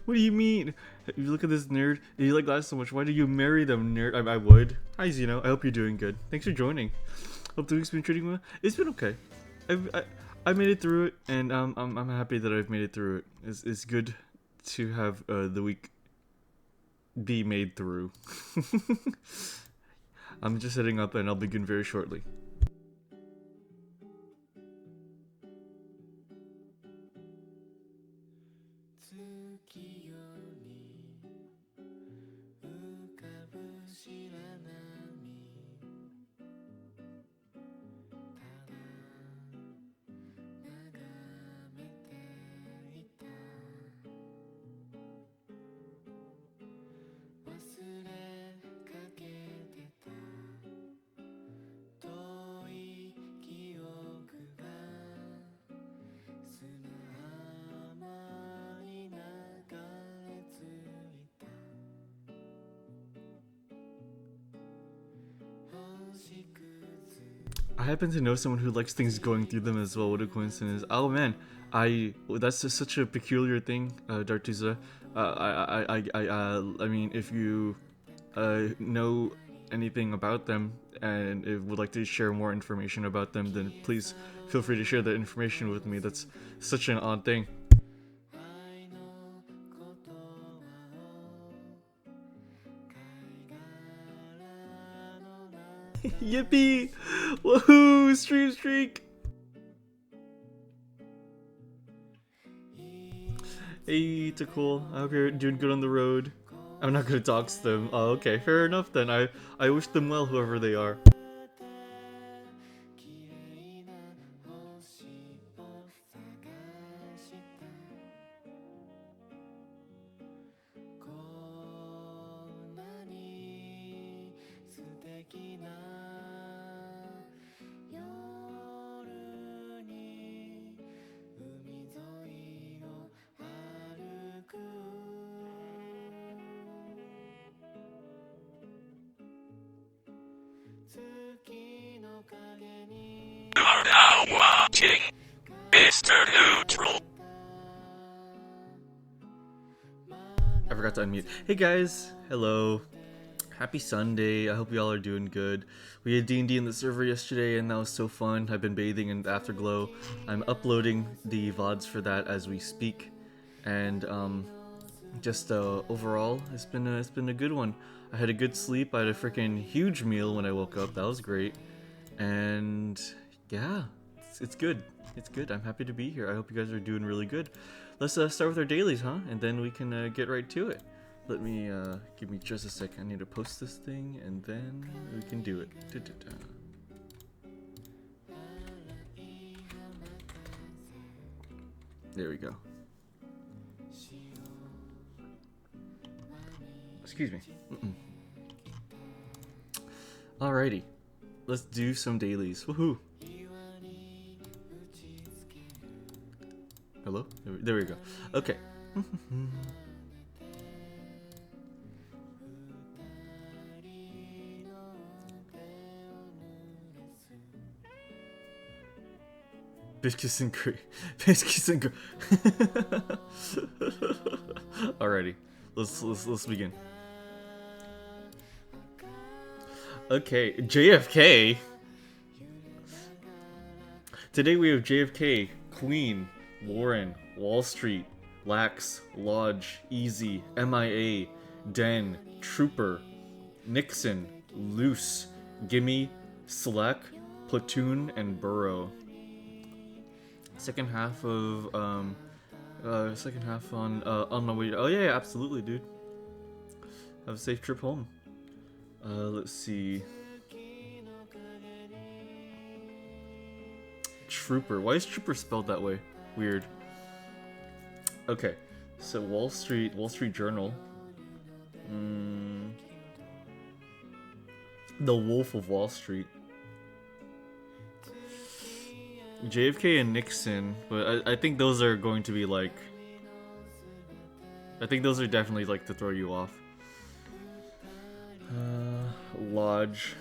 What do you mean? You look at this nerd. You like glasses so much. Why do you marry them, nerd? I would. Hi, Zeno. I hope you're doing good. Thanks for joining. Hope the week's been treating you well. It's been okay. I made it through it, and I'm happy that I've made it through it. It's good to have the week be made through. I'm just setting up, and I'll begin very shortly. I happen to know someone who likes things going through them as well. What a coincidence! Oh man, that's just such a peculiar thing, Dartuza. I mean, if you know anything about them and would like to share more information about them, then please feel free to share that information with me. That's such an odd thing. Yippee! Woohoo! Stream streak! Hey, Takul. I hope you're doing good on the road. I'm not gonna dox them. Oh, okay. Fair enough then. I wish them well, whoever they are. You are now watching MrNeutral. I forgot to unmute. Hey guys, hello. Happy Sunday. I hope y'all are doing good. We had D&D in the server yesterday and that was so fun. I've been bathing in the afterglow. I'm uploading the VODs for that as we speak. And just overall, it's been a good one. I had a good sleep. I had a freaking huge meal when I woke up. That was great. And yeah, it's good. It's good. I'm happy to be here. I hope you guys are doing really good. Let's start with our dailies, huh? And then we can get right to it. Let me give me just a sec. I need to post this thing, and then we can do it. There we go. Excuse me. Alrighty. Let's do some dailies. Woohoo! Hello? There we go. Okay. Biscuits and cream. Biscuits and cream. Alrighty. Let's begin. Okay, JFK. Today we have JFK, Queen, Warren, Wall Street, Lax, Lodge, Easy, MIA, Den, Trooper, Nixon, Loose, Gimme, Slack, Platoon, and Burrow. Second half on my way. Oh yeah, absolutely, dude. Have a safe trip home. Let's see. Trooper. Why is Trooper spelled that way? Weird. Okay, so Wall Street Journal. The Wolf of Wall Street. JFK and Nixon, but I think those are going to be like... I think those are definitely like to throw you off. Lodge.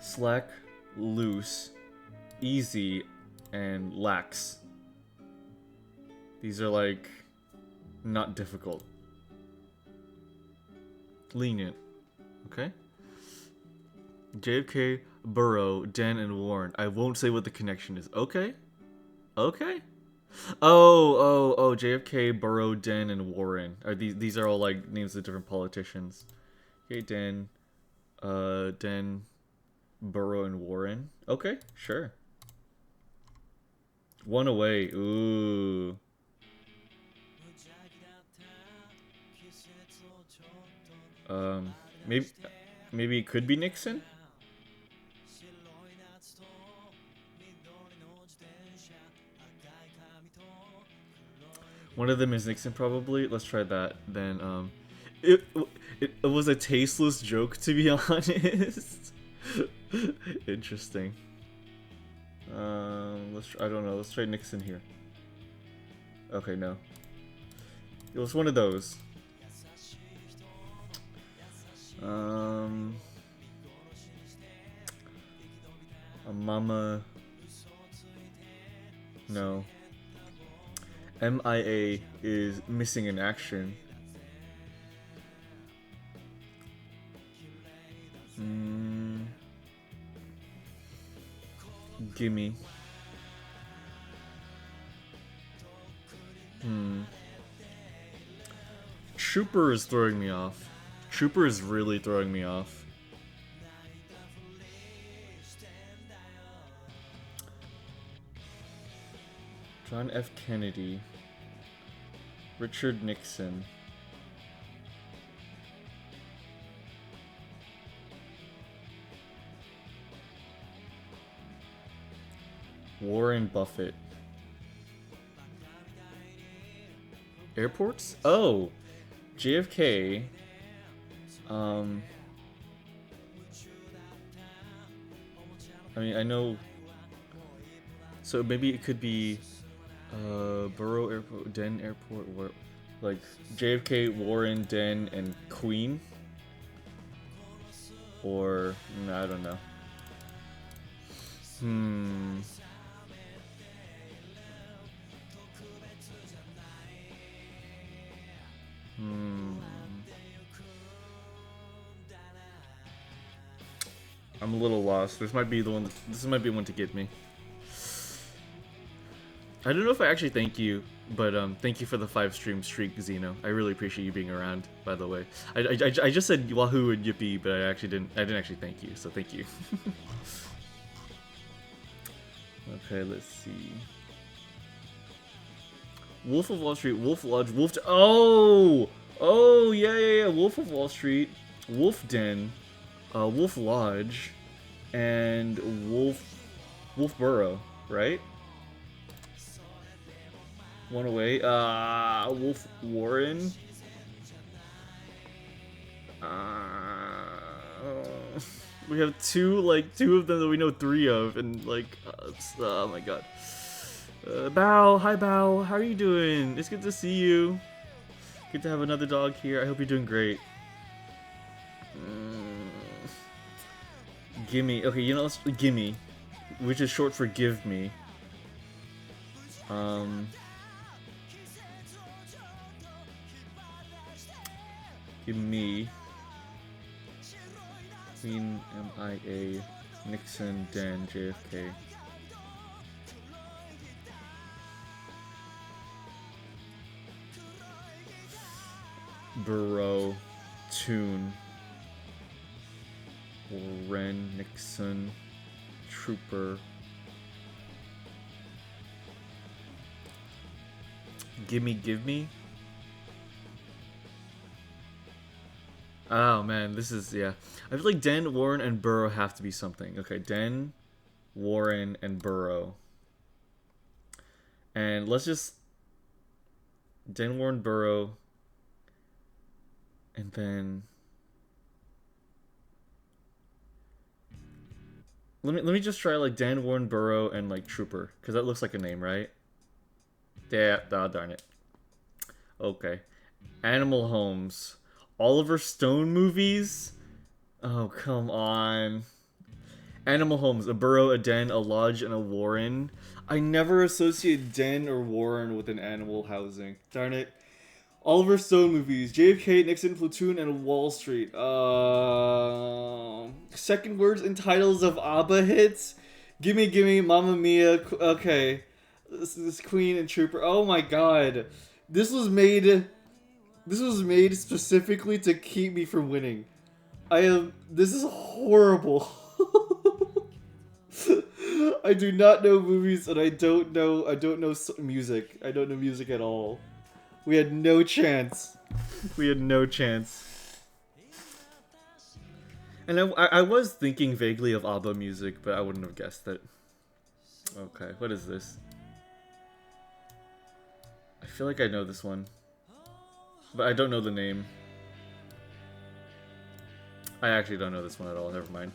Slack, Loose, Easy, and lax. These are like not difficult. Lenient. Okay. JFK, Burrow, Den, and Warren. I won't say what the connection is. Okay. Okay. Oh, JFK, Burrow, Den, and Warren. Are these are all like names of different politicians. Okay, Den, Burrow, and Warren. Okay, sure. One away. Ooh. Maybe it could be Nixon? One of them is Nixon, probably. Let's try that. Then, it was a tasteless joke, to be honest. Interesting. I don't know. Let's try Nixon here. Okay, no. It was one of those. A mama. No. MIA is missing in action. Gimme. Trooper is throwing me off. Trooper is really throwing me off. John F. Kennedy. Richard Nixon. Warren Buffett. Airports? Oh! JFK. I mean, I know. So maybe it could be Burrow Airport, Den Airport, or like JFK, Warren, Den, and Queen. Or I don't know. I'm a little lost. This might be the one. This might be one to get me. I don't know if I actually thank you, but thank you for the 5-stream streak, Xeno. I really appreciate you being around. By the way, I just said Wahoo and Yippee, but I didn't actually thank you. So thank you. Okay, let's see. Wolf of Wall Street, Wolf Lodge, oh, yeah. Wolf of Wall Street, Wolf Den, Wolf Lodge, and Wolf Burrow, right? One away. Wolf Warren. We have two of them that we know 3 of, and oh my god. Bao, hi Bao, how are you doing? It's good to see you. Good to have another dog here. I hope you're doing great. Gimme. Okay, you know, gimme, which is short for give me. Give me. Queen, MIA, Nixon, Den, JFK. Burrow, Toon, Warren, Nixon, Trooper. Give me. Oh man, this is, yeah. I feel like Den, Warren, and Burrow have to be something. Okay, Den, Warren, and Burrow. And let's just Den, Warren, Burrow. And then let me just try like Dan, Warren, Burrow, and like Trooper, because that looks like a name, right? Yeah, oh, darn it. Okay. Animal Homes. Oliver Stone movies? Oh, come on. Animal homes: a burrow, a den, a lodge, and a warren. I never associate den or warren with an animal housing. Darn it. Oliver Stone movies: JFK, Nixon, Platoon, and Wall Street. Second words in titles of ABBA hits. Gimme, gimme, Mamma Mia. Okay, this is Queen and Trooper. Oh my God, this was made. This was made specifically to keep me from winning. This is horrible. I do not know movies, and I don't know music. I don't know music at all. We had no chance. We had no chance. And I was thinking vaguely of ABBA music, but I wouldn't have guessed it. Okay, what is this? I feel like I know this one, but I don't know the name. I actually don't know this one at all. Never mind.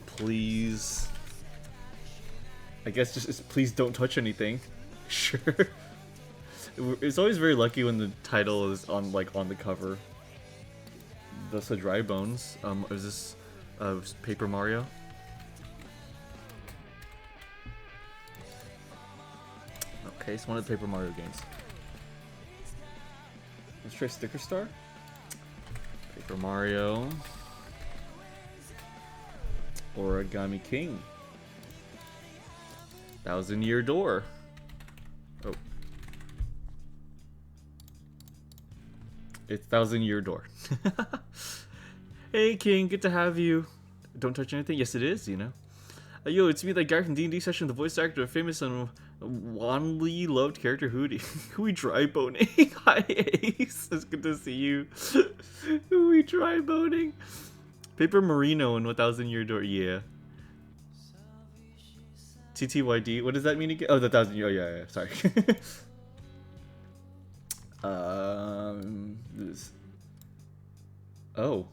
Please. I guess just please don't touch anything. Sure. It's always very lucky when the title is on the cover. Thus, a Dry Bones. Is this Paper Mario? Okay, it's one of the Paper Mario games. Let's try Sticker Star. Paper Mario. Origami King. 1,000 Year Door. Oh. It's 1,000 Year Door. Hey King, good to have you. Don't touch anything? Yes it is, you know. Yo, it's me, that guy from D&D session, the voice actor of famous and wanly loved character Hootie. Hooey dry boning. Hi Ace, it's good to see you. Hooey dry boning. Paper Marino and 1,000 Year Door, yeah. TTYD, what does that mean again? Oh, the 1,000 year, oh yeah, sorry. This. Oh.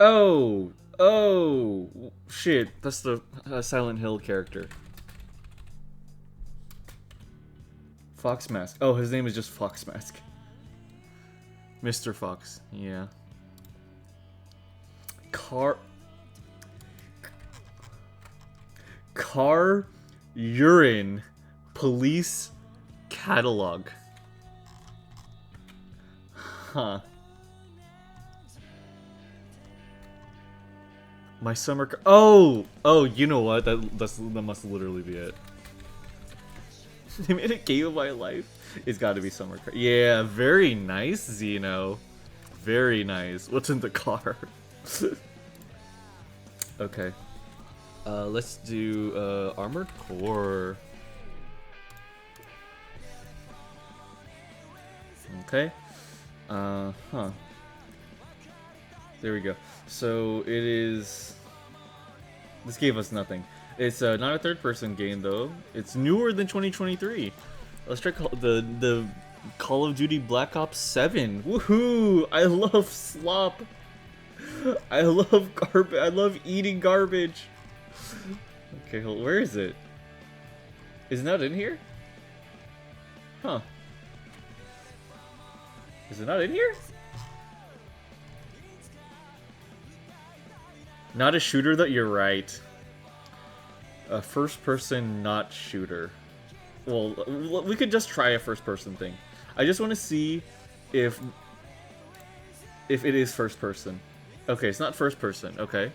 Oh, shit, that's the Silent Hill character. Fox Mask. Oh, his name is just Fox Mask. Mr. Fox, yeah. Car urine police catalog. Huh. My summer oh, you know what? That must literally be it. They made a game of my life. It's got to be summer car. Yeah, very nice, Zeno. Very nice. What's in the car? Okay. Let's do Armored Core. Okay. Huh. There we go. So it is. This gave us nothing. It's not a third-person game though. It's newer than 2023. Let's try the Call of Duty Black Ops 7. Woohoo! I love slop. I love garbage. I love eating garbage. Okay, hold. Where is it? Is it not in here? Huh. Is it not in here? Not a shooter, though? You're right. A first-person not shooter. Well, we could just try a first-person thing. I just want to see if it is first-person. Okay, it's not first-person. Okay.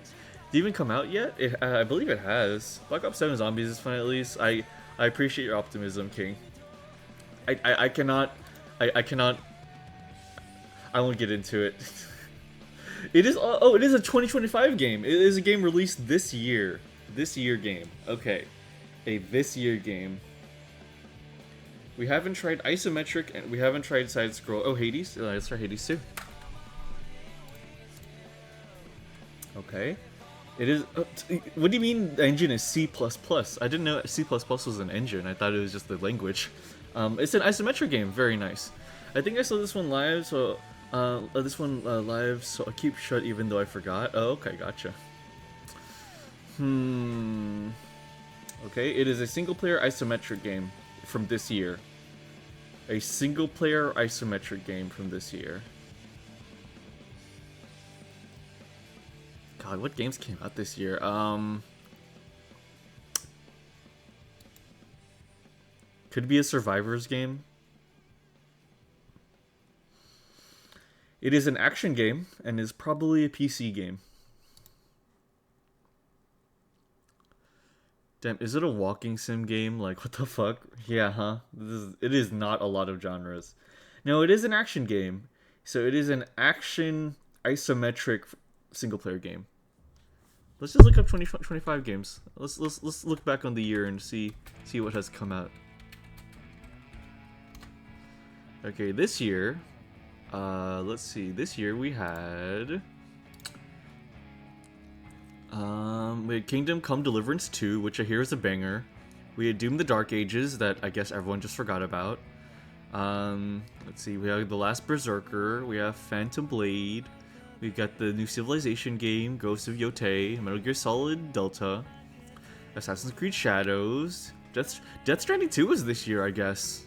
Did it even come out yet? I believe it has. Black Ops 7 Zombies is fun at least. I appreciate your optimism, King. I cannot... I won't get into it. It is... Oh, it is a 2025 game. It is a game released this year. This year game. Okay. A this year game. We haven't tried isometric, and we haven't tried side scroll. Oh, Hades. Let's try Hades too. Okay. It is... what do you mean the engine is C++? I didn't know C++ was an engine. I thought it was just the language. It's an isometric game. Very nice. I think I saw this one live, so... live, so I'll keep shut even though I forgot. Oh, okay, gotcha. Okay, it is a single-player isometric game from this year. A single-player isometric game from this year. God, what games came out this year? Could be a Survivors game. It is an action game and is probably a PC game. Damn, is it a walking sim game? Like, what the fuck? Yeah, huh? It is not a lot of genres. No, it is an action game. So it is an action isometric single player game. Let's just look up 2025 games. Let's look back on the year and see what has come out. Okay, this year, let's see. This year we had we had Kingdom Come Deliverance 2, which I hear is a banger. We had Doom the Dark Ages that I guess everyone just forgot about. Let's see. We have The Last Berserker. We have Phantom Blade. We got the new Civilization game, Ghost of Yotei, Metal Gear Solid Delta, Assassin's Creed Shadows. Death Stranding 2 was this year, I guess.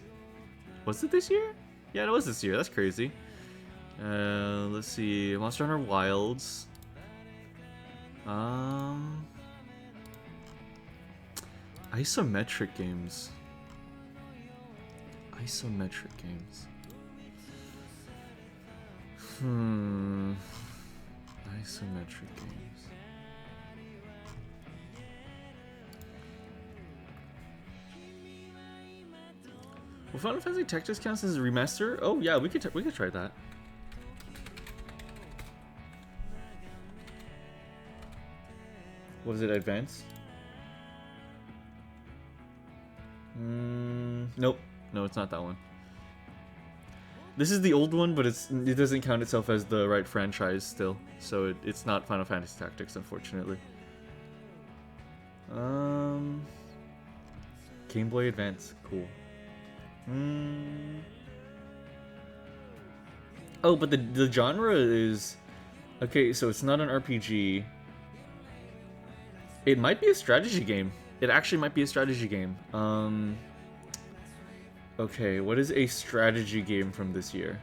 Was it this year? Yeah, it was this year. That's crazy. Let's see. Monster Hunter Wilds. Isometric games. Isometric games. Isometric games. Well, Final Fantasy Tactics counts as a remaster? Oh yeah, we could try that. Was it Advanced? Nope. No, it's not that one. This is the old one, but it doesn't count itself as the right franchise still, so it's not Final Fantasy Tactics, unfortunately. Game Boy Advance, cool. Oh, but the genre is okay. So it's not an RPG. It might be a strategy game. It actually might be a strategy game. Okay, what is a strategy game from this year?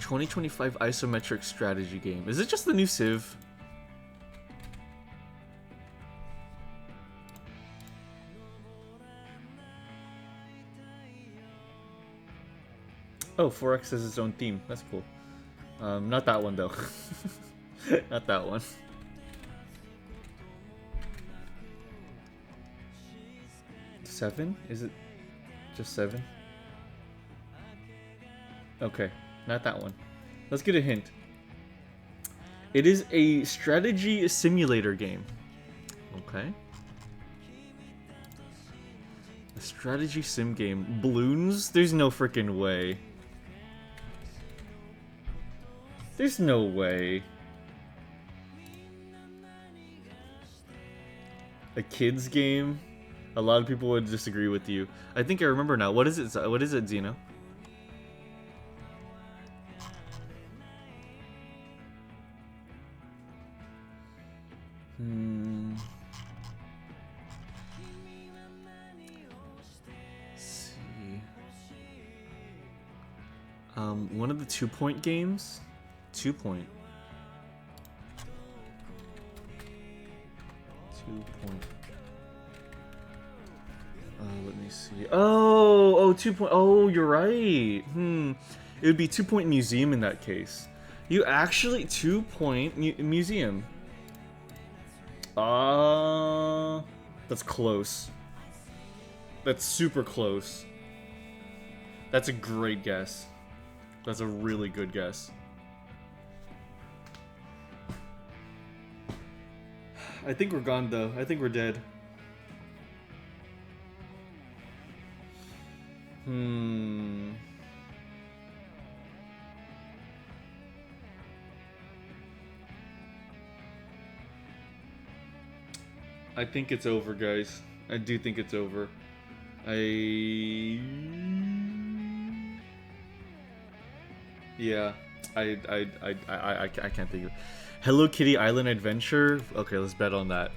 2025 isometric strategy game. Is it just the new Civ? Oh, 4X has its own theme. That's cool. Not that one though. Not that one. Seven? Is it just 7? Okay, not that one. Let's get a hint. It is a strategy simulator game. Okay. A strategy sim game. Balloons? There's no freaking way. There's no way. A kids game? A lot of people would disagree with you. I think I remember now. What is it? What is it, Zeno? Let's see. One of the 2-point games. 2-point. 2-point. Let me see. Oh, 2-point. Oh, you're right. It would be 2-point museum in that case. You actually 2-point museum. That's close. That's super close. That's a great guess. That's a really good guess. I think we're gone though. I think we're dead. I think it's over, guys. I do think it's over. Yeah. I can't think of it. Hello Kitty Island Adventure? Okay, let's bet on that.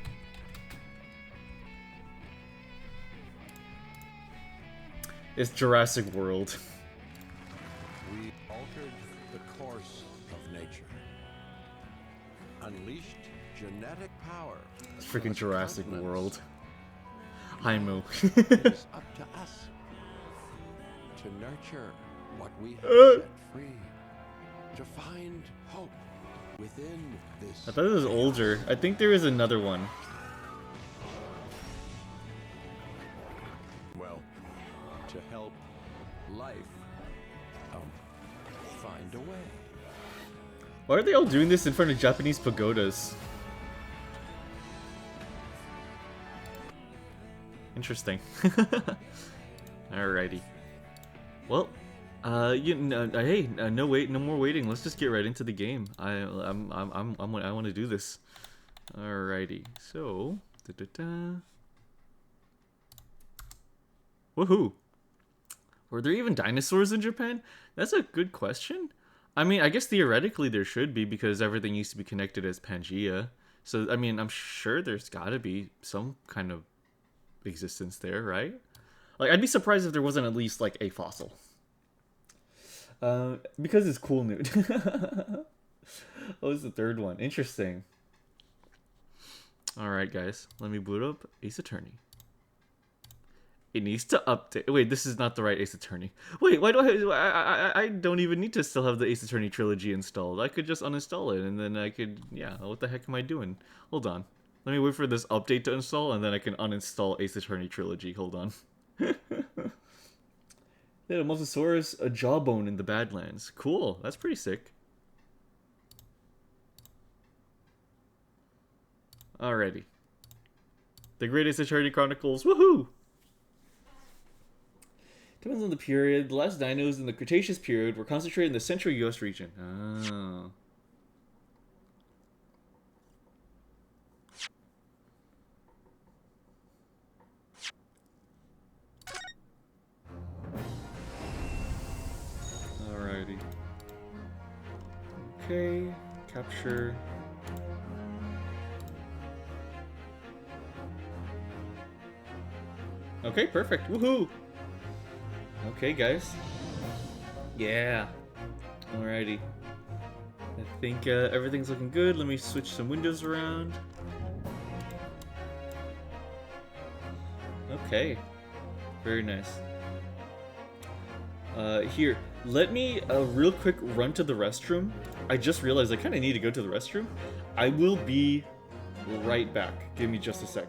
It's Jurassic World. We altered the course of nature. unleashed genetic power. It's freaking across Jurassic continents. World. Hi, Moo. It is up to us to nurture what we have set free, to find hope within this. I thought it was older. I think there is another one. Well, to help life find a way. Why are they all doing this in front of Japanese pagodas? Interesting. Alrighty. Well, hey, no wait, no more waiting. Let's just get right into the game. I want to do this. Alrighty. So, woohoo! Were there even dinosaurs in Japan? That's a good question. I mean, I guess theoretically there should be because everything used to be connected as Pangea. So, I mean, I'm sure there's gotta be some kind of existence there, right? Like, I'd be surprised if there wasn't at least, like, a fossil. Because it's cool, Newt. What was the third one? Interesting. Alright, guys. Let me boot up Ace Attorney. It needs to update. Wait, this is not the right Ace Attorney. Wait, why do I don't even need to still have the Ace Attorney trilogy installed. I could just uninstall it, and then I could, yeah, what the heck am I doing? Hold on. Let me wait for this update to install, and then I can uninstall Ace Attorney trilogy. Hold on. They had a Mosasaurus, a jawbone in the Badlands. Cool, that's pretty sick. Alrighty. The Great Ace Attorney Chronicles, woohoo! Depends on the period. The last dinos in the Cretaceous period were concentrated in the central U.S. region. Oh. Alrighty. Okay. Capture. Okay, perfect. Woohoo! Okay, guys. Yeah. Alrighty. I think everything's looking good. Let me switch some windows around. Okay. Very nice. Here, let me real quick run to the restroom. I just realized I kind of need to go to the restroom. I will be right back. Give me just a sec.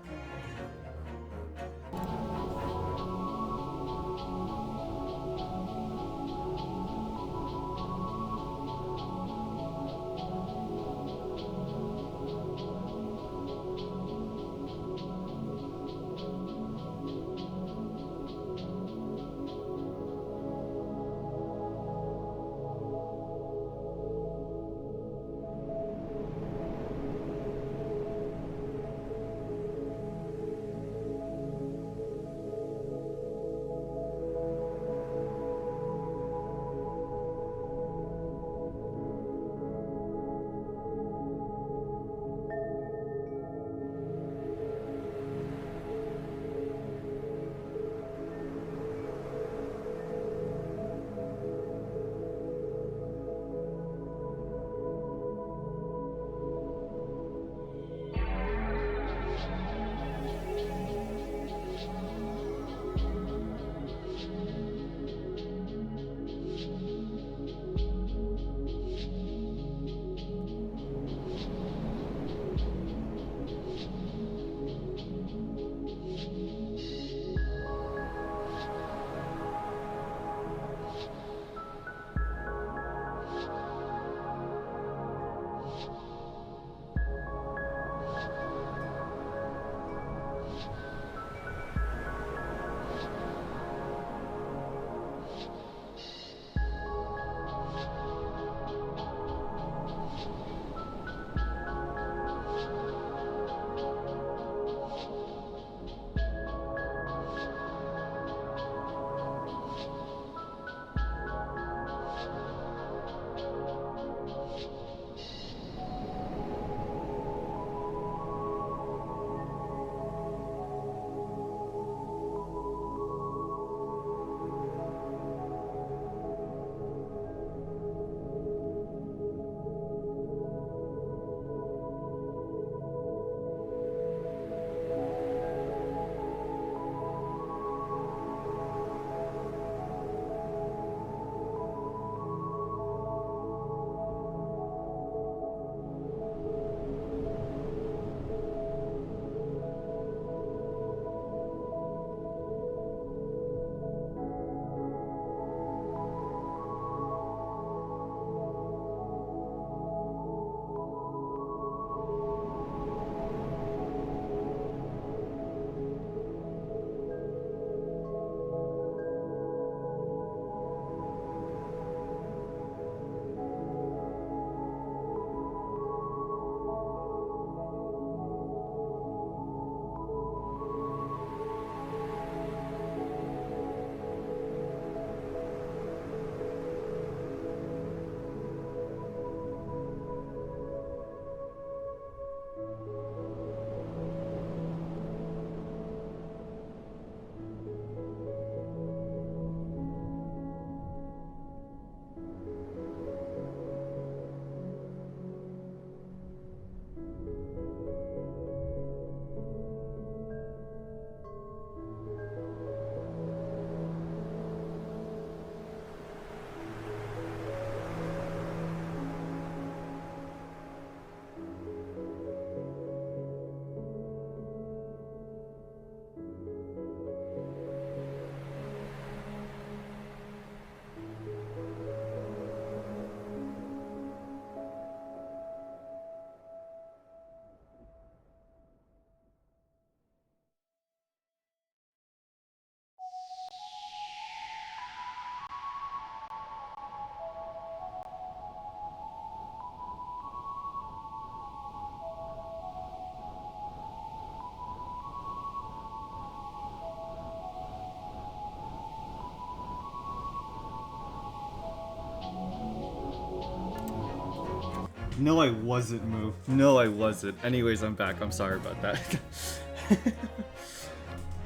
No, I wasn't, Moo. No, I wasn't. Anyways, I'm back. I'm sorry about that.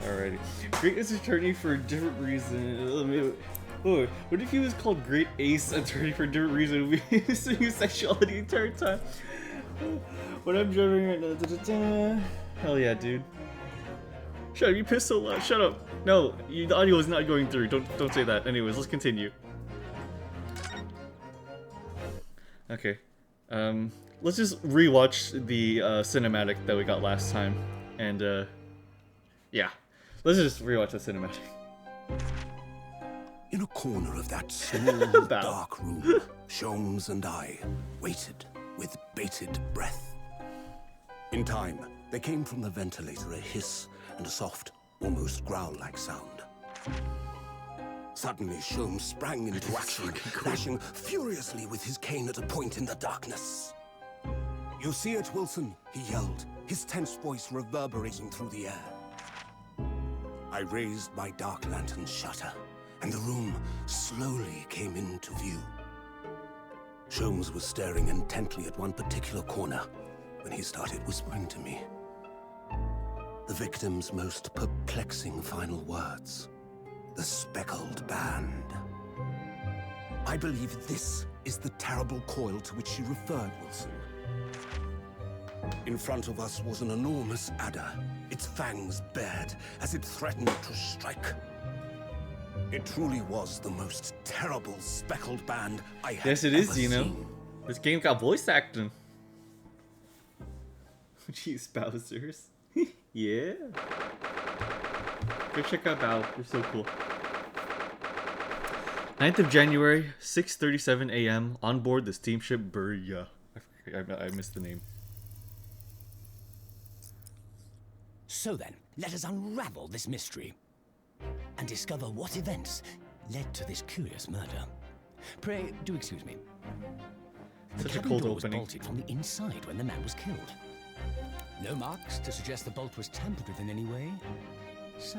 Alrighty. Great Ace Attorney for a different reason. Oh, what if he was called Great Ace Attorney for a different reason? We used to use sexuality the entire time. What I'm driving right now. Da-da-da. Hell yeah, dude. Shut up, you pissed so loud. Shut up. No, the audio is not going through. Don't say that. Anyways, let's continue. Okay. Let's just rewatch the cinematic that we got last time. And yeah. Let's just rewatch the cinematic. In a corner of that small, dark room, Sholmes and I waited with bated breath. In time, there came from the ventilator a hiss and a soft, almost growl-like sound. Suddenly, Sholmes sprang into action, lashing furiously with his cane at a point in the darkness. "You see it, Wilson?" he yelled, his tense voice reverberating through the air. I raised my dark lantern shutter, and the room slowly came into view. Sholmes was staring intently at one particular corner when he started whispering to me. The victim's most perplexing final words. The speckled band. I believe this is the terrible coil to which she referred, Wilson. In front of us was an enormous adder, its fangs bared as it threatened to strike. It truly was the most terrible speckled band I had Yes, it is, ever Dino. seen. This game got voice acting. Jeez, Bowsers. Yeah. Go check out Bow. They're so cool. 9th of January, 6:37 a.m. On board the steamship Burya. I missed the name. So then, let us unravel this mystery and discover what events led to this curious murder. Pray, do excuse me. The Such a cabin cold door was opening. bolted from the inside when the man was killed. No marks to suggest the bolt was tampered with in any way. So,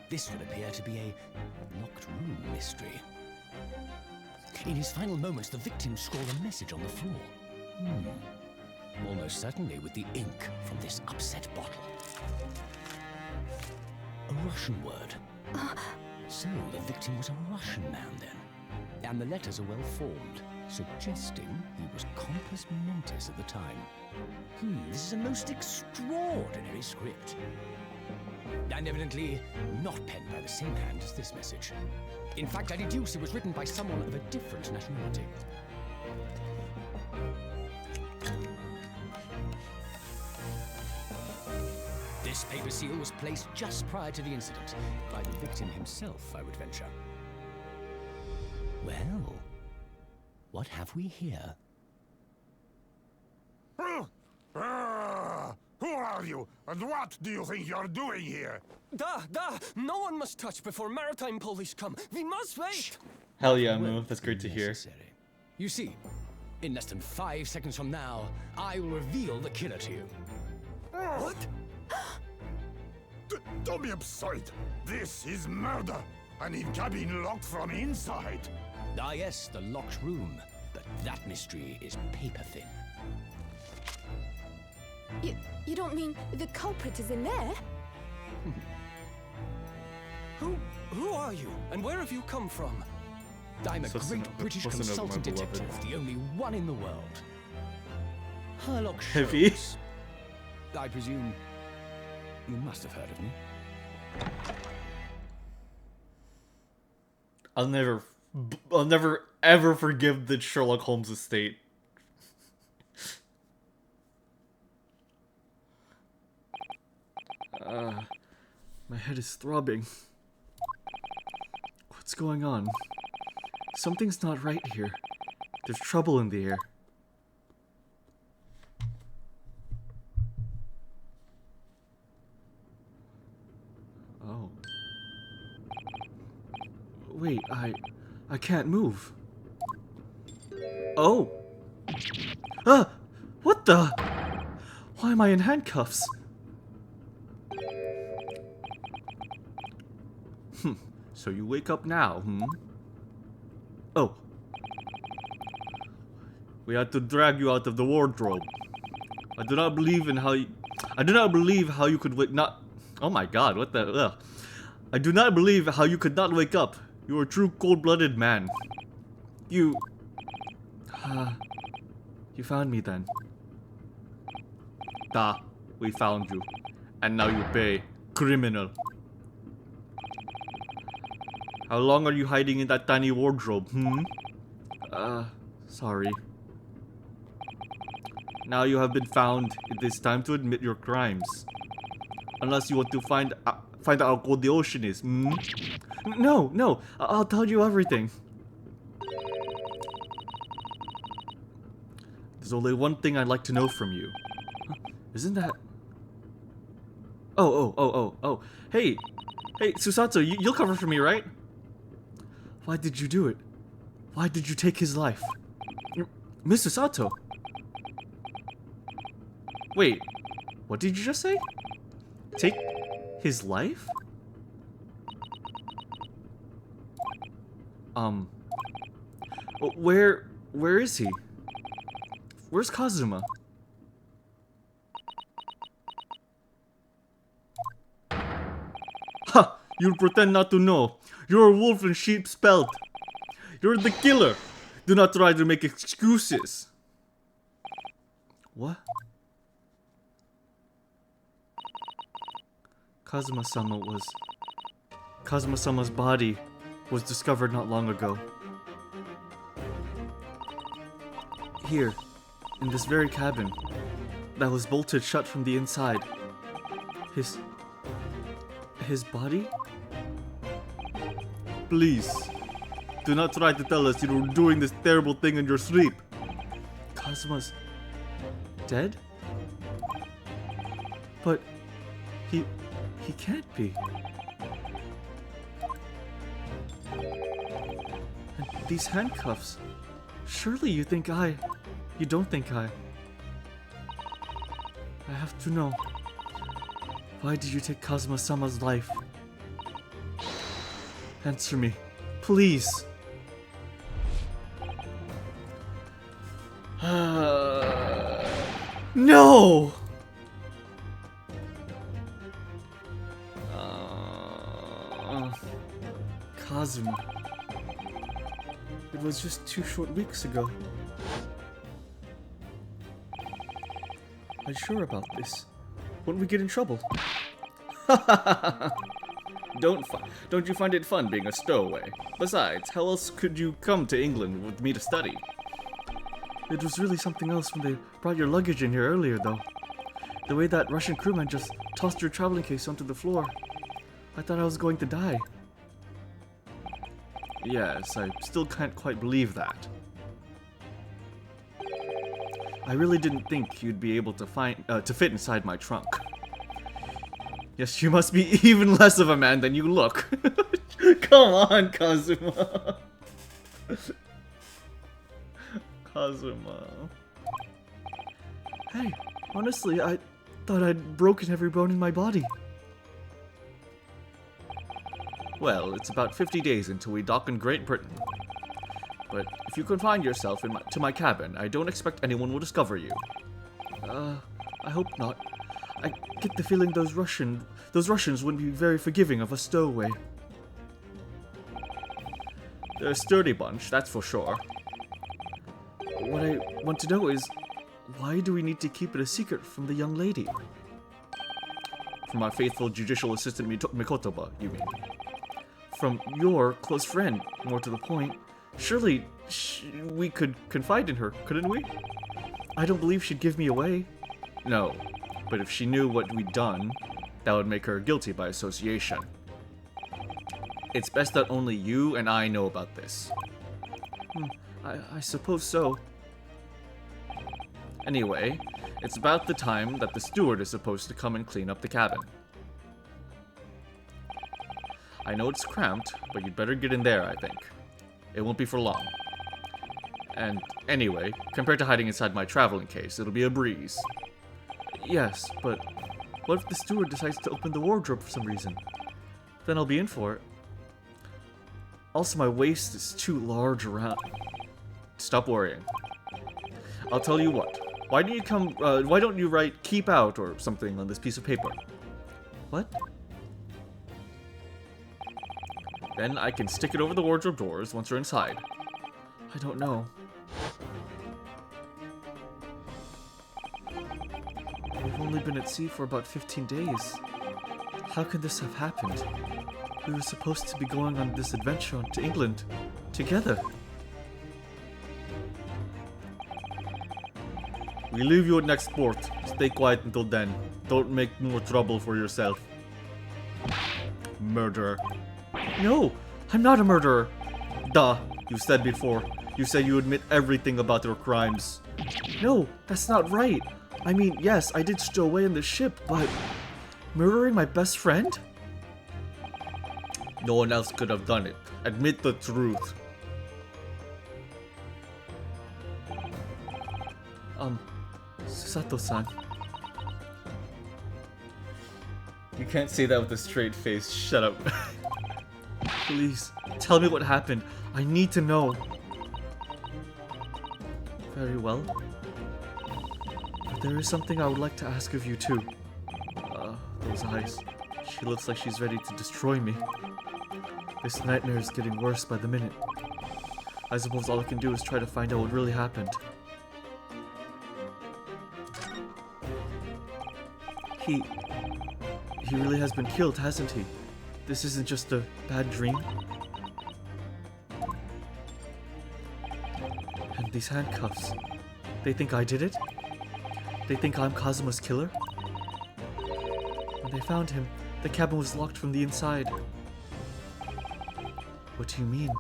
this would appear to be a locked room mystery. In his final moments, the victim scrawled a message on the floor. Almost certainly with the ink from this upset bottle. A Russian word. So the victim was a Russian man then. And the letters are well formed, suggesting he was compos mentis at the time. This is a most extraordinary script. And evidently not penned by the same hand as this message. In fact, I deduce it was written by someone of a different nationality. This paper seal was placed just prior to the incident, by the victim himself, I would venture. Well, what have we here? Who are you, and what do you think you're doing here? No one must touch before maritime police come. We must wait. Hell yeah, Moo. That's great to hear. Necessary. You see, in less than 5 seconds from now, I will reveal the killer to you. What? Don't be absurd. This is murder. And in cabin locked from inside. Ah yes, the locked room. But that mystery is paper thin. You don't mean the culprit is in there? Who are you, and where have you come from? I'm a great British consultant detective, the only one in the world. Herlock Heavy. Sholmes. I presume you must have heard of me. I'll never ever forgive the Sherlock Holmes estate. My head is throbbing. What's going on? Something's not right here. There's trouble in the air. Oh. Wait, I can't move. Oh. Ah! What the? Why am I in handcuffs? So you wake up now, Oh. We had to drag you out of the wardrobe. I do not believe in how you... I do not believe how you could not... Oh my god, what the... Ugh. I do not believe how you could not wake up. You are a true cold-blooded man. You... you found me then. We found you. And now you pay. Criminal. How long are you hiding in that tiny wardrobe, sorry. Now you have been found. It is time to admit your crimes. Unless you want to find out how cold the ocean is, No, I'll tell you everything. There's only one thing I'd like to know from you. Isn't that... Oh. Hey, Susato, you'll cover for me, right? Why did you do it? Why did you take his life? Miss Susato? Wait, what did you just say? Take his life? Where is he? Where's Kazuma? Ha! You'll pretend not to know. You're a wolf in sheep's pelt. You're the killer. Do not try to make excuses. What? Kazuma-sama's body was discovered not long ago. Here, in this very cabin, that was bolted shut from the inside. His body? Please, do not try to tell us you were doing this terrible thing in your sleep. Kazuma's dead? But he can't be. And these handcuffs. Surely you don't think I have to know. Why did you take Kazuma-sama's life? Answer me, please. No! Kazuma. It was just 2 short weeks ago. Are you sure about this? Won't we get in trouble? Don't you find it fun being a stowaway? Besides, how else could you come to England with me to study? It was really something else when they brought your luggage in here earlier, though. The way that Russian crewman just tossed your traveling case onto the floor. I thought I was going to die. Yes, I still can't quite believe that. I really didn't think you'd be able to fit inside my trunk. Yes, you must be even less of a man than you look. Come on, Kazuma. Kazuma. Hey, honestly, I thought I'd broken every bone in my body. Well, it's about 50 days until we dock in Great Britain. But if you confine yourself to my cabin, I don't expect anyone will discover you. I hope not. I get the feeling those Russians wouldn't be very forgiving of a stowaway. They're a sturdy bunch, that's for sure. What I want to know is, why do we need to keep it a secret from the young lady? From my faithful judicial assistant Mikotoba, you mean? From your close friend, more to the point. Surely, we could confide in her, couldn't we? I don't believe she'd give me away. No, but if she knew what we'd done, that would make her guilty by association. It's best that only you and I know about this. I suppose so. Anyway, it's about the time that the steward is supposed to come and clean up the cabin. I know it's cramped, but you'd better get in there, I think. It won't be for long. And anyway, compared to hiding inside my traveling case, it'll be a breeze. Yes, but what if the steward decides to open the wardrobe for some reason? Then I'll be in for it. Also, my waist is too large around. Stop worrying. I'll tell you what. Why don't you write keep out or something on this piece of paper? What? Then I can stick it over the wardrobe doors once you're inside. I don't know. We've only been at sea for about 15 days. How could this have happened? We were supposed to be going on this adventure to England together. We leave you at next port. Stay quiet until then. Don't make more trouble for yourself. Murderer. No, I'm not a murderer. Duh, you said before. You said you admit everything about your crimes. No, that's not right. I mean, yes, I did stow away in the ship, but... murdering my best friend? No one else could have done it. Admit the truth. Sato-san. You can't say that with a straight face. Shut up. Please, tell me what happened. I need to know. Very well. But there is something I would like to ask of you too. Those eyes. She looks like she's ready to destroy me. This nightmare is getting worse by the minute. I suppose all I can do is try to find out what really happened. He really has been killed, hasn't he? This isn't just a bad dream. And these handcuffs. They think I did it? They think I'm Kazuma's killer? When they found him, the cabin was locked from the inside. What do you mean?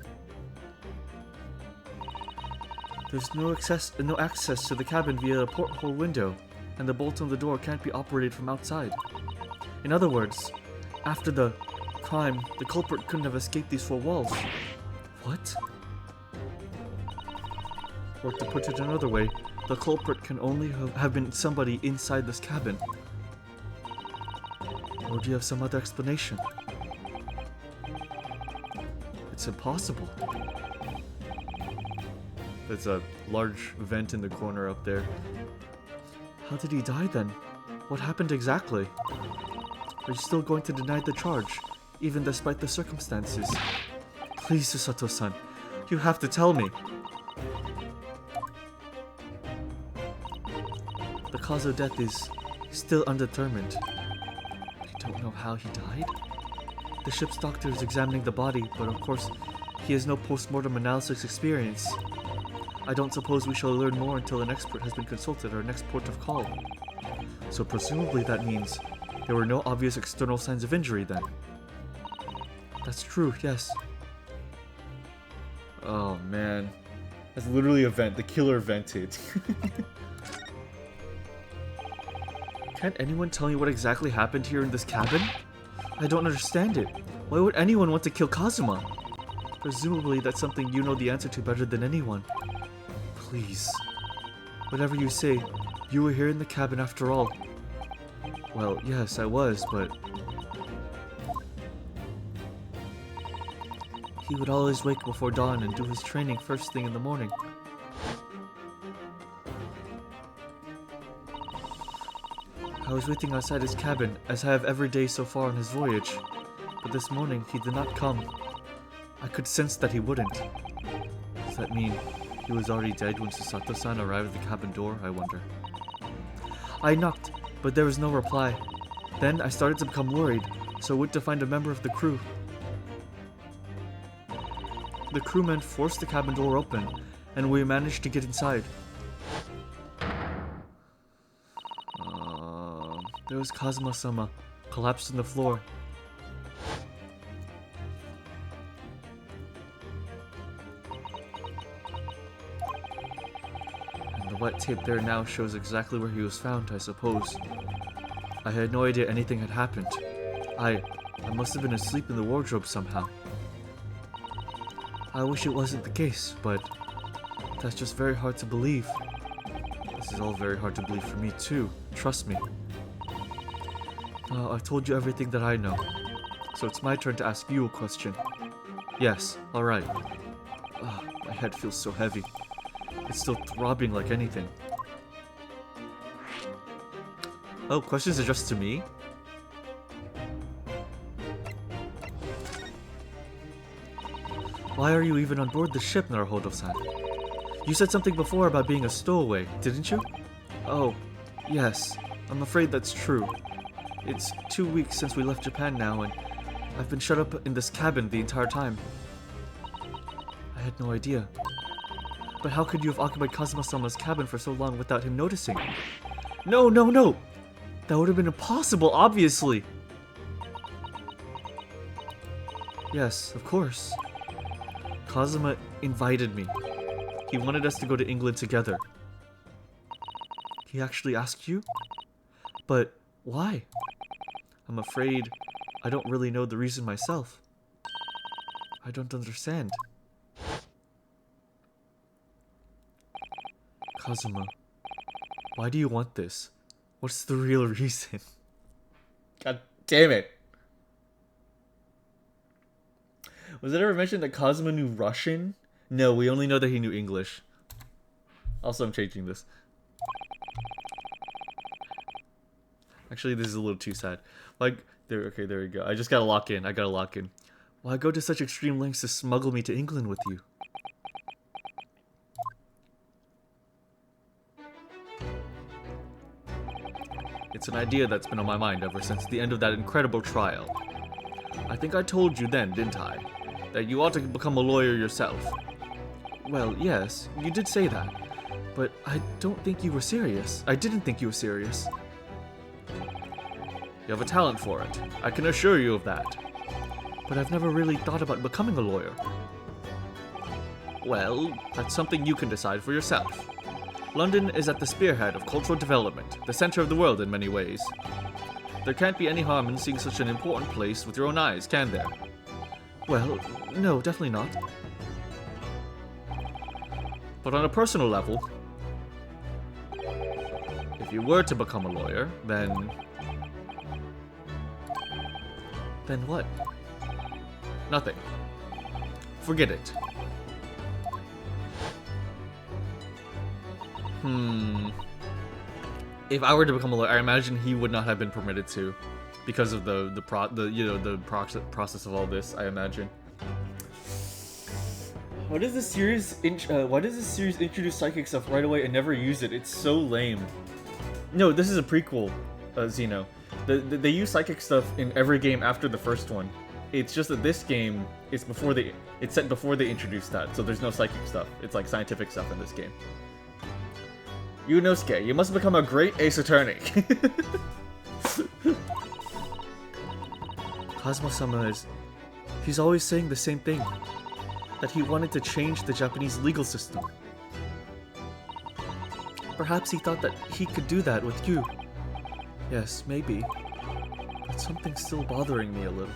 There's no access to the cabin via a porthole window, and the bolt on the door can't be operated from outside. In other words, after the crime, the culprit couldn't have escaped these four walls. What? Or to put it another way, the culprit can only have been somebody inside this cabin. Or do you have some other explanation? It's impossible. There's a large vent in the corner up there. How did he die then? What happened exactly? Are you still going to deny the charge, even despite the circumstances? Please, Susato-san, you have to tell me. The cause of death is still undetermined. I don't know how he died. The ship's doctor is examining the body, but of course, he has no post-mortem analysis experience. I don't suppose we shall learn more until an expert has been consulted at our next port of call. So presumably that means there were no obvious external signs of injury then. That's true, yes. Oh man. That's literally a vent. The killer vented. Can't anyone tell me what exactly happened here in this cabin? I don't understand it. Why would anyone want to kill Kazuma? Presumably that's something you know the answer to better than anyone. Please. Whatever you say, you were here in the cabin after all. Well, yes, I was, but... He would always wake before dawn and do his training first thing in the morning. I was waiting outside his cabin, as I have every day so far on his voyage. But this morning, he did not come. I could sense that he wouldn't. Does that mean he was already dead when Susato-san arrived at the cabin door, I wonder? I knocked, but there was no reply. Then I started to become worried, so I went to find a member of the crew. The crewmen forced the cabin door open, and we managed to get inside. There was Kazuma-sama, collapsed on the floor. And the wet tape there now shows exactly where he was found, I suppose. I had no idea anything had happened. I must have been asleep in the wardrobe somehow. I wish it wasn't the case, but that's just very hard to believe. This is all very hard to believe for me too, trust me. I've told you everything that I know, so it's my turn to ask you a question. Yes, alright. My head feels so heavy. It's still throbbing like anything. Oh, questions addressed to me? Why are you even on board the ship, Naruhodo-san? You said something before about being a stowaway, didn't you? Oh, yes. I'm afraid that's true. It's 2 weeks since we left Japan now, and I've been shut up in this cabin the entire time. I had no idea. But how could you have occupied Kazuma-sama's cabin for so long without him noticing? No, no, no! That would have been impossible, obviously! Yes, of course. Kazuma invited me. He wanted us to go to England together. He actually asked you? But why? I'm afraid I don't really know the reason myself. I don't understand. Kazuma, why do you want this? What's the real reason? God damn it. Was it ever mentioned that Kazuma knew Russian? No, we only know that he knew English. Also, I'm changing this. Actually, this is a little too sad. Like, there we go. I just gotta lock in. I gotta lock in. Why go to such extreme lengths to smuggle me to England with you? It's an idea that's been on my mind ever since the end of that incredible trial. I think I told you then, didn't I? That you ought to become a lawyer yourself. Well, yes, you did say that. But I don't think you were serious. I didn't think you were serious. You have a talent for it. I can assure you of that. But I've never really thought about becoming a lawyer. Well, that's something you can decide for yourself. London is at the spearhead of cultural development, the center of the world in many ways. There can't be any harm in seeing such an important place with your own eyes, can there? Well, no, definitely not. But on a personal level, if you were to become a lawyer, then... Then what? Nothing. Forget it. If I were to become a lawyer, I imagine he would not have been permitted to, because of the process of all this. I imagine. Why does this series introduce psychic stuff right away and never use it? It's so lame. No, this is a prequel, Xeno. They use psychic stuff in every game after the first one. It's just that this game is it's set before they introduced that, so there's no psychic stuff. It's like scientific stuff in this game. Yunosuke, you must become a great ace attorney. Kazuma-sama he's always saying the same thing. That he wanted to change the Japanese legal system. Perhaps he thought that he could do that with you. Yes, maybe. But something's still bothering me a little.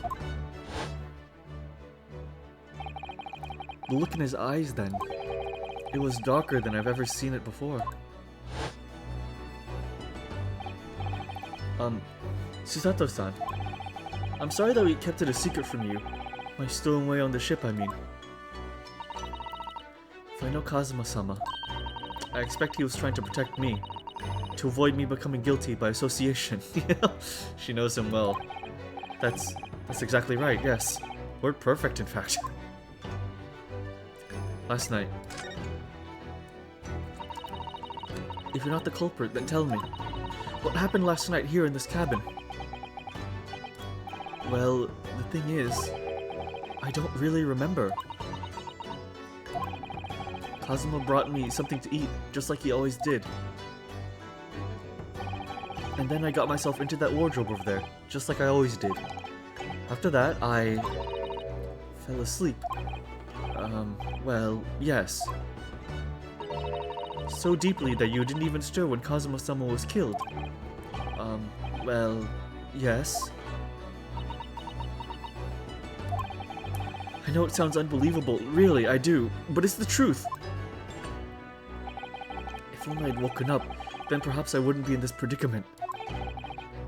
The look in his eyes then. It was darker than I've ever seen it before. Susato-san. I'm sorry that we kept it a secret from you. My stowaway on the ship, I mean. If I know Kazuma-sama, I expect he was trying to protect me. To avoid me becoming guilty by association. She knows him well. That's exactly right, yes. Word perfect, in fact. Last night. If you're not the culprit, then tell me. What happened last night here in this cabin? Well, the thing is, I don't really remember. Kazuma brought me something to eat, just like he always did. And then I got myself into that wardrobe over there, just like I always did. After that, I fell asleep. Well, yes. So deeply that you didn't even stir when Kazuma-sama was killed. Well, yes. I know it sounds unbelievable, really, I do, but it's the truth. If only I'd woken up, then perhaps I wouldn't be in this predicament.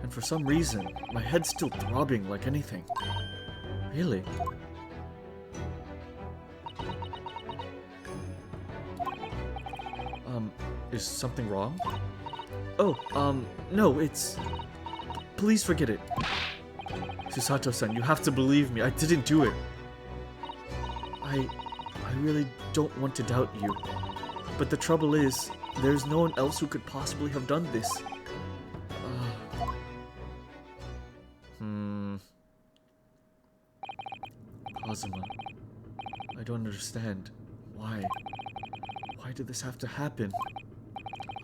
And for some reason, my head's still throbbing like anything. Really? Is something wrong? Oh, no, it's... Please forget it. Susato-san, you have to believe me. I didn't do it. I really don't want to doubt you. But the trouble is, there's no one else who could possibly have done this. Kazuma, I don't understand. Why? Why did this have to happen?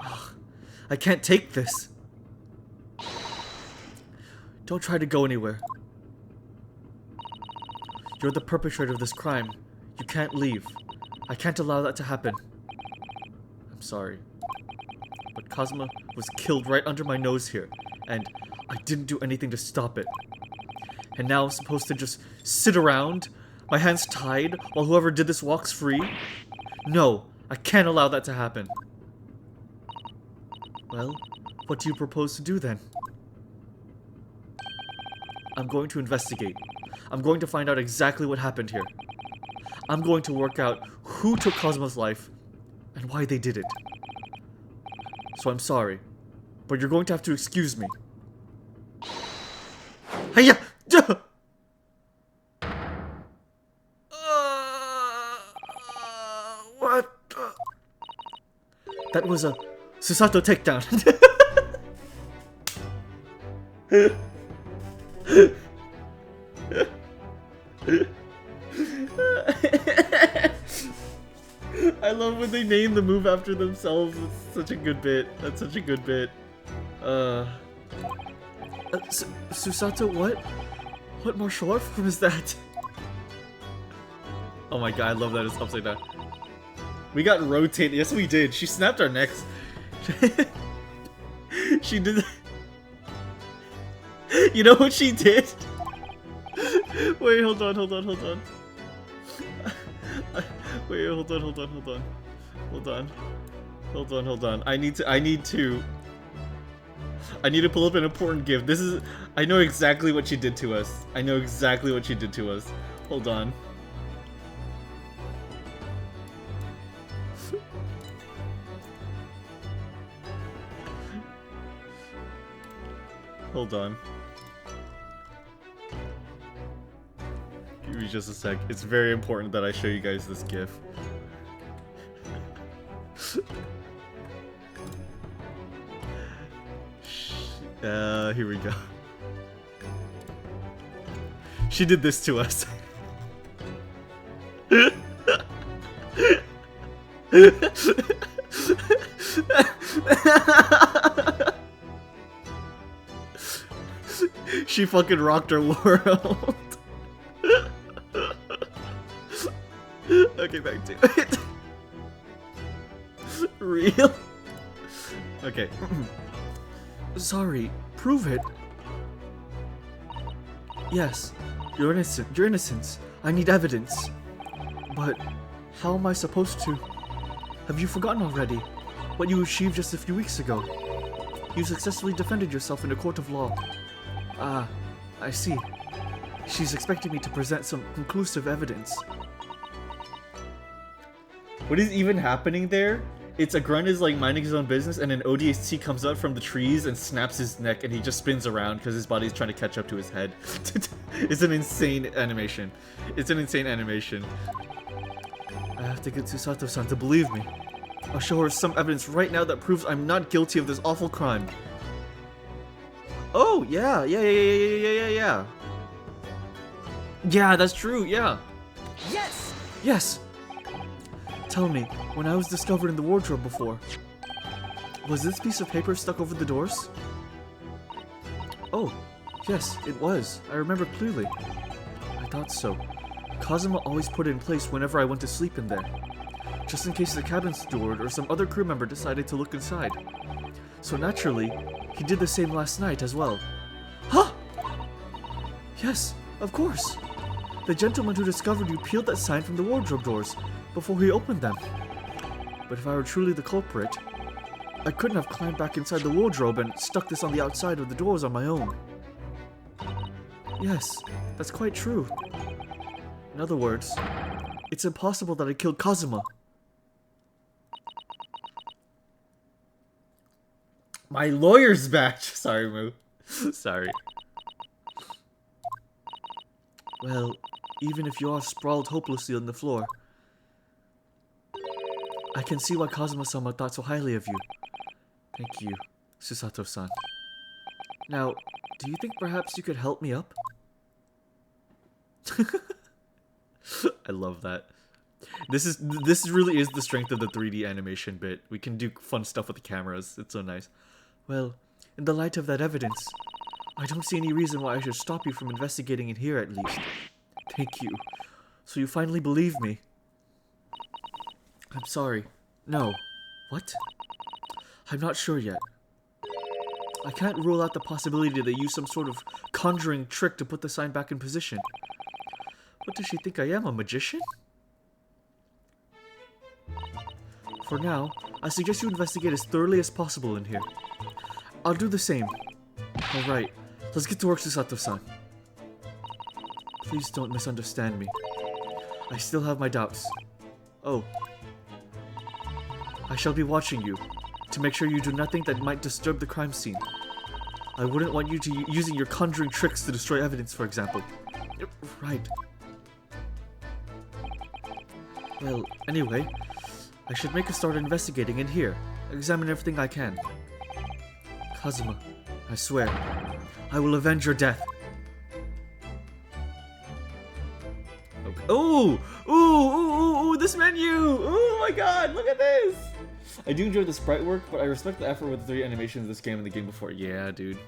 Ugh, I can't take this. Don't try to go anywhere. You're the perpetrator of this crime. You can't leave. I can't allow that to happen. I'm sorry. But Kazuma was killed right under my nose here, and I didn't do anything to stop it. And now I'm supposed to just sit around, my hands tied, while whoever did this walks free? No, I can't allow that to happen. Well, what do you propose to do then? I'm going to investigate. I'm going to find out exactly what happened here. I'm going to work out who took Kazuma's life and why they did it. So I'm sorry, but you're going to have to excuse me. Hiya! What? That was a Susato takedown. I love when they name the move after themselves. It's such a good bit. That's such a good bit. Susato, what? What martial art form is that? Oh my god, I love that it's upside down. We got rotated. Yes, we did. She snapped our necks. She did. You know what she did? Wait, hold on. Wait, hold on. I need to pull up an important gift. This is... I know exactly what she did to us. Hold on. Hold on. Give me just a sec. It's very important that I show you guys this GIF. Here we go. She did this to us. She fucking rocked our world. Okay, back to it. Real? Okay. Sorry, prove it. Yes, you're innocent. Your innocence. I need evidence. But how am I supposed to? Have you forgotten already what you achieved just a few weeks ago? You successfully defended yourself in a court of law. Ah, I see. She's expecting me to present some conclusive evidence. What is even happening there? It's a grunt is like minding his own business, and an ODST comes out from the trees and snaps his neck, and he just spins around because his body's trying to catch up to his head. It's an insane animation. I have to get Susato-san to believe me. I'll show her some evidence right now that proves I'm not guilty of this awful crime. Oh, yeah. Yeah, that's true, yeah. Yes! Yes! Tell me, when I was discovered in the wardrobe before, was this piece of paper stuck over the doors? Oh, yes, it was. I remember clearly. I thought so. Kazuma always put it in place whenever I went to sleep in there, just in case the cabin steward or some other crew member decided to look inside. So naturally, he did the same last night as well. Huh? Yes, of course. The gentleman who discovered you peeled that sign from the wardrobe doors before he opened them. But if I were truly the culprit, I couldn't have climbed back inside the wardrobe and stuck this on the outside of the doors on my own. Yes, that's quite true. In other words, it's impossible that I killed Kazuma. My lawyer's badge! Sorry, Moo. Sorry. Well, even if you are sprawled hopelessly on the floor, I can see why Kazuma-sama thought so highly of you. Thank you, Susato-san. Now, do you think perhaps you could help me up? I love that. This really is the strength of the 3D animation bit. We can do fun stuff with the cameras. It's so nice. Well, in the light of that evidence, I don't see any reason why I should stop you from investigating it here at least. Thank you. So you finally believe me? I'm sorry. No. What? I'm not sure yet. I can't rule out the possibility that they use some sort of conjuring trick to put the sign back in position. What does she think I am, a magician? For now, I suggest you investigate as thoroughly as possible in here. I'll do the same. Alright, let's get to work, Susato-san. Please don't misunderstand me. I still have my doubts. Oh. I shall be watching you, to make sure you do nothing that might disturb the crime scene. I wouldn't want you to using your conjuring tricks to destroy evidence, for example. Right. Well, anyway, I should make a start investigating in here. Examine everything I can. Kazuma, I swear, I will avenge your death. Okay. Oh! Ooh, this menu! Oh my god, look at this! I do enjoy the sprite work, but I respect the effort with the 3D animations of this game and the game before. Yeah, dude.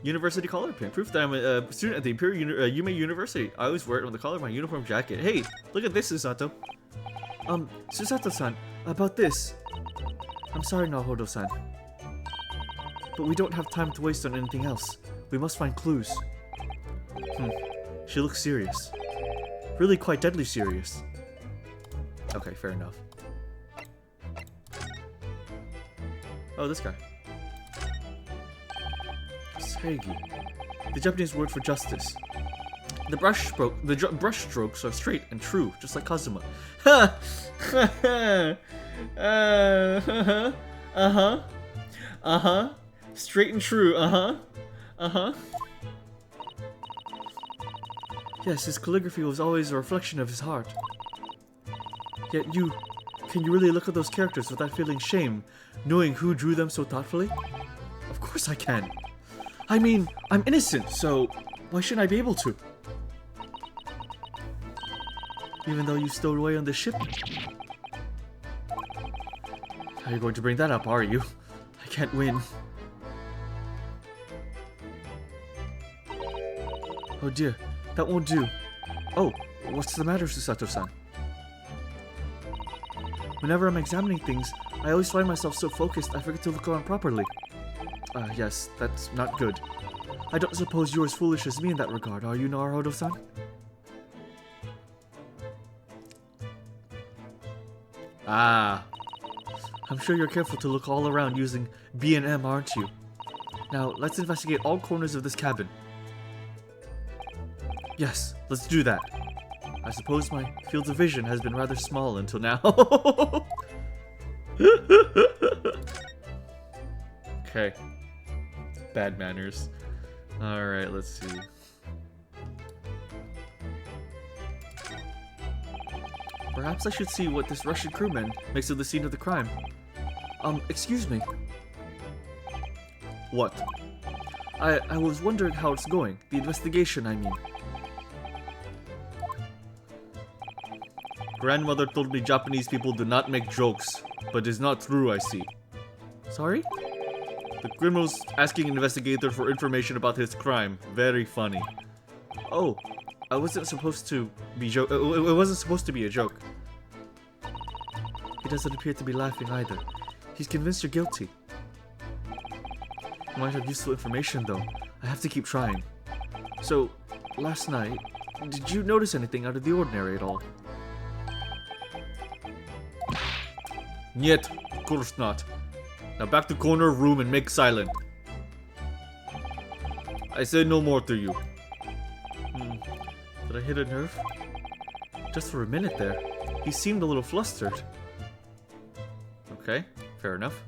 University collar pin. Proof that I'm a student at the Imperial Yume University. I always wear it on the collar of my uniform jacket. Hey, look at this, Susato. Susato-san, about this. I'm sorry, Nahodo-san. But we don't have time to waste on anything else. We must find clues. She looks serious. Really quite deadly serious. Okay, fair enough. Oh, this guy. Seigi. The Japanese word for justice. The brush strokes are straight and true, just like Kazuma. Ha! Straight and true, Yes, his calligraphy was always a reflection of his heart. Yet can you really look at those characters without feeling shame, knowing who drew them so thoughtfully? Of course I can. I mean, I'm innocent, so why shouldn't I be able to? Even though you stowed away on the ship? How are you going to bring that up, are you? I can't win. Oh dear, that won't do. Oh, what's the matter, Susato-san? Whenever I'm examining things, I always find myself so focused I forget to look around properly. Yes, that's not good. I don't suppose you're as foolish as me in that regard, are you, Naruhodo-san? Ah. I'm sure you're careful to look all around using B&M, aren't you? Now, let's investigate all corners of this cabin. Yes, let's do that. I suppose my field of vision has been rather small until now. Okay. Bad manners. Alright, let's see. Perhaps I should see what this Russian crewman makes of the scene of the crime. Excuse me. What? I was wondering how it's going. The investigation, I mean. Grandmother told me Japanese people do not make jokes, but it's not true, I see. Sorry? The criminal's asking an investigator for information about his crime. Very funny. Oh, I wasn't supposed to be it wasn't supposed to be a joke. He doesn't appear to be laughing either. He's convinced you're guilty. He might have useful information though. I have to keep trying. So, last night, did you notice anything out of the ordinary at all? Niet, of course not. Now back to corner room and make silent. I say no more to you. Did I hit a nerve? Just for a minute there, he seemed a little flustered. Okay, fair enough.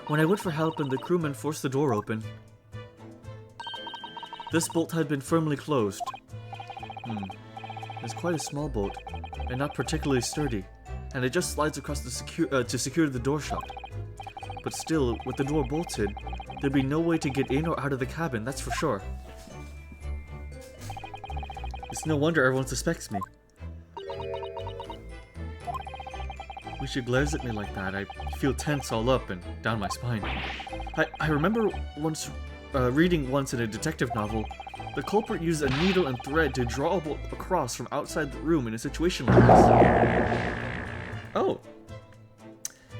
When I went for help and the crewman forced the door open, this bolt had been firmly closed. It's quite a small bolt, and not particularly sturdy, and it just slides across the to secure the door shut. But still, with the door bolted, there'd be no way to get in or out of the cabin, that's for sure. It's no wonder everyone suspects me. When she glares at me like that, I feel tense all up and down my spine. I remember reading once in a detective novel, the culprit used a needle and thread to draw a bolt across from outside the room in a situation like this. Oh.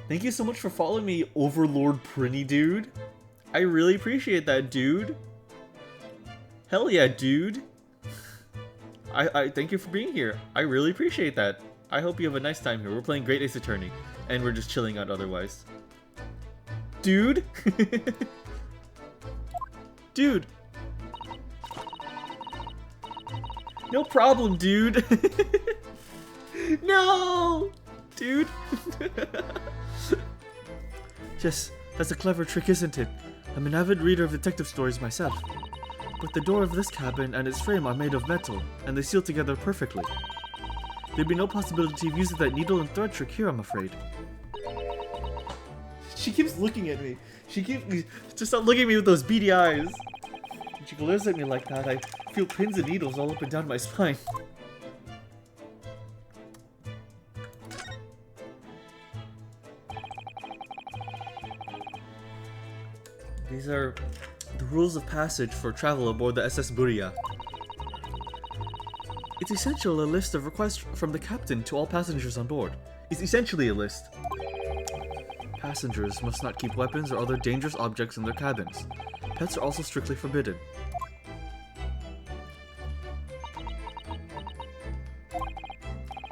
Thank you so much for following me, Overlord Prinny dude. I really appreciate that, dude. Hell yeah, dude. I thank you for being here. I really appreciate that. I hope you have a nice time here. We're playing Great Ace Attorney, and we're just chilling out otherwise. Dude? Dude. No problem, dude. No! Dude. Yes, that's a clever trick, isn't it? I'm an avid reader of detective stories myself. But the door of this cabin and its frame are made of metal, and they seal together perfectly. There'd be no possibility of using that needle and thread trick here, I'm afraid. She keeps looking at me. She keeps just stop looking at me with those beady eyes. When she glares at me like that, I feel pins and needles all up and down my spine. These are the rules of passage for travel aboard the SS Buria. It's essentially a list of requests from the captain to all passengers on board. It's essentially a list. Passengers must not keep weapons or other dangerous objects in their cabins. Pets are also strictly forbidden.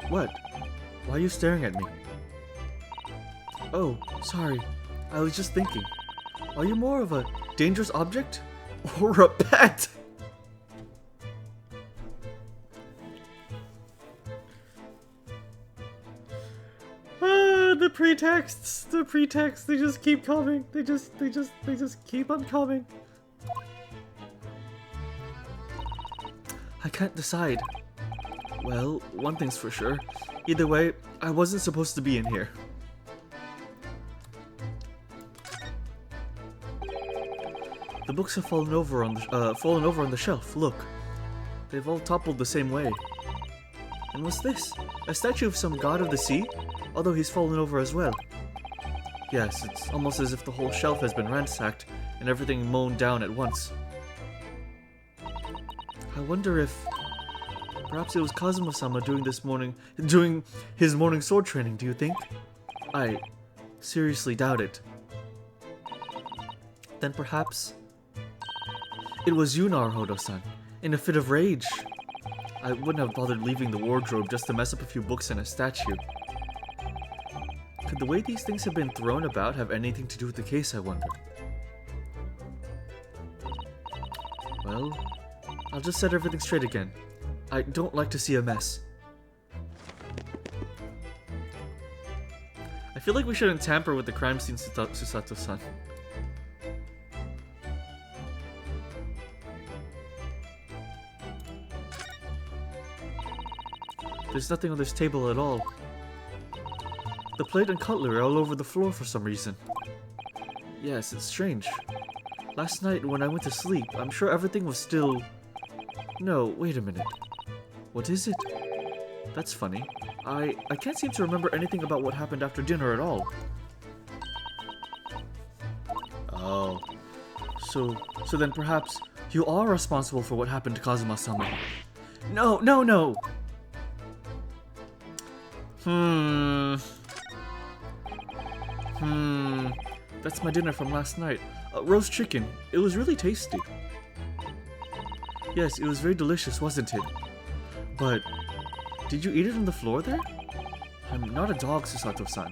What? Why are you staring at me? Oh, sorry. I was just thinking. Are you more of a dangerous object or a pet? The pretexts, they just keep coming. They just keep on coming. I can't decide. Well, one thing's for sure. Either way, I wasn't supposed to be in here. The books have fallen over on the shelf. Look, they've all toppled the same way. And what's this? A statue of some god of the sea? Although he's fallen over as well. Yes, it's almost as if the whole shelf has been ransacked and everything mown down at once. I wonder if perhaps it was Kazuma-sama doing his morning sword training, do you think? I seriously doubt it. Then perhaps it was you, Naruhodo-san, in a fit of rage. I wouldn't have bothered leaving the wardrobe just to mess up a few books and a statue. Could the way these things have been thrown about have anything to do with the case, I wonder? Well, I'll just set everything straight again. I don't like to see a mess. I feel like we shouldn't tamper with the crime scene, Susato-san. There's nothing on this table at all. The plate and cutlery are all over the floor for some reason. Yes, it's strange. Last night when I went to sleep, I'm sure everything was still... No, wait a minute. What is it? That's funny. I can't seem to remember anything about what happened after dinner at all. Oh. So then perhaps you are responsible for what happened to Kazuma-sama. No, no, no! That's my dinner from last night. Roast chicken. It was really tasty. Yes, it was very delicious, wasn't it? But, did you eat it on the floor there? I'm not a dog, Susato-san.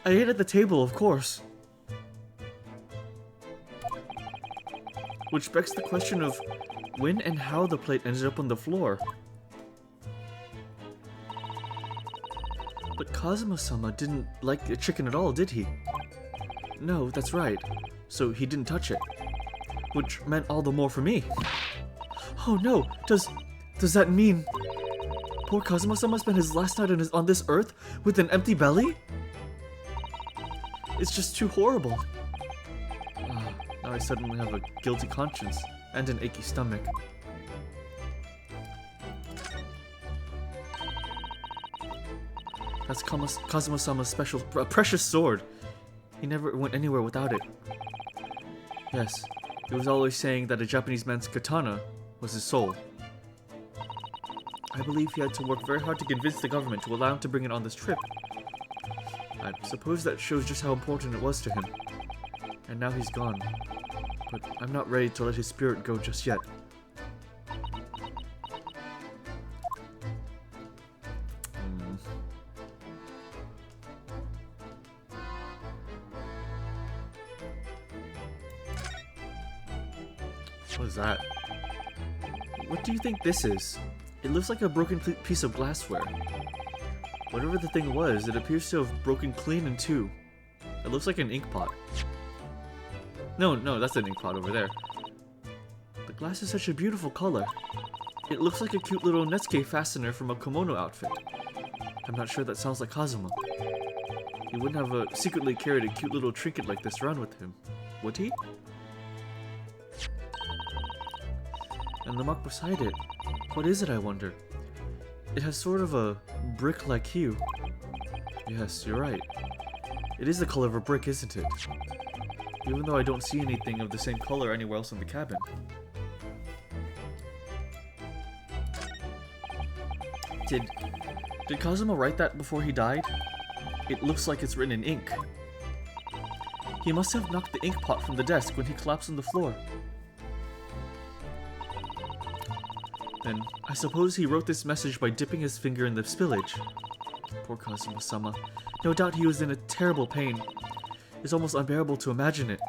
I ate at the table, of course. which begs the question of when and how the plate ended up on the floor. But Kazuma-sama didn't like the chicken at all, did he? No, that's right. So he didn't touch it. Which meant all the more for me. Oh no, does that mean poor Kazuma-sama spent his last night on this earth with an empty belly? It's just too horrible. Now I suddenly have a guilty conscience and an achy stomach. That's Kazuma-sama's special, precious sword. He never went anywhere without it. Yes, he was always saying that a Japanese man's katana was his soul. I believe he had to work very hard to convince the government to allow him to bring it on this trip. I suppose that shows just how important it was to him. And now he's gone. But I'm not ready to let his spirit go just yet. What is that? What do you think this is? It looks like a broken piece of glassware. Whatever the thing was, it appears to have broken clean in two. It looks like an ink pot. No, that's an ink pot over there. The glass is such a beautiful color. It looks like a cute little Netsuke fastener from a kimono outfit. I'm not sure that sounds like Kazuma. He wouldn't have secretly carried a cute little trinket like this around with him, would he? And the mark beside it, what is it, I wonder? It has sort of a brick-like hue. Yes, you're right. It is the color of a brick, isn't it? Even though I don't see anything of the same color anywhere else in the cabin. Did Kazuma write that before he died? It looks like it's written in ink. He must have knocked the ink pot from the desk when he collapsed on the floor. Then, I suppose he wrote this message by dipping his finger in the spillage. Poor Kazuma-sama. No doubt he was in a terrible pain. It's almost unbearable to imagine it.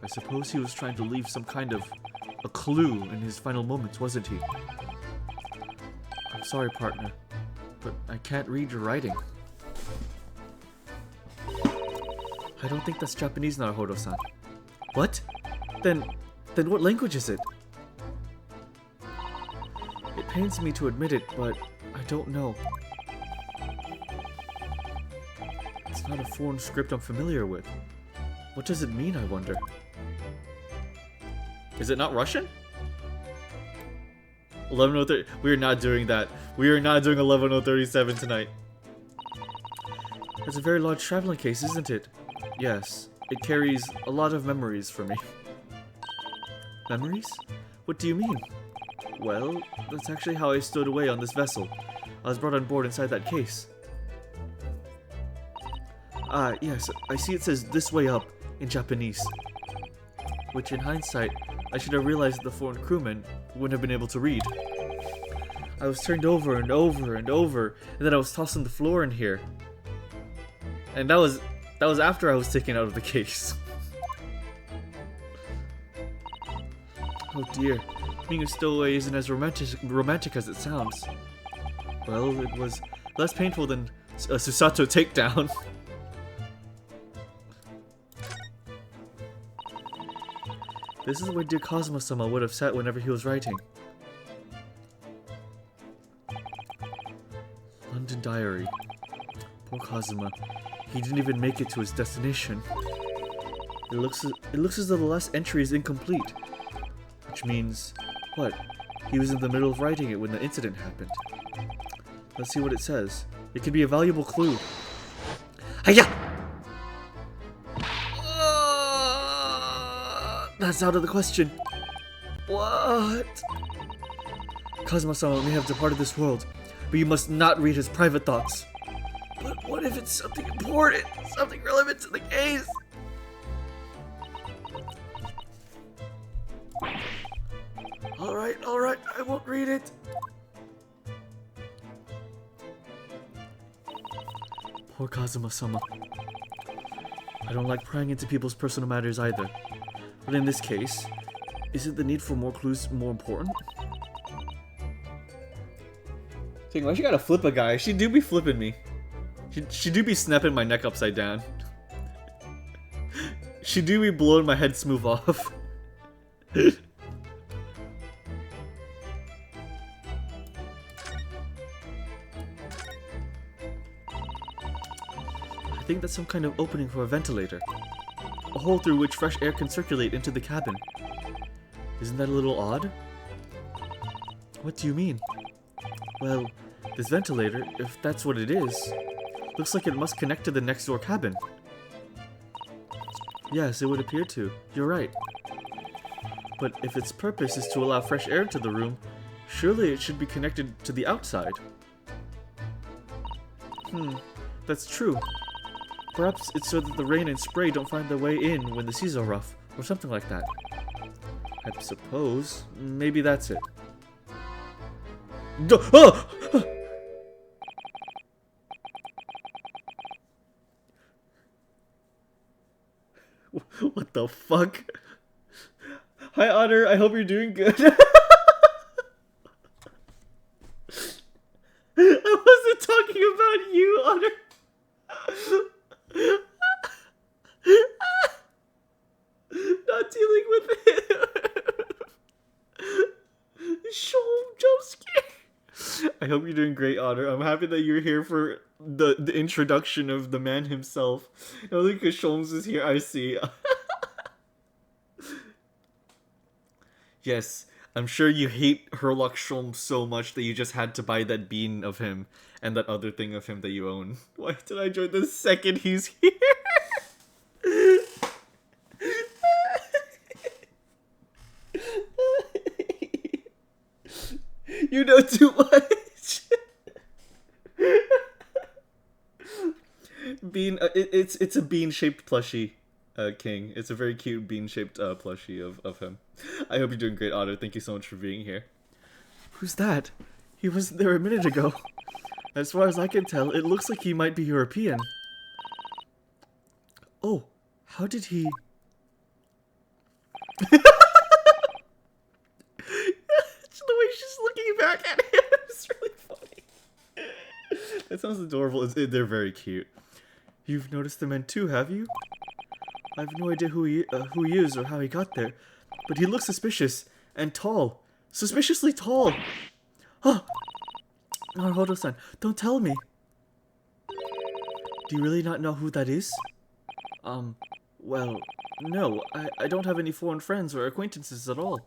I suppose he was trying to leave some kind of a clue in his final moments, wasn't he? I'm sorry, partner, but I can't read your writing. I don't think that's Japanese, Naruhodo-san. What? Then what language is it? It pains me to admit it, but I don't know. It's not a foreign script I'm familiar with. What does it mean, I wonder? Is it not Russian? 11:30. We are not doing that. We are not doing 11:37 tonight. It's a very large traveling case, isn't it? Yes. It carries a lot of memories for me. Memories? What do you mean? Well, that's actually how I stowed away on this vessel. I was brought on board inside that case. Ah, yes, I see it says "this way up" in Japanese. Which, in hindsight, I should have realized that the foreign crewmen wouldn't have been able to read. I was turned over and over and over, and then I was tossed on the floor in here. And that was after I was taken out of the case. Oh dear. Being a stowaway isn't as romantic as it sounds. Well, it was less painful than a Susato takedown. This is where dear Kazuma-sama would have sat whenever he was writing. London Diary. Poor Kazuma. He didn't even make it to his destination. It looks as though the last entry is incomplete. Which means... what? He was in the middle of writing it when the incident happened. Let's see what it says. It could be a valuable clue. Hiya! That's out of the question. What? Kazuma-sama may have departed this world, but you must not read his private thoughts. But what if it's something important? Something relevant to the case? Alright, I won't read it. Poor Kazuma-sama. I don't like prying into people's personal matters either. But in this case, Isn't the need for more clues more important? Dang, why she gotta flip a guy? She do be flipping me. She do be snapping my neck upside down. She do be blowing my head smooth off. I think that's some kind of opening for a ventilator. A hole through which fresh air can circulate into the cabin. Isn't that a little odd? What do you mean? Well, this ventilator, if that's what it is, looks like it must connect to the next door cabin. Yes, it would appear to. You're right. But if its purpose is to allow fresh air into the room, surely it should be connected to the outside. That's true. Perhaps it's so that the rain and spray don't find their way in when the seas are rough, or something like that. I suppose maybe that's it. Oh! What the fuck? Hi Otter, I hope you're doing good. I wasn't talking about you, Otter. Not dealing with it. Show jump scare. I hope you're doing great, Otter. I'm happy that you're here for the introduction of the man himself. Only because Sholmes is here, I see. Yes, I'm sure you hate Herlock Sholmes so much that you just had to buy that bean of him and that other thing of him that you own. Why did I join the second he's here? You know too much. Bean, it's a bean-shaped plushie, King. It's a very cute bean-shaped plushie of him. I hope you're doing great, Otter. Thank you so much for being here. Who's that? He wasn't there a minute ago. As far as I can tell, it looks like he might be European. Oh, how did he... The way she's looking back at him is really funny. That sounds adorable. They're very cute. You've noticed the men too, have you? I have no idea who he is or how he got there, but he looks suspicious and tall. Suspiciously tall. Oh, Naruhodo-san, don't tell me. Do you really not know who that is? Well, no, I don't have any foreign friends or acquaintances at all.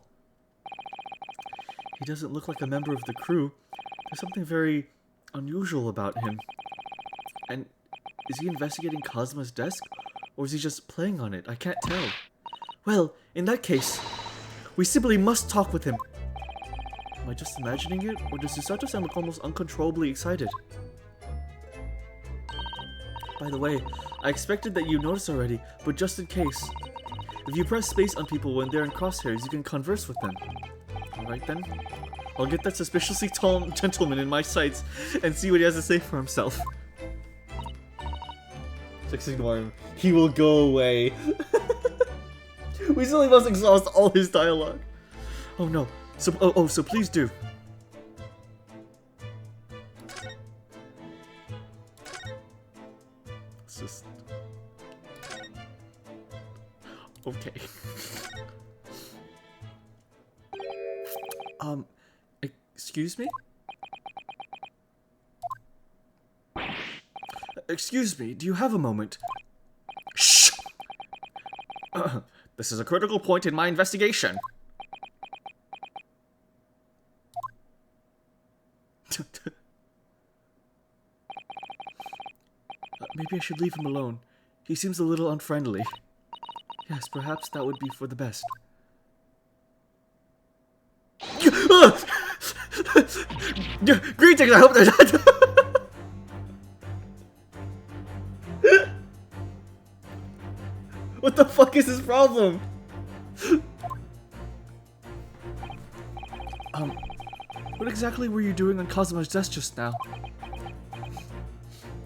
He doesn't look like a member of the crew. There's something very unusual about him. And is he investigating Cosmo's desk? Or is he just playing on it? I can't tell. Well, in that case, we simply must talk with him. Am I just imagining it? Or does Susato-san look almost uncontrollably excited? By the way, I expected that you noticed already, but just in case. If you press space on people when they're in crosshairs, you can converse with them. Alright then. I'll get that suspiciously tall gentleman in my sights and see what he has to say for himself. Just ignore him. He will go away. We suddenly must exhaust all his dialogue. Oh no. So please do. It's just... Okay. Excuse me? Excuse me, do you have a moment? Shh! This is a critical point in my investigation. Maybe I should leave him alone. He seems a little unfriendly. Yes, perhaps that would be for the best. Greetings, I hope they're not. What the fuck is his problem? What exactly were you doing on Cosmo's desk just now?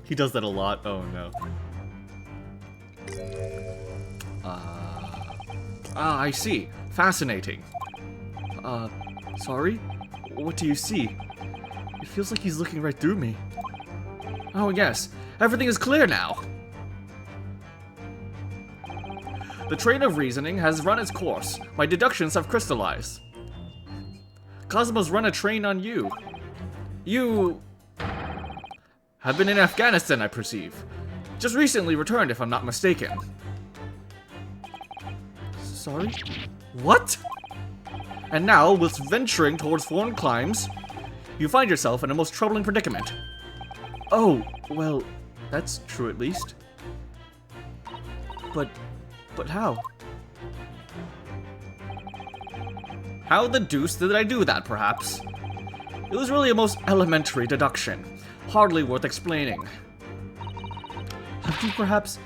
He does that a lot. Oh no. Ah, I see. Fascinating. Sorry? What do you see? It feels like he's looking right through me. Oh yes, everything is clear now. The train of reasoning has run its course. My deductions have crystallized. Cosmo's run a train on you. You have been in Afghanistan, I perceive. Just recently returned, if I'm not mistaken. Sorry? What? And now, whilst venturing towards foreign climes, you find yourself in a most troubling predicament. Oh, well, that's true at least. But how? How the deuce did I do that, perhaps? It was really a most elementary deduction, hardly worth explaining. Have you perhaps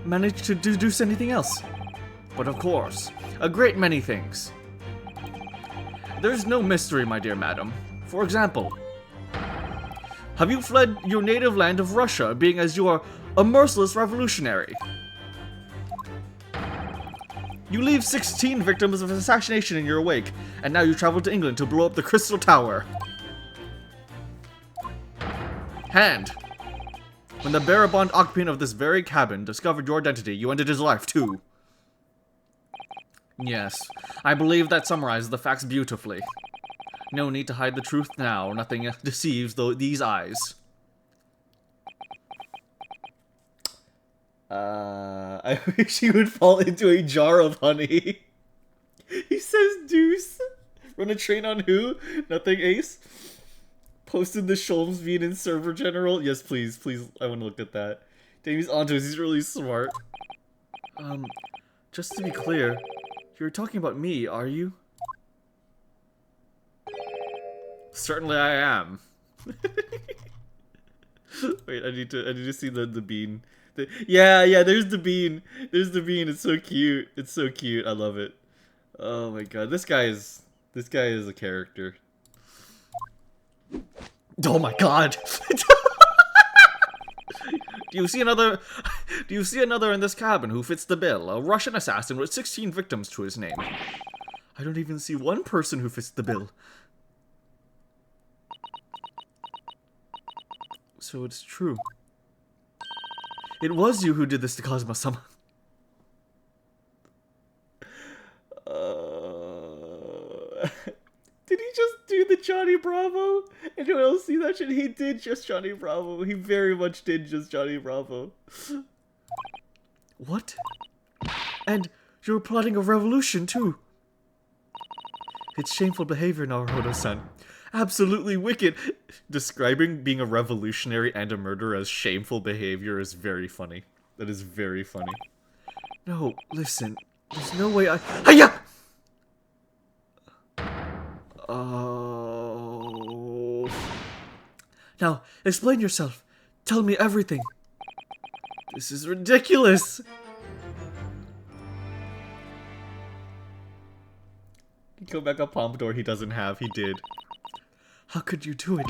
managed to deduce anything else? But of course, a great many things. There's no mystery, my dear madam. For example, have you fled your native land of Russia, being as you are a merciless revolutionary? You leave 16 victims of assassination in your wake, and now you travel to England to blow up the Crystal Tower. Hand. When the Barabond occupant of this very cabin discovered your identity, you ended his life too. Yes, I believe that summarizes the facts beautifully. No need to hide the truth now, nothing deceives these eyes. I wish he would fall into a jar of honey. He says deuce. Run a train on who? Nothing, Ace. Posted the Sholmes being in server general. Yes, please, I want to look at that. Damn, he's onto us, he's really smart. Just to be clear, you're talking about me, are you? Certainly I am. Wait, I need to see the bean. Yeah, there's the bean. There's the bean. It's so cute. It's so cute. I love it. Oh my god, this guy is a character. Oh my god. Do you see another in this cabin who fits the bill? A Russian assassin with 16 victims to his name. I don't even see one person who fits the bill. So it's true. It was you who did this to Cosmo-sama. Did he just do the Johnny Bravo? Anyone else see that shit? He did just Johnny Bravo. He very much did just Johnny Bravo. What? And you were plotting a revolution too. It's shameful behavior, Naruto-san. Absolutely wicked. Describing being a revolutionary and a murderer as shameful behavior is very funny. That is very funny. No, listen. There's no way I... Hiya! Oh... Now, explain yourself. Tell me everything. This is ridiculous. Go back a pompadour he doesn't have. He did. How could you do it?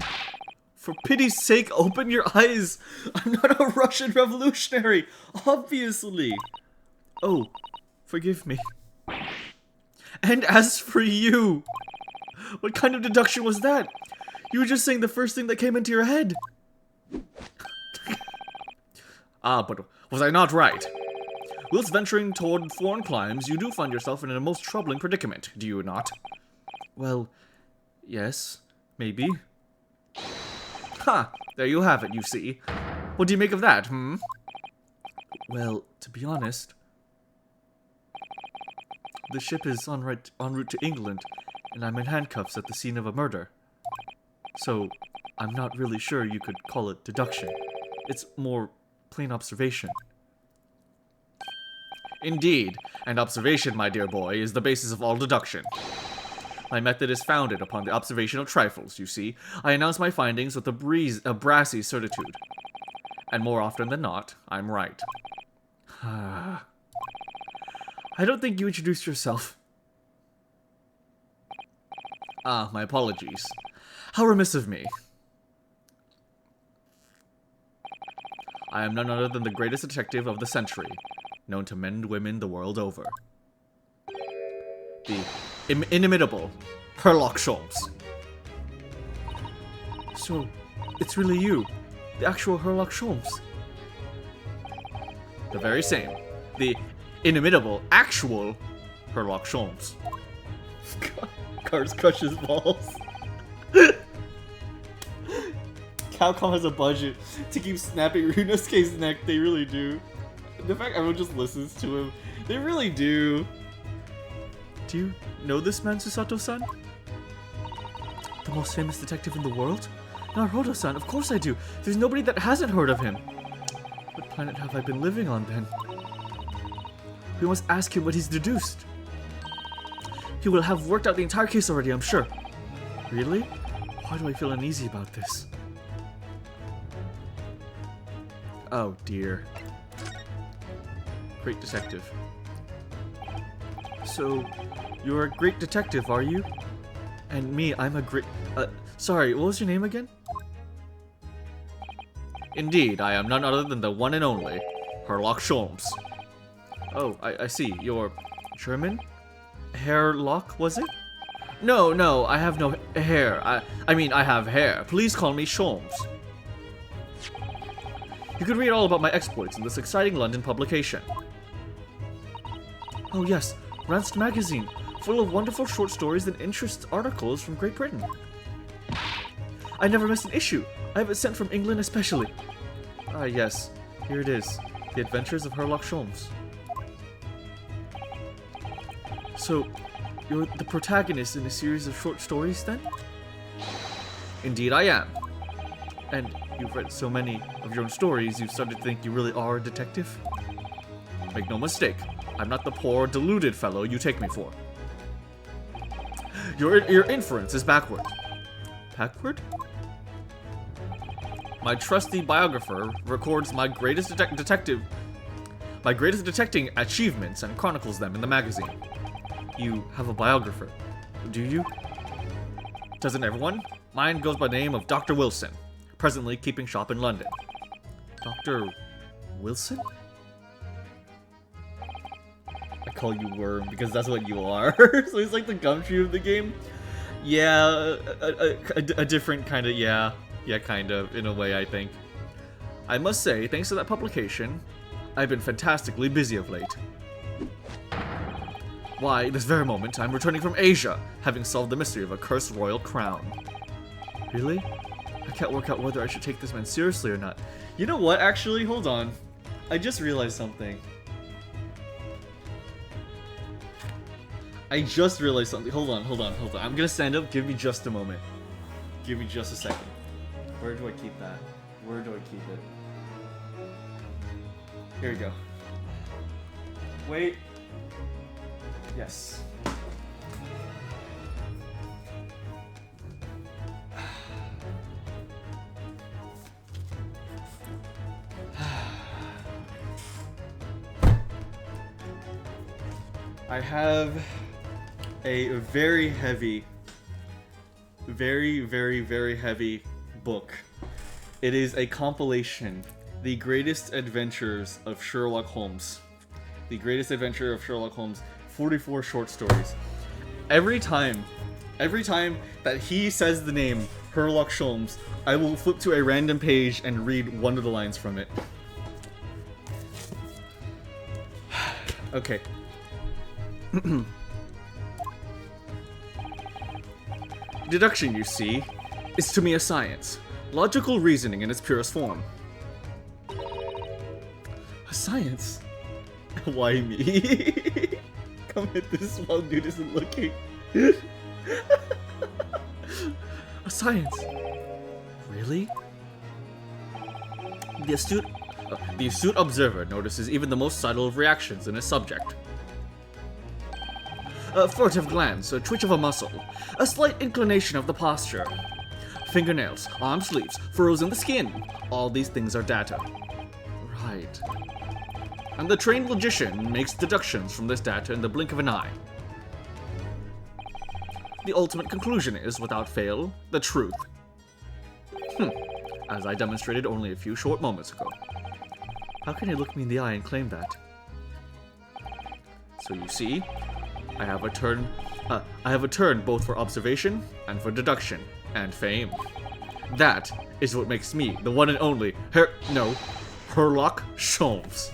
For pity's sake, open your eyes! I'm not a Russian revolutionary! Obviously! Oh, forgive me. And as for you! What kind of deduction was that? You were just saying the first thing that came into your head! But was I not right? Whilst venturing toward foreign climes, you do find yourself in a most troubling predicament, do you not? Well, yes. Maybe. Ha! There you have it, you see. What do you make of that, hmm? Well, to be honest... The ship is en route to England, and I'm in handcuffs at the scene of a murder. So, I'm not really sure you could call it deduction. It's more plain observation. Indeed, and observation, my dear boy, is the basis of all deduction. My method is founded upon the observation of trifles, you see. I announce my findings with a brassy certitude. And more often than not, I'm right. I don't think you introduced yourself. My apologies. How remiss of me. I am none other than the greatest detective of the century, known to men and women the world over. The inimitable Sherlock Holmes. So, it's really you, the actual Sherlock Holmes. The very same. The inimitable, actual Sherlock Holmes. Cars crushes balls. Capcom has a budget to keep snapping Ryunosuke's neck. They really do. The fact everyone just listens to him, they really do. Do you know this man, Susato-san? The most famous detective in the world? Naruto-san, of course I do. There's nobody that hasn't heard of him. What planet have I been living on then? We must ask him what he's deduced. He will have worked out the entire case already, I'm sure. Really? Why do I feel uneasy about this? Oh dear. Great detective. So, you're a great detective, are you? And me, I'm a great... sorry, what was your name again? Indeed, I am none other than the one and only Sherlock Holmes. Oh, I see. You're German? Hairlock, was it? No, I have no hair. I mean, I have hair. Please call me Sholmes. You could read all about my exploits in this exciting London publication. Oh yes, Ranced magazine, full of wonderful short stories and interest articles from Great Britain. I never miss an issue. I have it sent from England especially. Ah yes, here it is. The Adventures of Sherlock Holmes. So, you're the protagonist in a series of short stories then? Indeed I am. And you've read so many of your own stories, you've started to think you really are a detective? Make no mistake, I'm not the poor, deluded fellow you take me for. Your inference is backward. Backward? My trusty biographer records my greatest detecting achievements and chronicles them in the magazine. You have a biographer, do you? Doesn't everyone? Mine goes by the name of Dr. Wilson, presently keeping shop in London. Dr. Wilson? I call you Worm because that's what you are. So he's like the Gumshoe of the game. Yeah, a different kind of, yeah, kind of, in a way, I think. I must say, thanks to that publication, I've been fantastically busy of late. Why, this very moment, I'm returning from Asia, having solved the mystery of a cursed royal crown. Really? I can't work out whether I should take this man seriously or not. You know what, actually? Hold on. I just realized something. Hold on. I'm gonna stand up. Give me just a moment. Give me just a second. Where do I keep that? Where do I keep it? Here we go. Wait. Yes. I have a very heavy, very heavy book. It is a compilation, The Greatest Adventures of Sherlock Holmes. The Greatest Adventure of Sherlock Holmes, 44 short stories. Every time that he says the name Sherlock Holmes, I will flip to a random page and read one of the lines from it. Okay. Deduction, you see, is to me a science. Logical reasoning in its purest form. A science? Why me? Come at this while dude isn't looking. A science? Really? The astute observer notices even the most subtle of reactions in a subject. A furtive glance, a twitch of a muscle, a slight inclination of the posture. Fingernails, arm sleeves, furrows in the skin. All these things are data. Right. And the trained logician makes deductions from this data in the blink of an eye. The ultimate conclusion is, without fail, the truth. As I demonstrated only a few short moments ago. How can he look me in the eye and claim that? So you see, I have a turn both for observation and for deduction and fame. That is what makes me the one and only Sherlock Holmes.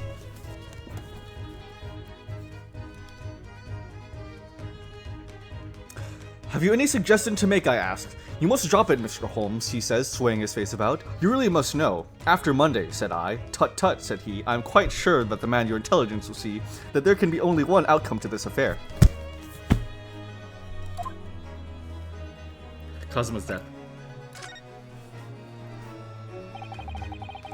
Have you any suggestion to make, I asked. You must drop it, Mr. Holmes, he says, swaying his face about. You really must know. After Monday, said I. Tut tut, said he. I'm quite sure that the man your intelligence will see that there can be only one outcome to this affair. Cosmo's death.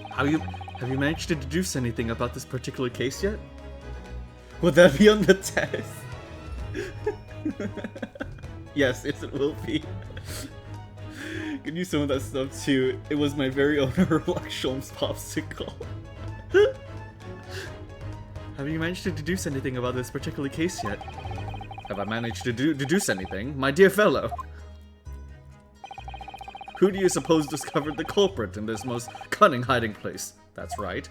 Have you managed to deduce anything about this particular case yet? Would that be on the test? Yes, it will be. Can you some of that stuff too? It was my very own Sherlock Holmes popsicle. Have you managed to deduce anything about this particular case yet? Have I managed to deduce anything, my dear fellow? Who do you suppose discovered the culprit in this most cunning hiding place? That's right.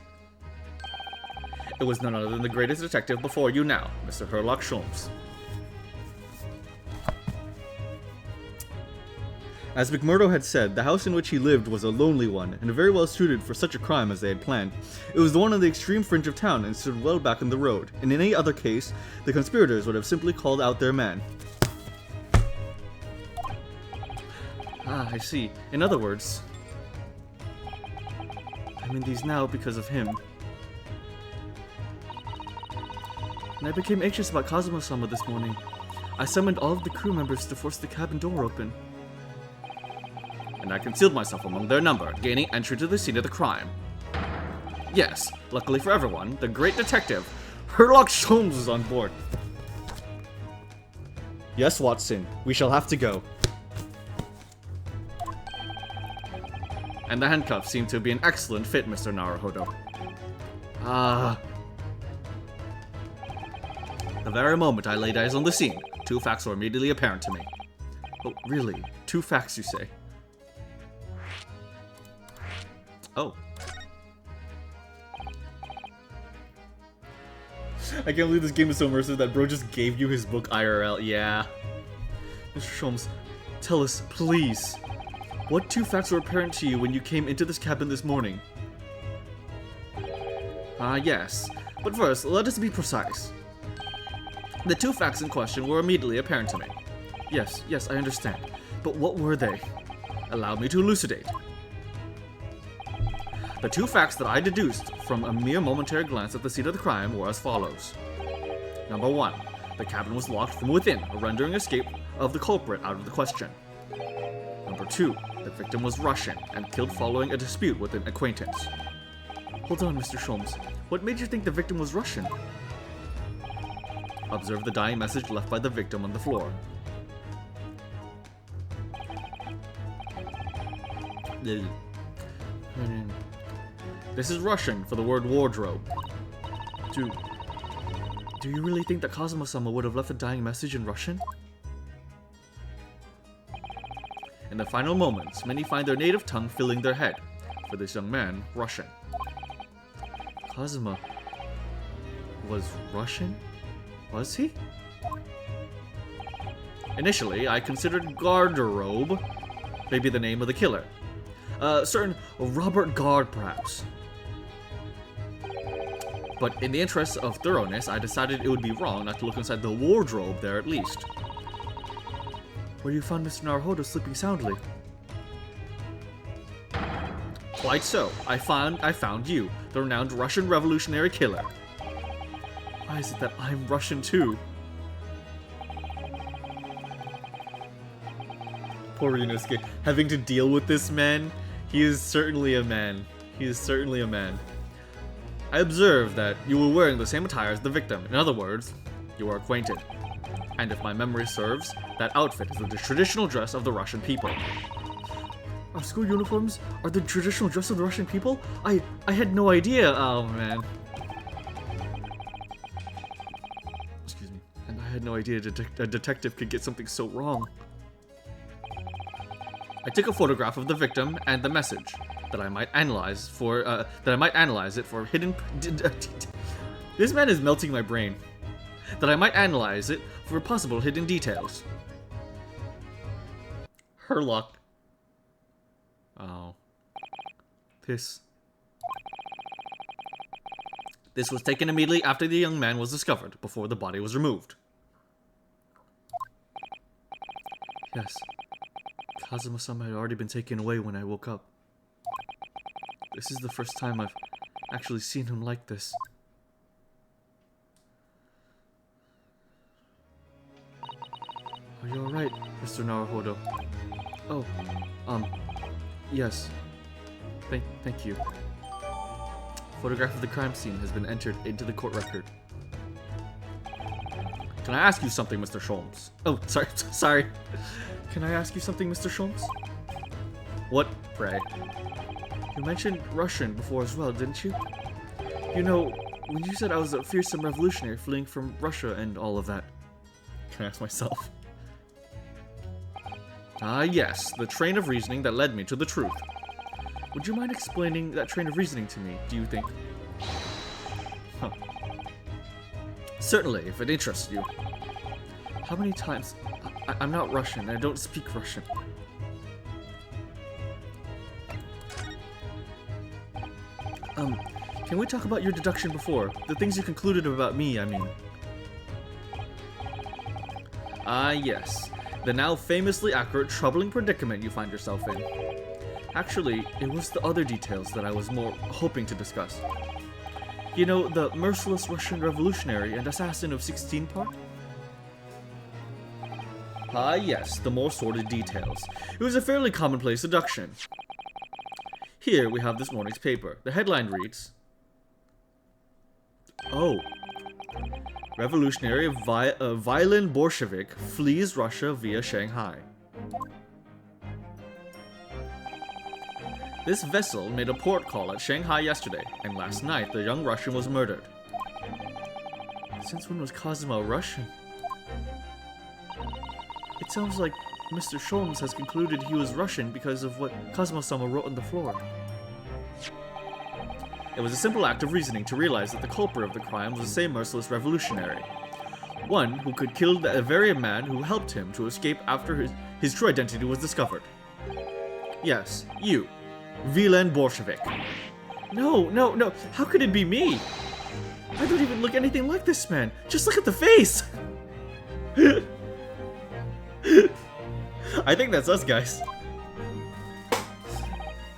It was none other than the greatest detective before you now, Mr. Sherlock Holmes. As McMurdo had said, the house in which he lived was a lonely one, and very well suited for such a crime as they had planned. It was the one on the extreme fringe of town and stood well back on the road. In any other case, the conspirators would have simply called out their man. Ah, I see. In other words, I'm in these now because of him. And I became anxious about Kazuma-sama this morning. I summoned all of the crew members to force the cabin door open. And I concealed myself among their number, gaining entry to the scene of the crime. Yes, luckily for everyone, the great detective, Sherlock Holmes, was on board. Yes, Watson, we shall have to go. And the handcuffs seem to be an excellent fit, Mr. Naruhodo. The very moment I laid eyes on the scene, two facts were immediately apparent to me. Oh, really? 2 facts, you say? Oh. I can't believe this game is so immersive that bro just gave you his book IRL. Yeah. Mr. Holmes, tell us, please. What 2 facts were apparent to you when you came into this cabin this morning? Yes. But first, let us be precise. The 2 facts in question were immediately apparent to me. Yes, I understand. But what were they? Allow me to elucidate. The 2 facts that I deduced from a mere momentary glance at the scene of the crime were as follows. Number 1, the cabin was locked from within, rendering escape of the culprit out of the question. Number 2, the victim was Russian and killed following a dispute with an acquaintance. Hold on, Mr. Holmes. What made you think the victim was Russian? Observe the dying message left by the victim on the floor. This is Russian for the word wardrobe. Do you really think that Kazuma-sama would have left a dying message in Russian? In the final moments, many find their native tongue filling their head. For this young man, Russian. Kazuma was Russian? Was he? Initially, I considered Garderobe maybe the name of the killer. Certain Robert Gard, perhaps. But in the interest of thoroughness, I decided it would be wrong not to look inside the wardrobe there at least. Where you found Mr. Naruhodo sleeping soundly? Quite so. I found you, the renowned Russian revolutionary killer. Why is it that I'm Russian too? Poor Ryunosuke, having to deal with this man. He is certainly a man. He is certainly a man. I observed that you were wearing the same attire as the victim. In other words, you are acquainted. And if my memory serves, that outfit is the traditional dress of the Russian people. Our school uniforms are the traditional dress of the Russian people? I had no idea. Oh, man. Excuse me. And I had no idea a detective could get something so wrong. I took a photograph of the victim and the message that I might analyze it for hidden. This man is melting my brain. That I might analyze it for possible hidden details. Herlock. Oh. This was taken immediately after the young man was discovered, before the body was removed. Yes. Kazuma-sama had already been taken away when I woke up. This is the first time I've actually seen him like this. Are you alright, Mr. Naruhodo? Oh, yes. Thank you. Photograph of the crime scene has been entered into the court record. Can I ask you something, Mr. Sholmes? Oh, sorry. Can I ask you something, Mr. Sholmes? What, pray? You mentioned Russian before as well, didn't you? You know, when you said I was a fearsome revolutionary fleeing from Russia and all of that. Can I ask myself? Ah, yes, the train of reasoning that led me to the truth. Would you mind explaining that train of reasoning to me, do you think? Huh. Certainly, if it interests you. How many times... I'm not Russian, I don't speak Russian. Can we talk about your deduction before? The things you concluded about me, I mean. Ah, yes. The now famously accurate, troubling predicament you find yourself in. Actually, it was the other details that I was more hoping to discuss. You know, the merciless Russian revolutionary and assassin of 16 Park? Ah, yes, the more sordid details. It was a fairly commonplace deduction. Here we have this morning's paper. The headline reads... Oh. Revolutionary violent Bolshevik flees Russia via Shanghai. This vessel made a port call at Shanghai yesterday, and last night the young Russian was murdered. Since when was Kazuma Russian? It sounds like Mr. Sholmes has concluded he was Russian because of what Kazuma-sama wrote on the floor. It was a simple act of reasoning to realize that the culprit of the crime was the same merciless revolutionary. One who could kill the very man who helped him to escape after his true identity was discovered. Yes, you. Villain Bolshevik. No, how could it be me? I don't even look anything like this man. Just look at the face! I think that's us, guys.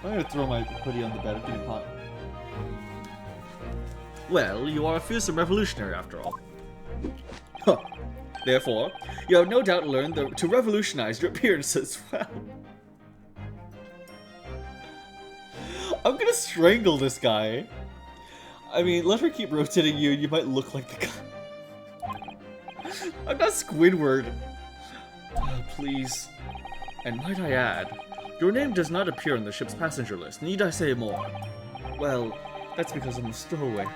I'm gonna throw my hoodie on the bed, it's getting hot. Well, you are a fearsome revolutionary after all. Huh. Therefore, you have no doubt learned to revolutionize your appearance as well. I'm gonna strangle this guy. I mean, let her keep rotating you and you might look like the guy. I'm not Squidward. Please. And might I add, your name does not appear on the ship's passenger list. Need I say more? Well, that's because I'm a stowaway.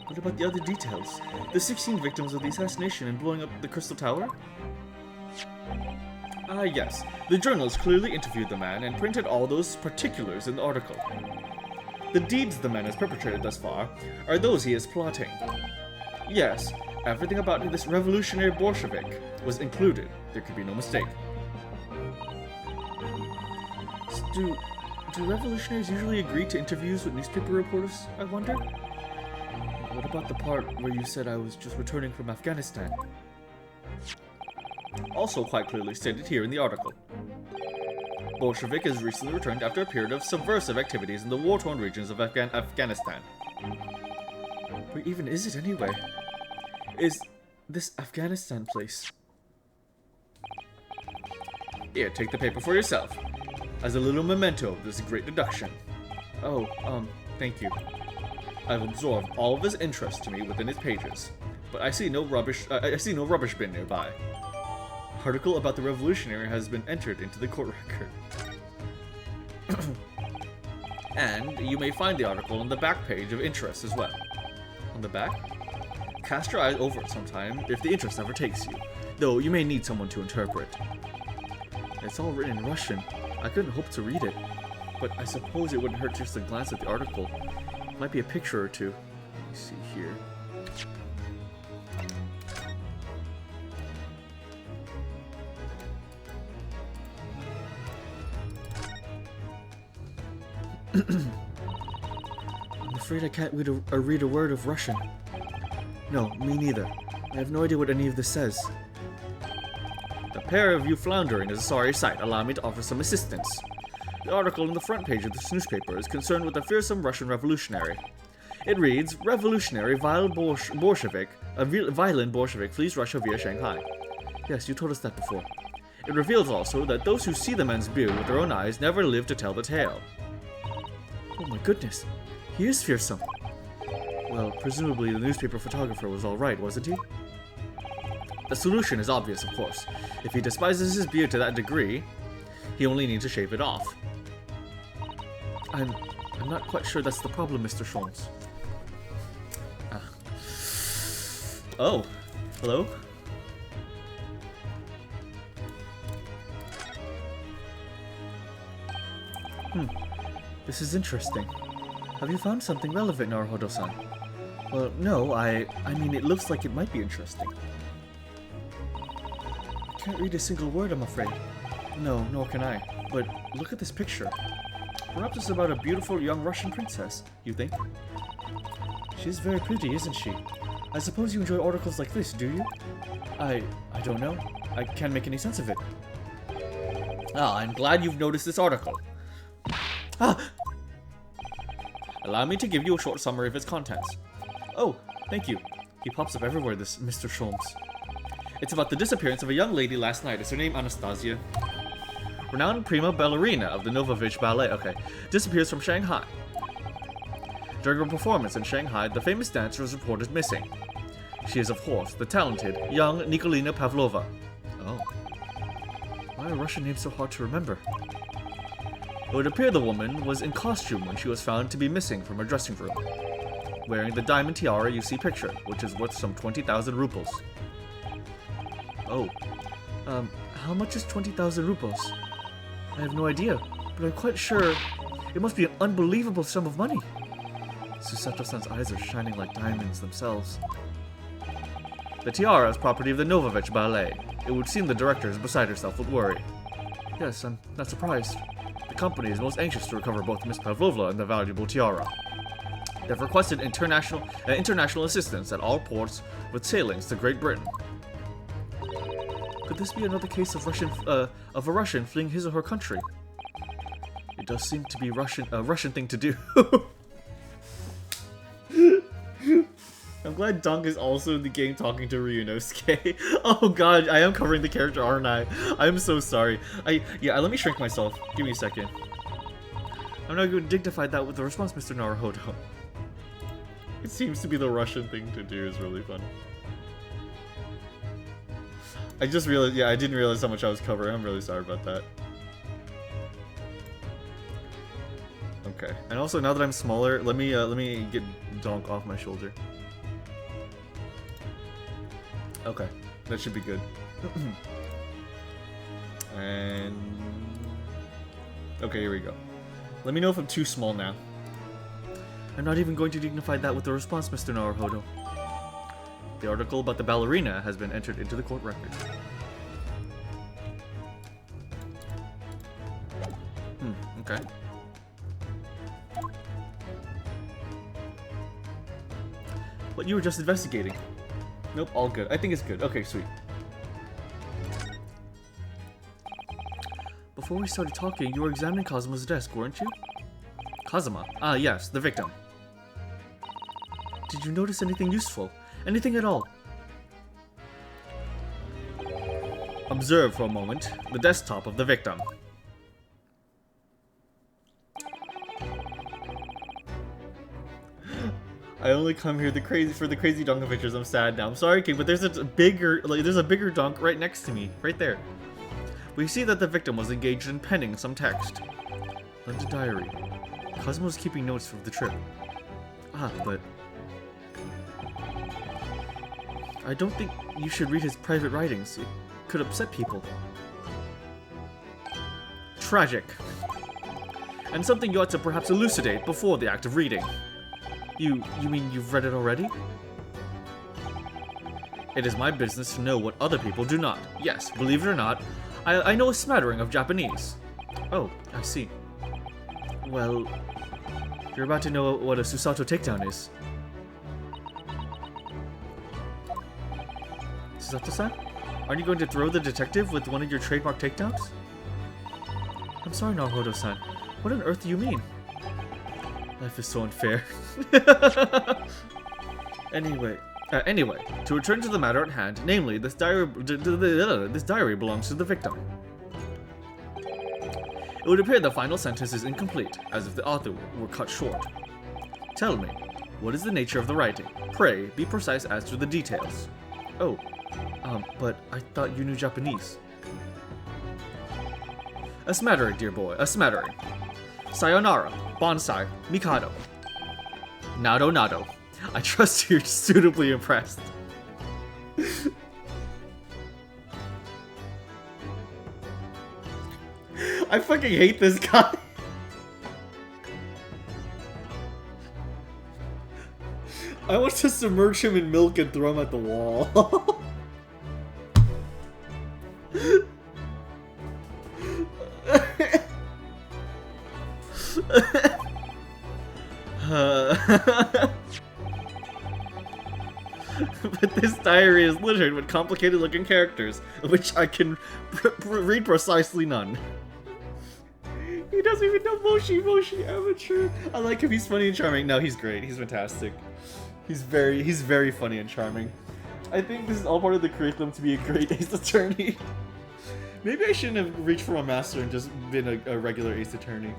What about the other details? The 16 victims of the assassination and blowing up the Crystal Tower? Ah, yes. The journalist clearly interviewed the man and printed all those particulars in the article. The deeds the man has perpetrated thus far are those he is plotting. Yes, everything about this revolutionary Bolshevik was included. There could be no mistake. Do revolutionaries usually agree to interviews with newspaper reporters, I wonder? What about the part where you said I was just returning from Afghanistan? Also quite clearly stated here in the article. Bolshevik has recently returned after a period of subversive activities in the war-torn regions of Afghanistan. Where even is it anyway? Is this Afghanistan place? Here, take the paper for yourself. As a little memento of this great deduction. Oh, thank you. I've absorbed all of his interest to me within its pages, but I see no rubbish bin nearby. Article about the revolutionary has been entered into the court record. And you may find the article on the back page of interest as well. On the back? Cast your eyes over it sometime if the interest ever takes you, though you may need someone to interpret. It's all written in Russian. I couldn't hope to read it, but I suppose it wouldn't hurt just to glance at the article. Might be a picture or two. Let me see here. I'm afraid I can't read a word of Russian. No, me neither. I have no idea what any of this says. The pair of you floundering is a sorry sight. Allow me to offer some assistance. The article on the front page of this newspaper is concerned with a fearsome Russian revolutionary. It reads, Revolutionary violent Bolshevik flees Russia via Shanghai. Yes, you told us that before. It reveals also that those who see the man's beard with their own eyes never live to tell the tale. Oh my goodness, he is fearsome. Well, presumably the newspaper photographer was alright, wasn't he? The solution is obvious, of course. If he despises his beard to that degree, he only needs to shave it off. I'm not quite sure that's the problem, Mr. Sholmes. Oh, hello? This is interesting. Have you found something relevant, Naruhodo-san? Well, no, I mean, it looks like it might be interesting. I can't read a single word, I'm afraid. No, nor can I. But look at this picture. Perhaps it's about a beautiful young Russian princess, you think? She's very pretty, isn't she? I suppose you enjoy articles like this, do you? I don't know. I can't make any sense of it. Ah, I'm glad you've noticed this article. Ah! Allow me to give you a short summary of its contents. Oh, thank you. He pops up everywhere, this Mr. Sholmes. It's about the disappearance of a young lady last night. Is her name Anastasia? Renowned prima ballerina of the Novovich Ballet, disappears from Shanghai. During a performance in Shanghai, the famous dancer is reported missing. She is, of course, the talented, young Nikolina Pavlova. Oh. Why are Russian names so hard to remember? It would appear the woman was in costume when she was found to be missing from her dressing room, wearing the diamond tiara you see pictured, which is worth some 20,000 rubles. Oh. How much is 20,000 rubles? I have no idea, but I'm quite sure it must be an unbelievable sum of money. Susato-san's eyes are shining like diamonds themselves. The tiara is property of the Novovich Ballet. It would seem the director is beside herself with worry. Yes, I'm not surprised. The company is most anxious to recover both Miss Pavlova and the valuable tiara. They've requested international assistance at all ports with sailings to Great Britain. Could this be another case of a Russian fleeing his or her country? It does seem to be a Russian thing to do. I'm glad Dunk is also in the game talking to Ryunosuke. Oh god, I am covering the character, aren't I? I'm so sorry. Yeah, let me shrink myself. Give me a second. I'm not going to dignify that with the response, Mr. Naruhodo. It seems to be the Russian thing to do. Is really fun. I just realized, yeah, I didn't realize how much I was covering. I'm really sorry about that. Okay, and also now that I'm smaller, let me get Donk off my shoulder. Okay, that should be good. And okay, here we go. Let me know if I'm too small now. I'm not even going to dignify that with the response, Mr. Naruhodo. The article about the ballerina has been entered into the court record. Okay. What, you were just investigating? Nope, all good. I think it's good. Okay, sweet. Before we started talking, you were examining Kazuma's desk, weren't you? Kazuma? Ah, yes, the victim. Did you notice anything useful? Anything at all? Observe for a moment the desktop of the victim. I only come here for the crazy dunk pictures. I'm sad now. I'm sorry, King, but there's a bigger dunk right next to me, right there. We see that the victim was engaged in penning some text. Lent a diary. Cosmo was keeping notes for the trip. Ah, but I don't think you should read his private writings. It could upset people. Tragic. And something you ought to perhaps elucidate before the act of reading. You mean you've read it already? It is my business to know what other people do not. Yes, believe it or not, I know a smattering of Japanese. Oh, I see. Well, You're about to know what a Susato takedown is. Susato-san? Aren't you going to throw the detective with one of your trademark takedowns? I'm sorry, Naruhodo-san. What on earth do you mean? Life is so unfair. Anyway, to return to the matter at hand, namely, this diary belongs to the victim. It would appear the final sentence is incomplete, as if the author were cut short. Tell me, what is the nature of the writing? Pray, be precise as to the details. Oh, but I thought you knew Japanese. A smattering, dear boy, a smattering. Sayonara, bonsai, mikado. Nado nado. I trust you're suitably impressed. I fucking hate this guy. I want to submerge him in milk and throw him at the wall. But this diary is littered with complicated looking characters, which I can read precisely none. He doesn't even know Moshi amateur. I like him, he's funny and charming. No, he's great, he's fantastic. He's very funny and charming. I think this is all part of the curriculum to be a great ace attorney. Maybe I shouldn't have reached for a master and just been a regular ace attorney.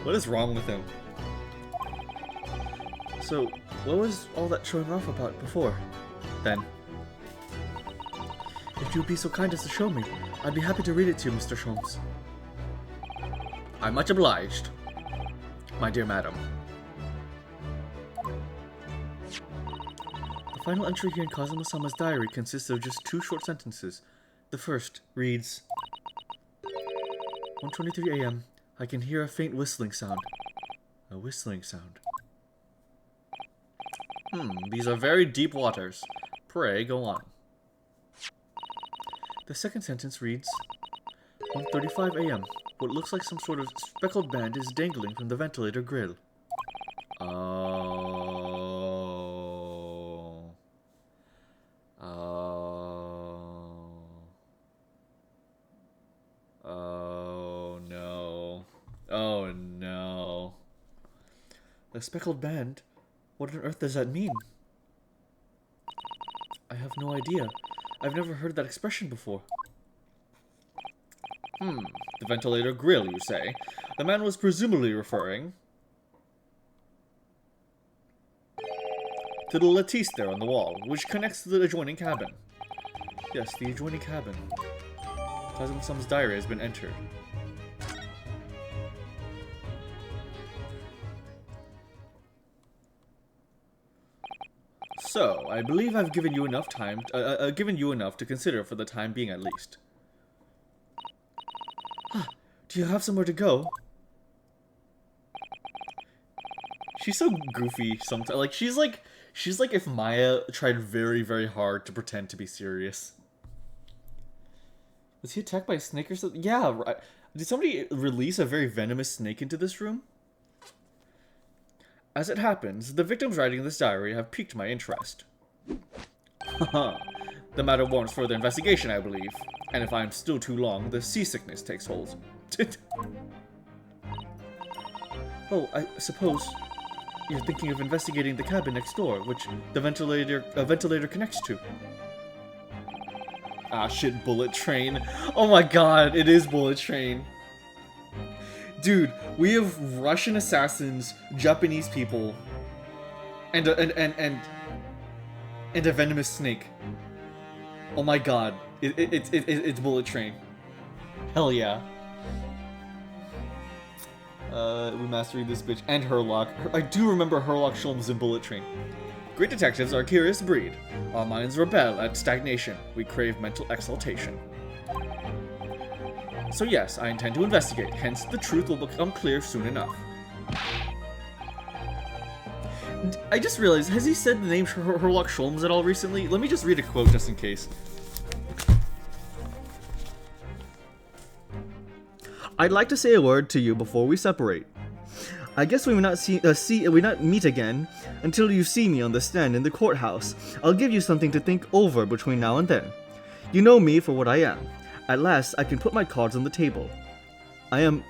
What is wrong with him? So, what was all that showing off about before, then? If you'd be so kind as to show me, I'd be happy to read it to you, Mr. Sholmes. I'm much obliged, my dear madam. The final entry here in Kazuma-sama's diary consists of just 2 short sentences. The first reads, 1:23 a.m. I can hear a faint whistling sound. A whistling sound. These are very deep waters. Pray, go on. The second sentence reads, 1:35 a.m. What looks like some sort of speckled band is dangling from the ventilator grill. Oh no. The speckled band? What on earth does that mean? I have no idea. I've never heard that expression before. The ventilator grill, you say? The man was presumably referring to the lattice there on the wall, which connects to the adjoining cabin. Yes, the adjoining cabin. Kazuma-sama's diary has been entered. So, I believe I've given you enough time, to consider for the time being at least. Do you have somewhere to go? She's so goofy sometimes. Like she's like if Maya tried very, very hard to pretend to be serious. Was he attacked by a snake or something? Yeah, right. Did somebody release a very venomous snake into this room? As it happens, the victims writing in this diary have piqued my interest. The matter warrants further investigation, I believe. And if I am still too long, the seasickness takes hold. Oh, I suppose you're thinking of investigating the cabin next door, which the ventilator connects to. Ah, shit, Bullet Train. Oh my god, it is Bullet Train. Dude, we have Russian assassins, Japanese people, and a venomous snake. Oh my god, it's Bullet Train. Hell yeah. We mastered this bitch and Herlock. I do remember Herlock Sholmes in Bullet Train. Great detectives are a curious breed. Our minds rebel at stagnation. We crave mental exaltation. So yes, I intend to investigate, hence the truth will become clear soon enough. I just realized, has he said the name Sherlock Sholmes at all recently? Let me just read a quote just in case. I'd like to say a word to you before we separate. I guess we will not meet again until you see me on the stand in the courthouse. I'll give you something to think over between now and then. You know me for what I am. At last, I can put my cards on the table. I am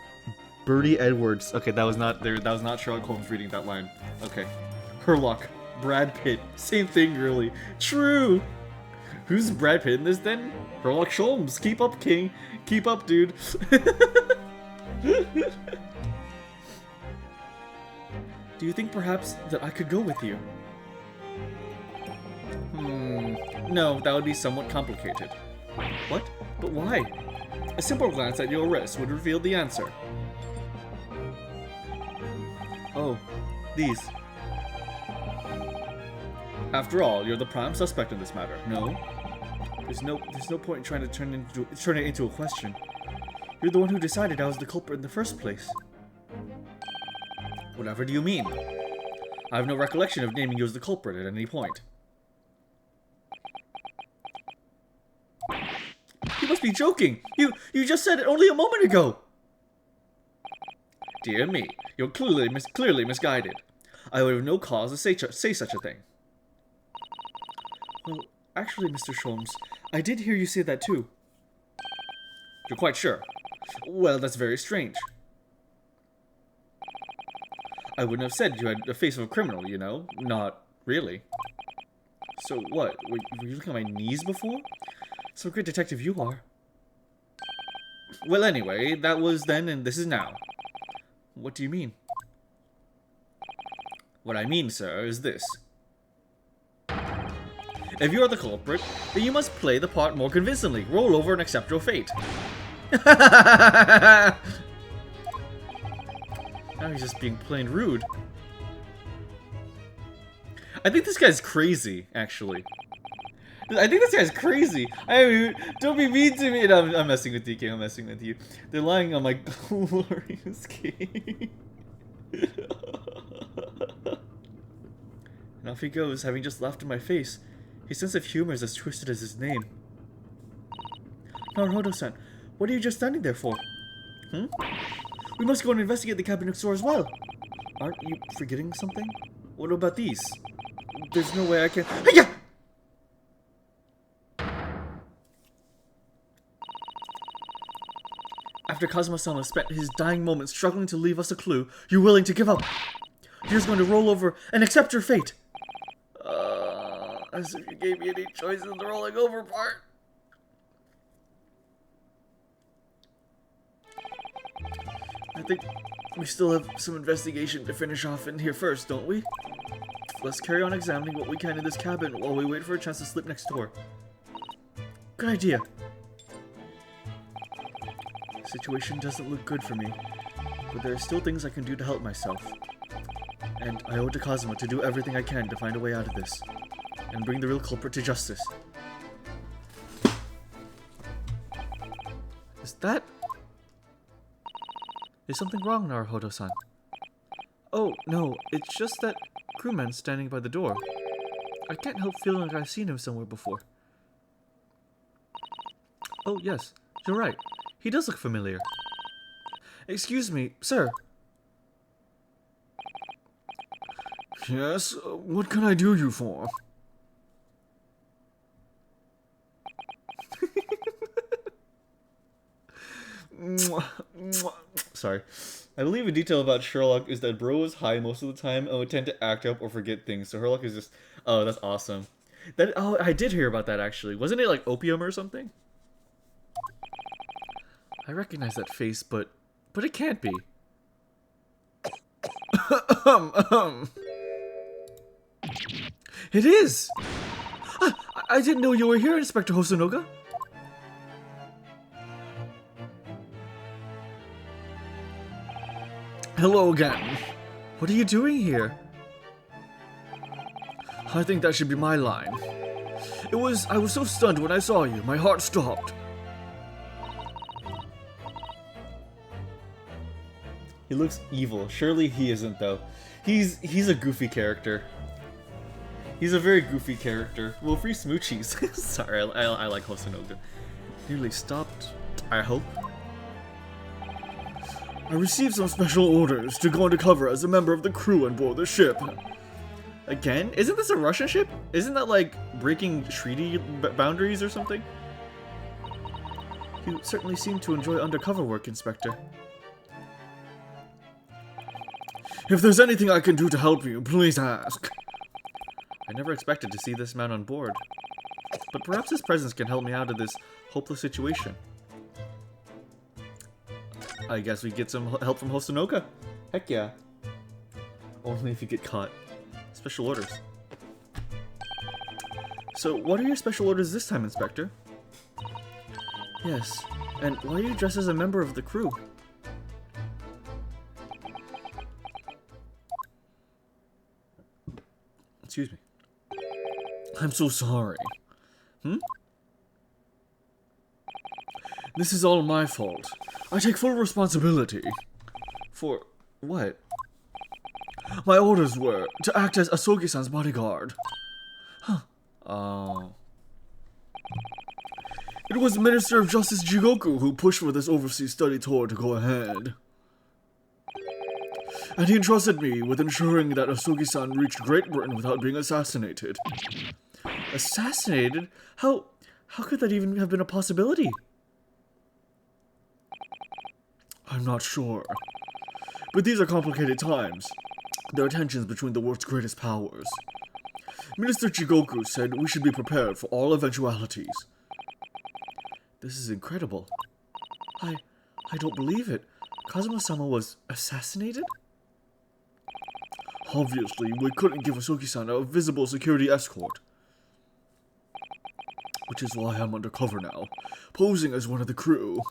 Bertie Edwards. Okay, that was not Sherlock Holmes reading that line. Okay. Herlock. Brad Pitt. Same thing, really. True! Who's Brad Pitt in this then? Sherlock Sholmes. Keep up, King. Keep up, dude. Do you think perhaps that I could go with you? No, that would be somewhat complicated. What? But why? A simple glance at your wrist would reveal the answer. Oh, these. After all, you're the prime suspect in this matter. No? There's no point in trying to turn it into a question. You're the one who decided I was the culprit in the first place. Whatever do you mean? I have no recollection of naming you as the culprit at any point. You must be joking! You just said it only a moment ago! Dear me, you're clearly misguided. I would have no cause to say such a thing. Well, actually, Mr. Sholmes, I did hear you say that too. You're quite sure? Well, that's very strange. I wouldn't have said you had the face of a criminal, you know? Not really. So what? Were you looking at my knees before? So great detective you are. Well, anyway, that was then and this is now. What do you mean? What I mean, sir, is this. If you are the culprit, then you must play the part more convincingly. Roll over and accept your fate. Now he's just being plain rude. I think this guy's crazy, actually. I think this guy's crazy. I mean, don't be mean to me. No, I'm messing with you, King. I'm messing with you. They're lying on my glorious King. And off he goes, having just laughed in my face. His sense of humor is as twisted as his name. Naruhodo-san, what are you just standing there for? We must go and investigate the cabin next door as well. Aren't you forgetting something? What about these? There's no way I can... Hiya! After Kazuma-sama spent his dying moments struggling to leave us a clue, you're willing to give up. You're just going to roll over and accept your fate. As if you gave me any choice in the rolling over part. I think we still have some investigation to finish off in here first, don't we? Let's carry on examining what we can in this cabin while we wait for a chance to slip next door. Good idea. The situation doesn't look good for me, but there are still things I can do to help myself. And I owe it to Kazuma to do everything I can to find a way out of this, and bring the real culprit to justice. Is something wrong, Naruhodo-san? Oh, no, it's just that crewman standing by the door. I can't help feeling like I've seen him somewhere before. Oh, yes, you're right. He does look familiar. Excuse me, sir. Yes, what can I do you for? Sorry. I believe a detail about Sherlock is that bro is high most of the time and would tend to act up or forget things. So Sherlock is just... Oh, that's awesome. Oh, I did hear about that actually. Wasn't it like opium or something? I recognize that face, but it can't be. It is! I didn't know you were here, Inspector Hosonoga. Hello again. What are you doing here? I think that should be my line. I was so stunned when I saw you, my heart stopped. He looks evil. Surely he isn't, though. He's a goofy character. He's a very goofy character. Well, free smoochies. Sorry, I like Hosonoga. Nearly stopped, I hope. I received some special orders to go undercover as a member of the crew on board the ship. Again? Isn't this a Russian ship? Isn't that like breaking treaty boundaries or something? You certainly seem to enjoy undercover work, Inspector. If there's anything I can do to help you, please ask. I never expected to see this man on board, but perhaps his presence can help me out of this hopeless situation. I guess we get some help from Hosonoka. Heck yeah. Only if you get caught. Special orders. So, what are your special orders this time, Inspector? Yes, and why are you dressed as a member of the crew? Excuse me. I'm so sorry. This is all my fault. I take full responsibility. For what? My orders were to act as Asogi-san's bodyguard. Huh. Oh. It was Minister of Justice Jigoku who pushed for this overseas study tour to go ahead. And he entrusted me with ensuring that Asogi-san reached Great Britain without being assassinated. Assassinated? How could that even have been a possibility? I'm not sure. But these are complicated times. There are tensions between the world's greatest powers. Minister Jigoku said we should be prepared for all eventualities. This is incredible. I don't believe it. Kazuma-sama was assassinated? Obviously, we couldn't give Asogi-san a visible security escort. Which is why I'm undercover now, posing as one of the crew.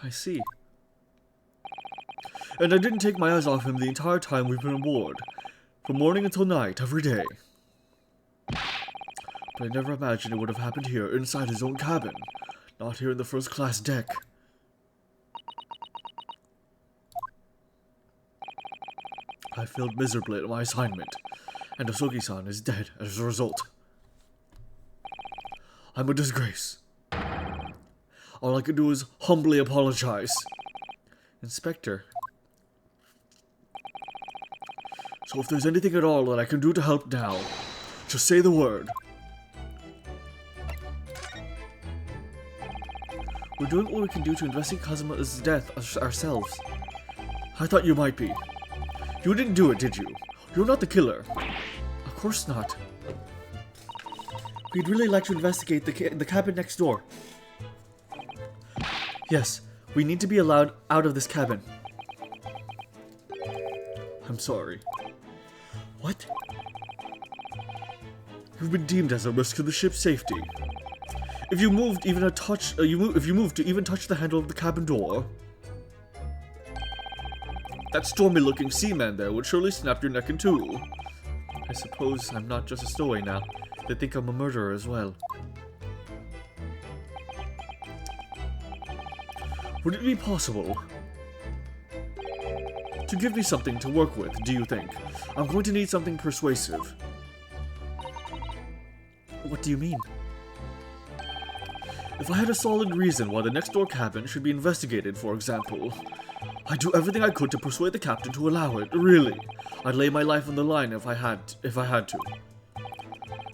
I see. And I didn't take my eyes off him the entire time we've been aboard. From morning until night, every day. But I never imagined it would have happened here, inside his own cabin. Not here in the first-class deck. I failed miserably at my assignment, and Asogi-san is dead as a result. I'm a disgrace. All I can do is humbly apologize. Inspector. So if there's anything at all that I can do to help now, just say the word. We're doing what we can do to investigate Kazuma's death ourselves. I thought you might be. You didn't do it, did you? You're not the killer. Of course not. We'd really like to investigate the cabin next door. Yes, we need to be allowed out of this cabin. I'm sorry. What? You've been deemed as a risk to the ship's safety. If you moved even a touch, if you moved to even touch the handle of the cabin door, that stormy-looking seaman there would surely snap your neck in two. I suppose I'm not just a stowaway now. They think I'm a murderer as well. Would it be possible to give me something to work with, do you think? I'm going to need something persuasive. What do you mean? If I had a solid reason why the next door cabin should be investigated, for example, I'd do everything I could to persuade the captain to allow it, really. I'd lay my life on the line if I had to.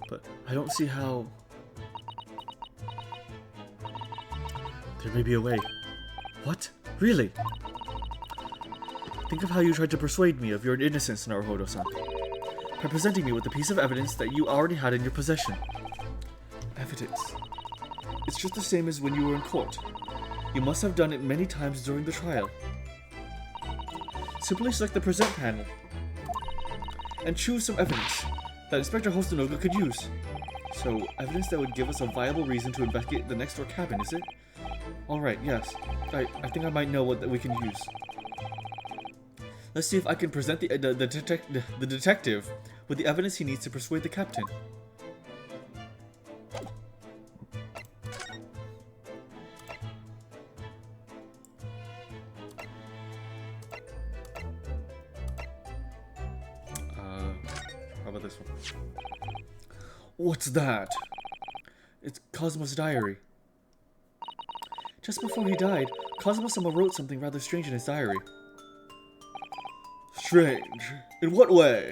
But I don't see how... There may be a way. What? Really? Think of how you tried to persuade me of your innocence, Naruhodo-san, by presenting me with a piece of evidence that you already had in your possession. Evidence. It's just the same as when you were in court. You must have done it many times during the trial. Simply select the present panel and choose some evidence that Inspector Hosonoga could use. So, evidence that would give us a viable reason to investigate the next door cabin, is it? Alright, yes. I think I might know what we can use. Let's see if I can present the detective with the evidence he needs to persuade the captain. How about this one? What's that? It's Cosmo's diary. Just before he died, Cosmo-sama wrote something rather strange in his diary. Strange? In what way?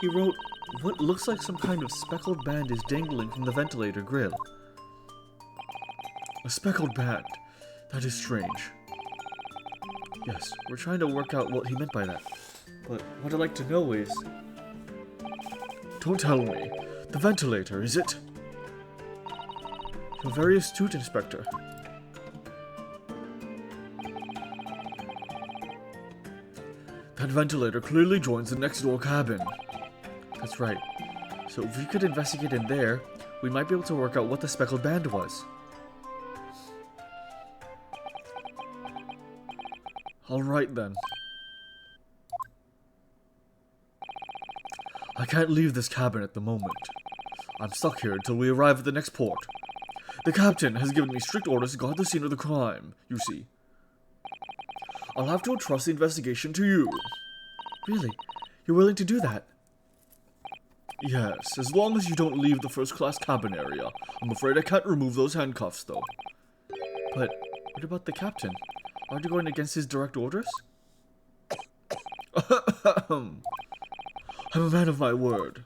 He wrote, what looks like some kind of speckled band is dangling from the ventilator grill. A speckled band? That is strange. Yes, we're trying to work out what he meant by that. But what I'd like to know is... Don't tell me. The ventilator, is it? You're very astute, Inspector. That ventilator clearly joins the next door cabin. That's right. So if we could investigate in there, we might be able to work out what the speckled band was. Alright then. I can't leave this cabin at the moment. I'm stuck here until we arrive at the next port. The captain has given me strict orders to guard the scene of the crime, you see. I'll have to entrust the investigation to you. Really? You're willing to do that? Yes, as long as you don't leave the first-class cabin area. I'm afraid I can't remove those handcuffs, though. But what about the captain? Aren't you going against his direct orders? I'm a man of my word.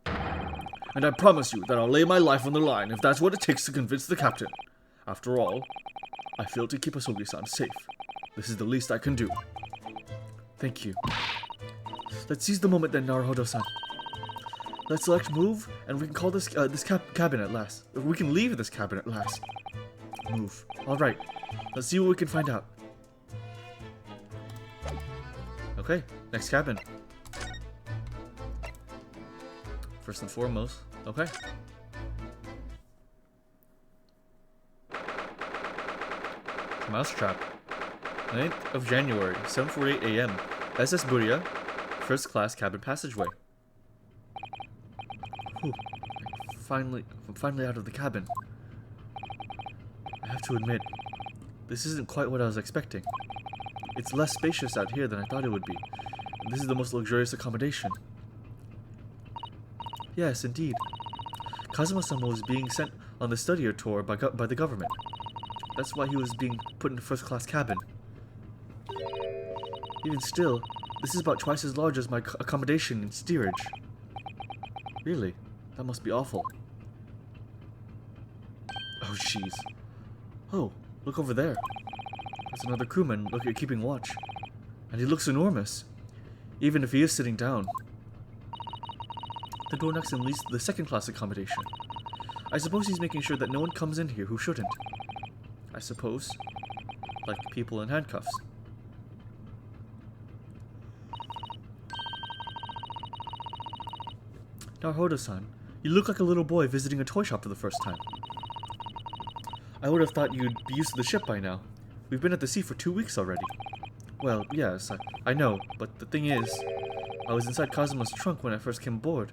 And I promise you that I'll lay my life on the line if that's what it takes to convince the captain. After all, I failed to keep Asogi-san safe. This is the least I can do. Thank you. Let's seize the moment then, Naruhodo-san. Let's select move, and we can call this cabin at last. We can leave this cabin at last. Move. Alright. Let's see what we can find out. Okay, next cabin. First and foremost, okay. Mousetrap. 9th of January, 7:48 a.m. SS Buria, first class cabin passageway. Whew. I'm finally out of the cabin. I have to admit, this isn't quite what I was expecting. It's less spacious out here than I thought it would be. And this is the most luxurious accommodation. Yes, indeed. Kazuma-sama was being sent on the studier tour by the government. That's why he was being put in a first-class cabin. Even still, this is about twice as large as my accommodation in steerage. Really? That must be awful. Oh, jeez. Oh, look over there. There's another crewman keeping watch. And he looks enormous, even if he is sitting down. The door next to him leads to the second-class accommodation. I suppose he's making sure that no one comes in here who shouldn't. I suppose. Like people in handcuffs. Naruhodo-san, you look like a little boy visiting a toy shop for the first time. I would have thought you'd be used to the ship by now. We've been at the sea for 2 weeks already. Well, yes, I know, but the thing is, I was inside Kazuma's trunk when I first came aboard.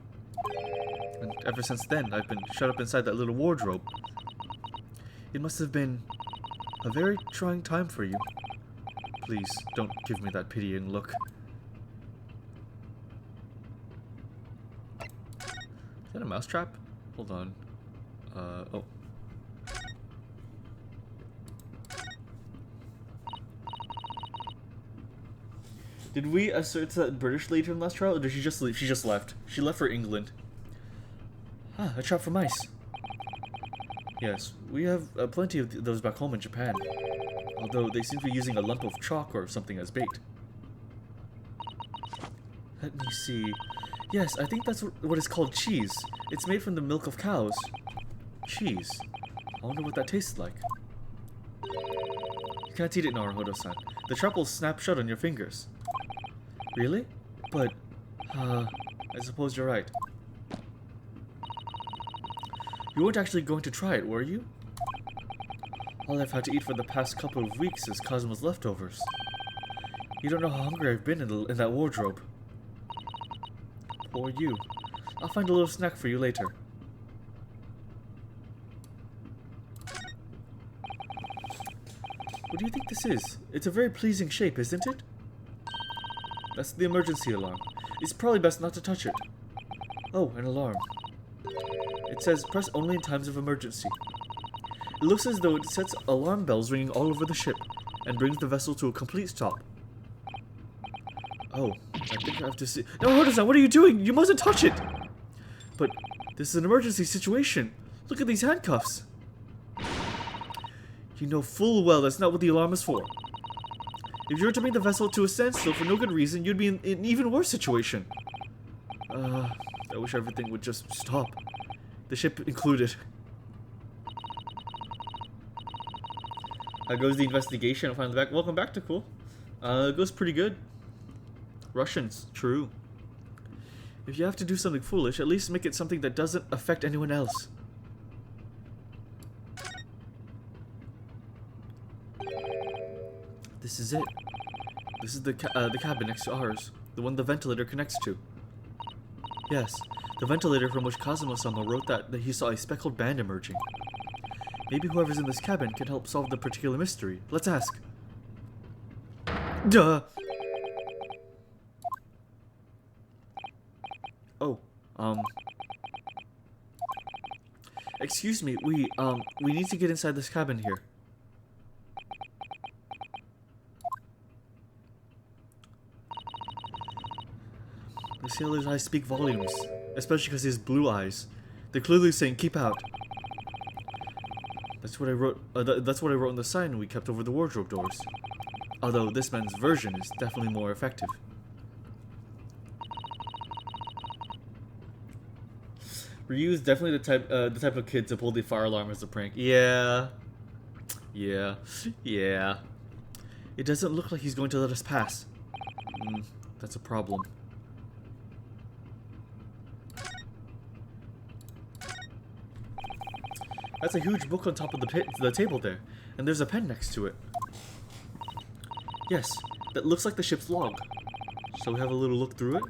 And ever since then, I've been shut up inside that little wardrobe. It must have been a very trying time for you. Please, don't give me that pitying look. Is that a mousetrap? Hold on. Oh. Did we assert that British lady from last trial, or did she just leave? She just left. She left for England. Ah, a trap for mice. Yes, we have plenty of those back home in Japan. Although they seem to be using a lump of chalk or something as bait. Let me see. Yes, I think that's what is called cheese. It's made from the milk of cows. Cheese. I wonder what that tastes like. You can't eat it, Naruhodo-san. The trap will snap shut on your fingers. Really? But, I suppose you're right. You weren't actually going to try it, were you? All I've had to eat for the past couple of weeks is Kazuma's leftovers. You don't know how hungry I've been in that wardrobe. Poor you. I'll find a little snack for you later. What do you think this is? It's a very pleasing shape, isn't it? That's the emergency alarm. It's probably best not to touch it. Oh, an alarm. It says press only in times of emergency. It looks as though it sets alarm bells ringing all over the ship and brings the vessel to a complete stop. Oh, I think I have to see. No, Hodo-san, what are you doing? You mustn't touch it! But this is an emergency situation. Look at these handcuffs. You know full well that's not what the alarm is for. If you were to bring the vessel to a standstill for no good reason, you'd be in an even worse situation. I wish everything would just stop. The ship included. How goes the investigation? I'm finally back. Welcome back to Cool. It goes pretty good. Russians, true. If you have to do something foolish, at least make it something that doesn't affect anyone else. This is it. This is the cabin next to ours. The one the ventilator connects to. Yes, the ventilator from which Kazuma-sama wrote that he saw a speckled band emerging. Maybe whoever's in this cabin can help solve the particular mystery. Let's ask. Duh! Oh, excuse me, we need to get inside this cabin here. The sailor's eyes speak volumes, especially because he has blue eyes. They're clearly saying, keep out. That's what I wrote, that's what I wrote on the sign we kept over the wardrobe doors. Although this man's version is definitely more effective. Ryu is definitely the type of kid to pull the fire alarm as a prank. Yeah. Yeah. It doesn't look like he's going to let us pass. That's a problem. That's a huge book on top of the table there, and there's a pen next to it. Yes, that looks like the ship's log. Shall we have a little look through it?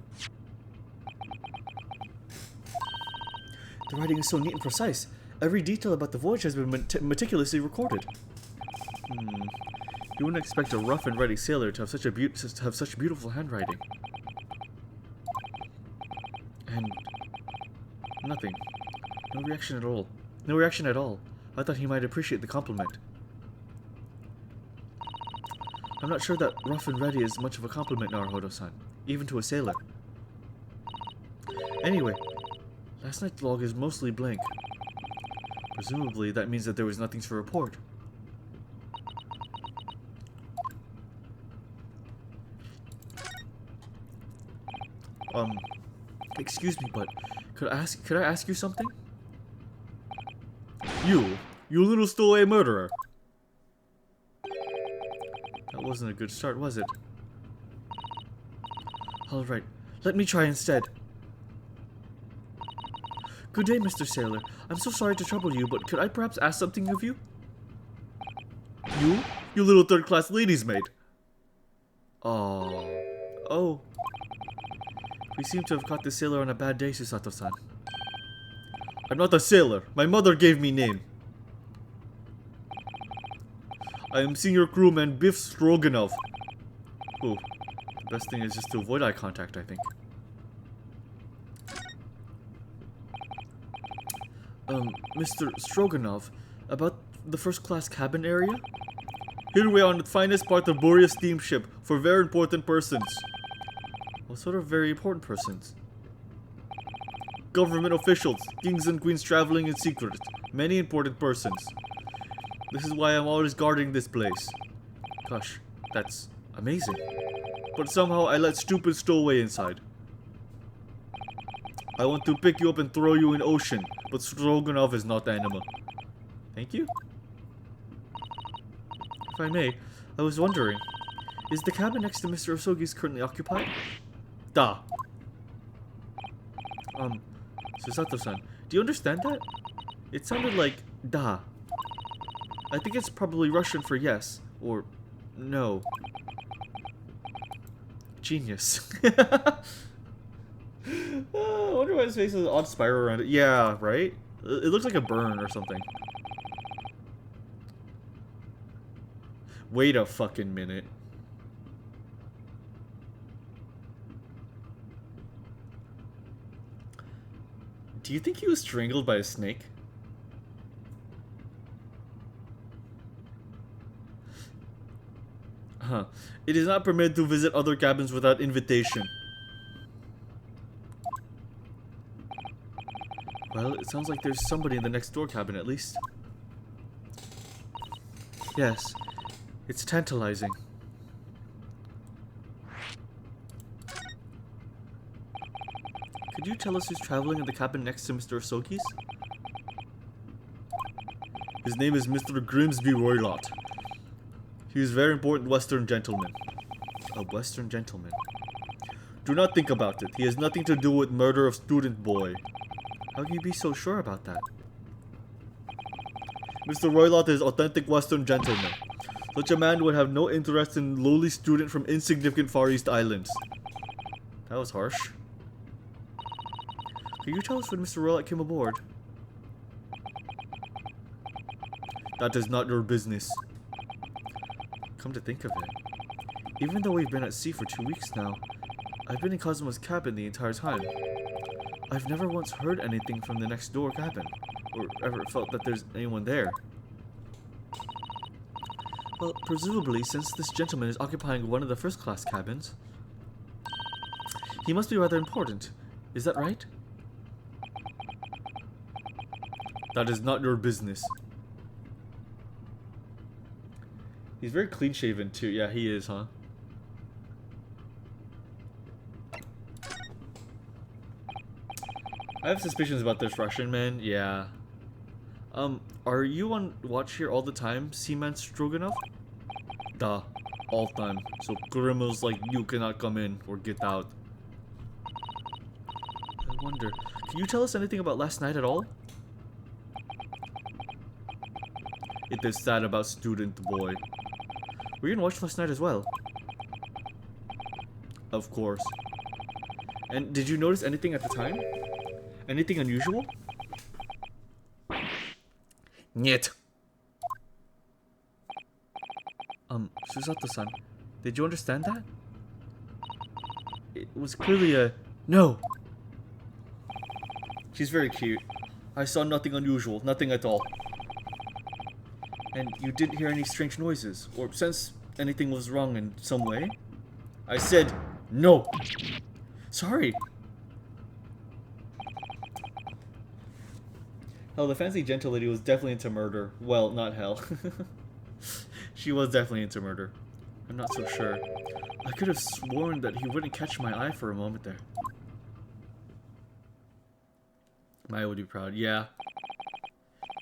The writing is so neat and precise. Every detail about the voyage has been meticulously recorded. You wouldn't expect a rough and ready sailor to have such beautiful handwriting. And nothing. No reaction at all. No reaction at all. I thought he might appreciate the compliment. I'm not sure that rough and ready is much of a compliment, Naruhodo-san, even to a sailor. Anyway, last night's log is mostly blank. Presumably, that means that there was nothing to report. Excuse me, but could I ask you something? You little stowaway murderer. That wasn't a good start, was it? Alright, let me try instead. Good day, Mr. Sailor. I'm so sorry to trouble you, but could I perhaps ask something of you? You little third-class ladies' maid. Oh. We seem to have caught the sailor on a bad day, Susato-san. I'm not a sailor. My mother gave me name. I am senior crewman Biff Stroganoff. Oh, the best thing is just to avoid eye contact, I think. Mr. Stroganoff, about the first-class cabin area? Here we are on the finest part of Borea's steamship for very important persons. What sort of very important persons? Government officials, kings and queens traveling in secret, many important persons. This is why I'm always guarding this place. Gosh, that's amazing. But somehow I let stupid stowaway inside. I want to pick you up and throw you in ocean, but Stroganoff is not anima. Thank you. If I may, I was wondering, is the cabin next to Mr. Osogi's currently occupied? Da. Susato-san, do you understand that? It sounded like da. I think it's probably Russian for yes, or no. Genius. I wonder why his face has an odd spiral around it. Yeah, right? It looks like a burn or something. Wait a fucking minute. Do you think he was strangled by a snake? Huh. It is not permitted to visit other cabins without invitation. Well, it sounds like there's somebody in the next door cabin at least. Yes, it's tantalizing. Could you tell us who's traveling in the cabin next to Mr. Asoki's? His name is Mr. Grimsby Roylott. He is a very important Western gentleman. A Western gentleman. Do not think about it. He has nothing to do with murder of student boy. How can you be so sure about that? Mr. Roylott is authentic Western gentleman. Such a man would have no interest in lowly student from insignificant Far East Islands. That was harsh. Can you tell us when Mr. Roylott came aboard? That is not your business. Come to think of it, even though we've been at sea for 2 weeks now, I've been in Cosmo's cabin the entire time. I've never once heard anything from the next door cabin, or ever felt that there's anyone there. Well, presumably, since this gentleman is occupying one of the first-class cabins, he must be rather important. Is that right? That is not your business. He's very clean-shaven, too. Yeah, he is, huh? I have suspicions about this Russian man. Yeah. Are you on watch here all the time, Seaman Stroganov? Duh. All time. So criminals like you cannot come in or get out. I wonder, can you tell us anything about last night at all? It is sad about student boy. Were you in watch last night as well? Of course. And did you notice anything at the time? Anything unusual? Niet. Susato-san, did you understand that? It was clearly a no. She's very cute. I saw nothing unusual, nothing at all. And you didn't hear any strange noises, or sense anything was wrong in some way? I said no. Sorry. Hell, the fancy gentle lady was definitely into murder. Well, not hell. She was definitely into murder. I'm not so sure. I could have sworn that he wouldn't catch my eye for a moment there. Maya would be proud. Yeah.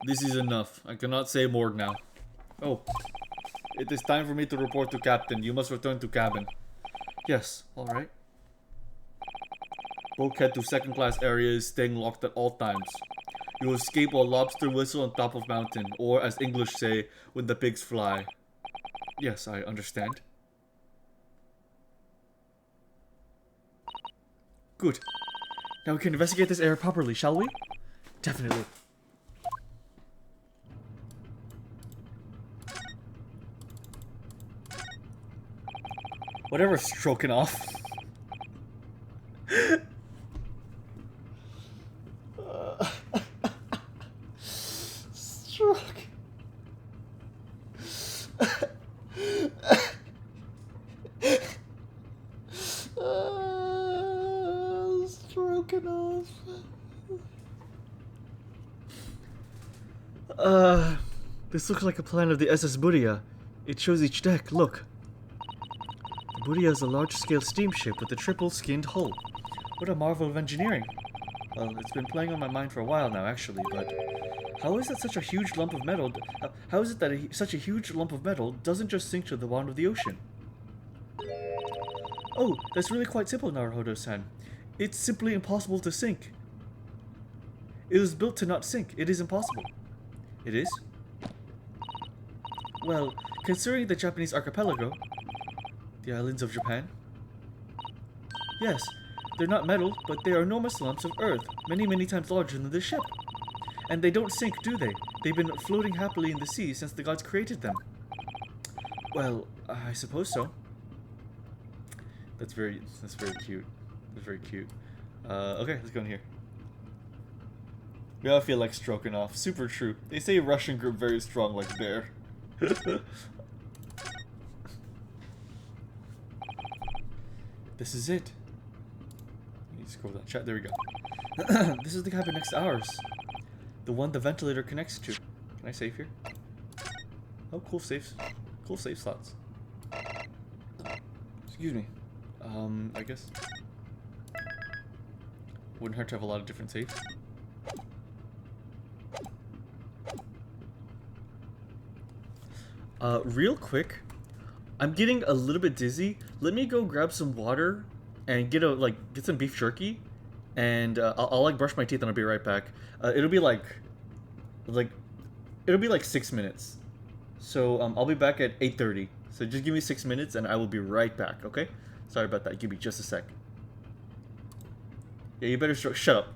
This is enough. I cannot say more now. Oh. It is time for me to report to Captain. You must return to cabin. Yes, alright. Bulkhead to second class area is staying locked at all times. You escape while lobster whistle on top of mountain, or as English say, when the pigs fly. Yes, I understand. Good. Now we can investigate this area properly, shall we? Definitely. Whatever, stroking off. Stroke. Stroking off. This looks like a plan of the SS Buria. It shows each deck, look. The Buria is a large-scale steamship with a triple-skinned hull. What a marvel of engineering. Well, it's been playing on my mind for a while now, actually, but how is it such a huge lump of metal? How is it that such a huge lump of metal doesn't just sink to the bottom of the ocean? Oh, that's really quite simple, Naruhodo-san. It's simply impossible to sink. It was built to not sink. It is impossible. It is? Well, considering the Japanese archipelago, the islands of Japan, yes, they're not metal, but they are enormous lumps of earth, many times larger than this ship. And they don't sink, do they? They've been floating happily in the sea since the gods created them. Well, I suppose so. That's very cute. That's very cute. Okay, let's go in here. We all feel like stroking off. Super true. They say Russian group very strong like bear. This is it. Let me scroll that chat. There we go. This is the cabin next to ours. The one the ventilator connects to. Can I save here? Oh, cool saves. Cool save slots. Excuse me. I guess. Wouldn't hurt to have a lot of different saves. Real quick, I'm getting a little bit dizzy. Let me go grab some water and get some beef jerky, and I'll like brush my teeth and I'll be right back. It'll be like 6 minutes. So I'll be back at 8:30. So just give me 6 minutes and I will be right back. Okay? Sorry about that. Give me just a sec. Yeah, you better shut up.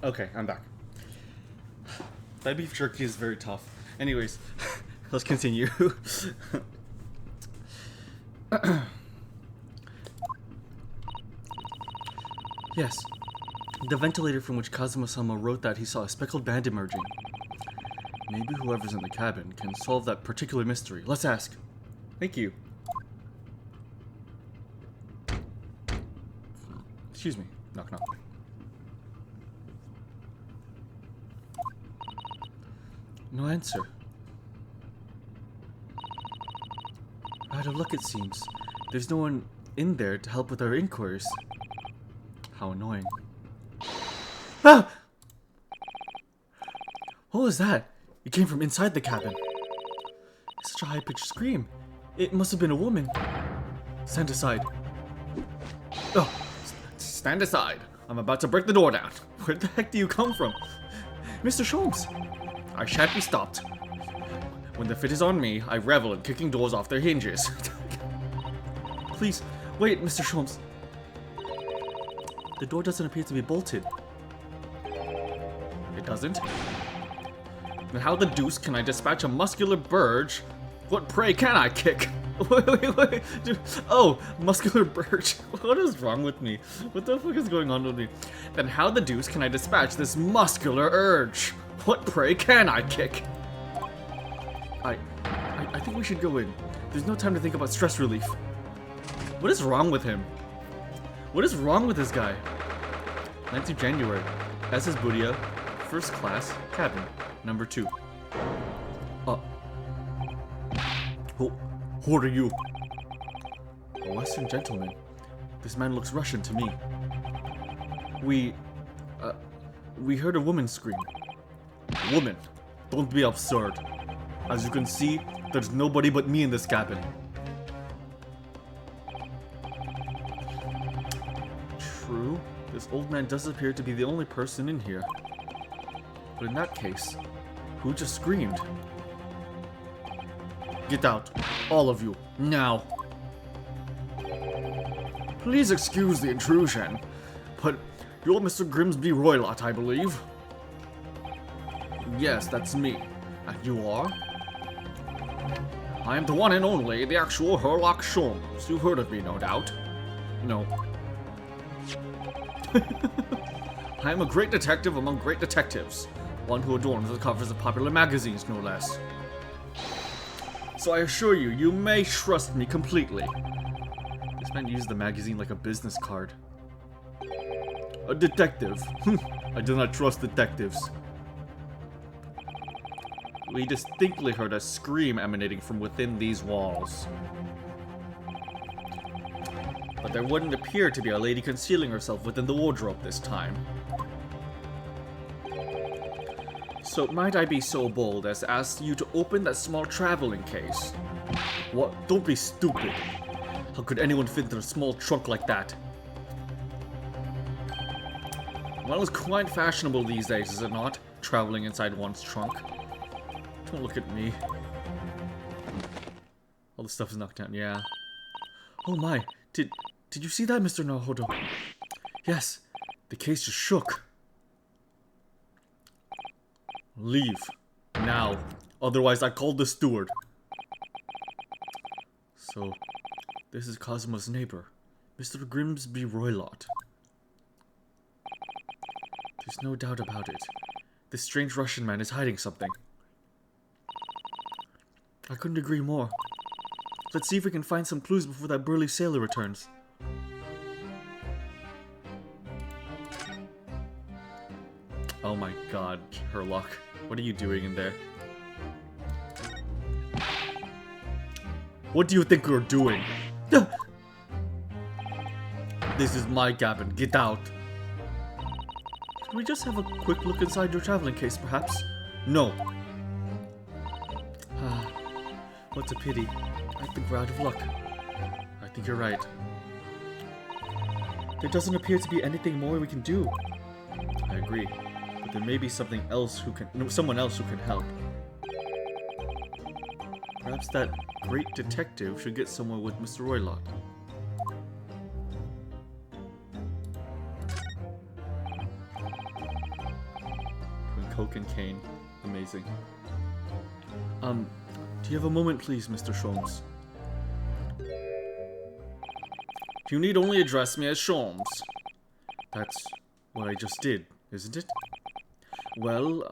Okay, I'm back. That beef jerky is very tough. Anyways, let's continue. Yes. The ventilator from which Kazuma-sama wrote that he saw a speckled band emerging. Maybe whoever's in the cabin can solve that particular mystery. Let's ask. Thank you. Excuse me. Knock, knock. No answer. Out of luck, it seems. There's no one in there to help with our inquiries. How annoying. Ah! What was that? It came from inside the cabin. Such a high-pitched scream. It must have been a woman. Stand aside. Oh, stand aside. I'm about to break the door down. Where the heck do you come from? Mr. Sholmes. I shan't be stopped. When the fit is on me, I revel in kicking doors off their hinges. Please, wait, Mr. Sholmes. The door doesn't appear to be bolted. It doesn't? Then how the deuce can I dispatch a muscular bird? What prey can I kick? Wait. Dude. Oh, muscular bird. What is wrong with me? What the fuck is going on with me? Then how the deuce can I dispatch this muscular urge? What prey can I kick? I think we should go in. There's no time to think about stress relief. What is wrong with him? What is wrong with this guy? 19th January. SS Budia, first class, cabin, number 2. Who are you? A Western gentleman. This man looks Russian to me. We heard a woman scream. Woman, don't be absurd. As you can see, there's nobody but me in this cabin. True, this old man does appear to be the only person in here. But in that case, who just screamed? Get out, all of you, now. Please excuse the intrusion, but you're Mr. Grimsby Roylott, I believe. Yes, that's me. And you are? I am the one and only, the actual Herlock Sholmes. You've heard of me, no doubt. No. I am a great detective among great detectives. One who adorns the covers of popular magazines, no less. So I assure you, you may trust me completely. This man used the magazine like a business card. A detective. I do not trust detectives. We distinctly heard a scream emanating from within these walls. But there wouldn't appear to be a lady concealing herself within the wardrobe this time. So might I be so bold as to ask you to open that small traveling case? What? Don't be stupid. How could anyone fit in a small trunk like that? Well, it's quite fashionable these days, is it not? Traveling inside one's trunk. Don't look at me. All the stuff is knocked down, yeah. Oh my, did you see that, Mr. Nahodo? Yes, the case just shook. Leave. Now. Otherwise I called the steward. So, this is Kazuma's neighbor, Mr. Grimsby Roylott. There's no doubt about it. This strange Russian man is hiding something. I couldn't agree more. Let's see if we can find some clues before that burly sailor returns. Oh my god, Herlock. What are you doing in there? What do you think you're doing? This is my cabin. Get out. Can we just have a quick look inside your traveling case, perhaps? No. What a pity. I think we're out of luck. I think you're right. There doesn't appear to be anything more we can do. I agree. But there may be someone else who can help. Perhaps that great detective should get somewhere with Mr. Roylott. Coke and cane. Amazing. Do you have a moment, please, Mr. Sholmes? You need only address me as Sholmes. That's what I just did, isn't it? Well,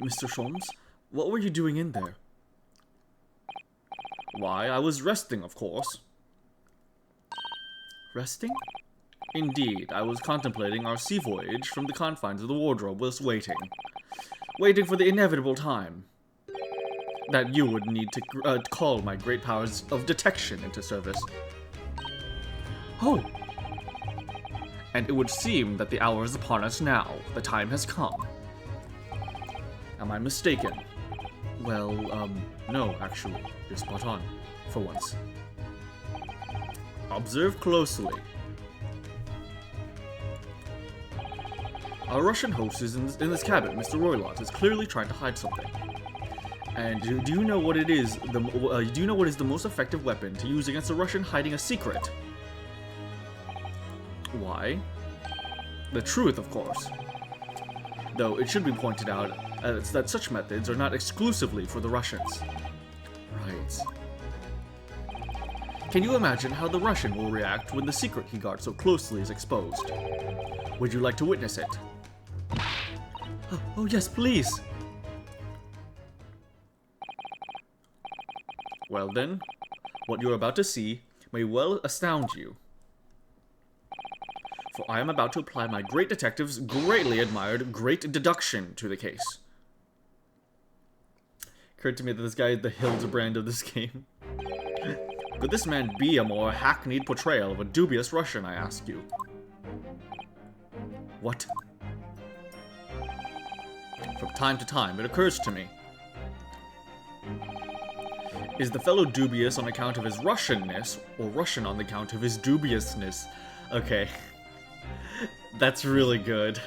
Mr. Sholmes, what were you doing in there? Why, I was resting, of course. Resting? Indeed, I was contemplating our sea voyage from the confines of the wardrobe whilst waiting. Waiting for the inevitable time that you would need to call my great powers of detection into service. Oh! And it would seem that the hour is upon us now. The time has come. Am I mistaken? Well, no, actually. You're spot on. For once. Observe closely. Our Russian host is in this cabin. Mr. Roylott is clearly trying to hide something. And do you know what it is? Do you know what is the most effective weapon to use against a Russian hiding a secret? Why? The truth, of course. Though it should be pointed out that such methods are not exclusively for the Russians. Right. Can you imagine how the Russian will react when the secret he guards so closely is exposed? Would you like to witness it? Oh yes, please! Well then, what you're about to see may well astound you. For I am about to apply my great detective's greatly admired great deduction to the case. Occurred to me that this guy is the Hildebrand of this game. Could this man be a more hackneyed portrayal of a dubious Russian, I ask you? What? From time to time, it occurs to me. Is the fellow dubious on account of his Russianness, or Russian on account of his dubiousness? Okay. That's really good.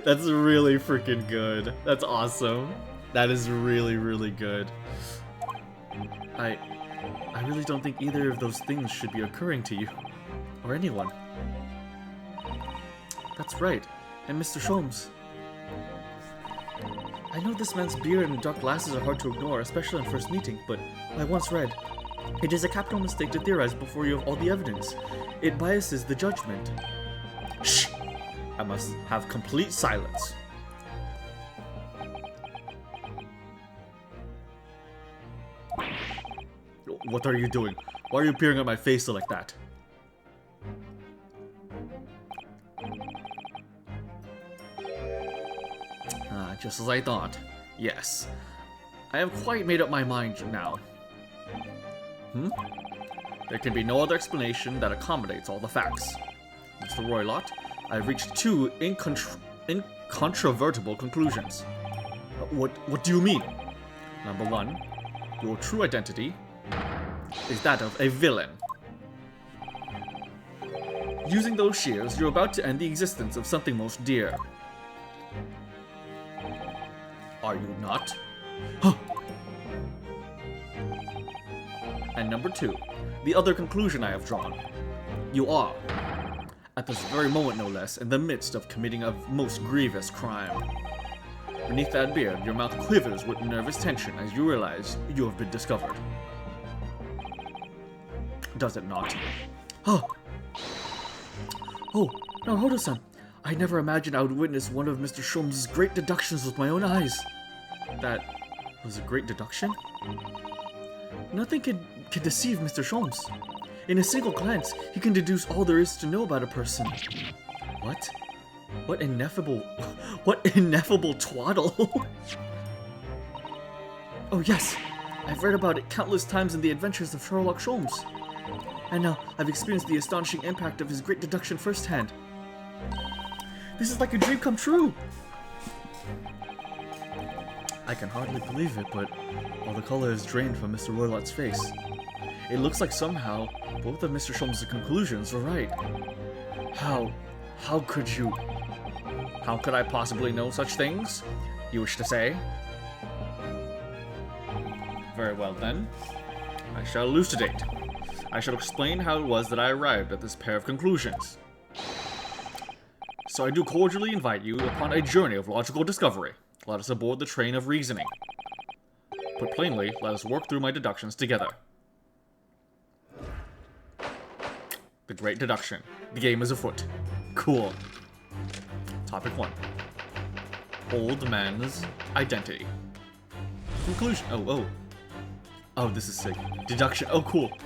That's really freaking good. That's awesome. That is really, really good. I really don't think either of those things should be occurring to you. Or anyone. That's right. And Mr. Sholmes. I know this man's beard and dark glasses are hard to ignore, especially on first meeting, but I once read, it is a capital mistake to theorize before you have all the evidence. It biases the judgment. Shh! I must have complete silence. What are you doing? Why are you peering at my face like that? Just as I thought. Yes. I have quite made up my mind now. There can be no other explanation that accommodates all the facts. Mr. Roylott, I have reached two incontrovertible conclusions. What do you mean? Number one, your true identity is that of a villain. Using those shears, you're about to end the existence of something most dear. Are you not? And number two, the other conclusion I have drawn. You are, at this very moment no less, in the midst of committing a most grievous crime. Beneath that beard, your mouth quivers with nervous tension as you realize you have been discovered. Does it not? Oh, now Hodo-san. I never imagined I would witness one of Mr. Sholmes' great deductions with my own eyes. That was a great deduction? Nothing can deceive Mr. Sholmes. In a single glance, he can deduce all there is to know about a person. What? What ineffable twaddle? Oh yes, I've read about it countless times in the adventures of Sherlock Sholmes. And now I've experienced the astonishing impact of his great deduction firsthand. This is like a dream come true! I can hardly believe it, but all the color is drained from Mr. Roylott's face. It looks like somehow both of Mr. Sholmes' conclusions were right. How could you? How could I possibly know such things? You wish to say? Very well then. I shall elucidate. I shall explain how it was that I arrived at this pair of conclusions. So I do cordially invite you upon a journey of logical discovery. Let us aboard the train of reasoning. Put plainly, let us work through my deductions together. The Great Deduction. The game is afoot. Cool. Topic 1. Old man's identity. Conclusion. Oh, this is sick. Deduction. Oh, cool.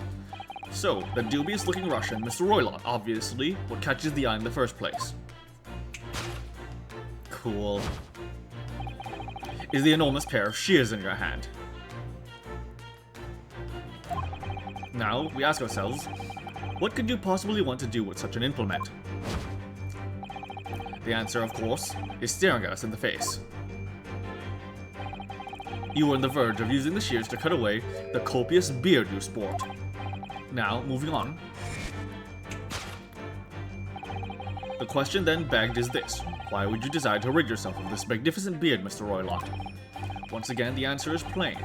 So, the dubious-looking Russian, Mr. Roylott, obviously what catches the eye in the first place. Cool. Is the enormous pair of shears in your hand. Now, we ask ourselves, what could you possibly want to do with such an implement? The answer, of course, is staring at us in the face. You are on the verge of using the shears to cut away the copious beard you sport. Now, moving on. The question then begged is this: why would you decide to rid yourself of this magnificent beard, Mr. Roylott? Once again, the answer is plain.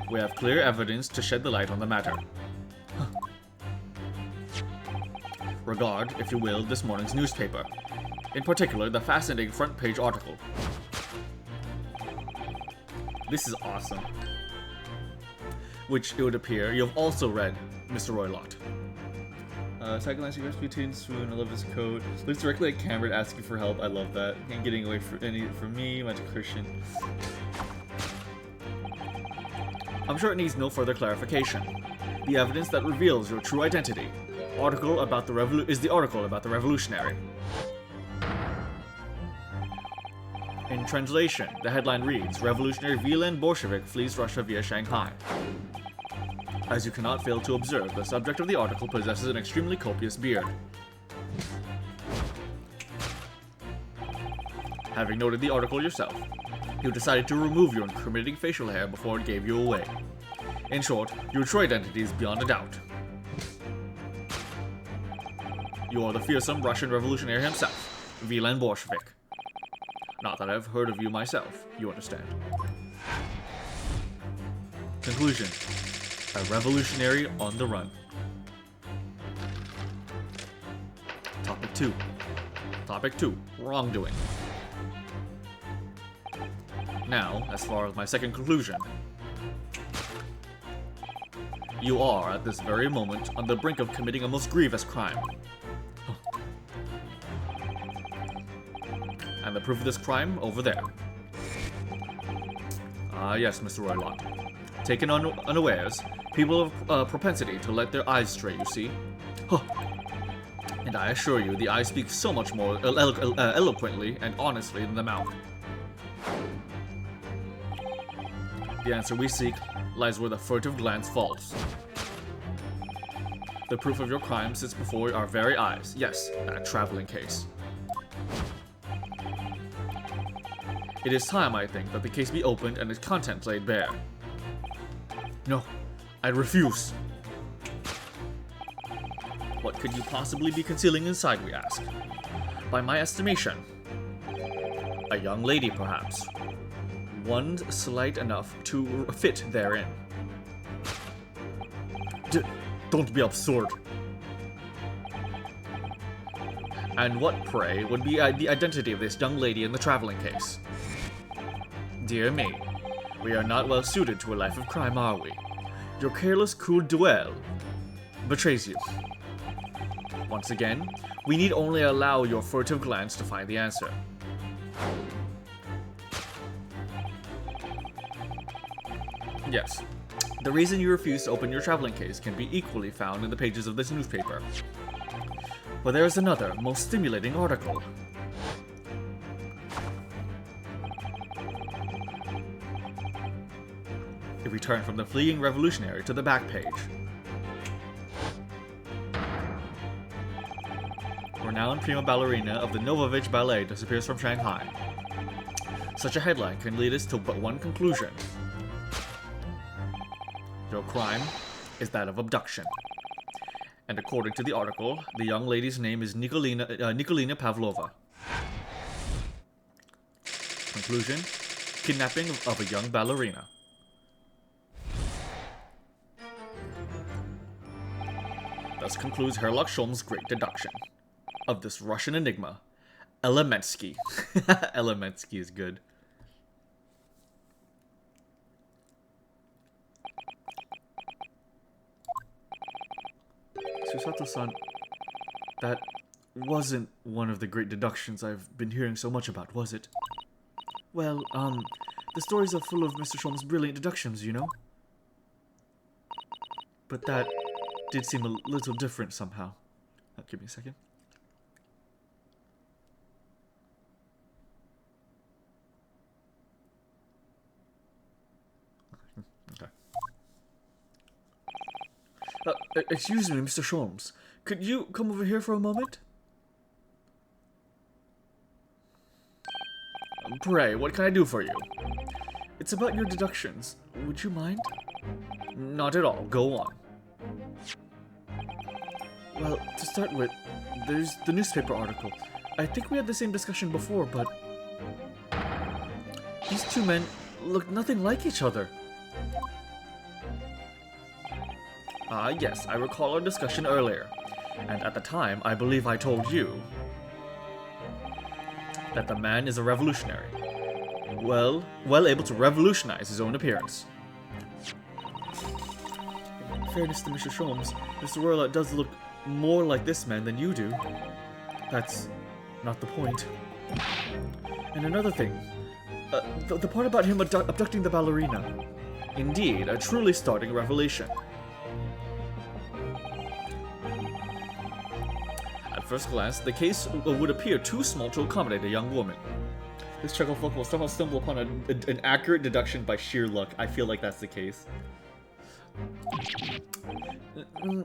We have clear evidence to shed the light on the matter. Regard, if you will, this morning's newspaper. In particular, the fascinating front page article. This is awesome. Which, it would appear, you have also read, Mr. Roylott. Second last year's between Swoon, I love his coat. Looks directly at Cameron asking for help. I love that. Ain't getting away from me, went to Christian. I'm sure it needs no further clarification. The evidence that reveals your true identity. Article about the is the article about the revolutionary. In translation, the headline reads, Revolutionary VLN Bolshevik flees Russia via Shanghai. As you cannot fail to observe, the subject of the article possesses an extremely copious beard. Having noted the article yourself, you decided to remove your incriminating facial hair before it gave you away. In short, your true identity is beyond a doubt. You are the fearsome Russian revolutionary himself, VLN Bolshevik. Not that I've heard of you myself, you understand. Conclusion. A revolutionary on the run. Topic 2. Topic 2. Wrongdoing. Now, as far as my second conclusion. You are, at this very moment, on the brink of committing a most grievous crime. And the proof of this crime, over there. Ah, yes, Mr. Roylott. Taken unawares, people have a propensity to let their eyes stray, you see. Huh. And I assure you, the eye speaks so much more eloquently and honestly than the mouth. The answer we seek lies where the furtive glance falls. The proof of your crime sits before our very eyes. Yes, that traveling case. It is time, I think, that the case be opened and its contents laid bare. No, I refuse. What could you possibly be concealing inside, we ask? By my estimation, a young lady, perhaps. One slight enough to fit therein. Don't be absurd. And what, pray, would be the identity of this young lady in the traveling case? Dear me, we are not well suited to a life of crime, are we? Your careless coup duel betrays you. Once again, we need only allow your furtive glance to find the answer. Yes, the reason you refuse to open your traveling case can be equally found in the pages of this newspaper. But there is another, most stimulating article. We return from the fleeing revolutionary to the back page. Renowned prima ballerina of the Novovich Ballet disappears from Shanghai. Such a headline can lead us to but one conclusion. Your crime is that of abduction. And according to the article, the young lady's name is Nikolina Pavlova. Conclusion: kidnapping of a young ballerina. Thus concludes Herlock Sholmes' great deduction of this Russian enigma Elemetsky. Elemetsky is good. Susato-san, that wasn't one of the great deductions I've been hearing so much about, was it? Well, the stories are full of Mr. Sholmes' brilliant deductions, you know? But that did seem a little different somehow. Give me a second. Okay. Excuse me, Mr. Sholmes. Could you come over here for a moment? Pray, what can I do for you? It's about your deductions. Would you mind? Not at all. Go on. Well, to start with, there's the newspaper article. I think we had the same discussion before, but these two men look nothing like each other. Yes, I recall our discussion earlier. And at the time, I believe I told you that the man is a revolutionary. Well able to revolutionize his own appearance. In fairness to Mr. Sholmes, Mr. Roylott does look more like this man than you do. That's not the point. And another thing, the part about him abducting the ballerina. Indeed, a truly startling revelation. At first glance, the case would appear too small to accommodate a young woman. This Chucklefuck will somehow stumble upon an accurate deduction by sheer luck. I feel like that's the case.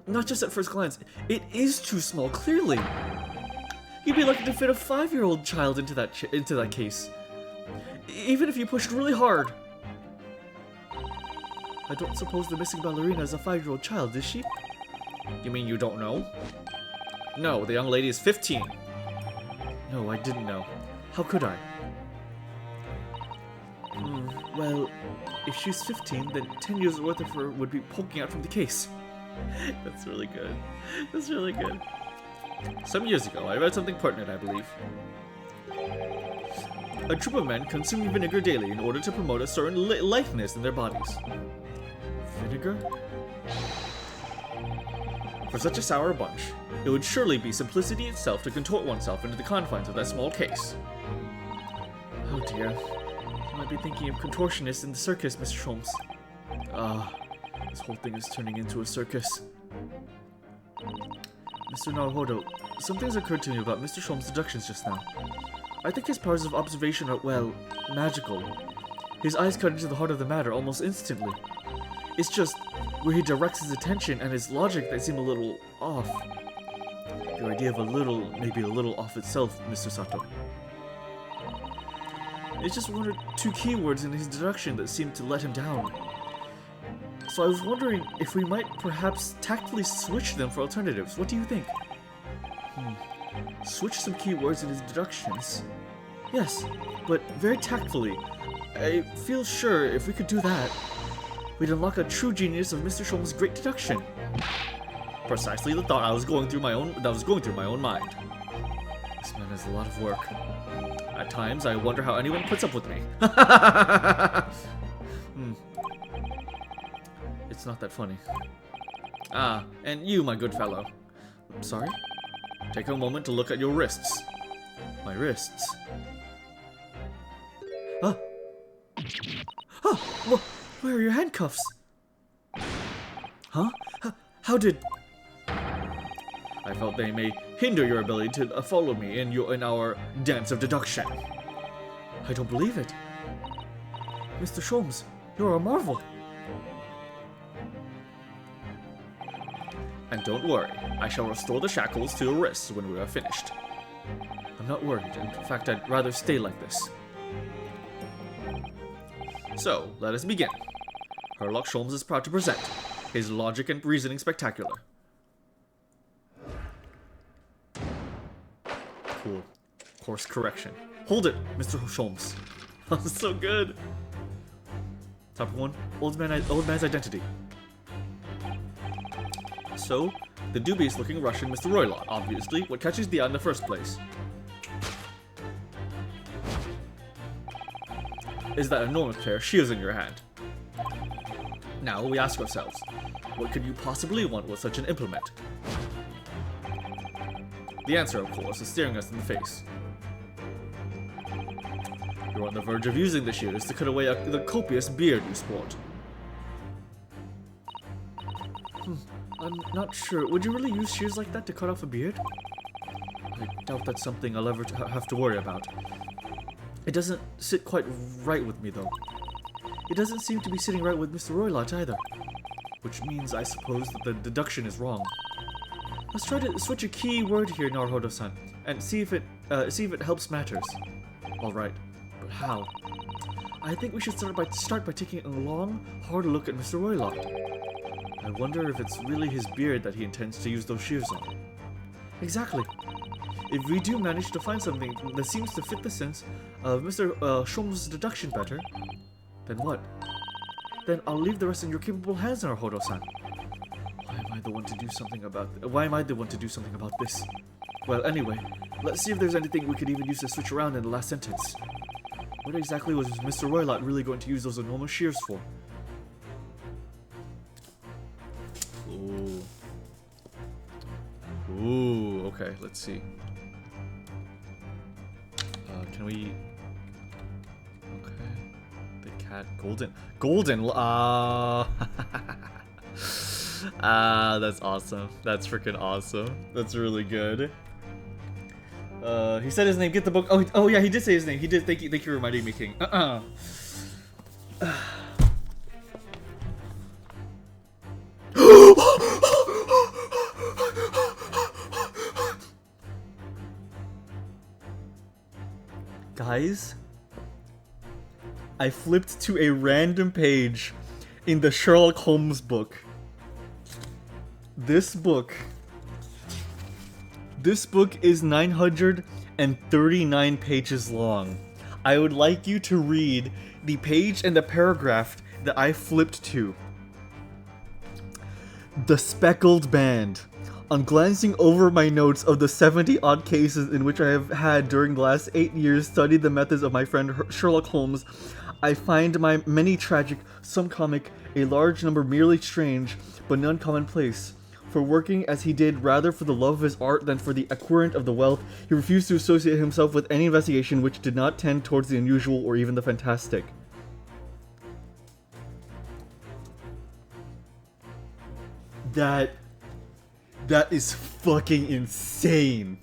Not just at first glance, it is too small, clearly. You'd be lucky to fit a 5-year-old child into that case. Even if you pushed really hard. I don't suppose the missing ballerina is a 5-year-old child, is she? You mean you don't know? No, the young lady is 15. No, I didn't know. How could I? Well, if she's 15, then 10 years worth of her would be poking out from the case. That's really good. That's really good. Some years ago, I read something pertinent, I believe. A troop of men consume vinegar daily in order to promote a certain litheness in their bodies. Vinegar? For such a sour bunch, it would surely be simplicity itself to contort oneself into the confines of that small case. Oh dear. You might be thinking of contortionists in the circus, Mr. Sholmes. This whole thing is turning into a circus. Mr. Naruhodo, something's occurred to me about Mr. Sholmes' deductions just now. I think his powers of observation are, well, magical. His eyes cut into the heart of the matter almost instantly. It's just where he directs his attention and his logic that seem a little off. Your idea of a little may be a little off itself, Mr. Sato. It's just one or two keywords in his deduction that seem to let him down. So I was wondering if we might perhaps tactfully switch them for alternatives. What do you think? Switch some keywords in his deductions. Yes, but very tactfully. I feel sure if we could do that, we'd unlock a true genius of Mr. Sholmes' great deduction. Precisely the thought that was going through my own mind. This man has a lot of work. At times, I wonder how anyone puts up with me. It's not that funny. And you, my good fellow. Sorry? Take a moment to look at your wrists. My wrists. Where are your handcuffs? Huh? How did... I felt they may hinder your ability to follow me in our dance of deduction. I don't believe it. Mr. Sholmes, you're a marvel. And don't worry, I shall restore the shackles to your wrists when we are finished. I'm not worried. In fact, I'd rather stay like this. So, let us begin. Herlock Sholmes is proud to present his logic and reasoning spectacular. Cool. Course correction. Hold it, Mr. Sholmes. That was so good. Topic 1. Old man's identity. So, the dubious-looking Russian Mr. Roylott, obviously, what catches the eye in the first place. is that enormous pair of shears in your hand. Now we ask ourselves, what could you possibly want with such an implement? The answer, of course, is staring us in the face. You're on the verge of using the shears to cut away the copious beard you sport. I'm not sure. Would you really use shears like that to cut off a beard? I doubt that's something I'll ever have to worry about. It doesn't sit quite right with me, though. It doesn't seem to be sitting right with Mr. Roylott either. Which means, I suppose, that the deduction is wrong. Let's try to switch a key word here, Naruhodo-san, and see if it helps matters. Alright, but how? I think we should start by taking a long, hard look at Mr. Roylott. I wonder if it's really his beard that he intends to use those shears on. Exactly. If we do manage to find something that seems to fit the sense of Mr. Sholmes' deduction better, then what? Then I'll leave the rest in your capable hands, Naruhodo-san. Why am I the one to do something about this? Well, anyway, let's see if there's anything we could even use to switch around in the last sentence. What exactly was Mr. Roylott really going to use those enormous shears for? Ooh, okay, let's see. Can we... Okay. The cat... Golden! That's awesome. That's freaking awesome. That's really good. He said his name. Get the book. Oh yeah, he did say his name. He did. Thank you for reminding me, King. Guys, I flipped to a random page in the Sherlock Holmes book. This book is 939 pages long. I would like you to read the page and the paragraph that I flipped to. The Speckled Band. On glancing over my notes of the 70-odd cases in which I have had during the last 8 years studied the methods of my friend Sherlock Holmes, I find my many tragic, some comic, a large number merely strange, but none commonplace. For working as he did rather for the love of his art than for the acquirement of the wealth, he refused to associate himself with any investigation which did not tend towards the unusual or even the fantastic. That is fucking insane.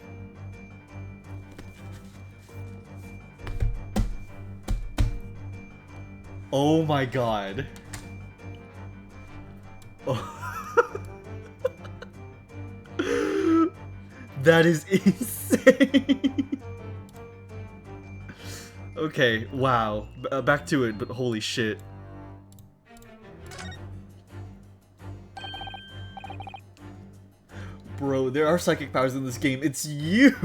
Oh my god. Oh. That is insane. Okay, wow. Back to it, but holy shit. Bro, there are psychic powers in this game. It's you!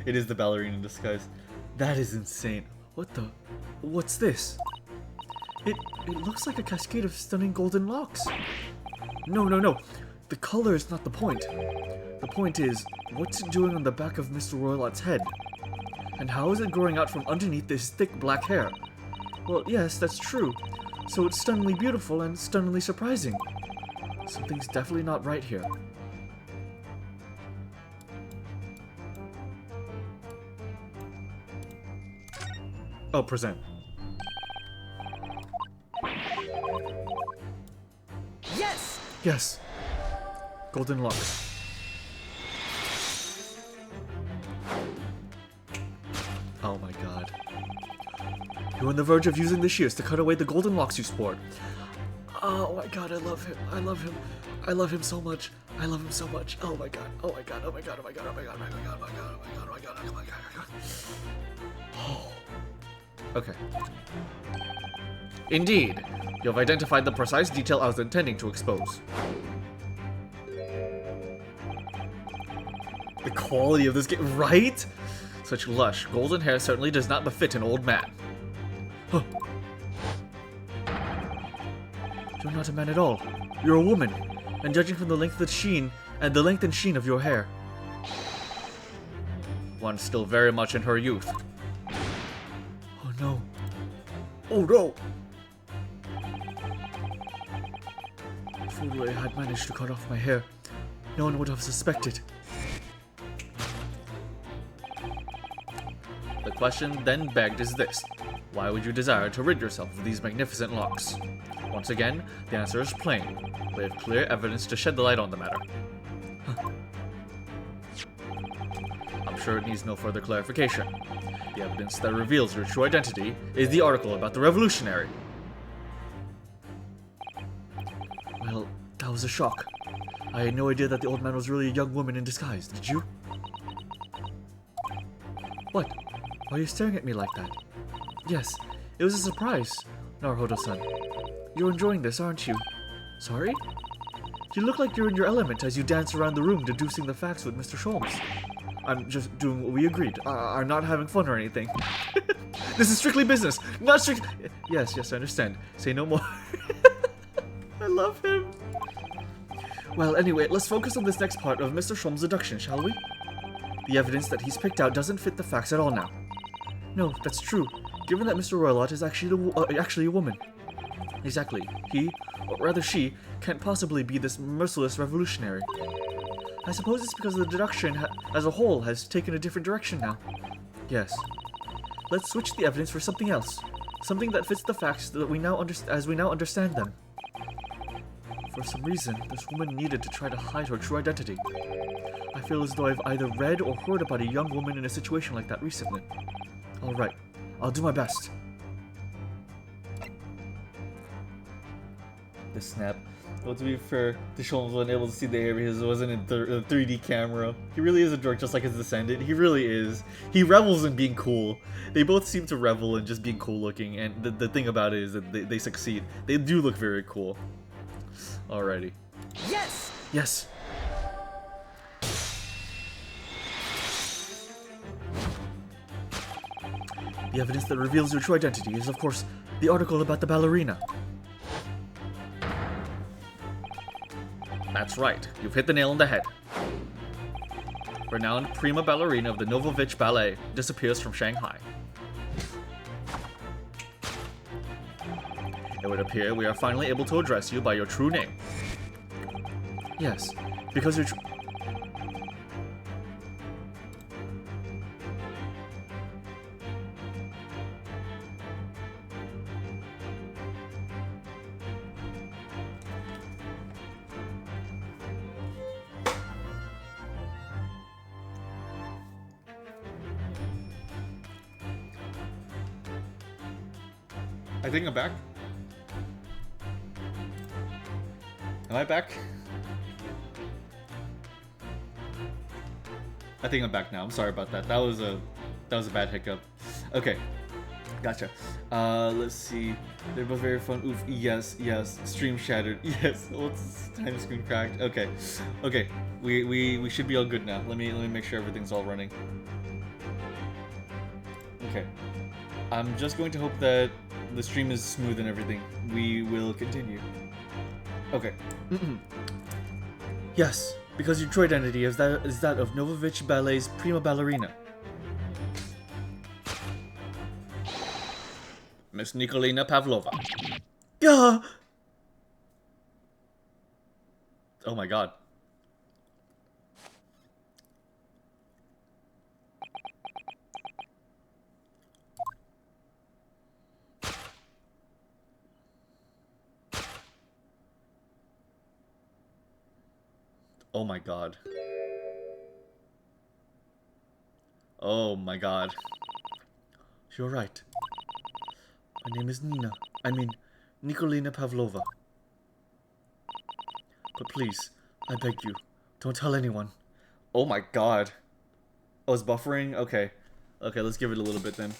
It is the ballerina in disguise. That is insane. What's this? It looks like a cascade of stunning golden locks. No. The color is not the point. The point is, what's it doing on the back of Mr. Roylott's head? And how is it growing out from underneath this thick black hair? Well, yes, that's true. So it's stunningly beautiful and stunningly surprising. Something's definitely not right here. Oh, present. Yes! Yes. Golden locks. Oh my god. You're on the verge of using the shears to cut away the golden locks you sport. Oh my god, I love him. I love him. I love him so much. I love him so much. Oh my god. Oh my god. Oh my god. Oh my god. Oh my god. Oh my god. Oh my god. Oh my god. Oh my god. Oh my god. Oh my god. Oh. Okay. Indeed, you have identified the precise detail I was intending to expose. The quality of this game, right? Such lush, golden hair certainly does not befit an old man. Huh. You're not a man at all. You're a woman, and judging from the length and sheen of your hair, one still very much in her youth. Oh no, Oh no! If only I had managed to cut off my hair, no one would have suspected. The question then begged is this: why would you desire to rid yourself of these magnificent locks? Once again, the answer is plain. We have clear evidence to shed the light on the matter. I'm sure it needs no further clarification. The evidence that reveals your true identity is the article about the revolutionary. Well, that was a shock. I had no idea that the old man was really a young woman in disguise, did you? What? Why are you staring at me like that? Yes, it was a surprise, Naruhodo-san. You're enjoying this, aren't you? Sorry? You look like you're in your element as you dance around the room deducing the facts with Mr. Sholmes. I'm just doing what we agreed. I'm not having fun or anything. This is strictly business, not strict. Yes, I understand. Say no more. I love him. Well, anyway, let's focus on this next part of Mr. Sholmes' deduction, shall we? The evidence that he's picked out doesn't fit the facts at all now. No, that's true, given that Mr. Roylott is actually a woman. Exactly. He, or rather she, can't possibly be this merciless revolutionary. I suppose it's because the deduction as a whole has taken a different direction now. Yes. Let's switch the evidence for something else. Something that fits the facts that we now understand them. For some reason, this woman needed to try to hide her true identity. I feel as though I've either read or heard about a young woman in a situation like that recently. Alright, I'll do my best. The snap. Well, to be fair, the Sholmes wasn't able to see the hair because it wasn't in a 3D camera. He really is a dork, just like his descendant. He really is. He revels in being cool. They both seem to revel in just being cool looking, and the thing about it is that they succeed. They do look very cool. Alrighty. Yes! Yes! The evidence that reveals your true identity is, of course, the article about the ballerina. That's right, you've hit the nail on the head. Renowned prima ballerina of the Novovich Ballet disappears from Shanghai. It would appear we are finally able to address you by your true name. Yes, because you're I think I'm back. Am I back? I think I'm back now. I'm sorry about that. That was a bad hiccup. Okay. Gotcha. Let's see. They're both very fun. Oof. Yes. Stream shattered. Yes. Time screen cracked. Okay. We should be all good now. Let me make sure everything's all running. Okay. I'm just going to hope that the stream is smooth and everything. We will continue. Okay. Yes, because your true identity is that of Novovich Ballet's prima ballerina. Miss Nikolina Pavlova. Yeah. Oh my god. Oh my god. Oh my god. You're right. My name is Nikolina Pavlova. But please, I beg you, don't tell anyone. Oh my god. Oh, it's buffering? Okay. Okay, let's give it a little bit then.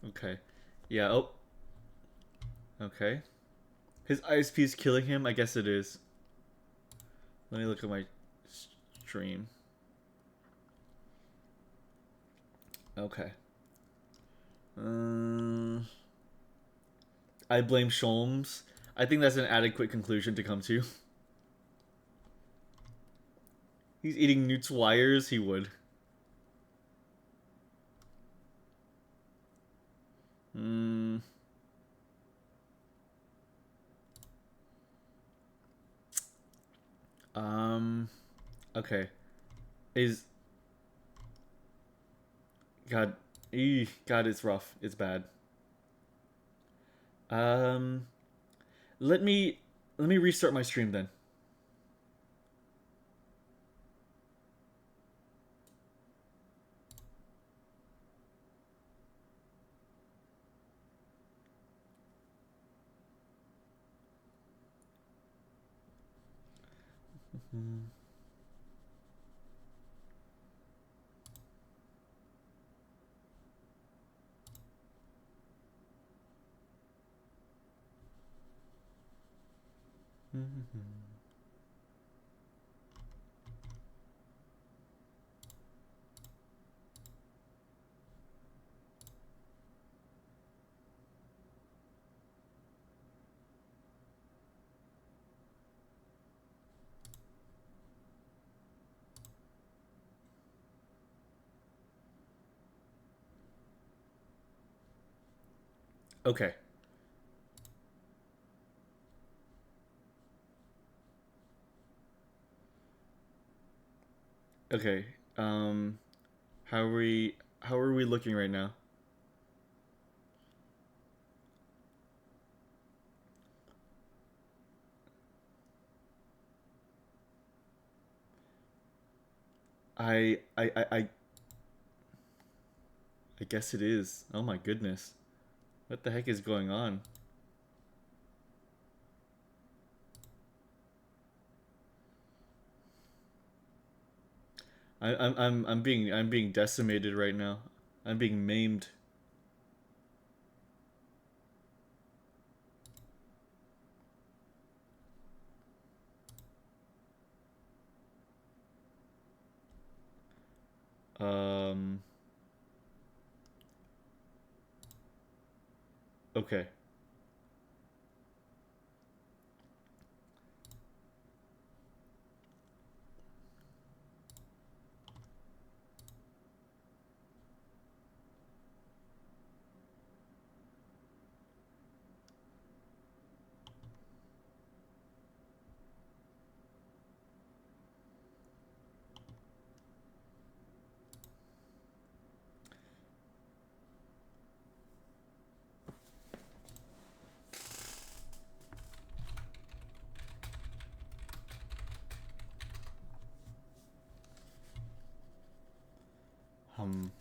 Okay. Yeah, oh. Okay. His ISP is killing him? I guess it is. Let me look at my stream. Okay. I blame Sholmes. I think that's an adequate conclusion to come to. He's eating Newt's wires. He would. Okay. Is God. God, it's rough. It's bad. Um, let me restart my stream then. Okay. Okay. How are we looking right now? I I guess it is. Oh my goodness. What the heck is going on? I'm being decimated right now. I'm being maimed. Um okay. Um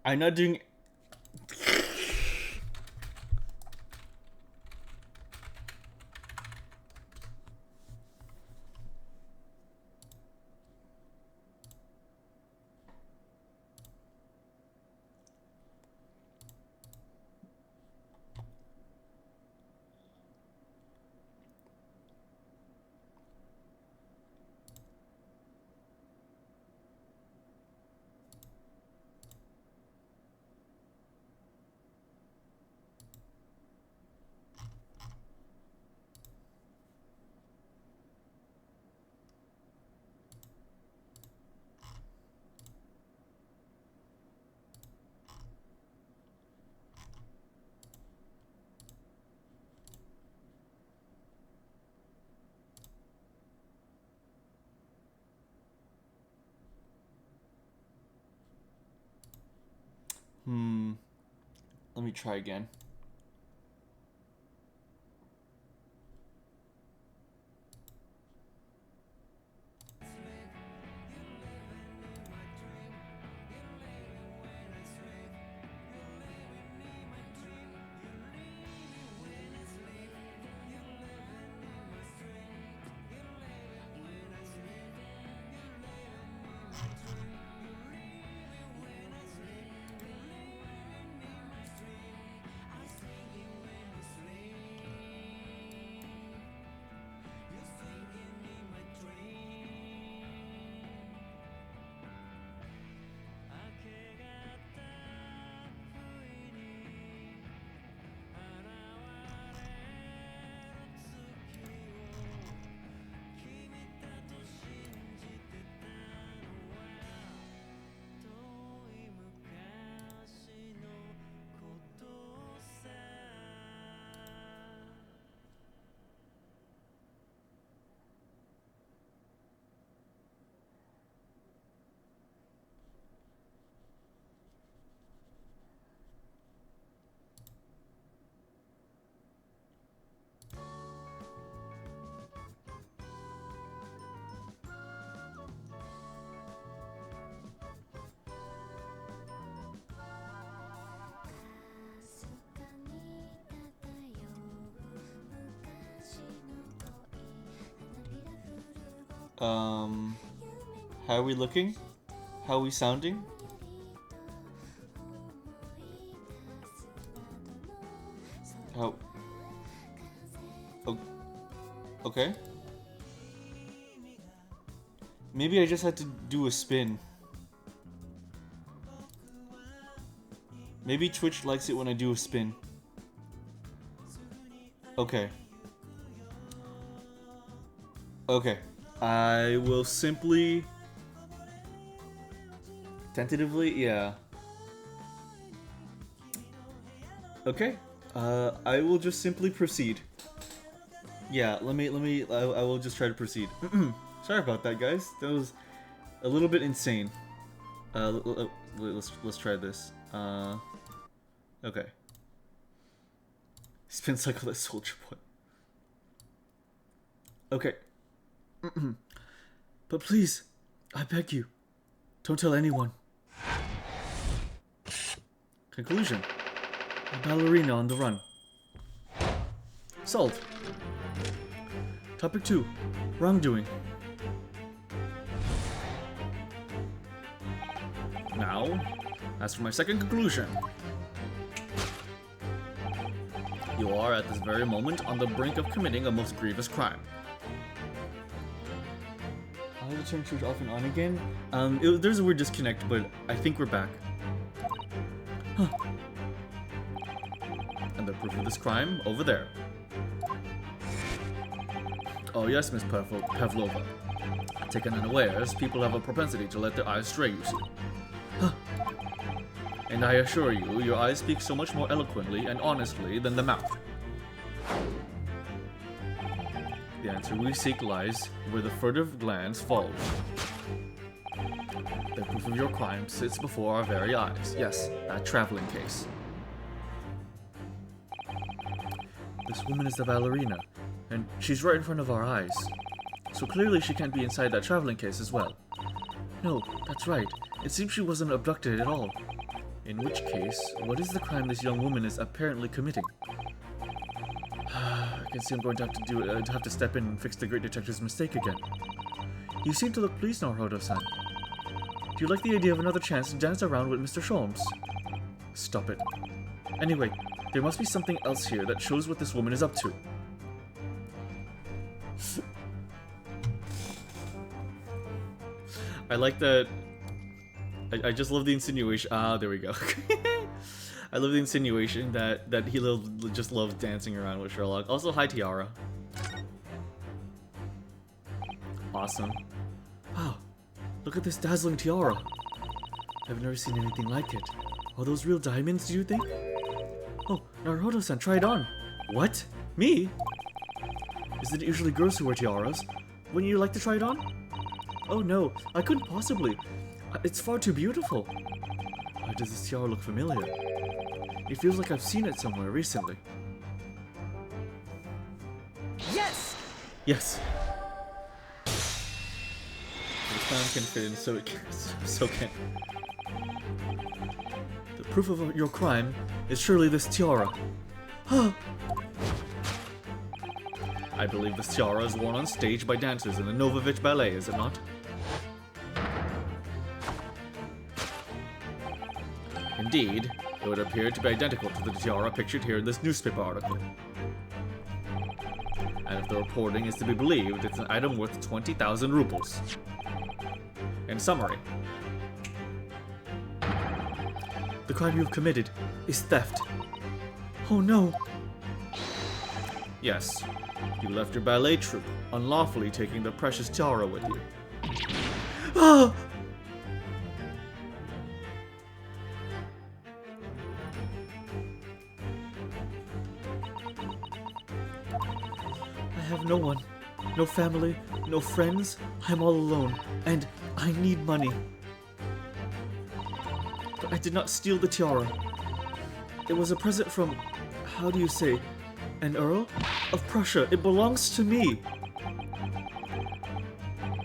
I'm not doing let me try again. How are we looking? How are we sounding? How? Okay. Maybe I just had to do a spin. Maybe Twitch likes it when I do a spin. Okay. Okay. I will simply... Tentatively, yeah. Okay. I will just simply proceed. Yeah, I will just try to proceed. Sorry about that, guys. That was a little bit insane. Let's try this. Okay. Spin cycle that soldier boy. Okay. But please, I beg you, don't tell anyone. Conclusion. A ballerina on the run. Solved. Topic 2. Wrongdoing. Now, as for my second conclusion. You are at this very moment on the brink of committing a most grievous crime. I'll have to turn Twitch off and on again. There's a weird disconnect, but I think we're back. Huh. And the proof of this crime, over there. Oh yes, Miss Pavlova. Taken unawares, people have a propensity to let their eyes stray, you see. Huh. And I assure you, your eyes speak so much more eloquently and honestly than the mouth. The answer we seek lies where the furtive glance falls. The proof of your crime sits before our very eyes. Yes, that traveling case. This woman is the ballerina, and she's right in front of our eyes. So clearly she can't be inside that traveling case as well. No, that's right. It seems she wasn't abducted at all. In which case, what is the crime this young woman is apparently committing? I can see I'm going to have to step in and fix the great detective's mistake again. You seem to look pleased, Naruto-san. Do you like the idea of another chance to dance around with Mr. Sholmes? Stop it. Anyway, there must be something else here that shows what this woman is up to. I like that. I just love the insinuation. Ah, there we go. I love the insinuation that he just loves dancing around with Sherlock. Also, hi Tiara. Awesome. Wow, look at this dazzling tiara. I've never seen anything like it. Are those real diamonds, do you think? Oh, Naruto-san, try it on. What? Me? Isn't it usually girls who wear tiaras? Wouldn't you like to try it on? Oh no, I couldn't possibly. It's far too beautiful. Why does this tiara look familiar? It feels like I've seen it somewhere recently. Yes! Yes. The clown can fit in, so it can. So can. The proof of your crime is surely this tiara. Huh. I believe this tiara is worn on stage by dancers in the Novovich Ballet, is it not? Indeed, it would appear to be identical to the tiara pictured here in this newspaper article. And if the reporting is to be believed, it's an item worth 20,000 rubles. In summary, the crime you have committed is theft. Oh no! Yes, you left your ballet troupe, unlawfully taking the precious tiara with you. Ah! I have no one, no family, no friends. I'm all alone, and I need money. But I did not steal the tiara. It was a present from, how do you say, an Earl of Prussia. It belongs to me.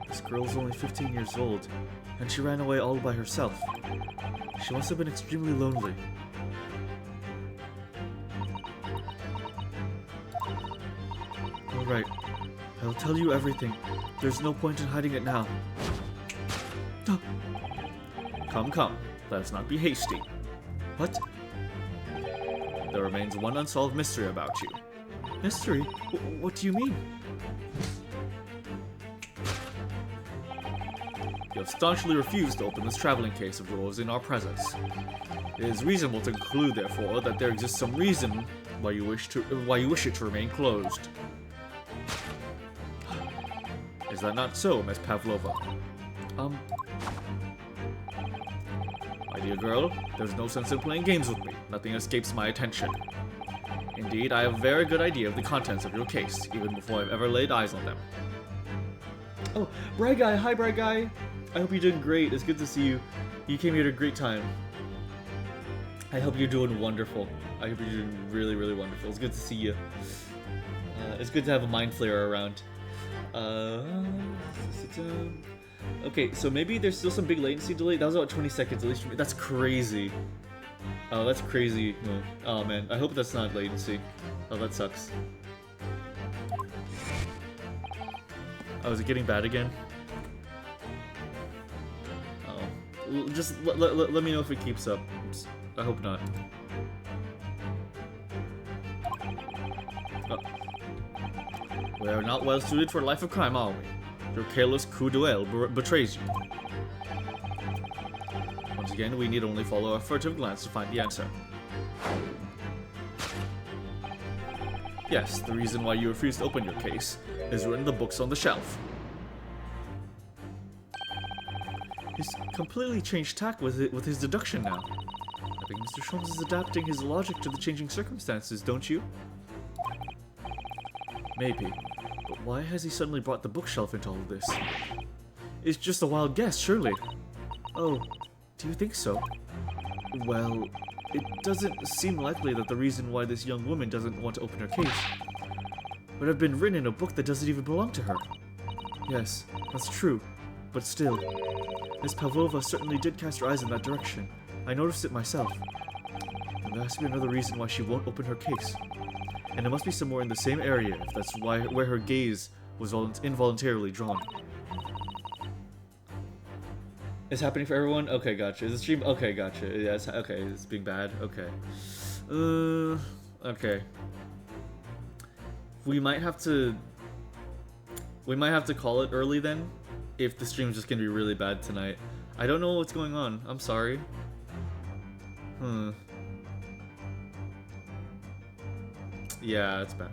This girl's only 15 years old, and she ran away all by herself. She must have been extremely lonely. Alright, I'll tell you everything. There's no point in hiding it now. Come, let's not be hasty. What? There remains one unsolved mystery about you. Mystery? What do you mean? You have staunchly refused to open this traveling case of yours in our presence. It is reasonable to conclude, therefore, that there exists some reason why you wish it to remain closed. Is that not so, Miss Pavlova? My dear girl, there's no sense in playing games with me. Nothing escapes my attention. Indeed, I have a very good idea of the contents of your case, even before I've ever laid eyes on them. Oh, Bright Guy! Hi, Bright Guy! I hope you're doing great. It's good to see you. You came here at a great time. I hope you're doing wonderful. I hope you're doing really, really wonderful. It's good to see you. It's good to have a mind flayer around. Okay, so maybe there's still some big latency delay. That was about 20 seconds, at least for me. That's crazy. Oh, that's crazy. Oh, man. I hope that's not latency. Oh, that sucks. Oh, is it getting bad again? Oh. Just let me know if it keeps up. I hope not. Oh. We are not well suited for a life of crime, are we? Your careless coup d'oeil betrays you. Once again, we need only follow a furtive glance to find the answer. Yes, the reason why you refused to open your case is written in the books on the shelf. He's completely changed tack with his deduction now. I think Mr. Sholmes is adapting his logic to the changing circumstances, don't you? Maybe. But why has he suddenly brought the bookshelf into all of this? It's just a wild guess, surely. Oh, do you think so? Well, it doesn't seem likely that the reason why this young woman doesn't want to open her case would have been written in a book that doesn't even belong to her. Yes, that's true. But still, Miss Pavlova certainly did cast her eyes in that direction. I noticed it myself. And there has to be another reason why she won't open her case. And it must be somewhere in the same area, if that's where her gaze was involuntarily drawn. It's happening for everyone? Okay, gotcha. Is the stream? Okay, gotcha. Yeah, okay, it's being bad. Okay. Okay. We might have to call it early then, if the stream's just gonna be really bad tonight. I don't know what's going on. I'm sorry. Yeah, it's bad.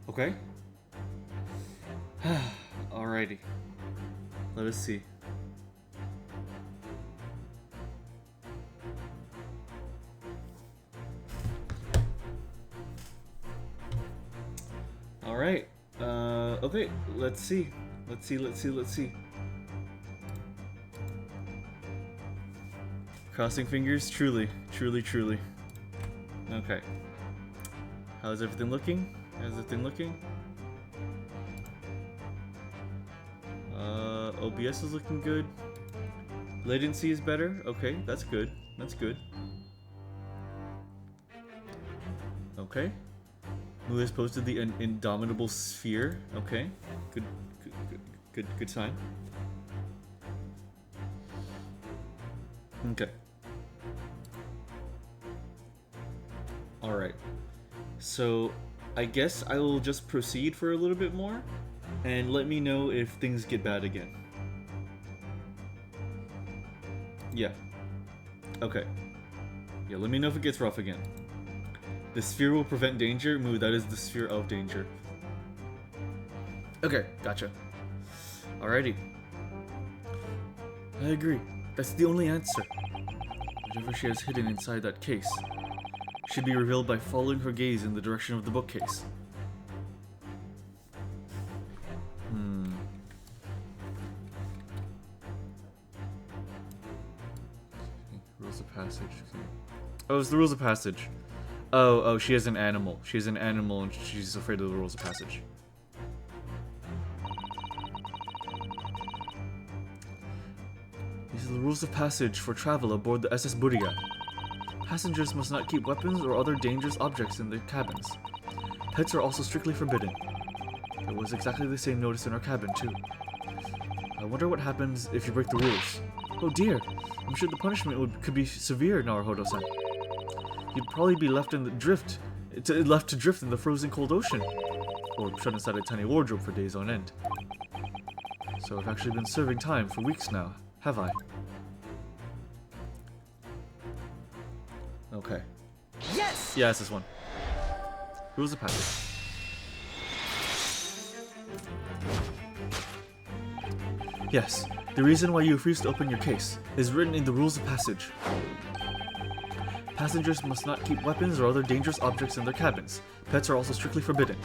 Okay. Alrighty. Let us see. Alright. Okay. Let's see. Let's see. Crossing fingers. Truly. Okay. How's everything looking? OBS is looking good. Latency is better. Okay, that's good. Okay. Moo has posted the indomitable sphere. Okay. Good sign. Okay. Alright. So, I guess I will just proceed for a little bit more, and let me know if things get bad again. Yeah. Okay. Yeah, let me know if it gets rough again. The sphere will prevent danger. Moo, that is the sphere of danger. Okay, gotcha. Alrighty. I agree. That's the only answer. Whatever she has hidden inside that case should be revealed by following her gaze in the direction of the bookcase. Rules of passage. Oh, it's the rules of passage. Oh, she has an animal. She has an animal and she's afraid of the rules of passage. These are the rules of passage for travel aboard the SS Buriga. Passengers must not keep weapons or other dangerous objects in their cabins. Pets are also strictly forbidden. There was exactly the same notice in our cabin, too. I wonder what happens if you break the rules. Oh dear, I'm sure the punishment could be severe, Naruhodo-san. You'd probably be left to drift in the frozen cold ocean, or shut inside a tiny wardrobe for days on end. So I've actually been serving time for weeks now, have I? Okay. Yes! Yeah, it's this one. Rules of passage. Yes, the reason why you refuse to open your case is written in the rules of passage. Passengers must not keep weapons or other dangerous objects in their cabins. Pets are also strictly forbidden.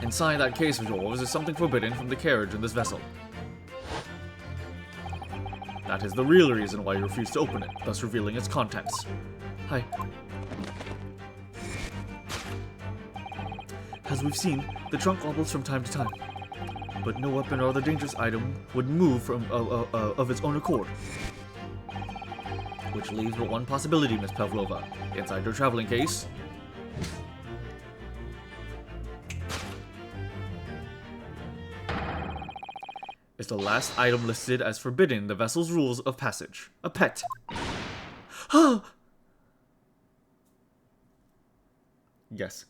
Inside that case of yours is something forbidden from the carriage in this vessel. That is the real reason why you refuse to open it, thus revealing its contents. Hi. As we've seen, the trunk wobbles from time to time, but no weapon or other dangerous item would move from of its own accord. Which leaves but one possibility, Miss Pavlova. Inside your traveling case is the last item listed as forbidden in the vessel's rules of passage. A pet. Yes.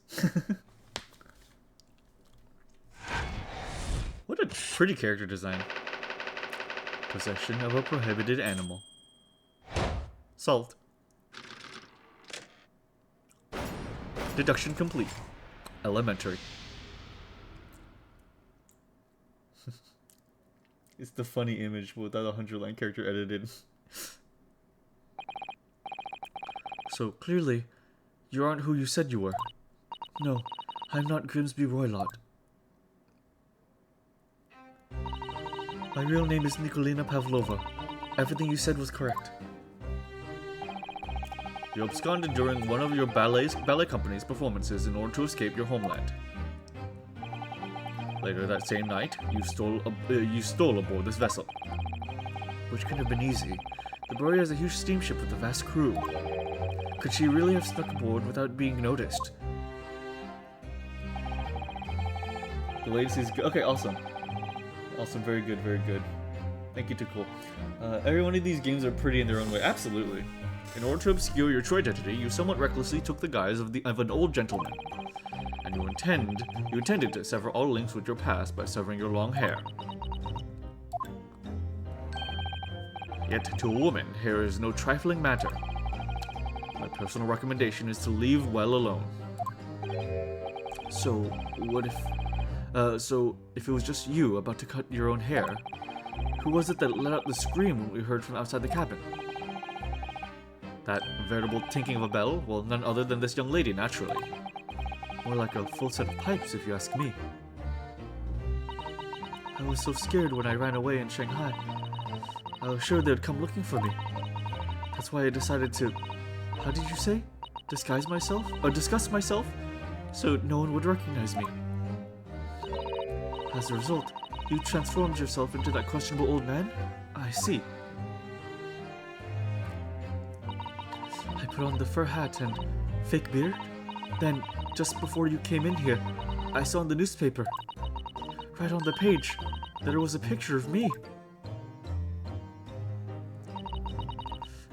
Pretty character design. Possession of a prohibited animal. Solved. Deduction complete. Elementary. It's the funny image without a 100-line character edited. So, clearly, you aren't who you said you were. No, I'm not Grimsby Roylott. My real name is Nikolina Pavlova. Everything you said was correct. You absconded during one of your ballet company's performances in order to escape your homeland. Later that same night, you stole aboard this vessel. Which could have been easy. The Boreas has a huge steamship with a vast crew. Could she really have snuck aboard without being noticed? The latest is good. Okay, awesome. Awesome, very good, very good. Thank you, too cool. Every one of these games are pretty in their own way. Absolutely. In order to obscure your true identity, you somewhat recklessly took the guise of an old gentleman. And you intended to sever all links with your past by severing your long hair. Yet, to a woman, hair is no trifling matter. My personal recommendation is to leave well alone. So, what if... so, if it was just you about to cut your own hair, who was it that let out the scream when we heard from outside the cabin? That veritable tinkling of a bell? Well, none other than this young lady, naturally. More like a full set of pipes, if you ask me. I was so scared when I ran away in Shanghai. I was sure they'd come looking for me. That's why I decided to... How did you say? Disguise myself? Or discuss myself? So no one would recognize me. As a result, you transformed yourself into that questionable old man? I see. I put on the fur hat and fake beard. Then, just before you came in here, I saw in the newspaper, right on the page, there was a picture of me.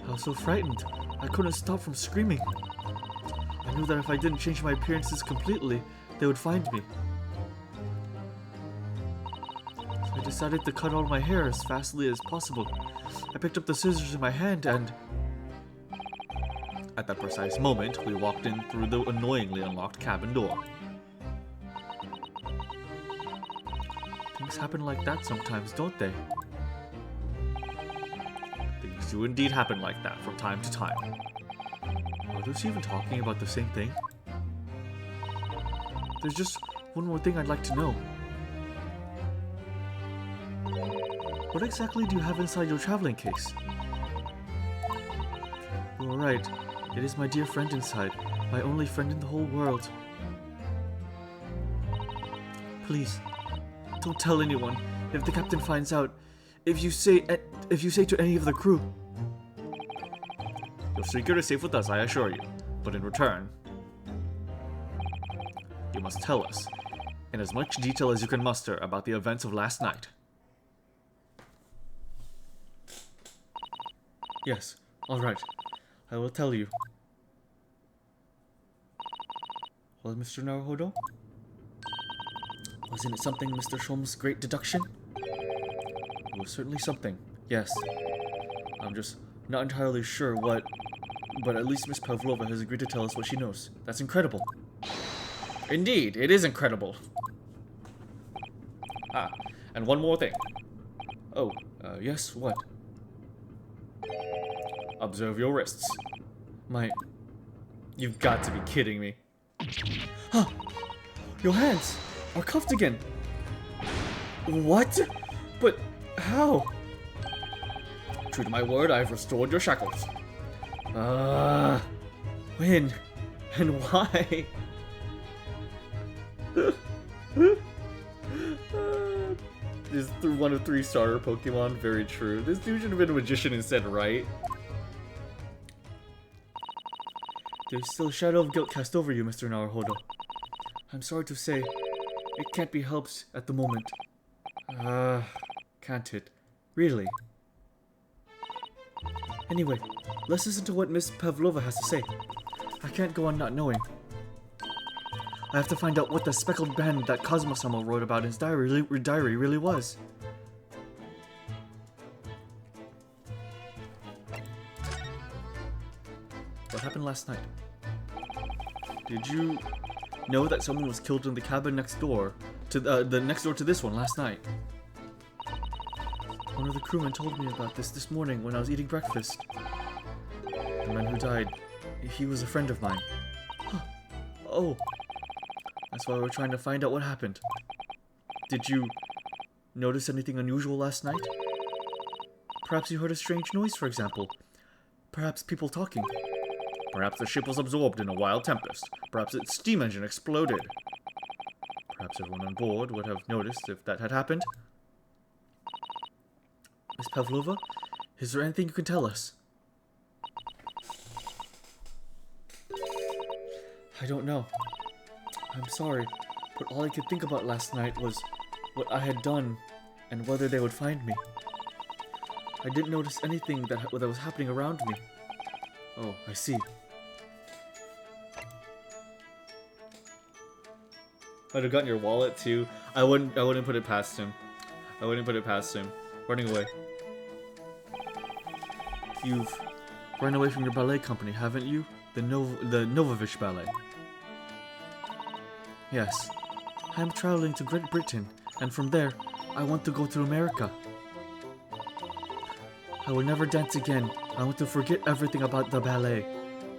I was so frightened, I couldn't stop from screaming. I knew that if I didn't change my appearances completely, they would find me. So I decided to cut all my hair as fastly as possible. I picked up the scissors in my hand and... At that precise moment, we walked in through the annoyingly unlocked cabin door. Things happen like that sometimes, don't they? Things do indeed happen like that from time to time. Are those even talking about the same thing? There's just one more thing I'd like to know. What exactly do you have inside your traveling case? You're right. It is my dear friend inside, my only friend in the whole world. Please, don't tell anyone. If the captain finds out, if you say to any of the crew. Your secret is safe with us, I assure you. But in return, you must tell us, in as much detail as you can muster, about the events of last night. Yes, all right. I will tell you. Well, Mr. Naruhodo? Wasn't it something Mr. Sholm's great deduction? It was certainly something, yes. I'm just not entirely sure what, but at least Miss Pavlova has agreed to tell us what she knows. That's incredible. Indeed, it is incredible. Ah, and one more thing. Oh, yes, what? Observe your wrists. You've got to be kidding me. Huh! Your hands are cuffed again. What? But how? True to my word, I've restored your shackles. When? And why? This is one of 3 starter Pokemon, very true. This dude should have been a magician instead, right? There's still a shadow of guilt cast over you, Mr. Naruhodo. I'm sorry to say, it can't be helped at the moment. Can't it? Really? Anyway, let's listen to what Miss Pavlova has to say. I can't go on not knowing. I have to find out what the speckled band that Cosmo-sama wrote about in his diary really was. What happened last night? Did you know that someone was killed in the cabin next door to the next door to this one last night? One of the crewmen told me about this morning when I was eating breakfast. The man who died, he was a friend of mine. Huh. Oh, that's why we're trying to find out what happened. Did you notice anything unusual last night? Perhaps you heard a strange noise, for example. Perhaps people talking. Perhaps the ship was absorbed in a wild tempest. Perhaps its steam engine exploded. Perhaps everyone on board would have noticed if that had happened. Miss Pavlova, is there anything you can tell us? I don't know. I'm sorry, but all I could think about last night was what I had done and whether they would find me. I didn't notice anything that was happening around me. Oh, I see. I'd have gotten your wallet too. I wouldn't put it past him. I wouldn't put it past him. Running away. You've run away from your ballet company, haven't you? The Novovich Ballet. Yes. I am traveling to Great Britain, and from there, I want to go to America. I will never dance again. I want to forget everything about the ballet.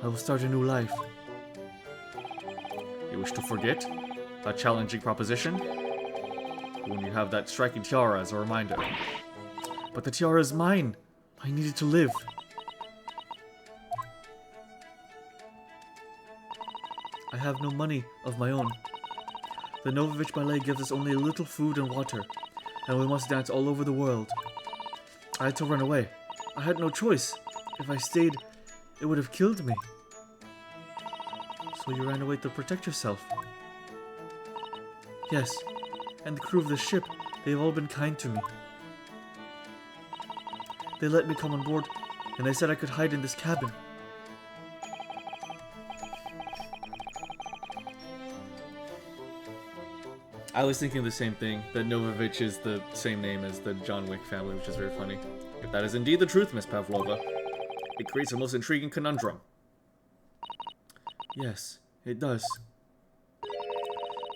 I will start a new life. You wish to forget? A challenging proposition? When you have that striking tiara as a reminder. But the tiara is mine. I needed to live. I have no money of my own. The Novovich Ballet gives us only a little food and water, and we must dance all over the world. I had to run away. I had no choice. If I stayed, it would have killed me. So you ran away to protect yourself? Yes, and the crew of the ship, they've all been kind to me. They let me come on board, and they said I could hide in this cabin. I was thinking the same thing, that Novovich is the same name as the John Wick family, which is very funny. If that is indeed the truth, Miss Pavlova, it creates a most intriguing conundrum. Yes, it does.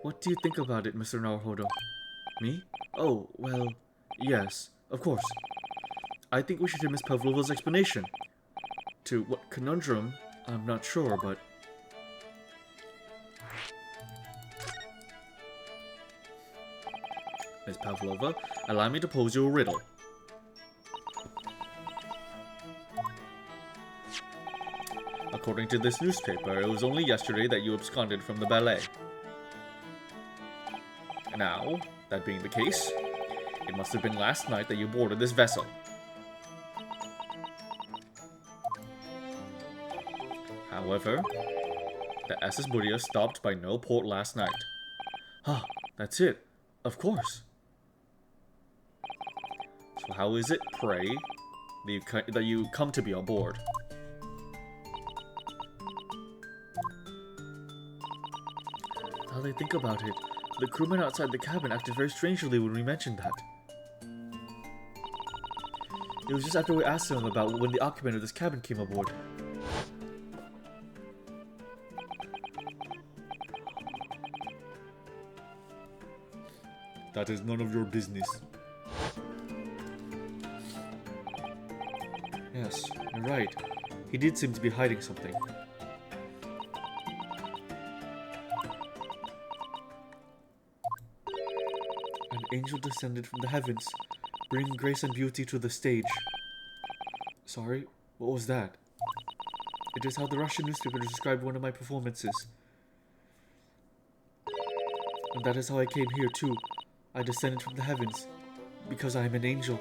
What do you think about it, Mr. Naruhodo? Me? Oh, well, yes, of course. I think we should hear Miss Pavlova's explanation. To what conundrum, I'm not sure, but... Miss Pavlova, allow me to pose you a riddle. According to this newspaper, it was only yesterday that you absconded from the ballet. Now, that being the case, it must have been last night that you boarded this vessel. However, the SS Buria stopped by no port last night. Ah, that's it. Of course. So how is it, pray, that you come to be on board? Now that I think about it, the crewman outside the cabin acted very strangely when we mentioned that. It was just after we asked him about when the occupant of this cabin came aboard. That is none of your business. Yes, you're right. He did seem to be hiding something. An angel descended from the heavens, bringing grace and beauty to the stage. Sorry, what was that? It is how the Russian newspaper described one of my performances. And that is how I came here too. I descended from the heavens, because I am an angel.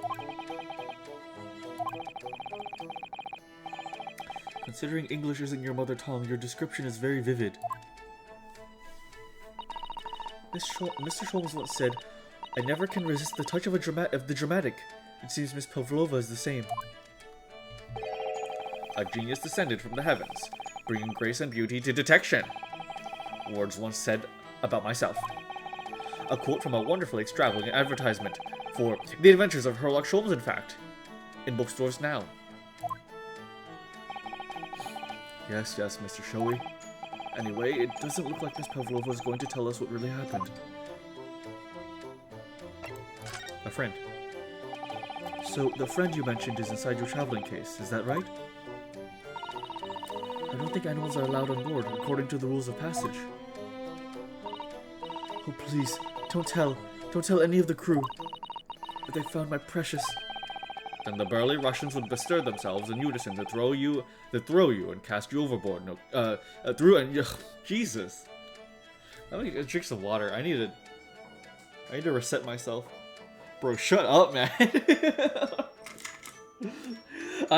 Considering English isn't your mother tongue, your description is very vivid. Mr. Scholz once said, I never can resist the touch of the dramatic. It seems Miss Pavlova is the same. A genius descended from the heavens, bringing grace and beauty to detection. Words once said about myself. A quote from a wonderfully extravagant advertisement for The Adventures of Sherlock Holmes, in fact. In bookstores now. Yes, Mr. Shoei. Anyway, it doesn't look like Miss Pavlova is going to tell us what really happened. A friend. So, the friend you mentioned is inside your traveling case, is that right? I don't think animals are allowed on board, according to the rules of passage. Oh, please, don't tell any of the crew that they found my precious... Then the burly Russians would bestir themselves in unison to throw you and cast you overboard. No, Jesus. I need to drink some water. I need to reset myself. Bro, shut up, man.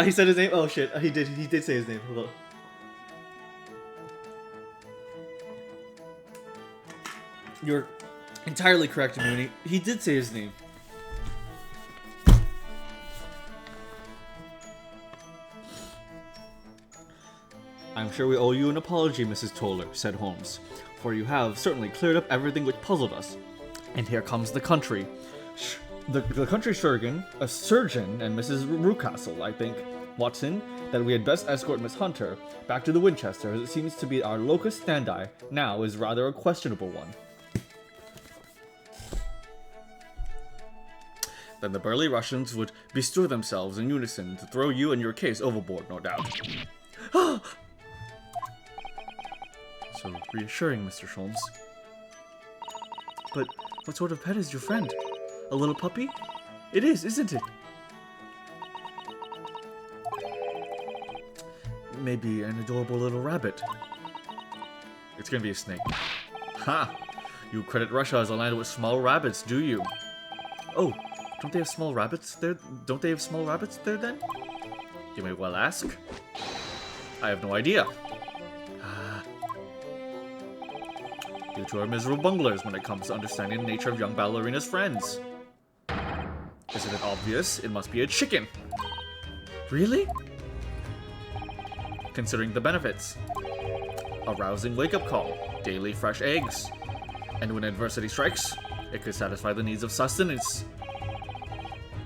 He said his name. Oh shit, he did say his name. Hold on. You're entirely correct, Mooney. He did say his name. I'm sure we owe you an apology, Mrs. Toller, said Holmes, for you have certainly cleared up everything which puzzled us. And here comes the country. The country surgeon, and Mrs. Rucastle, I think, Watson, that we had best escort Miss Hunter back to the Winchester, as it seems to be our locus standi now is rather a questionable one. Then the burly Russians would bestir themselves in unison to throw you and your case overboard, no doubt. So reassuring, Mr. Sholmes. But what sort of pet is your friend? A little puppy? It is, isn't it? Maybe an adorable little rabbit. It's gonna be a snake. Ha! You credit Russia as a land with small rabbits, do you? Oh, don't they have small rabbits there? Don't they have small rabbits there then? You may well ask. I have no idea. You two are miserable bunglers when it comes to understanding the nature of young ballerina's friends. Isn't it obvious? It must be a chicken. Really? Considering the benefits. A rousing wake-up call, daily fresh eggs. And when adversity strikes, it could satisfy the needs of sustenance.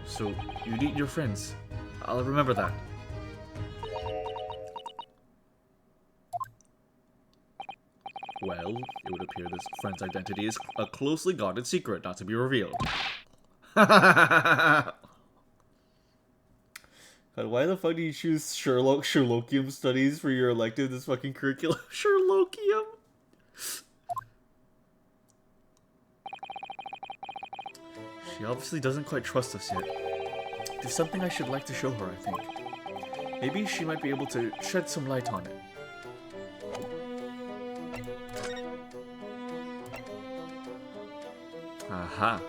So, you'd eat your friends. I'll remember that. Well, it would appear this friend's identity is a closely guarded secret, not to be revealed. God, why the fuck do you choose Sherlockium studies for your elective this fucking curriculum? Sherlockium? She obviously doesn't quite trust us yet. There's something I should like to show her, I think. Maybe she might be able to shed some light on it. Aha.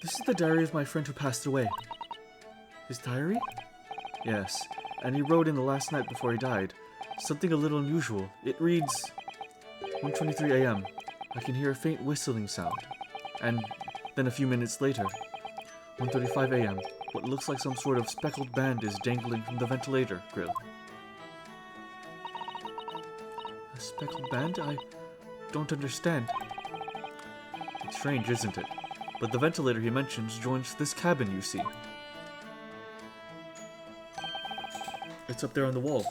This is the diary of my friend who passed away. His diary? Yes, and he wrote in the last night before he died. Something a little unusual. It reads, 1:23 a.m. I can hear a faint whistling sound. And then a few minutes later, 1:35 a.m. What looks like some sort of speckled band is dangling from the ventilator grill. A speckled band? I don't understand. It's strange, isn't it? But the ventilator he mentions joins this cabin you see. It's up there on the wall.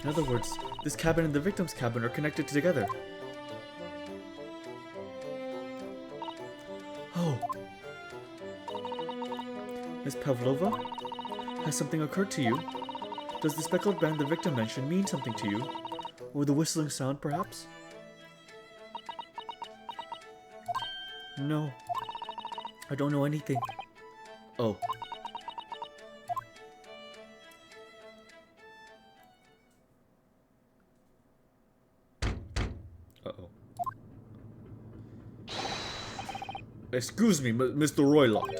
In other words, this cabin and the victim's cabin are connected together. Oh. Miss Pavlova? Has something occurred to you? Does the speckled band the victim mentioned mean something to you? Or the whistling sound, perhaps? No. I don't know anything. Oh. Uh-oh. Excuse me, Mr. Roylott.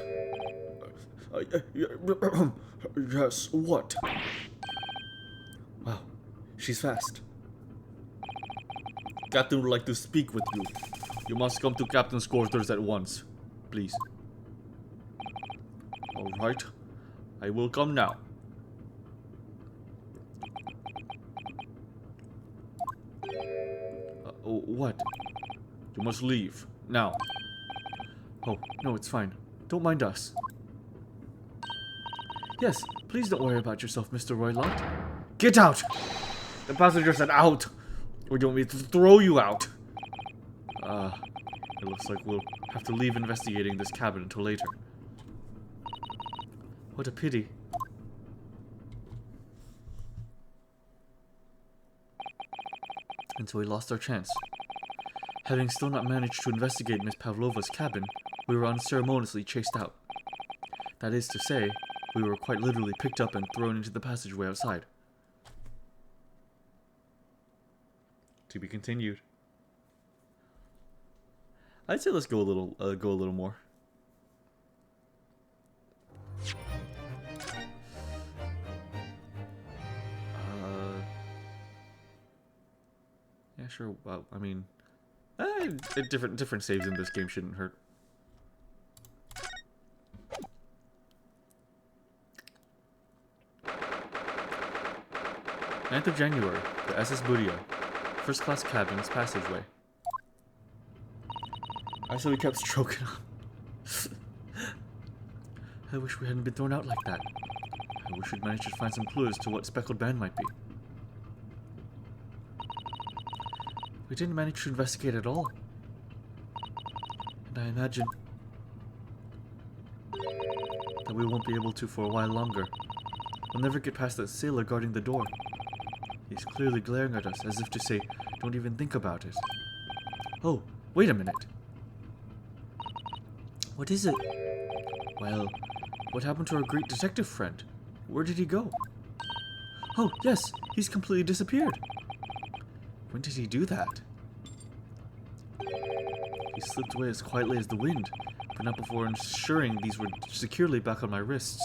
Yes, what? Wow, she's fast. Captain would like to speak with you. You must come to Captain's quarters at once, please. All right, I will come now. What? You must leave. Now. Oh, no, it's fine. Don't mind us. Yes, please don't worry about yourself, Mr. Roylott. Get out! The passenger said out! Or do you want me to throw you out? It looks like we'll have to leave investigating this cabin until later. What a pity. And so we lost our chance. Having still not managed to investigate Miss Pavlova's cabin, we were unceremoniously chased out. That is to say, we were quite literally picked up and thrown into the passageway outside. To be continued. I'd say let's go a little more. Yeah, sure. Well, I mean, different saves in this game shouldn't hurt. 9th of January, the SS Budia, first class cabins passageway. I saw we kept stroking on. I wish we hadn't been thrown out like that. I wish we'd managed to find some clues to what speckled band might be. We didn't manage to investigate at all. And I imagine that we won't be able to for a while longer. We'll never get past that sailor guarding the door. He's clearly glaring at us as if to say, don't even think about it. Oh, wait a minute. What is it? Well, what happened to our great detective friend? Where did he go? Oh, yes, he's completely disappeared. When did he do that? He slipped away as quietly as the wind, but not before ensuring these were securely back on my wrists.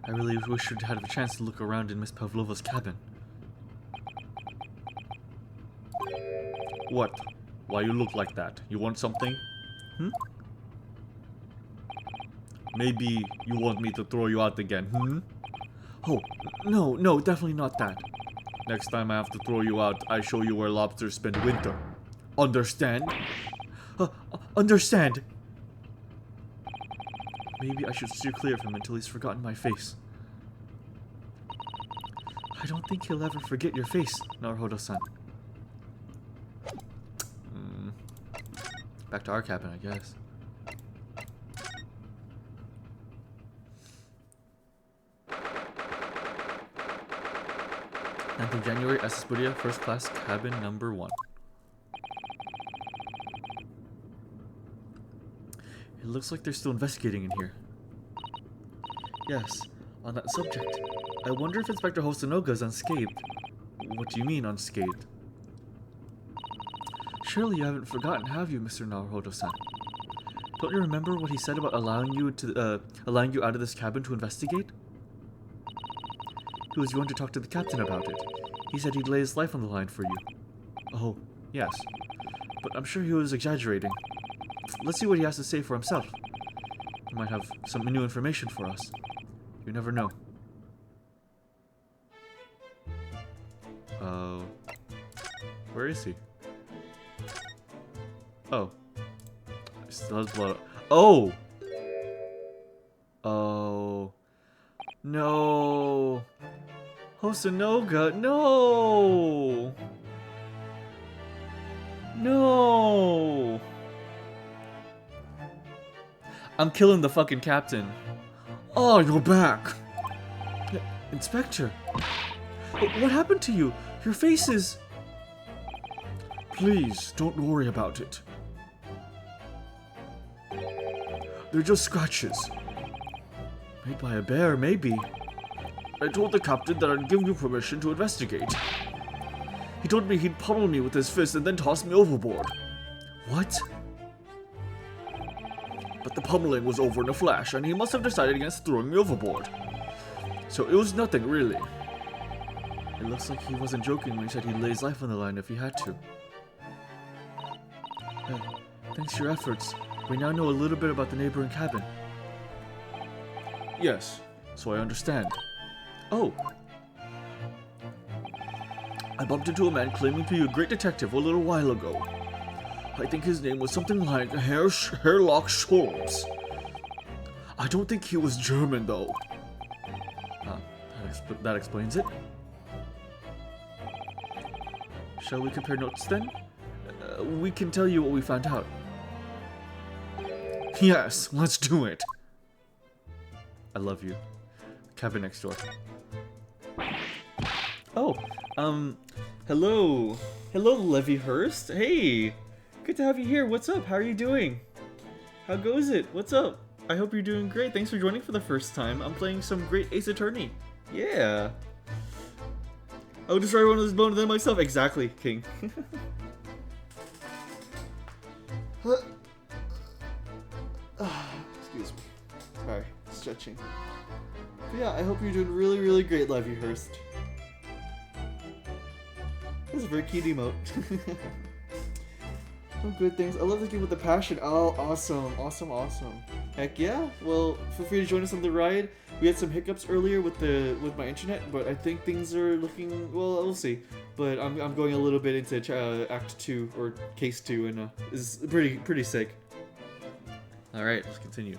I really wish we'd had a chance to look around in Miss Pavlova's cabin. What? Why you look like that? You want something? Hmm? Maybe you want me to throw you out again, hmm? Oh, no, definitely not that. Next time I have to throw you out, I show you where lobsters spend winter. Understand? Understand! Maybe I should steer clear of him until he's forgotten my face. I don't think he'll ever forget your face, Naruhodo-san. Back to our cabin, I guess. 9th of January, SS Budia, first class cabin number 1. It looks like they're still investigating in here. Yes, on that subject. I wonder if Inspector Hosonoga's unscathed. What do you mean, unscathed? Surely you haven't forgotten, have you, Mr. Naruhodo-san? Don't you remember what he said about allowing you out of this cabin to investigate? He was going to talk to the captain about it. He said he'd lay his life on the line for you. Oh, yes. But I'm sure he was exaggerating. Let's see what he has to say for himself. He might have some new information for us. You never know. Where is he? Oh. He still has blood. Oh! Oh. No! Hosonoga, no! No! I'm killing the fucking captain. Oh, you're back! Inspector! What happened to you? Your face is... Please, don't worry about it. They're just scratches. Made by a bear, maybe. I told the captain that I'd give you permission to investigate. He told me he'd pummel me with his fist and then toss me overboard. What? But the pummeling was over in a flash, and he must have decided against throwing me overboard. So it was nothing, really. It looks like he wasn't joking when he said he'd lay his life on the line if he had to. Thanks to your efforts, We now know a little bit about the neighboring cabin. Yes, so I understand. Oh. I bumped into a man claiming to be a great detective a little while ago. I think his name was something like Sherlock Holmes. I don't think he was German, though. That explains it. Shall we compare notes, then? We can tell you what we found out. Yes, let's do it. I love you. Cabin next door. Oh, hello. Hello, Levy Hurst. Hey, good to have you here. What's up? How are you doing? How goes it? What's up? I hope you're doing great. Thanks for joining for the first time. I'm playing some Great Ace Attorney. Yeah. I'll destroy one of those bones then myself. Exactly, King. Excuse me. Sorry, stretching. But yeah, I hope you're doing really, really great, Levy Hurst. This is a very cute emote. Oh, good things. I love the game with the passion. Oh, awesome, awesome, awesome. Heck yeah. Well, feel free to join us on the ride. We had some hiccups earlier with my internet, but I think things are looking well. We'll see. But I'm going a little bit into Act 2 or Case 2, and it's pretty sick. All right, let's continue.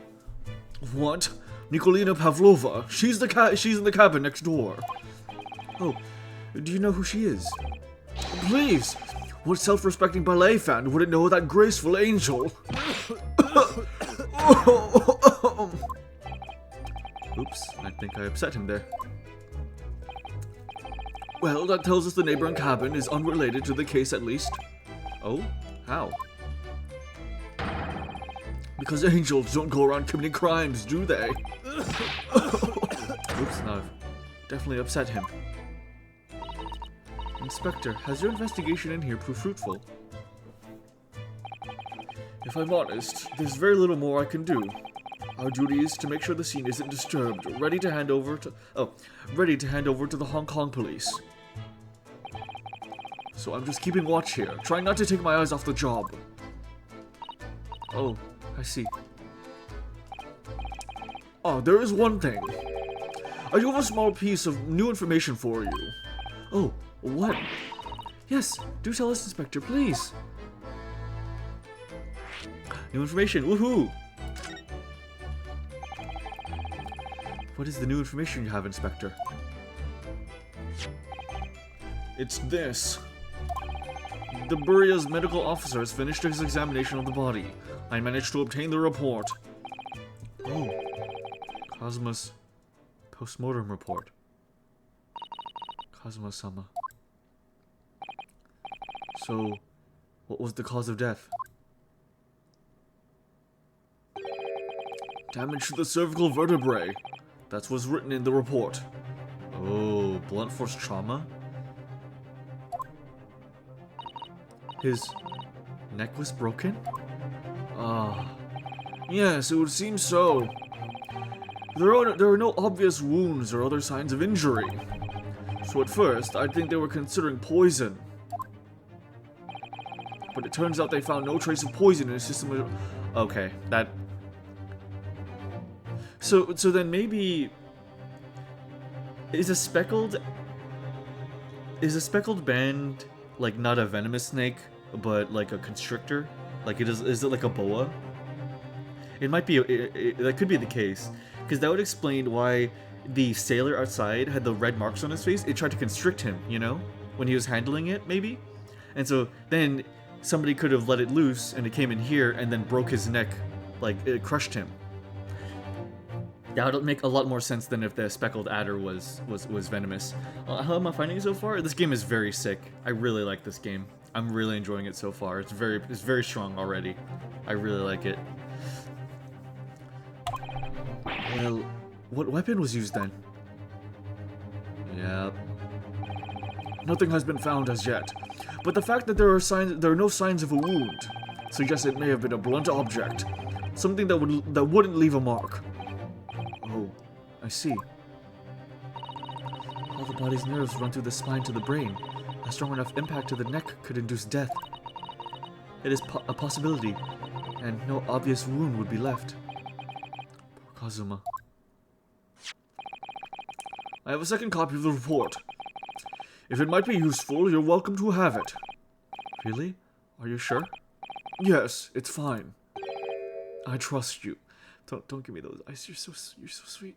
What? Nikolina Pavlova? She's in the cabin next door. Oh, do you know who she is? Please. What self-respecting ballet fan wouldn't know that graceful angel? Oops, I think I upset him there. Well, that tells us the neighboring cabin is unrelated to the case at least. Oh? How? Because angels don't go around committing crimes, do they? Oops, no, I've definitely upset him. Inspector, has your investigation in here proved fruitful? If I'm honest, there's very little more I can do. Our duty is to make sure the scene isn't disturbed, ready to hand over to the Hong Kong police. So I'm just keeping watch here, trying not to take my eyes off the job. Oh, I see. Oh, there is one thing. I do have a small piece of new information for you. Oh, what? Yes, do tell us, Inspector, please. New information, woohoo! What is the new information you have, Inspector? It's this. The Buria's medical officer has finished his examination of the body. I managed to obtain the report. Oh. Cosmo's postmortem report. Cosmo-sama. So, what was the cause of death? Damage to the cervical vertebrae. That's what's written in the report. Oh, blunt force trauma? His neck was broken? Ah. Yes, it would seem so. There are no obvious wounds or other signs of injury. So at first, I'd think they were considering poison. But it turns out they found no trace of poison in his system. Okay, that... So then maybe... Is a speckled band, like, not a venomous snake, but like a constrictor? Like, is it like a boa? It might be, that could be the case. Because that would explain why the sailor outside had the red marks on his face. It tried to constrict him, you know? When he was handling it, maybe? And so then somebody could have let it loose and it came in here and then broke his neck. Like, it crushed him. That would make a lot more sense than if the speckled adder was venomous. How am I finding it so far? This game is very sick. I really like this game. I'm really enjoying it so far. It's very strong already. I really like it. Well, what weapon was used then? Yep. Nothing has been found as yet. But the fact that there are no signs of a wound suggests it may have been a blunt object. Something that wouldn't leave a mark. Oh, I see. All the body's nerves run through the spine to the brain. A strong enough impact to the neck could induce death. It is a possibility. and no obvious wound would be left. Poor Kazuma. I have a second copy of the report. If it might be useful, you're welcome to have it. Really? Are you sure? Yes, it's fine. I trust you. Don't give me those eyes. You're so sweet.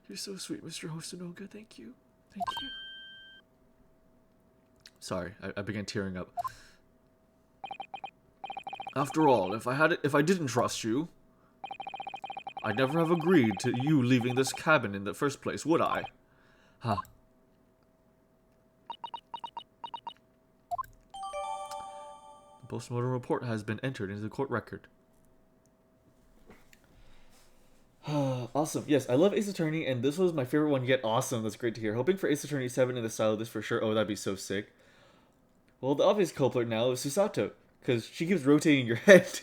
You're so sweet, Mr. Hosonoga. Thank you. Thank you. Sorry, I began tearing up. After all, if I didn't trust you, I'd never have agreed to you leaving this cabin in the first place, would I? Huh. The postmortem report has been entered into the court record. Awesome. Yes, I love Ace Attorney, and this was my favorite one yet. Awesome. That's great to hear. Hoping for Ace Attorney 7 in the style of this for sure. Oh, that'd be so sick. Well, the obvious culprit now is Susato, because she keeps rotating your head.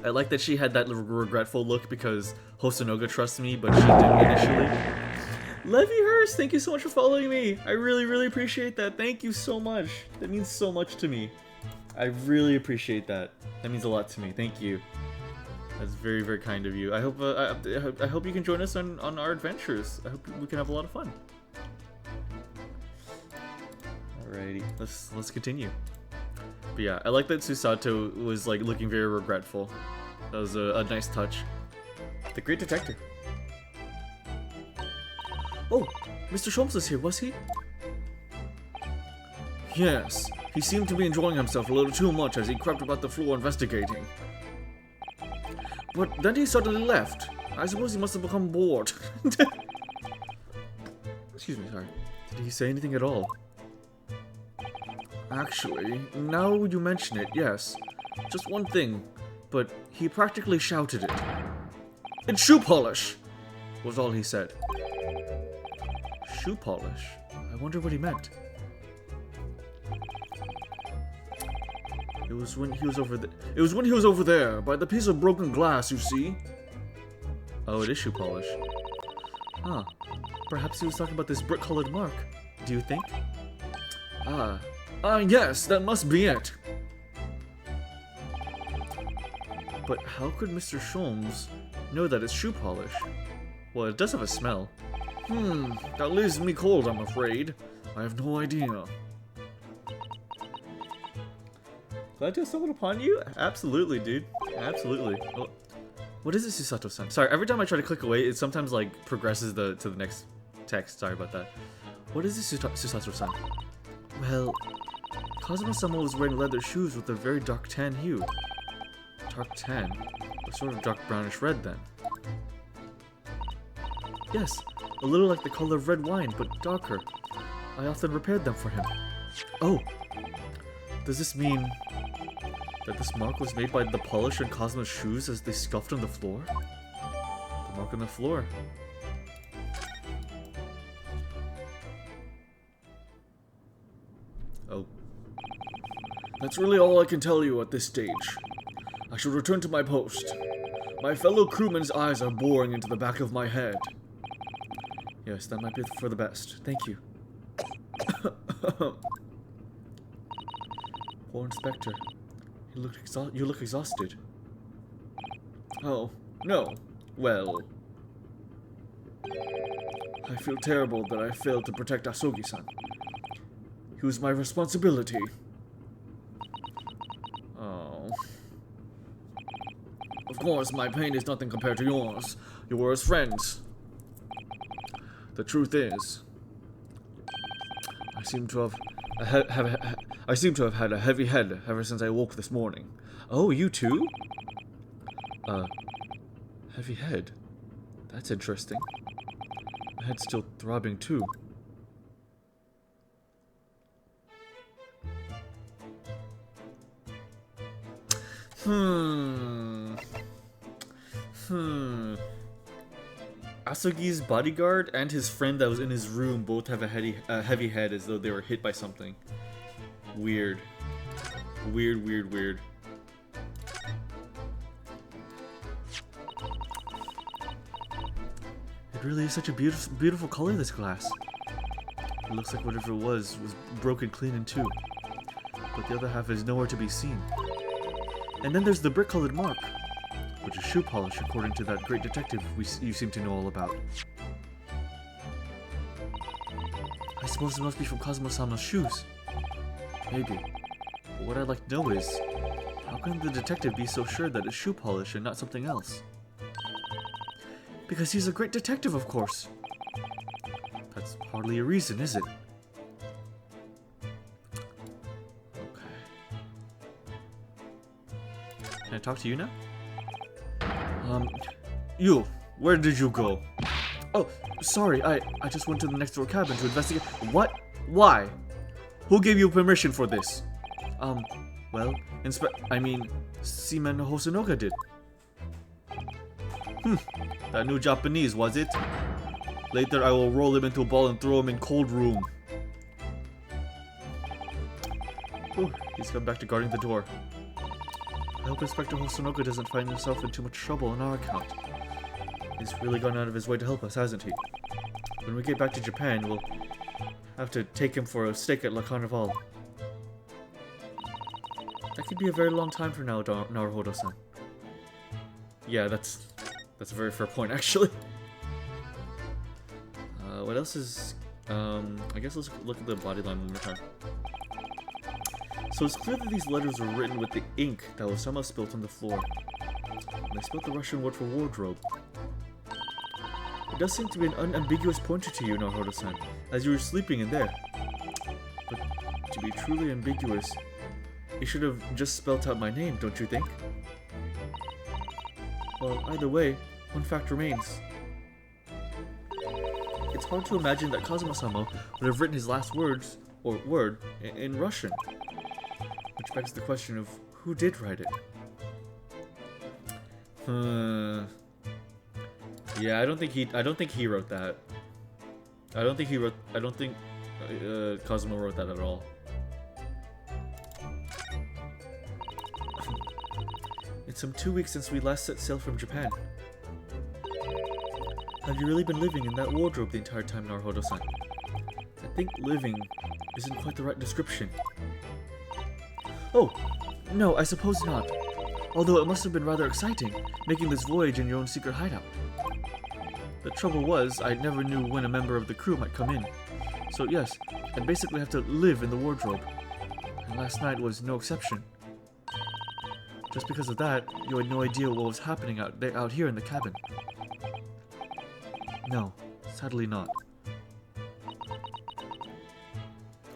I like that she had that little regretful look because Hosonoga trusts me, but she didn't initially. Levy Hurst, thank you so much for following me. I really, really appreciate that. Thank you so much. That means so much to me. I really appreciate that. That means a lot to me. Thank you. That's very, very kind of you. I hope I hope you can join us on our adventures. I hope we can have a lot of fun. Alrighty, let's continue. But yeah, I like that Susato was like looking very regretful. That was a nice touch. The Great Detective. Oh, Mr. Sholmes is here, was he? Yes, he seemed to be enjoying himself a little too much as he crept about the floor investigating. But then he suddenly left. I suppose he must have become bored. Excuse me, sorry. Did he say anything at all? Actually, now you mention it, yes. Just one thing, but he practically shouted it. It's shoe polish! Was all he said. Shoe polish? I wonder what he meant. It was when he was over there. It was when he was over there, by the piece of broken glass, you see. Oh, it is shoe polish. Huh. Perhaps he was talking about this brick-colored mark. Do you think? Yes, that must be it. But how could Mr. Sholmes know that it's shoe polish? Well, it does have a smell. That leaves me cold, I'm afraid. I have no idea. Glad to have stumbled upon you? Absolutely, dude. Absolutely. Oh, what is it, Susato-san? Sorry, every time I try to click away, it sometimes like progresses to the next text. Sorry about that. What is this, Susato-san? Well, Kazuma-sama was wearing leather shoes with a very dark tan hue. Dark tan? A sort of dark brownish red, then. Yes, a little like the color of red wine, but darker. I often repaired them for him. Oh! Does this mean that this mark was made by the polish on Kazuma's shoes as they scuffed on the floor? The mark on the floor. Oh. That's really all I can tell you at this stage. I shall return to my post. My fellow crewmen's eyes are boring into the back of my head. Yes, that might be for the best. Thank you. Poor Inspector. You look exhausted. Oh, no. Well. I feel terrible that I failed to protect Asogi-san. He was my responsibility. Oh. Of course, my pain is nothing compared to yours. You were as friends. The truth is, I seem to have had a heavy head ever since I woke this morning. Oh, you too? Heavy head. That's interesting. My head's still throbbing too. Asogi's bodyguard and his friend that was in his room both have a heavy head as though they were hit by something. Weird. Weird, weird, weird. It really is such a beautiful color, this glass. It looks like whatever it was broken clean in two. but the other half is nowhere to be seen. And then there's the brick-colored mark, which is shoe polish according to that great detective you seem to know all about. I suppose it must be from Kazuma-sama's shoes. Maybe. But what I'd like to know is, how can the detective be so sure that it's shoe polish and not something else? Because he's a great detective, of course. That's hardly a reason, is it? Okay. Can I talk to you now? You, where did you go? Oh, sorry, I just went to the next door cabin to investigate. What? Why? Who gave you permission for this? Well, Seaman Hosonoga did. That new Japanese, was it? Later I will roll him into a ball and throw him in cold room. Whew, he's come back to guarding the door. I hope Inspector Hosonoga doesn't find himself in too much trouble on our account. He's really gone out of his way to help us, hasn't he? When we get back to Japan, we'll have to take him for a steak at La Carnival. That could be a very long time from now, Naruhodo-san. Yeah, that's a very fair point, actually. What else is... I guess let's look at the body line one more time. So it's clear that these letters were written with the ink that was somehow spilt on the floor. And they spelled the Russian word for wardrobe. It does seem to be an unambiguous pointer to you, Naruhodo-san, as you were sleeping in there. But to be truly ambiguous, it should have just spelt out my name, don't you think? Well, either way, one fact remains. It's hard to imagine that Kazuma-sama would have written his last words, or word, in Russian. Which begs the question of who did write it. Yeah, I don't think he wrote that. I don't think Kazuma wrote that at all. It's some 2 weeks since we last set sail from Japan. Have you really been living in that wardrobe the entire time, Naruhodo-san? I think living isn't quite the right description. Oh, no, I suppose not. Although it must have been rather exciting, making this voyage in your own secret hideout. The trouble was, I never knew when a member of the crew might come in. So yes, I'd basically have to live in the wardrobe. And last night was no exception. Just because of that, you had no idea what was happening out here in the cabin. No, sadly not.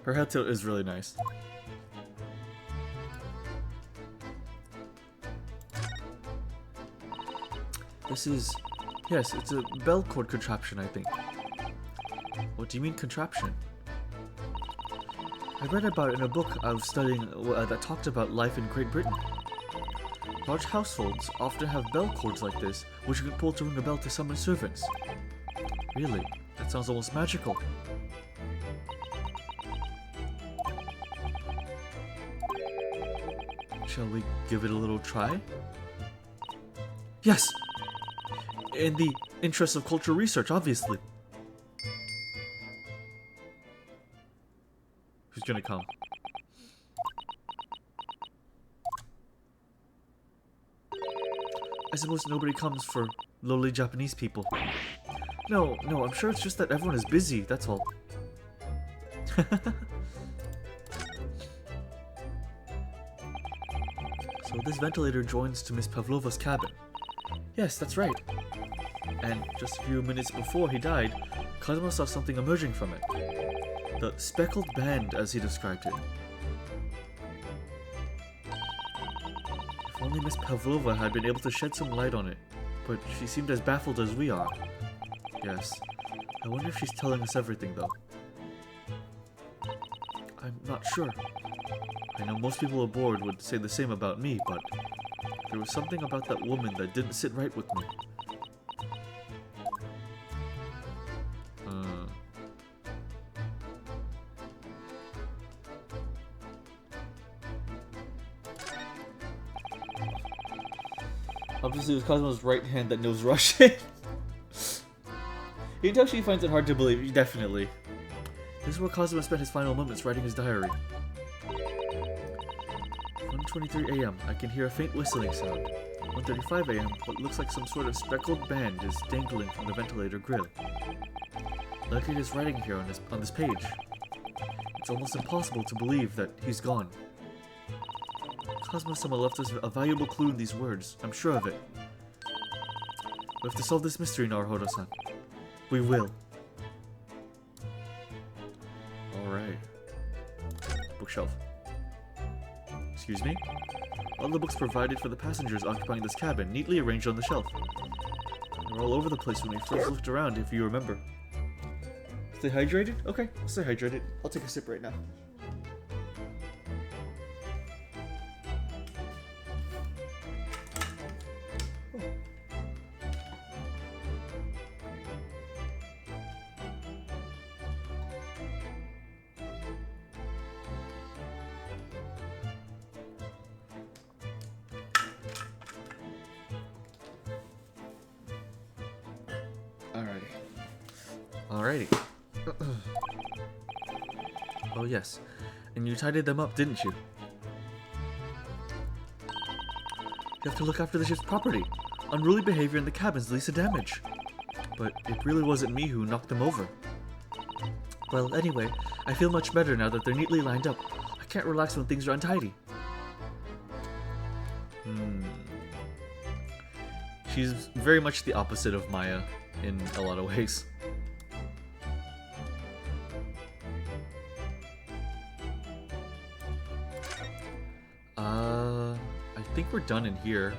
Her head tilt is really nice. This is... yes, it's a bell cord contraption, I think. What do you mean, contraption? I read about it in a book I was studying that talked about life in Great Britain. Large households often have bell cords like this, which you can pull to ring a bell to summon servants. Really? That sounds almost magical. Shall we give it a little try? Yes! In the interest of cultural research, obviously. Who's gonna come? I suppose nobody comes for lowly Japanese people. No, I'm sure it's just that everyone is busy, that's all. So this ventilator joins to Miss Pavlova's cabin. Yes, that's right. And just a few minutes before he died, Kazuma saw something emerging from it. The speckled band, as he described it. If only Miss Pavlova had been able to shed some light on it, but she seemed as baffled as we are. Yes. I wonder if she's telling us everything, though. I'm not sure. I know most people aboard would say the same about me, but there was something about that woman that didn't sit right with me. Obviously, it was Kazuma's right hand that knows Russian. You can tell she finds it hard to believe, definitely. This is where Kazuma spent his final moments writing his diary. 1:23 a.m. I can hear a faint whistling sound. 1:35 a.m. What looks like some sort of speckled band is dangling from the ventilator grill. Luckily, is writing here on this page. It's almost impossible to believe that he's gone. Cosmo-sama left us a valuable clue in these words. I'm sure of it. We have to solve this mystery, Naruhodo-san. We will. Alright. Bookshelf. Excuse me? All the books provided for the passengers occupying this cabin, neatly arranged on the shelf. They were all over the place when we first looked around, if you remember. Stay hydrated? Okay, I'll stay hydrated. I'll take a sip right now. Alrighty. Oh yes, and you tidied them up, didn't you? You have to look after the ship's property. Unruly behavior in the cabin's least damage. But it really wasn't me who knocked them over. Well, anyway, I feel much better now that they're neatly lined up. I can't relax when things are untidy. She's very much the opposite of Maya in a lot of ways. I think we're done in here.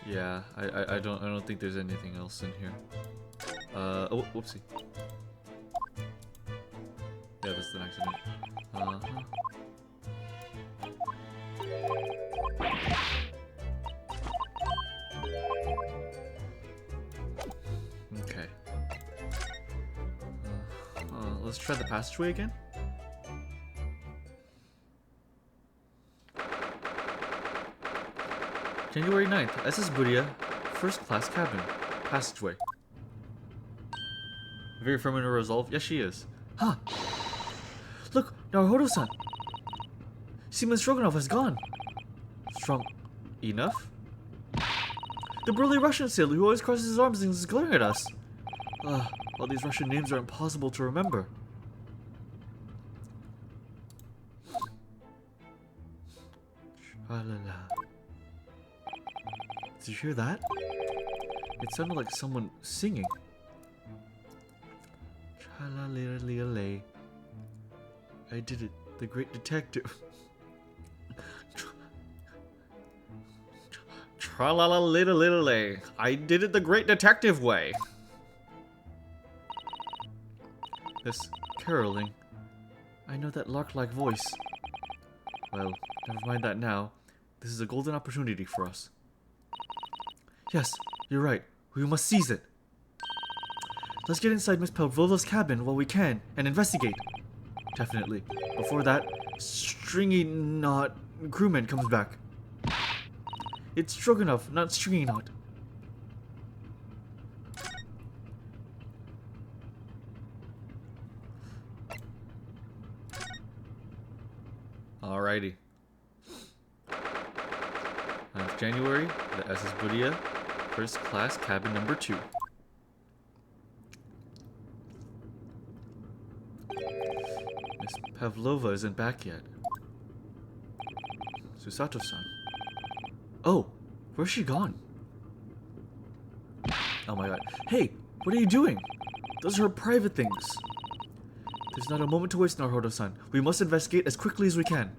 Yeah, I don't think there's anything else in here. Oh, whoopsie. Yeah, that's an accident. Okay. Let's try the passageway again. January 9th, SS Buria, first class cabin, passageway. Very firm in her resolve? Yes, she is. Huh. Look, Naruhodo-san. Seaman Stroganoff has gone. Strong enough? The burly Russian sailor who always crosses his arms and is glaring at us. All these Russian names are impossible to remember. Tra-la-la. Did you hear that? It sounded like someone singing. Tra-la-la-la-la. I did it, the great detective. Tra-la-la-la-la-la. I did it the great detective way. This caroling. I know that lark-like voice. Well, never mind that now. This is a golden opportunity for us. Yes, you're right. We must seize it. Let's get inside Miss Pavlova's cabin while we can and investigate. Definitely. Before that stringy knot crewman comes back. It's Stroganoff, not stringy knot. Alrighty. 9th January, the SS Buria, first class cabin number 2. Miss Pavlova isn't back yet. Susato-san. Oh, where's she gone? Oh my god. Hey, what are you doing? Those are her private things. There's not a moment to waste, Naruhodo-san. We must investigate as quickly as we can.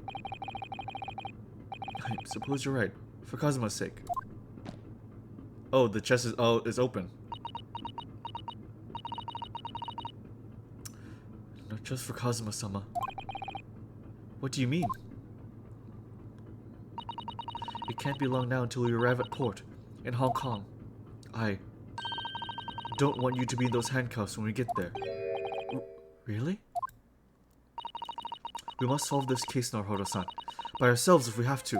I suppose you're right. For Kazuma's sake. Oh, the chest is open. Not just for Kazuma-sama. What do you mean? It can't be long now until we arrive at port, in Hong Kong. I don't want you to be in those handcuffs when we get there. Really? We must solve this case, Naruhodo-san. By ourselves if we have to.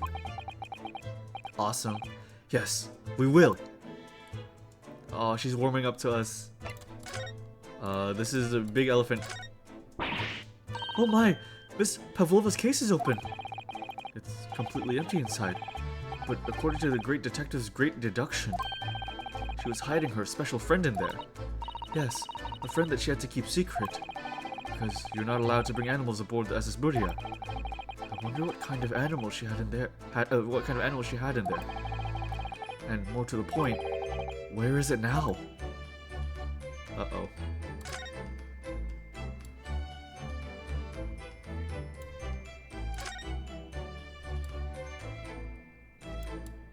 Awesome. Yes, we will. Oh, she's warming up to us. This is a big elephant. Oh my! Miss Pavlova's case is open! It's completely empty inside. But according to the great detective's great deduction, she was hiding her special friend in there. Yes, a friend that she had to keep secret. Because you're not allowed to bring animals aboard the SS Buria. I wonder what kind of animal she had in there. What kind of animal she had in there. And more to the point, where is it now? Uh-oh.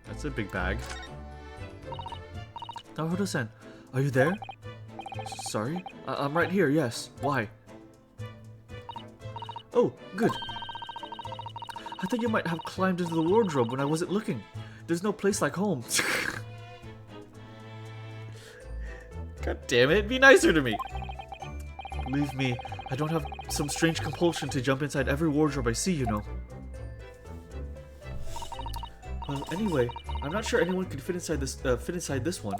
That's a big bag. Naruto-san, are you there? Sorry? I'm right here, yes. Why? Oh, good. I thought you might have climbed into the wardrobe when I wasn't looking. There's no place like home. God damn it, be nicer to me. Believe me, I don't have some strange compulsion to jump inside every wardrobe I see, you know. Well, anyway, I'm not sure anyone can fit inside this one.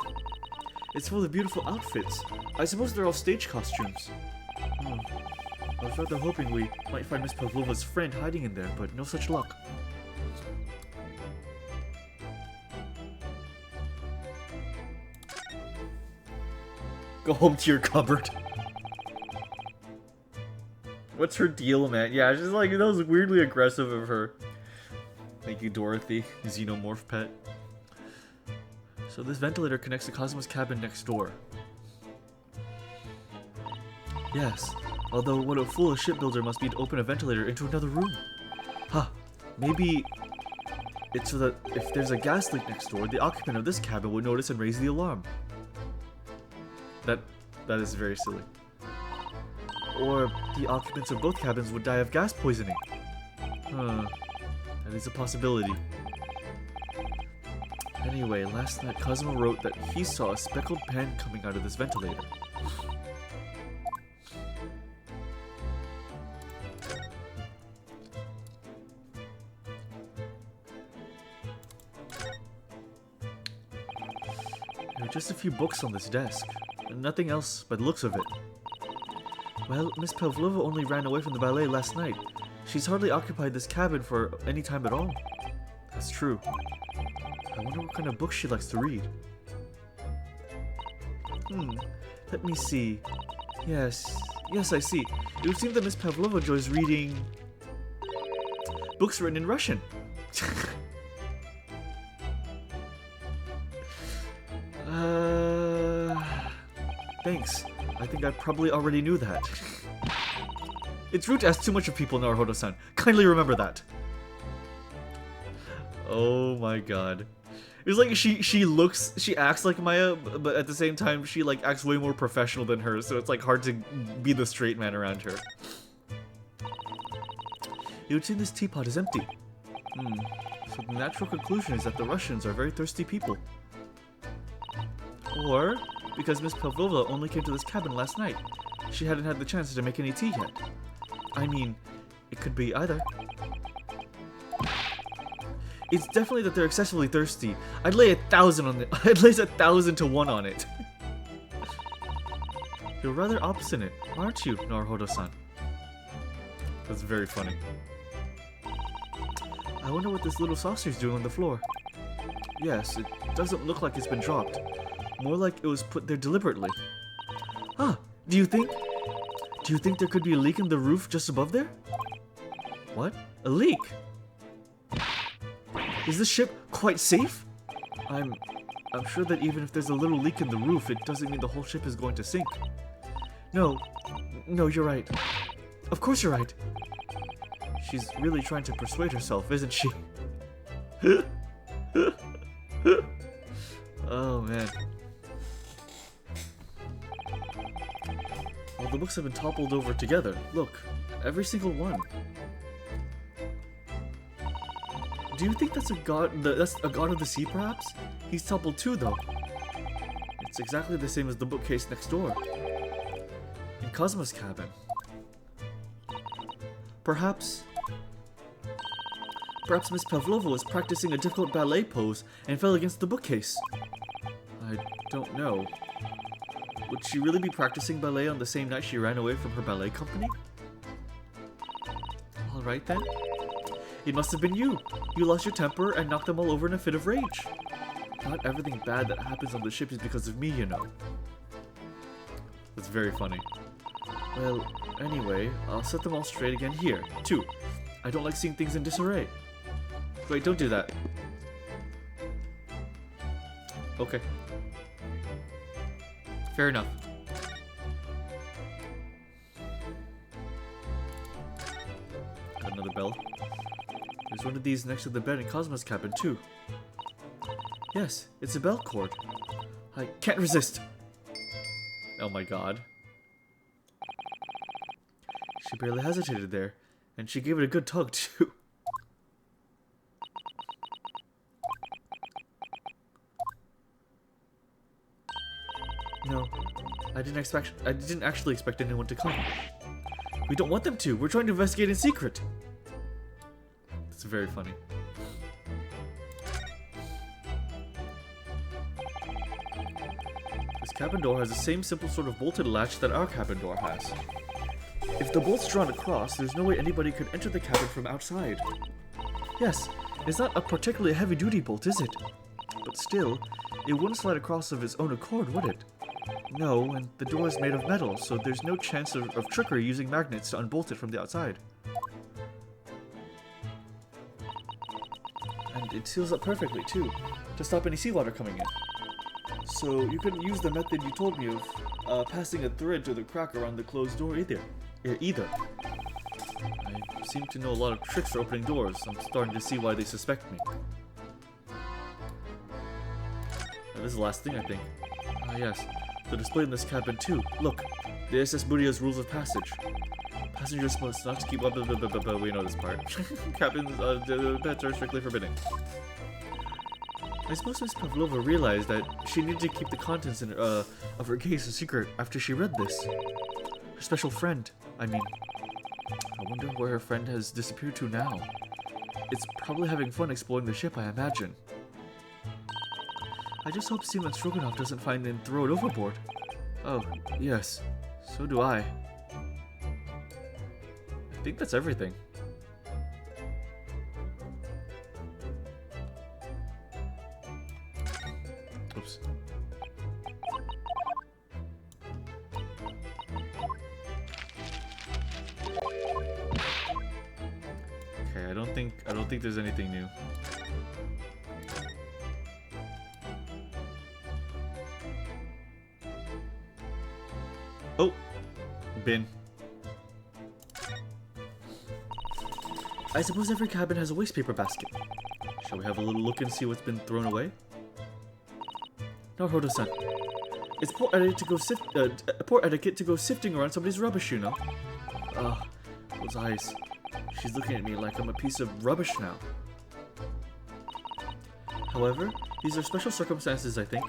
It's full of beautiful outfits. I suppose they're all stage costumes. I was rather hoping we might find Miss Pavlova's friend hiding in there, but no such luck. Go home to your cupboard. What's her deal, man? Yeah, she's like, that was weirdly aggressive of her. Thank you, Dorothy, xenomorph pet. So this ventilator connects to Cosmo's cabin next door. Yes, although what a foolish shipbuilder must be to open a ventilator into another room. Huh, maybe it's so that if there's a gas leak next door, the occupant of this cabin would notice and raise the alarm. That is very silly. Or the occupants of both cabins would die of gas poisoning. Huh, that is a possibility. Anyway, last night Cosmo wrote that he saw a speckled pen coming out of this ventilator. There are just a few books on this desk, and nothing else by the looks of it. Well, Miss Pavlova only ran away from the ballet last night. She's hardly occupied this cabin for any time at all. That's true. I wonder what kind of books she likes to read. Let me see. Yes, I see. It would seem that Miss Pavlova enjoys reading books written in Russian. Thanks. I think I probably already knew that. It's rude to ask too much of people, Naruto-san. Kindly remember that. Oh my god. It's like she acts like Maya, but at the same time she like acts way more professional than her, so it's like hard to be the straight man around her. It would seem this teapot is empty. So the natural conclusion is that the Russians are very thirsty people. Or because Miss Pavlova only came to this cabin last night. She hadn't had the chance to make any tea yet. I mean, it could be either. It's definitely that they're excessively thirsty. I'd lay 1,000 on it. I'd lay 1,000 to 1 on it. You're rather obstinate, aren't you, Naruto-san? That's very funny. I wonder what this little saucer's doing on the floor. Yes, it doesn't look like it's been dropped. More like it was put there deliberately. Ah, do you think there could be a leak in the roof just above there? What? A leak? Is this ship quite safe? I'm sure that even if there's a little leak in the roof, it doesn't mean the whole ship is going to sink. No, you're right. Of course you're right. She's really trying to persuade herself, isn't she? Oh man. All the books have been toppled over together. Look, every single one. Do you think that's a god? That's a god of the sea, perhaps? He's toppled too, though. It's exactly the same as the bookcase next door. In Cosmo's cabin. Perhaps Miss Pavlova was practicing a difficult ballet pose and fell against the bookcase. I don't know. Would she really be practicing ballet on the same night she ran away from her ballet company? Alright then. It must have been you. You lost your temper and knocked them all over in a fit of rage. Not everything bad that happens on the ship is because of me, you know. That's very funny. Well, anyway, I'll set them all straight again here, too. I don't like seeing things in disarray. Wait, don't do that. Okay. Fair enough. Got another bell. There's one of these next to the bed in Cosmo's cabin, too. Yes, it's a bell cord. I can't resist. Oh my god. She barely hesitated there, and she gave it a good tug, too. No, I didn't actually expect anyone to come. We don't want them to. We're trying to investigate in secret. It's very funny. This cabin door has the same simple sort of bolted latch that our cabin door has. If the bolt's drawn across, there's no way anybody could enter the cabin from outside. Yes, it's not a particularly heavy-duty bolt, is it? But still, it wouldn't slide across of its own accord, would it? No, and the door is made of metal, so there's no chance of trickery using magnets to unbolt it from the outside. And it seals up perfectly, too, to stop any seawater coming in. So you couldn't use the method you told me of passing a thread to the crack around the closed door either. I seem to know a lot of tricks for opening doors. I'm starting to see why they suspect me. This is the last thing, I think. Ah, yes. The display in this cabin, too. Look. The SS Buria's rules of passage. Passengers must not keep up. We know this part. Cabins, pets are strictly forbidden. I suppose Miss Pavlova realized that she needed to keep the contents of her case a secret after she read this. Her special friend, I mean. I wonder where her friend has disappeared to now. It's probably having fun exploring the ship, I imagine. I just hope Seaman Stroganoff doesn't find it and throw it overboard. Oh, yes. So do I. I think that's everything. Oops. Okay, I don't think there's anything new. Oh, bin. I suppose every cabin has a waste paper basket. Shall we have a little look and see what's been thrown away? Naruto-san, it's poor etiquette to go sifting around somebody's rubbish, you know. Ugh, those eyes. She's looking at me like I'm a piece of rubbish now. However, these are special circumstances, I think.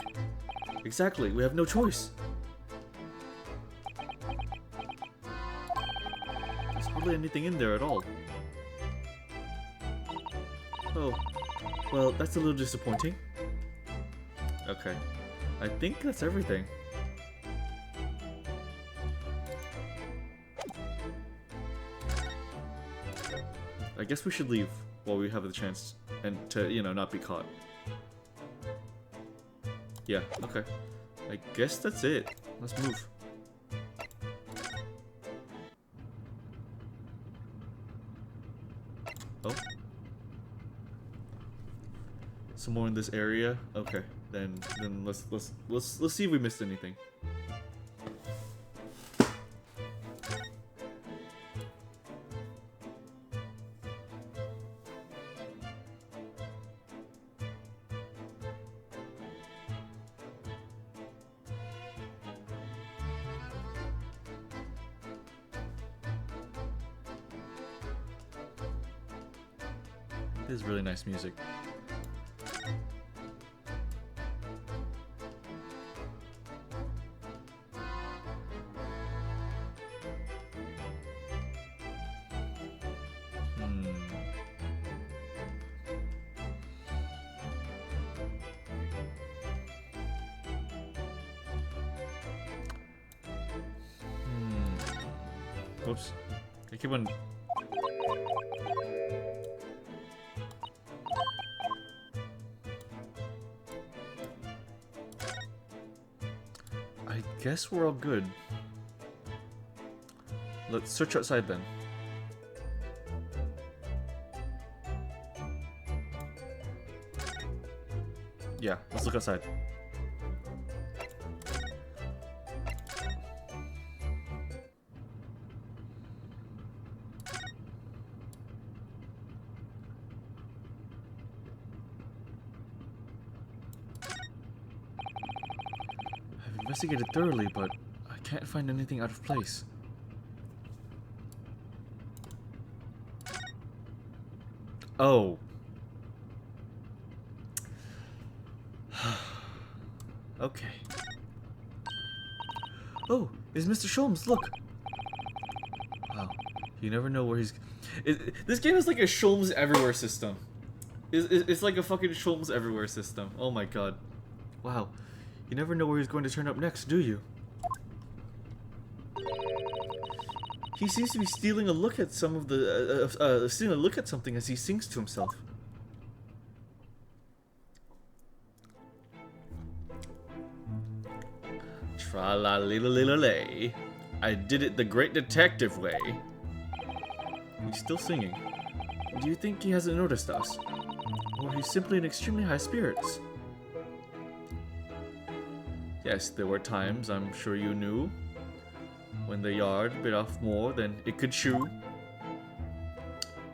Exactly, we have no choice. There's hardly anything in there at all. Oh, well, that's a little disappointing. Okay, I think that's everything. I guess we should leave while we have the chance and to, you know, not be caught. Yeah, okay. I guess that's it. Let's move. Oh. Some more in this area? Okay. Then let's see if we missed anything. This is really nice music. Oops. I keep on... guess we're all good. Let's search outside then. Yeah, let's look outside. I've investigated thoroughly, but I can't find anything out of place. Oh. Okay. Oh, it's Mr. Sholmes, look! Wow, you never know where he's... This game is like a Sholmes everywhere system. It's like a fucking Sholmes everywhere system. Oh my god. Wow. You never know where he's going to turn up next, do you? He seems to be stealing a look at some of the... stealing a look at something as he sings to himself. Tra-la-li-la-li-la-lay. I did it the great detective way. He's still singing. Do you think he hasn't noticed us? Or he's simply in extremely high spirits? Yes, there were times, I'm sure you knew, when the yard bit off more than it could chew.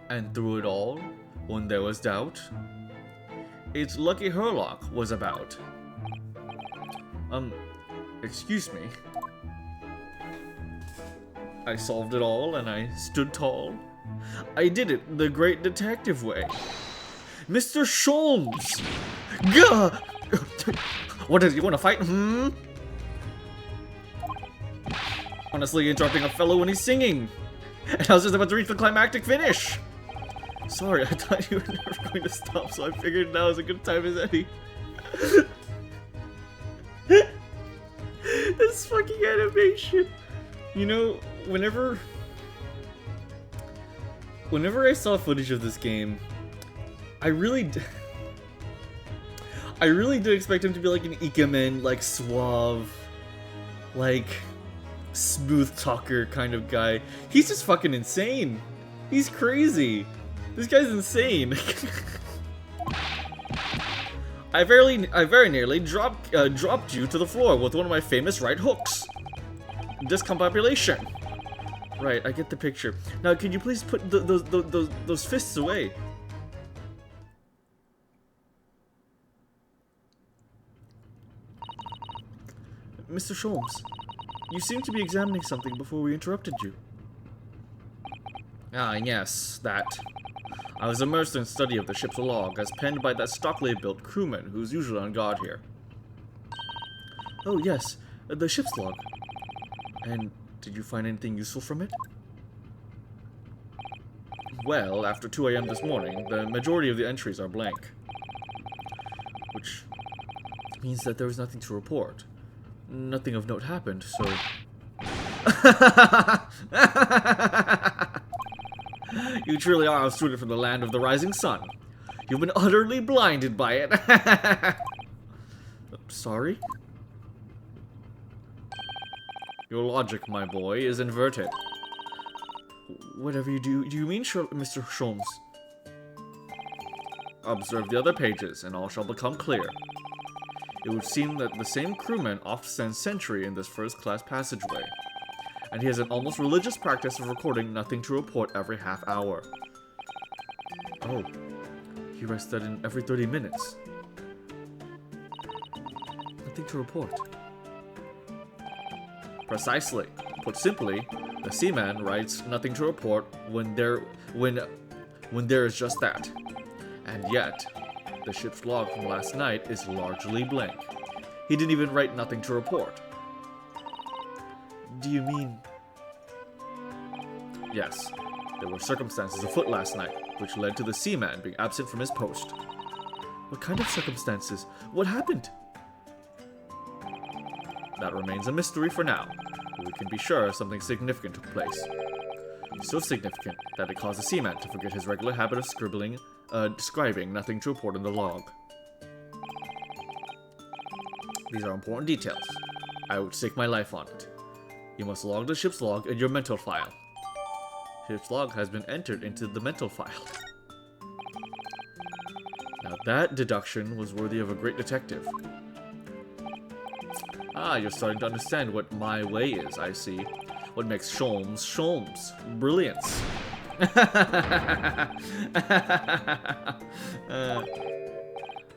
And through it all, when there was doubt, it's Lucky Herlock was about. Excuse me. I solved it all and I stood tall. I did it the great detective way. Mr. Sholmes! Gah! What is, you want to fight? Honestly, interrupting a fellow when he's singing. And I was just about to reach the climactic finish. Sorry, I thought you were never going to stop, so I figured now is a good time as any. This fucking animation. You know, whenever I saw footage of this game, I really did expect him to be like an ikemen, like suave, like smooth talker kind of guy. He's just fucking insane. He's crazy. This guy's insane. I very nearly dropped you to the floor with one of my famous right hooks. Discombobulation. Right, I get the picture. Now, could you please put those fists away? Mr. Sholmes, you seem to be examining something before we interrupted you. Ah, yes, that. I was immersed in study of the ship's log, as penned by that stockily-built crewman who's usually on guard here. Oh, yes, the ship's log. And did you find anything useful from it? Well, after 2 AM this morning, the majority of the entries are blank. Which means that there was nothing to report. Nothing of note happened, so... You truly are a student from the land of the rising sun. You've been utterly blinded by it. Sorry? Your logic, my boy, is inverted. Whatever you do you mean, Mr. Sholmes? Observe the other pages, and all shall become clear. It would seem that the same crewman oft sends sentry in this first-class passageway, and he has an almost religious practice of recording nothing to report every half hour. Oh, he writes that in every 30 minutes. Nothing to report. Precisely. Put simply, the seaman writes nothing to report when there is just that. And yet, the ship's log from last night is largely blank. He didn't even write nothing to report. Do you mean... Yes, there were circumstances afoot last night, which led to the seaman being absent from his post. What kind of circumstances? What happened? That remains a mystery for now, but we can be sure something significant took place. So significant that it caused the seaman to forget his regular habit of describing nothing to report in the log. These are important details. I would stake my life on it. You must log the ship's log in your mental file. Ship's log has been entered into the mental file. Now that deduction was worthy of a great detective. Ah, you're starting to understand what my way is, I see. What makes Sholmes Sholmes. Brilliance.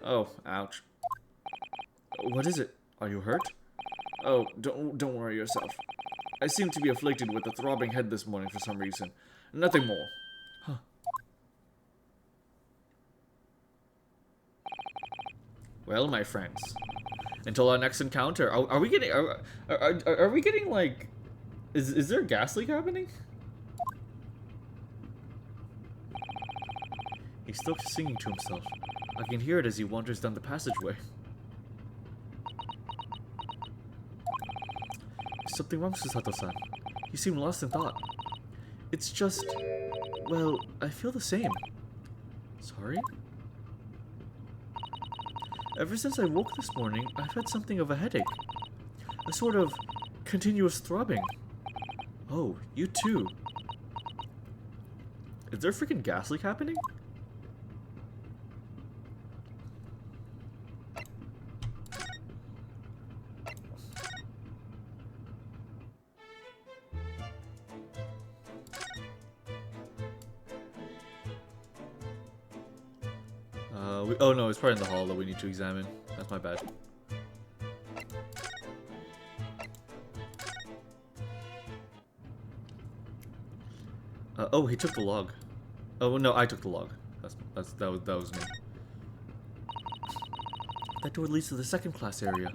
Oh, ouch. What is it? Are you hurt? Oh, don't worry yourself. I seem to be afflicted with a throbbing head this morning for some reason. Nothing more. Huh. Well, my friends, until our next encounter, are we getting are we getting like, is there a gas leak happening? He's still singing to himself. I can hear it as he wanders down the passageway. Is something wrong, Susato-san? You seem lost in thought. It's just, well, I feel the same. Sorry? Ever since I woke this morning, I've had something of a headache. A sort of continuous throbbing. Oh, you too. Is there a freaking gas leak happening? Oh no, it's probably in the hall that we need to examine. That's my bad. Oh, he took the log. Oh no, I took the log. That was me. That door leads to the second class area.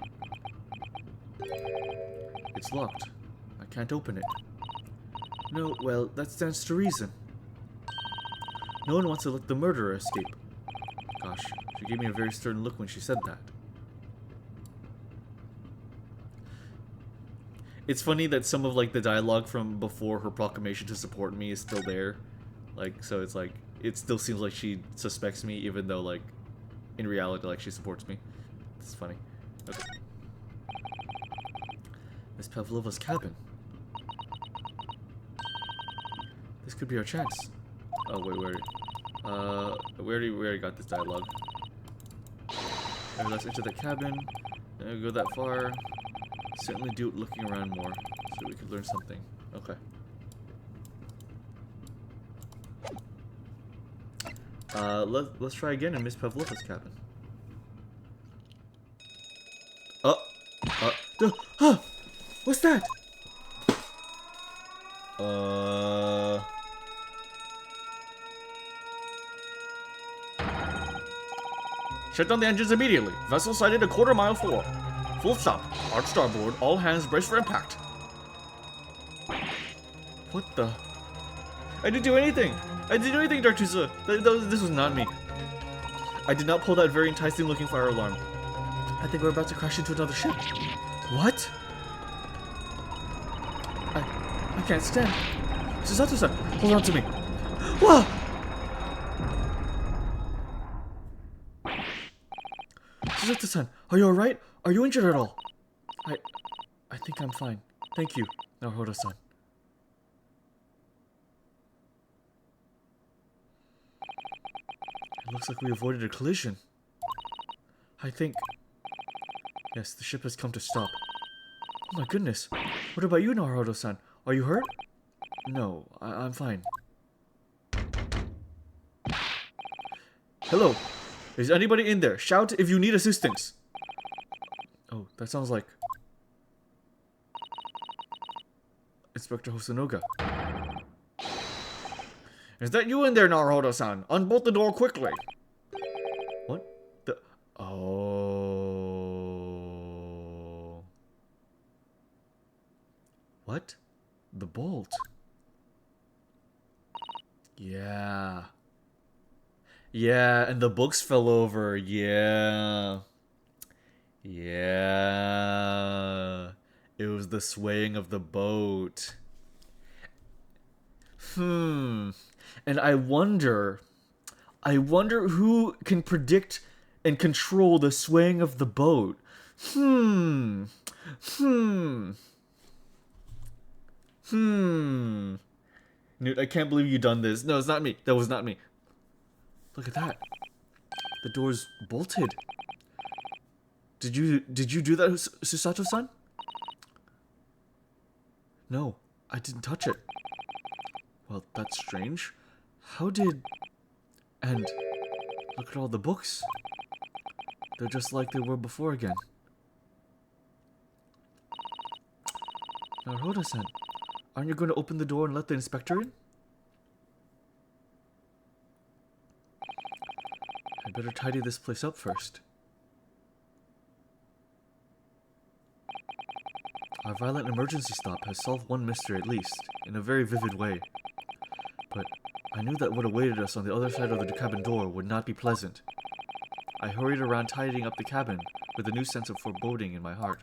It's locked. I can't open it. No, well, that stands to reason. No one wants to let the murderer escape. Gosh, she gave me a very stern look when she said that. It's funny that some of like the dialogue from before her proclamation to support me is still there. Like, so it's like, it still seems like she suspects me even though like, in reality, like she supports me. It's funny. Okay. Miss Pavlova's cabin. This could be our chance. Oh wait, we already got this dialogue. Alright, let's enter the cabin. Don't go that far. Certainly do it looking around more, so we could learn something. Okay. Let's try again in Miss Pavlova's cabin. What's that? Shut down the engines immediately. Vessel sighted a quarter-mile forward. Full stop. Arc starboard. All hands brace for impact. What the? I didn't do anything. I didn't do anything, Dartusa. This was not me. I did not pull that very enticing-looking fire alarm. I think we're about to crash into another ship. What? I can't stand. Susato-san, hold on to me. Whoa! Susato-san, are you alright? Are you injured at all? I think I'm fine. Thank you, Naruhodo-san. It looks like we avoided a collision. I think... Yes, the ship has come to stop. Oh my goodness. What about you, Naruhodo-san? Are you hurt? No, I'm fine. Hello. Is anybody in there? Shout if you need assistance. Oh, that sounds like... Inspector Hosonoga. Is that you in there, Naruhodo-san? Unbolt the door quickly. What? The... Oh... What? The bolt. Yeah. Yeah, and the books fell over. Yeah. Yeah. It was the swaying of the boat. And I wonder who can predict and control the swaying of the boat. Newt, I can't believe you done this. No, it's not me. That was not me. Look at that. The door's bolted. Did you do that, Susato-san? No, I didn't touch it. Well, that's strange. How did... And look at all the books. They're just like they were before again. Now, Rhoda-san, aren't you going to open the door and let the inspector in? I better tidy this place up first. Our violent emergency stop has solved one mystery at least, in a very vivid way. But I knew that what awaited us on the other side of the cabin door would not be pleasant. I hurried around tidying up the cabin, with a new sense of foreboding in my heart.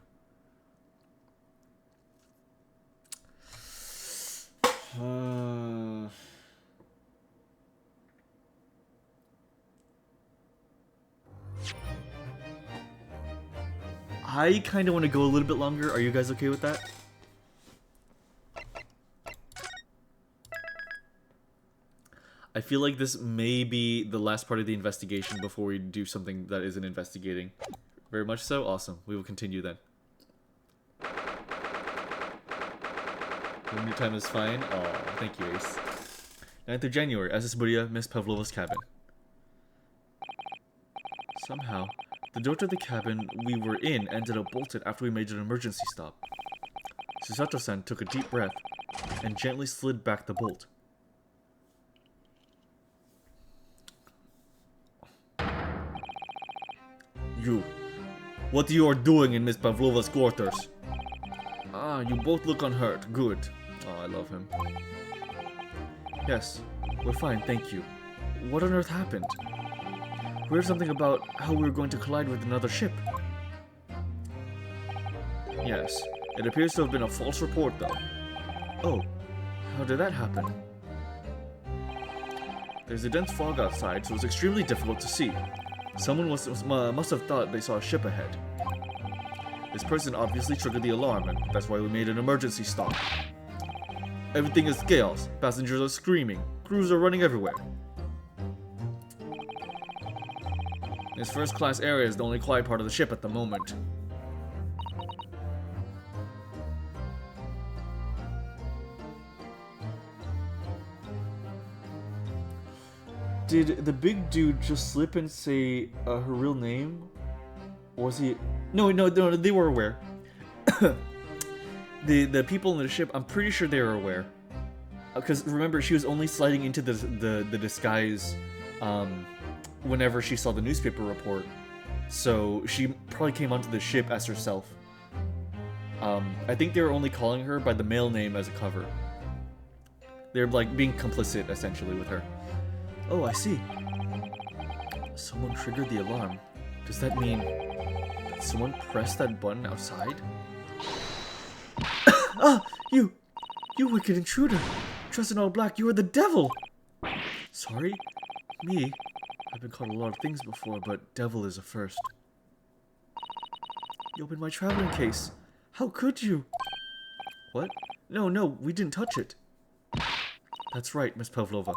I kind of want to go a little bit longer. Are you guys okay with that? I feel like this may be the last part of the investigation before we do something that isn't investigating. Very much so? Awesome. We will continue then. Your time is fine? Oh, thank you, Ace. 9th of January, Asisburia, Miss Pavlova's cabin. Somehow, the door to the cabin we were in ended up bolted after we made an emergency stop. Susato-san took a deep breath and gently slid back the bolt. You. What you are doing in Miss Pavlova's quarters? Ah, you both look unhurt. Good. Oh, I love him. Yes, we're fine, thank you. What on earth happened? We heard something about how we were going to collide with another ship. Yes, it appears to have been a false report, though. Oh, how did that happen? There's a dense fog outside, so it's extremely difficult to see. Someone must have thought they saw a ship ahead. This person obviously triggered the alarm, and that's why we made an emergency stop. Everything is chaos. Passengers are screaming. Crews are running everywhere. This first-class area is the only quiet part of the ship at the moment. Did the big dude just slip and say her real name? Or was he... No, they were aware. The people in the ship, I'm pretty sure they were aware. Because remember, she was only sliding into the disguise whenever she saw the newspaper report. So she probably came onto the ship as herself. I think they were only calling her by the male name as a cover. They're like being complicit essentially with her. Oh, I see. Someone triggered the alarm. Does that mean that someone pressed that button outside? Ah! You wicked intruder! Dressed in all black, you are the devil! Sorry? Me? I've been called a lot of things before, but devil is a first. You opened my traveling case. How could you? What? No, we didn't touch it. That's right, Miss Pavlova.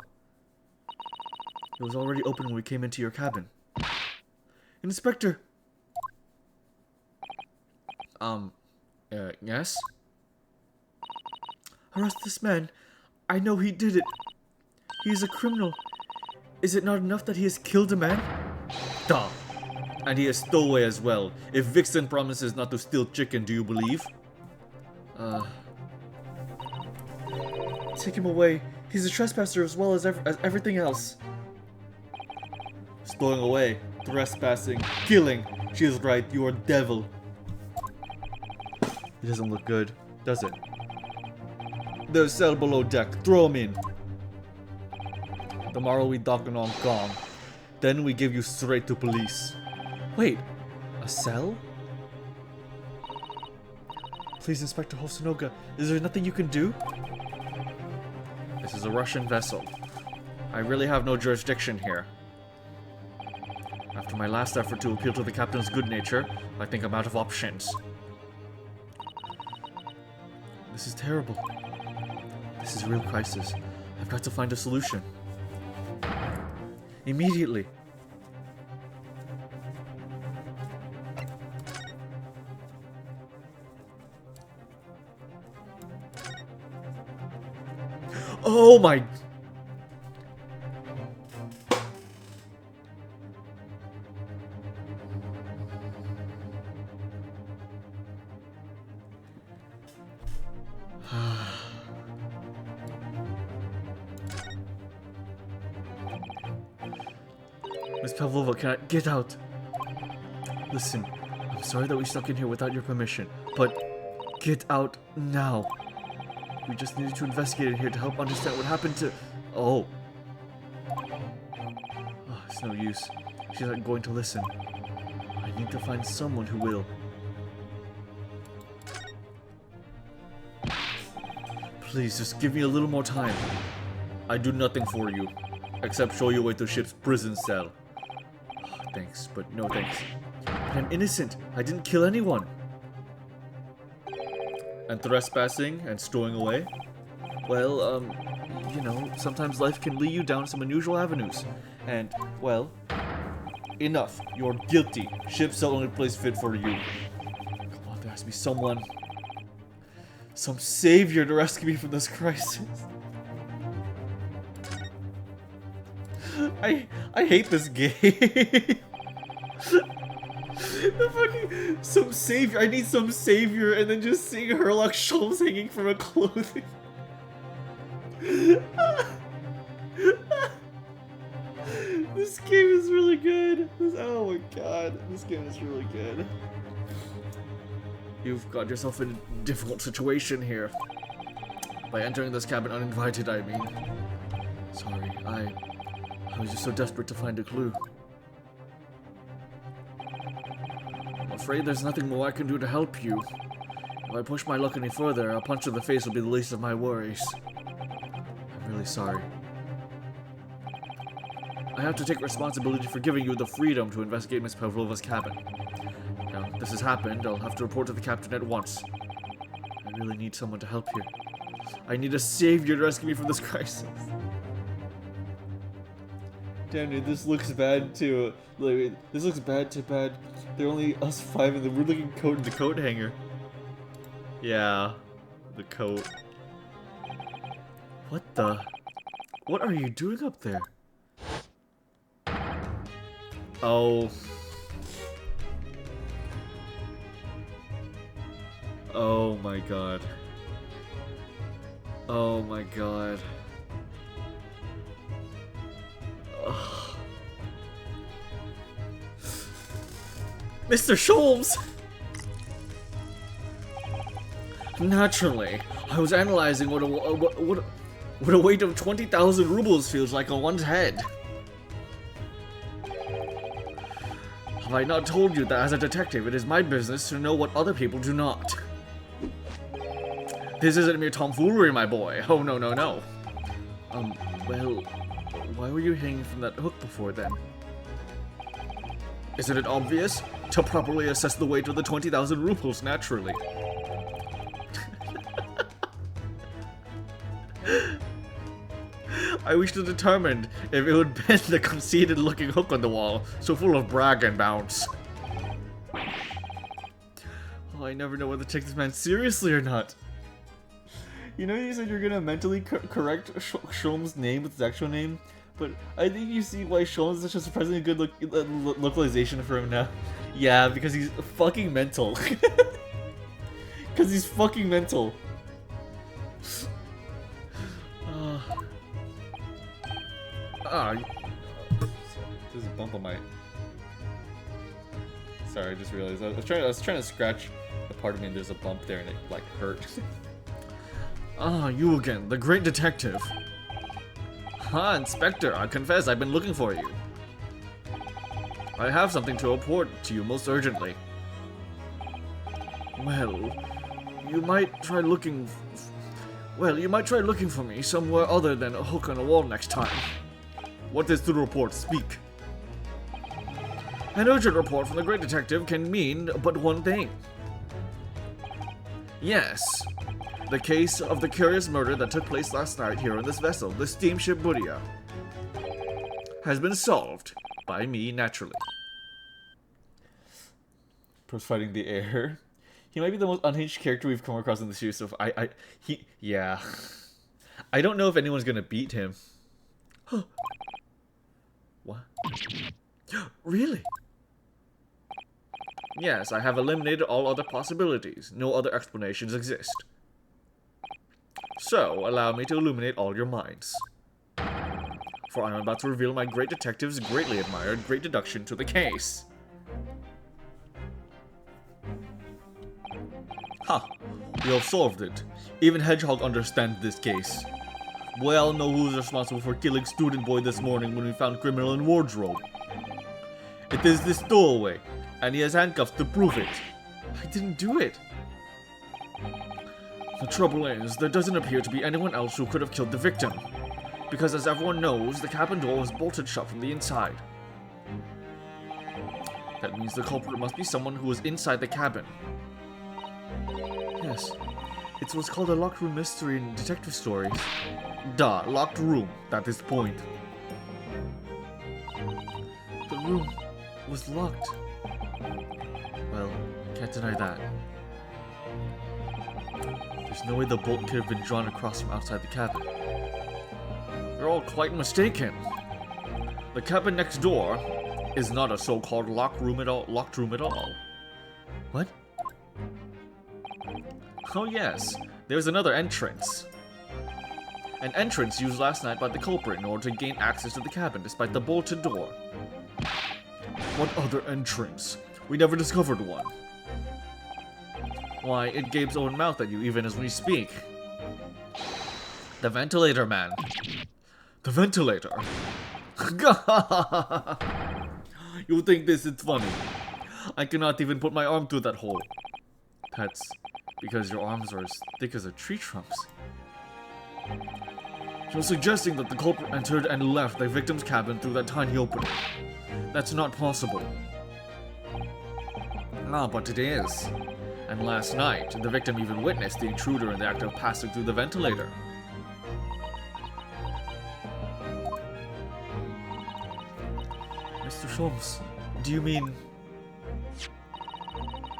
It was already open when we came into your cabin. Inspector! Yes? Arrest this man. I know he did it. He is a criminal. Is it not enough that he has killed a man? Duh. And he is stowaway as well. If Vixen promises not to steal chicken, do you believe? Take him away. He's a trespasser as well as everything else. Stowing away, trespassing, killing. She is right, you are devil. It doesn't look good, does it? There's a cell below deck, throw him in. Tomorrow we dock in Hong Kong. Then we give you straight to police. Wait, a cell? Please, Inspector Hosonoga, is there nothing you can do? This is a Russian vessel. I really have no jurisdiction here. After my last effort to appeal to the captain's good nature, I think I'm out of options. This is terrible. This is a real crisis. I've got to find a solution. Immediately. Oh my... Miss Pavlova, can I get out? Listen, I'm sorry that we stuck in here without your permission, but get out now. We just needed to investigate it here to help understand what happened to... Oh. It's no use. She's not going to listen. I need to find someone who will. Please, just give me a little more time. I do nothing for you, except show you away to the ship's prison cell. Thanks, but no thanks. But I'm innocent. I didn't kill anyone. And trespassing and stowing away? Well, you know, sometimes life can lead you down some unusual avenues. And, well, enough. You're guilty. Ship's the only place fit for you. Come on, there has to be someone. Some savior to rescue me from this crisis. I hate this game. The fucking some savior. I need some savior, and then just seeing Herlock Sholmes hanging from a clothing. This game is really good. Oh my god, this game is really good. You've got yourself in a difficult situation here. By entering this cabin uninvited, I mean. Sorry, I was just so desperate to find a clue. I'm afraid there's nothing more I can do to help you. If I push my luck any further, a punch to the face will be the least of my worries. I'm really sorry. I have to take responsibility for giving you the freedom to investigate Miss Pavlova's cabin. Now, if this has happened, I'll have to report to the captain at once. I really need someone to help here. I need a savior to rescue me from this crisis. Damn, dude, this looks bad too. Like, this looks bad too bad. They're only us five and the weird looking coat in the coat hanger. Yeah, the coat. What the? What are you doing up there? Oh. Oh my god. Oh my god. Ugh. Mr. Sholmes! Naturally, I was analyzing what a weight of 20,000 rubles feels like on one's head. Have I not told you that as a detective, it is my business to know what other people do not? This isn't mere tomfoolery, my boy. Oh, no, no, no. Well, why were you hanging from that hook before then? Isn't it obvious? To properly assess the weight of the 20,000 rubles, naturally. I wish to determine if it would bend the conceited-looking hook on the wall, so full of brag and bounce. Oh, I never know whether to take this man seriously or not. You know, you said you're gonna mentally correct Sholmes' name with his actual name, but I think you see why Sholmes is such a surprisingly good localization for him now. Yeah, because he's fucking mental. Because he's fucking mental. There's a bump on my... Sorry, I just realized. I was trying to scratch the part of me and there's a bump there and it, like, hurt. You again, the great detective. Inspector, I confess I've been looking for you. I have something to report to you most urgently. Well, you might try looking for me somewhere other than a hook on a wall next time. What is the report? Speak. An urgent report from the Great Detective can mean but one thing. Yes, the case of the curious murder that took place last night here on this vessel, the steamship Budia, has been solved by me, naturally. Pros fighting the air. He might be the most unhinged character we've come across in the series, so yeah. I don't know if anyone's gonna beat him. What? Really? Yes, I have eliminated all other possibilities. No other explanations exist. So, allow me to illuminate all your minds. For I am about to reveal my great detective's greatly admired great deduction to the case. Ha! You have solved it. Even Hedgehog understands this case. We all know who is responsible for killing Student Boy this morning when we found criminal in wardrobe. It is this stowaway, and he has handcuffs to prove it. I didn't do it. The trouble is, there doesn't appear to be anyone else who could have killed the victim. Because as everyone knows, the cabin door was bolted shut from the inside. That means the culprit must be someone who was inside the cabin. Yes, it's what's called a locked room mystery in detective stories. Duh, locked room, that is the point. The room was locked. Well, can't deny that. There's no way the bolt could have been drawn across from outside the cabin. You're all quite mistaken. The cabin next door is not a so-called locked room at all. What? Oh yes, there's another entrance. An entrance used last night by the culprit in order to gain access to the cabin despite the bolted door. What other entrance? We never discovered one. Why, it gapes own mouth at you even as we speak. The ventilator, man. The ventilator. You think this is funny? I cannot even put my arm through that hole. That's because your arms are as thick as a tree trunks. You're suggesting that the culprit entered and left the victim's cabin through that tiny opening. That's not possible. Ah, but it is. And last night, the victim even witnessed the intruder in the act of passing through the ventilator. Mr. Sholmes, do you mean...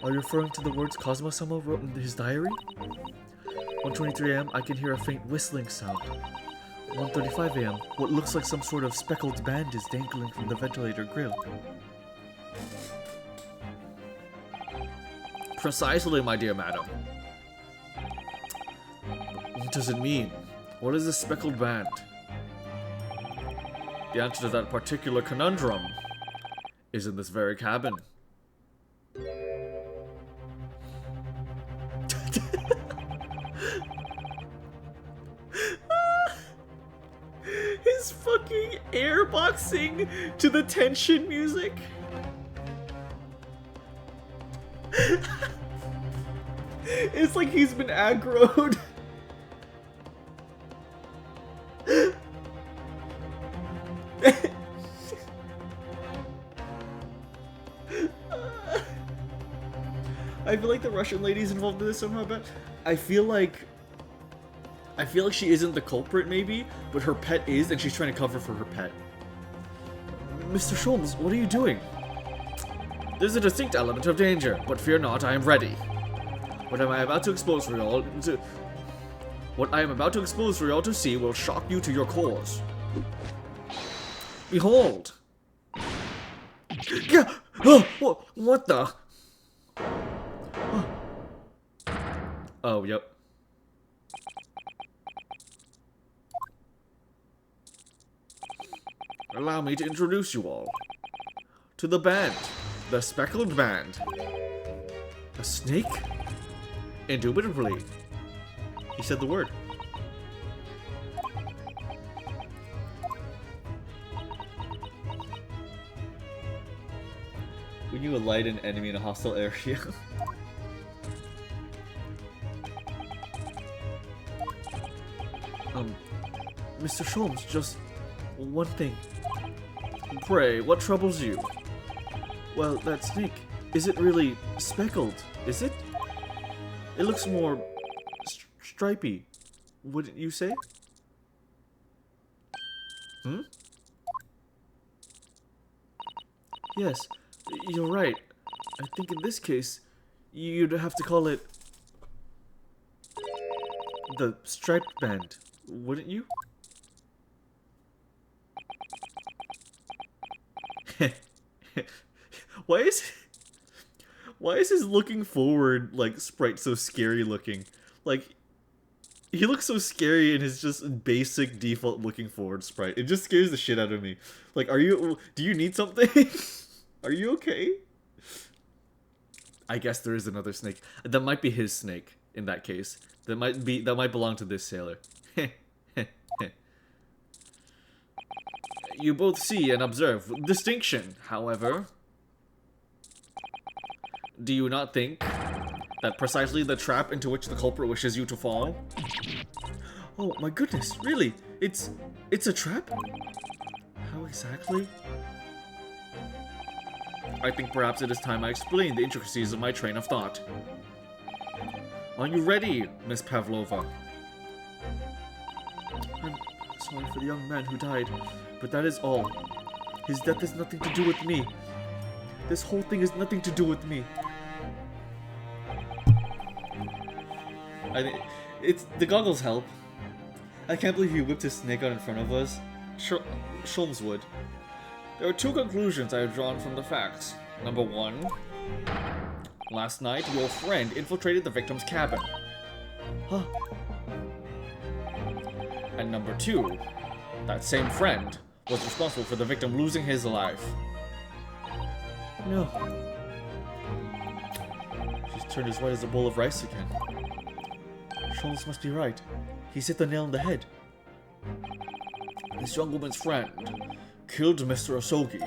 Are you referring to the words Cosmo-sama wrote in his diary? 1:23 AM, I can hear a faint whistling sound. 1:35 AM, what looks like some sort of speckled band is dangling from the ventilator grill. Precisely, my dear madam. What does it mean? What is this speckled band? The answer to that particular conundrum is in this very cabin. His fucking airboxing to the tension music. It's like he's been aggroed. I feel like the Russian lady's involved in this somehow, but I feel like she isn't the culprit, maybe, but her pet is, and she's trying to cover for her pet. Mr. Sholmes, what are you doing? There's a distinct element of danger, but fear not, I am ready. What I am about to expose for y'all to see will shock you to your cores. Behold! What the? Oh, yep. Allow me to introduce you all to the band, the speckled band. A snake? Indubitably. He said the word. When you alight an enemy in a hostile area. Mr. Sholmes, just one thing. Pray, what troubles you? Well, that snake isn't really speckled, is it? It looks more stripy, wouldn't you say? Hmm? Yes, you're right. I think in this case, you'd have to call it the striped band, wouldn't you? Why is his looking forward like sprite so scary looking? Like he looks so scary in his just basic default looking forward sprite. It just scares the shit out of me. Like, do you need something? Are you okay? I guess there is another snake. That might be his snake in that case. That might belong to this sailor. You both see and observe distinction, however. Do you not think that precisely the trap into which the culprit wishes you to fall? Oh my goodness, really? It's a trap? How exactly? I think perhaps it is time I explain the intricacies of my train of thought. Are you ready, Miss Pavlova? I'm sorry for the young man who died, but that is all. His death has nothing to do with me. This whole thing has nothing to do with me. The goggles help. I can't believe he whipped his snake out in front of us. Sholmes would. There are two conclusions I have drawn from the facts. Number one, last night your friend infiltrated the victim's cabin. Huh. And number two, that same friend was responsible for the victim losing his life. No. She's turned as white as a bowl of rice again. Sholmes must be right. He's hit the nail on the head. This young woman's friend killed Mr. Asogi.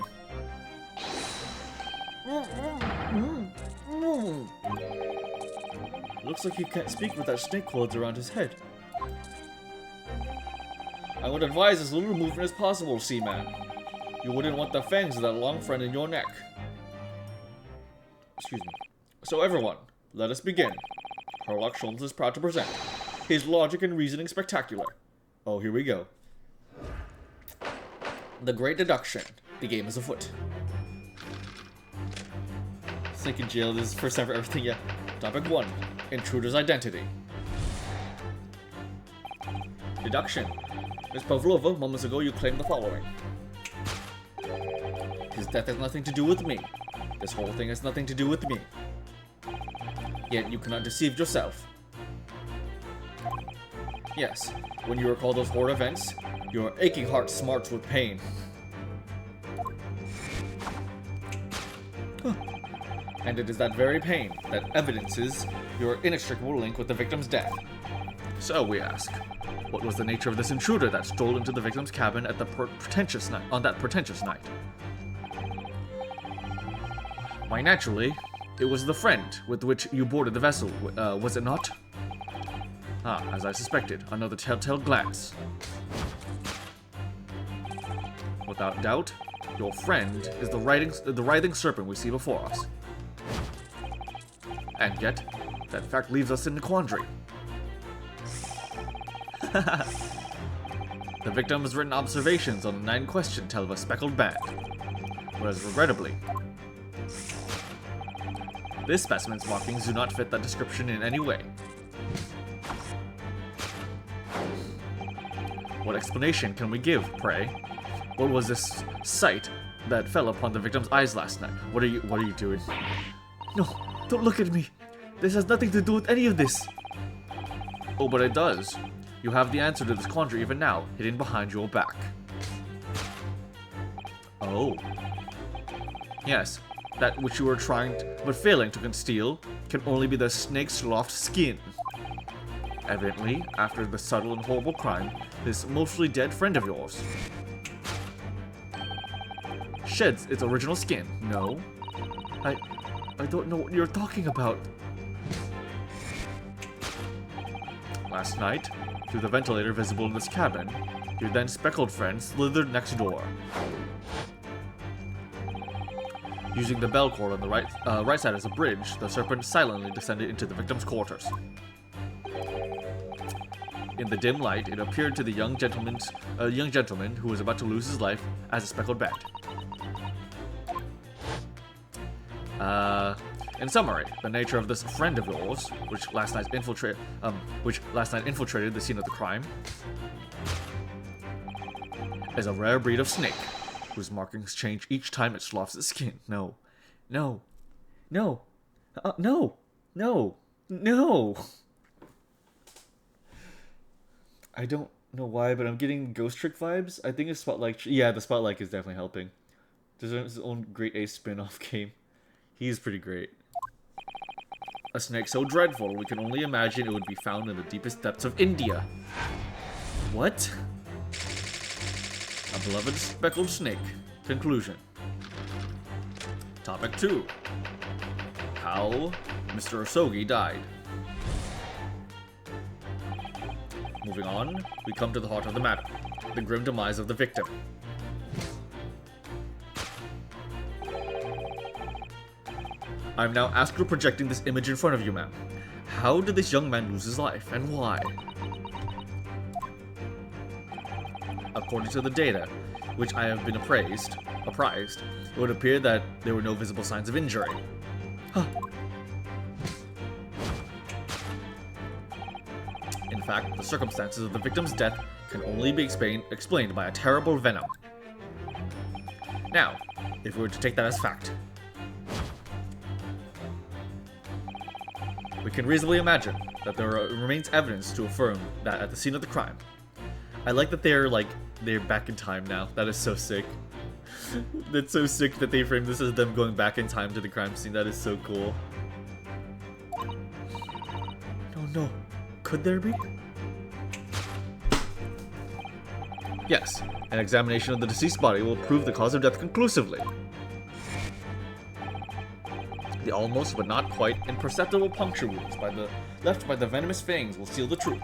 Looks like he can't speak with that snake coiled around his head. I would advise as little movement as possible, Seaman. You wouldn't want the fangs of that long friend in your neck. Excuse me. So everyone, let us begin. Sherlock Sholmes is proud to present his logic and reasoning spectacular. Oh, here we go. The Great Deduction. The game is afoot. Snake in jail. This is the first time for everything yet. Topic 1. Intruder's identity. Deduction. Ms. Pavlova, moments ago you claimed the following. His death has nothing to do with me. This whole thing has nothing to do with me. Yet you cannot deceive yourself. Yes, when you recall those horrid events, your aching heart smarts with pain. Huh. And it is that very pain that evidences your inextricable link with the victim's death. So we ask, what was the nature of this intruder that stole into the victim's cabin at the pretentious night? Why, naturally, it was the friend with which you boarded the vessel, was it not? Ah, as I suspected, another telltale glance. Without doubt, your friend is the writhing serpent we see before us. And yet, that fact leaves us in a quandary. The victim has written observations on the 9-question tell of a speckled band, whereas regrettably, this specimen's markings do not fit that description in any way. What explanation can we give, pray? What was this sight that fell upon the victim's eyes last night? What are you doing? No, don't look at me. This has nothing to do with any of this. Oh, but it does. You have the answer to this quandary even now, hidden behind your back. Oh. Yes, that which you were trying but failing to conceal can only be the snake's soft skin. Evidently, after the subtle and horrible crime, this mostly dead friend of yours sheds its original skin. No? I don't know what you're talking about. Last night, through the ventilator visible in this cabin, your then speckled friend slithered next door. Using the bell cord on the right side as a bridge, the serpent silently descended into the victim's quarters. In the dim light, it appeared to the young gentleman who was about to lose his life as a speckled bat. In summary, the nature of this friend of yours, which last night infiltrated the scene of the crime, is a rare breed of snake, whose markings change each time it sloughs its skin. No. No. No. No. No. No. I don't know why, but I'm getting Ghost Trick vibes. I think it's Spotlight. Yeah, the Spotlight is definitely helping. There's his own Great Ace spin-off game. He's pretty great. A snake so dreadful, we can only imagine it would be found in the deepest depths of India. What? A beloved speckled snake. Conclusion. Topic 2. How Mr. Osogi died. Moving on, we come to the heart of the matter. The grim demise of the victim. I'm now astral projecting this image in front of you, ma'am. How did this young man lose his life, and why? According to the data, which I have been apprised, it would appear that there were no visible signs of injury. Huh. In fact, the circumstances of the victim's death can only be explained by a terrible venom. Now, if we were to take that as fact, we can reasonably imagine that there remains evidence to affirm that at the scene of the crime. I like that they're back in time now. That is so sick. That's so sick that they framed this as them going back in time to the crime scene. That is so cool. No. Could there be? Yes, an examination of the deceased body will prove the cause of death conclusively. The almost but not quite imperceptible puncture wounds left by the venomous fangs will seal the truth.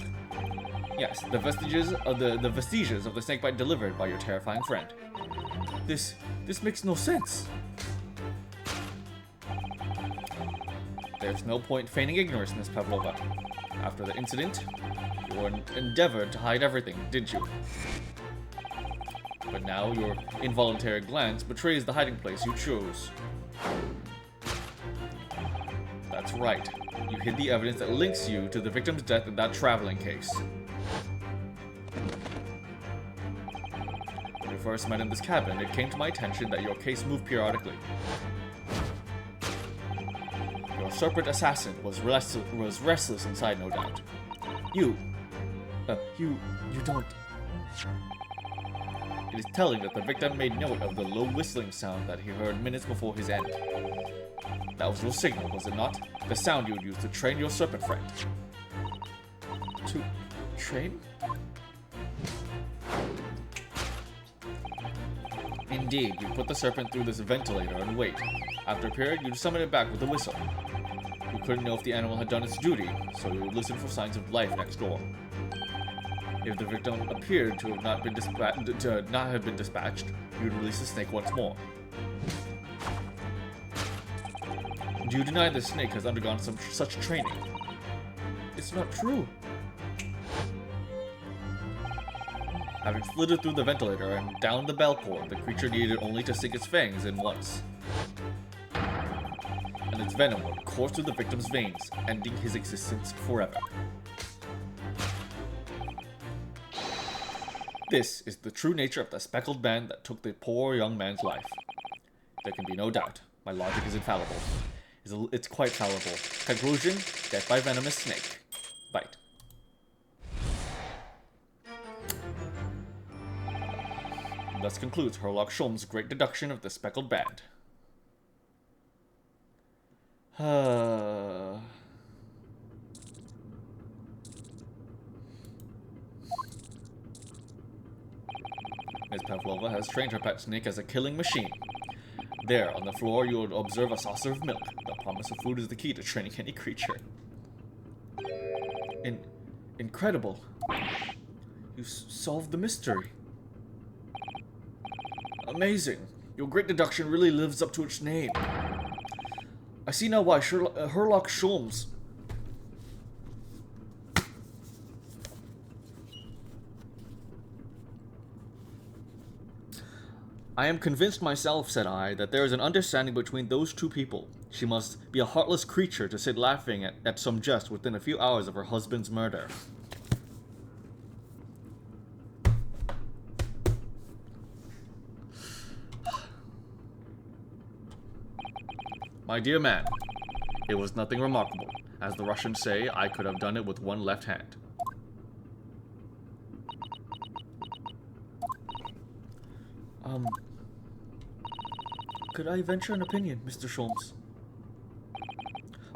Yes, the vestiges of the snakebite delivered by your terrifying friend. This makes no sense. There's no point feigning ignorance, Miss Pavlova. After the incident, you endeavored to hide everything, didn't you? But now your involuntary glance betrays the hiding place you chose. That's right. You hid the evidence that links you to the victim's death in that traveling case. When we first met in this cabin, it came to my attention that your case moved periodically. Your serpent assassin was restless inside, no doubt. You don't... It is telling that the victim made note of the low whistling sound that he heard minutes before his end. That was your signal, was it not? The sound you would use to train your serpent friend. To train? Indeed, you put the serpent through this ventilator and wait. After a period, you'd summon it back with a whistle. You couldn't know if the animal had done its duty, so you would listen for signs of life next door. If the victim appeared to have not been dispatched, you'd release the snake once more. Do you deny the snake has undergone such training? It's not true. Having slid through the ventilator and down the bell cord, the creature needed only to sink its fangs in once. And its venom would course through the victim's veins, ending his existence forever. This is the true nature of the speckled man that took the poor young man's life. There can be no doubt. My logic is infallible. It's quite fallible. Conclusion, death by venomous snake. Bite. Thus concludes Herlock Sholmes' great deduction of the speckled band. Ms. Pavlova has trained her pet snake as a killing machine. There, on the floor, you will observe a saucer of milk. The promise of food is the key to training any creature. Incredible. You solved the mystery. Amazing. Your great deduction really lives up to its name. I see now why Sherlock Sholmes. I am convinced myself, said I, that there is an understanding between those two people. She must be a heartless creature to sit laughing at some jest within a few hours of her husband's murder. My dear man, it was nothing remarkable. As the Russians say, I could have done it with one left hand. Could I venture an opinion, Mr. Sholmes?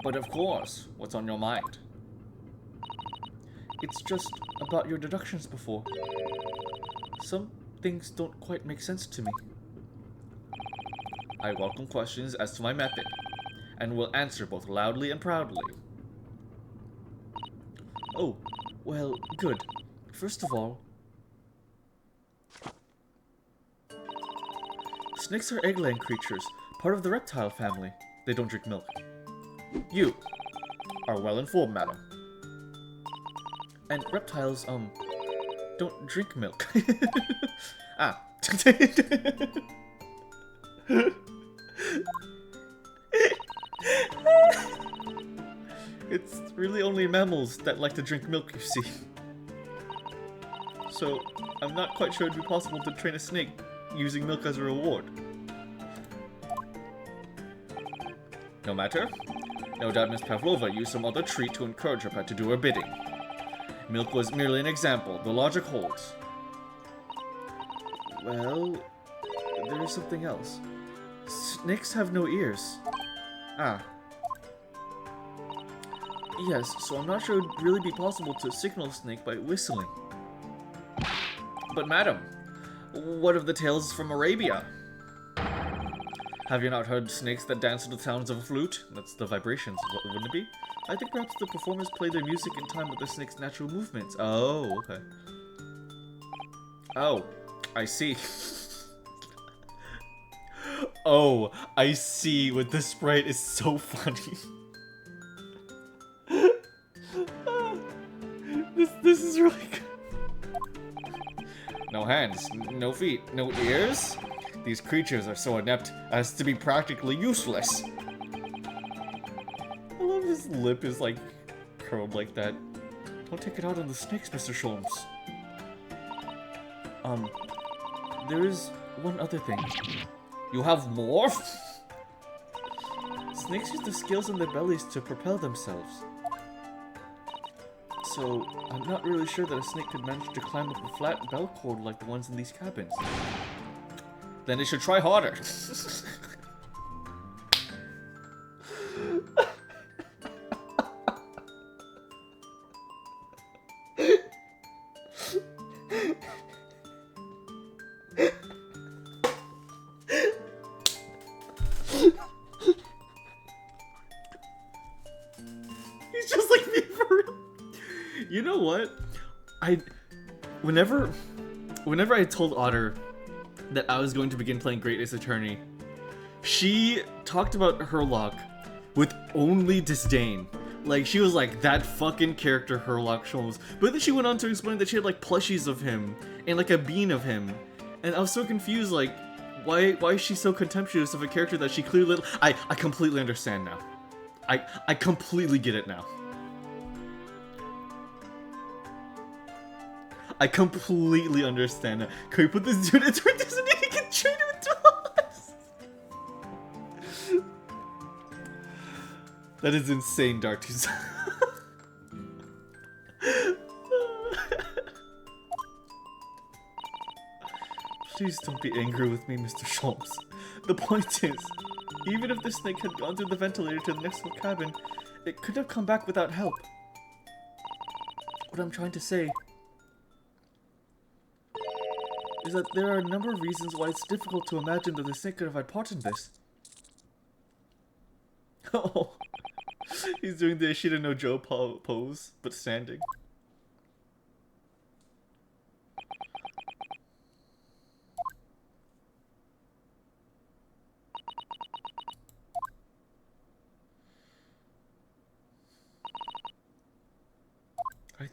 But of course, what's on your mind? It's just about your deductions before. Some things don't quite make sense to me. I welcome questions as to my method, and will answer both loudly and proudly. Oh, well, good. First of all, snakes are egg-laying creatures, part of the reptile family. They don't drink milk. You are well informed, madam. And reptiles, don't drink milk. Ah. It's really only mammals that like to drink milk, you see. So, I'm not quite sure it'd be possible to train a snake using milk as a reward. No matter. No doubt Miss Pavlova used some other treat to encourage her pet to do her bidding. Milk was merely an example. The logic holds. Well, there is something else. Snakes have no ears. Ah. Yes, so I'm not sure it would really be possible to signal a snake by whistling. But madam, what of the tales from Arabia? Have you not heard snakes that dance to the sounds of a flute? That's the vibrations, wouldn't it be? I think perhaps the performers play their music in time with the snake's natural movements. Oh, okay. Oh, I see. Oh, I see what this sprite is so funny. This is really good. No hands, no feet, no ears? These creatures are so inept as to be practically useless. I love his lip is like curled like that. Don't take it out on the snakes, Mr. Sholmes. There is one other thing. You have more? Snakes use the scales on their bellies to propel themselves. So, I'm not really sure that a snake could manage to climb up a flat bell cord like the ones in these cabins. Then it should try harder. He's just like me for real. You know what? Whenever I told Otter that I was going to begin playing Great Ace Attorney, she talked about Herlock with only disdain. Like, she was like, that fucking character Herlock Sholmes. But then she went on to explain that she had like plushies of him and like a bean of him. And I was so confused, like, why is she so contemptuous of a character that she clearly... I completely understand now. I completely get it now. I completely understand now. Can we put this dude into a Disney? He can train him into us. That is insane, Dartus. Please don't be angry with me, Mr. Sholmes. The point is, even if the snake had gone through the ventilator to the next door cabin, it could have come back without help. What I'm trying to say is that there are a number of reasons why it's difficult to imagine that the snake could have had part in this. Oh, he's doing the Ishida no Joe pose, but standing.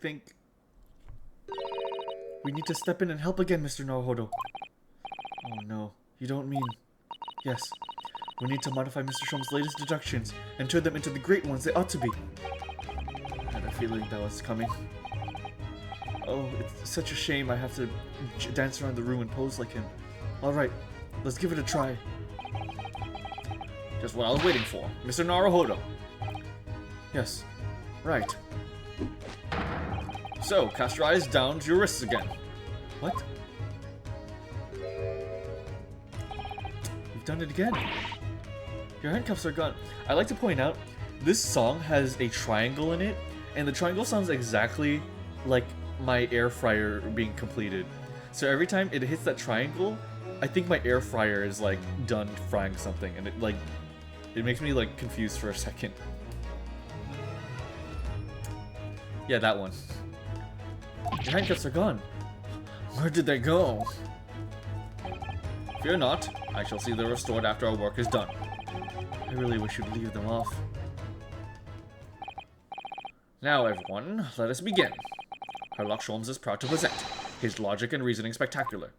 think we need to step in and help again, Mr. Naruhodo. Oh no, you don't mean... Yes, we need to modify Mr. Sholmes' latest deductions and turn them into the great ones they ought to be. I had a feeling that was coming. Oh, it's such a shame I have to dance around the room and pose like him. Alright, let's give it a try. Just what I was waiting for. Mr. Naruhodo. Yes, right. So, cast your eyes down to your wrists again. What? You've done it again. Your handcuffs are gone. I like to point out, this song has a triangle in it, and the triangle sounds exactly like my air fryer being completed. So every time it hits that triangle, I think my air fryer is like done frying something, and it makes me like confused for a second. Yeah, that one. Your handcuffs are gone. Where did they go? Fear not, I shall see them restored after our work is done. I really wish you'd leave them off. Now everyone, let us begin. Sherlock Holmes is proud to present his logic and reasoning spectacular.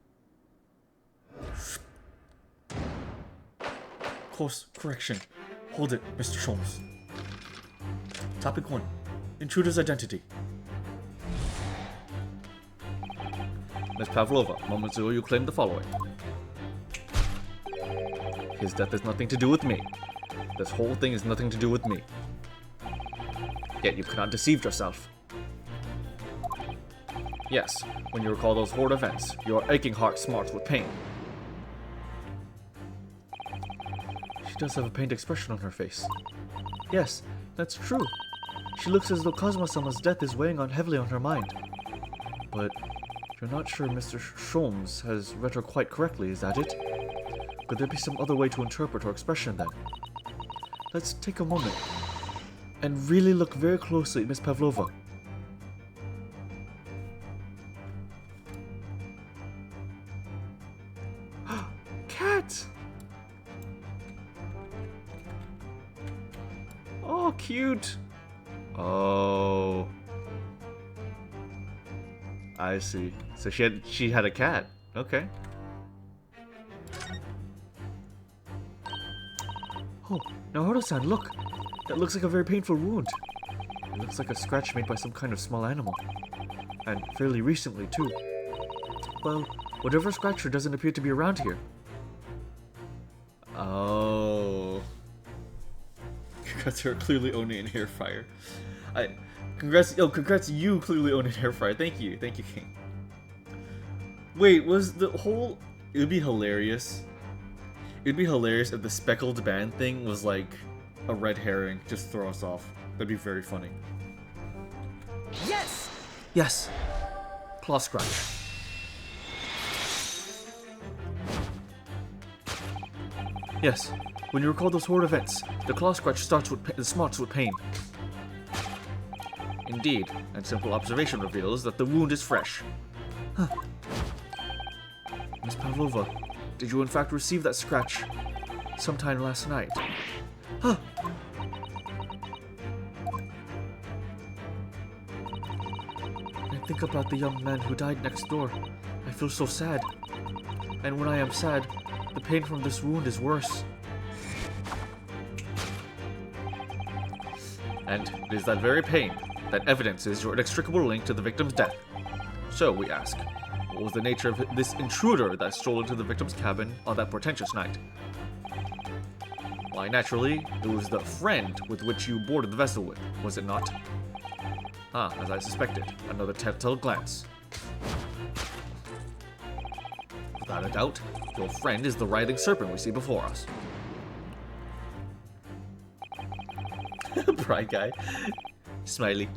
Course correction. Hold it, Mr. Holmes. Topic 1. Intruder's identity. Miss Pavlova, moments ago you claimed the following. His death has nothing to do with me. This whole thing has nothing to do with me. Yet you cannot deceive yourself. Yes, when you recall those horrid events, your aching heart smarts with pain. She does have a pained expression on her face. Yes, that's true. She looks as though Cosmo-sama's death is weighing heavily on her mind. But you're not sure Mr. Sholmes has read her quite correctly, is that it? Could there be some other way to interpret her expression then? Let's take a moment and really look very closely at Miss Pavlova. Cat! Oh, cute! Oh, I see. So she had a cat. Okay. Oh, Naruto-san, look! That looks like a very painful wound. It looks like a scratch made by some kind of small animal. And fairly recently, too. Well, whatever scratcher doesn't appear to be around here. Oh. Congrats her clearly owning an air fryer. Congrats you clearly owning an air fryer. Thank you, King. Wait, was the whole... It would be hilarious. It'd be hilarious if the speckled band thing was like a red herring. Just throw us off. That'd be very funny. Yes! Yes. Claw scratch. Yes. When you recall those horrid events, the claw scratch smarts with pain. Indeed, and simple observation reveals that the wound is fresh. Huh. Miss Pavlova, did you in fact receive that scratch sometime last night? Huh. I think about the young man who died next door. I feel so sad. And when I am sad, the pain from this wound is worse. And it is that very pain that evidences your inextricable link to the victim's death. So, we ask, what was the nature of this intruder that stole into the victim's cabin on that portentous night? Why, naturally, it was the friend with which you boarded the vessel with, was it not? Ah, as I suspected, another telltale glance. Without a doubt, your friend is the writhing serpent we see before us. Bright guy. Smiley.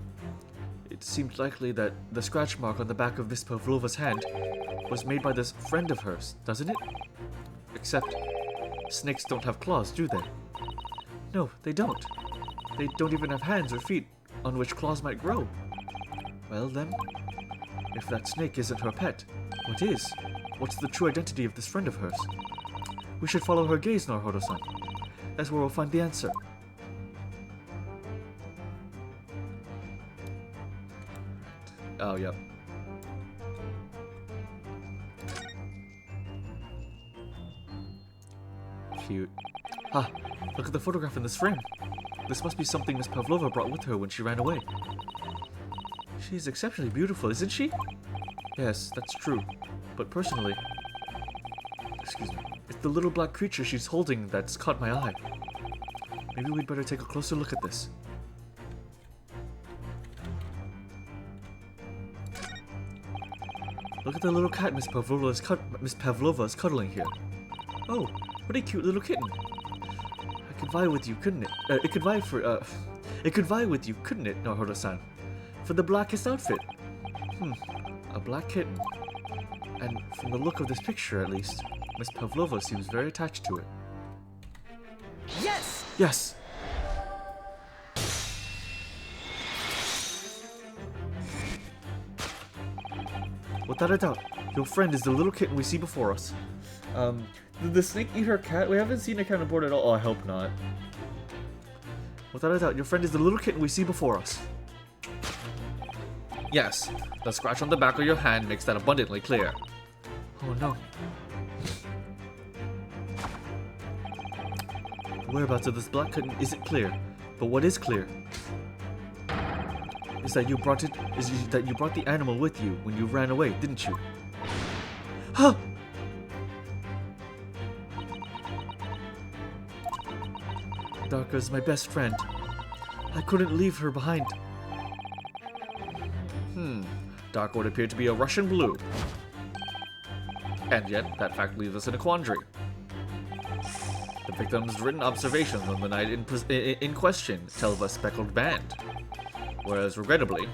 It seemed likely that the scratch mark on the back of Miss Pavlova's hand was made by this friend of hers, doesn't it? Except, snakes don't have claws, do they? No, they don't. They don't even have hands or feet on which claws might grow. Well then, if that snake isn't her pet, what is? What's the true identity of this friend of hers? We should follow her gaze, Naruhodo-san. That's where we'll find the answer. Oh, yep. Cute. Ah, look at the photograph in this frame. This must be something Miss Pavlova brought with her when she ran away. She's exceptionally beautiful, isn't she? Yes, that's true. But personally... Excuse me. It's the little black creature she's holding that's caught my eye. Maybe we'd better take a closer look at this. Look at the little cat Miss Pavlova is cuddling here. Oh, what a cute little kitten. I could vie with you, couldn't it? It could vie with you, couldn't it, Naruto-san? For the blackest outfit. A black kitten. And from the look of this picture, at least, Miss Pavlova seems very attached to it. Yes! Yes! Without a doubt, your friend is the little kitten we see before us. Did the snake eat her cat? We haven't seen a cat on board at all. Oh, I hope not. Without a doubt, your friend is the little kitten we see before us. Yes, the scratch on the back of your hand makes that abundantly clear. Oh no. The whereabouts of this black kitten isn't clear, but what is clear is that you brought the animal with you when you ran away, didn't you? Huh! Darka is my best friend. I couldn't leave her behind. Darka would appear to be a Russian blue. And yet, that fact leaves us in a quandary. The victim's written observations on the night in question tell of a speckled band. Whereas, regrettably,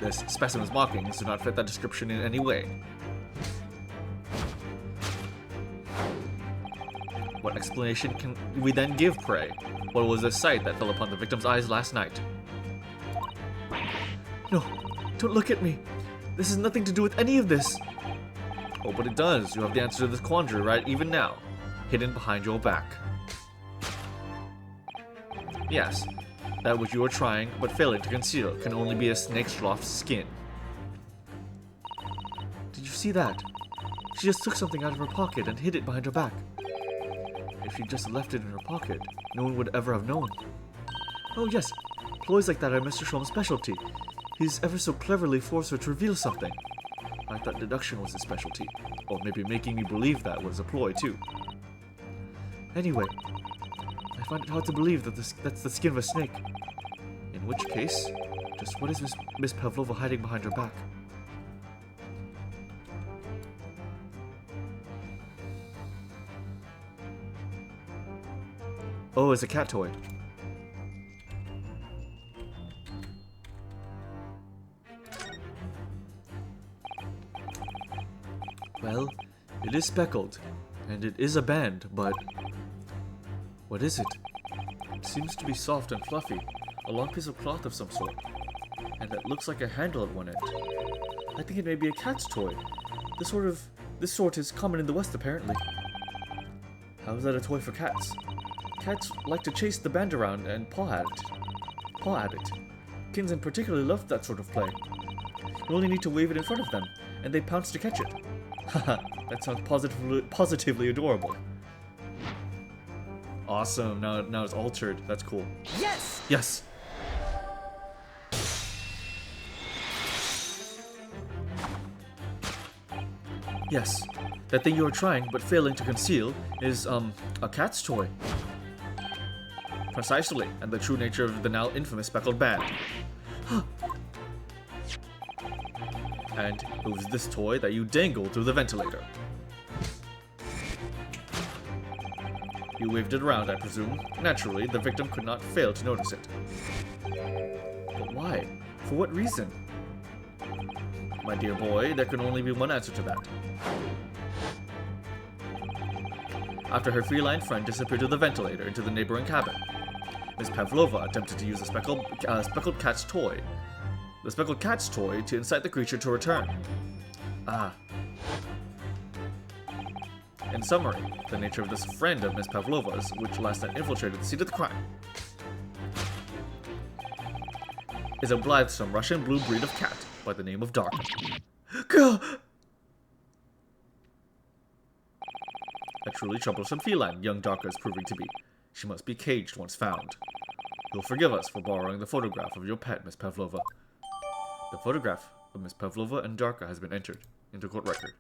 this specimen's markings do not fit that description in any way. What explanation can we then give, pray? What was the sight that fell upon the victim's eyes last night? No, don't look at me. This has nothing to do with any of this. Oh, but it does. You have the answer to this quandary right even now, hidden behind your back. Yes, that which you are trying but failing to conceal can only be a snake sloth's skin. Did you see that? She just took something out of her pocket and hid it behind her back. If she just left it in her pocket, no one would ever have known. Oh yes, ploys like that are Mr. Sholm's specialty. He's ever so cleverly forced her to reveal something. I thought deduction was his specialty, or maybe making me believe that was a ploy too. Anyway, I find it hard to believe that that's the skin of a snake. In which case, just what is Miss Pavlova hiding behind her back? Oh, it's a cat toy. Well, it is speckled, and it is a band, but... what is it? It seems to be soft and fluffy, a long piece of cloth of some sort, and that looks like a handle at one end. I think it may be a cat's toy. This sort is common in the West, apparently. How is that a toy for cats? Cats like to chase the band around and paw at it. Kittens in particular love that sort of play. You only need to wave it in front of them, and they pounce to catch it. Haha, that sounds positively adorable. Awesome, now it's altered. That's cool. Yes! Yes! Yes, that thing you are trying but failing to conceal is, a cat's toy. Precisely, and the true nature of the now infamous speckled band. And it was this toy that you dangled through the ventilator. You waved it around, I presume. Naturally, the victim could not fail to notice it. But why? For what reason? My dear boy, there can only be one answer to that. After her feline friend disappeared through the ventilator into the neighboring cabin, Miss Pavlova attempted to use the speckled cat's toy to incite the creature to return. Ah. In summary, the nature of this friend of Miss Pavlova's, which last night infiltrated the scene of the crime. is a blithesome Russian blue breed of cat by the name of Dark. Gah! A truly troublesome feline young Darka is proving to be. She must be caged once found. You'll forgive us for borrowing the photograph of your pet, Miss Pavlova. The photograph of Miss Pavlova and Darka has been entered into court record.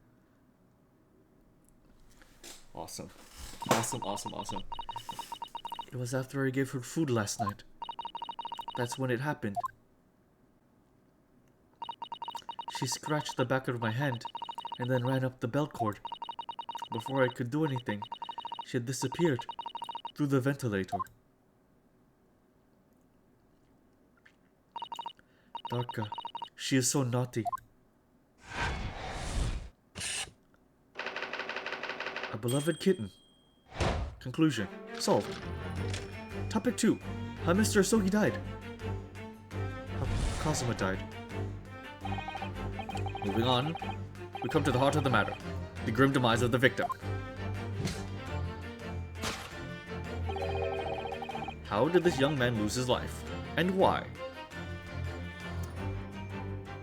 Awesome. Awesome, awesome, awesome. It was after I gave her food last night. That's when it happened. She scratched the back of my hand and then ran up the belt cord. Before I could do anything, she had disappeared through the ventilator. Darka, she is so naughty. A beloved kitten. Conclusion. Solved. Topic 2. How Mr. Asogi died. How Kazuma died. Moving on, we come to the heart of the matter. The grim demise of the victim. How did this young man lose his life? And why?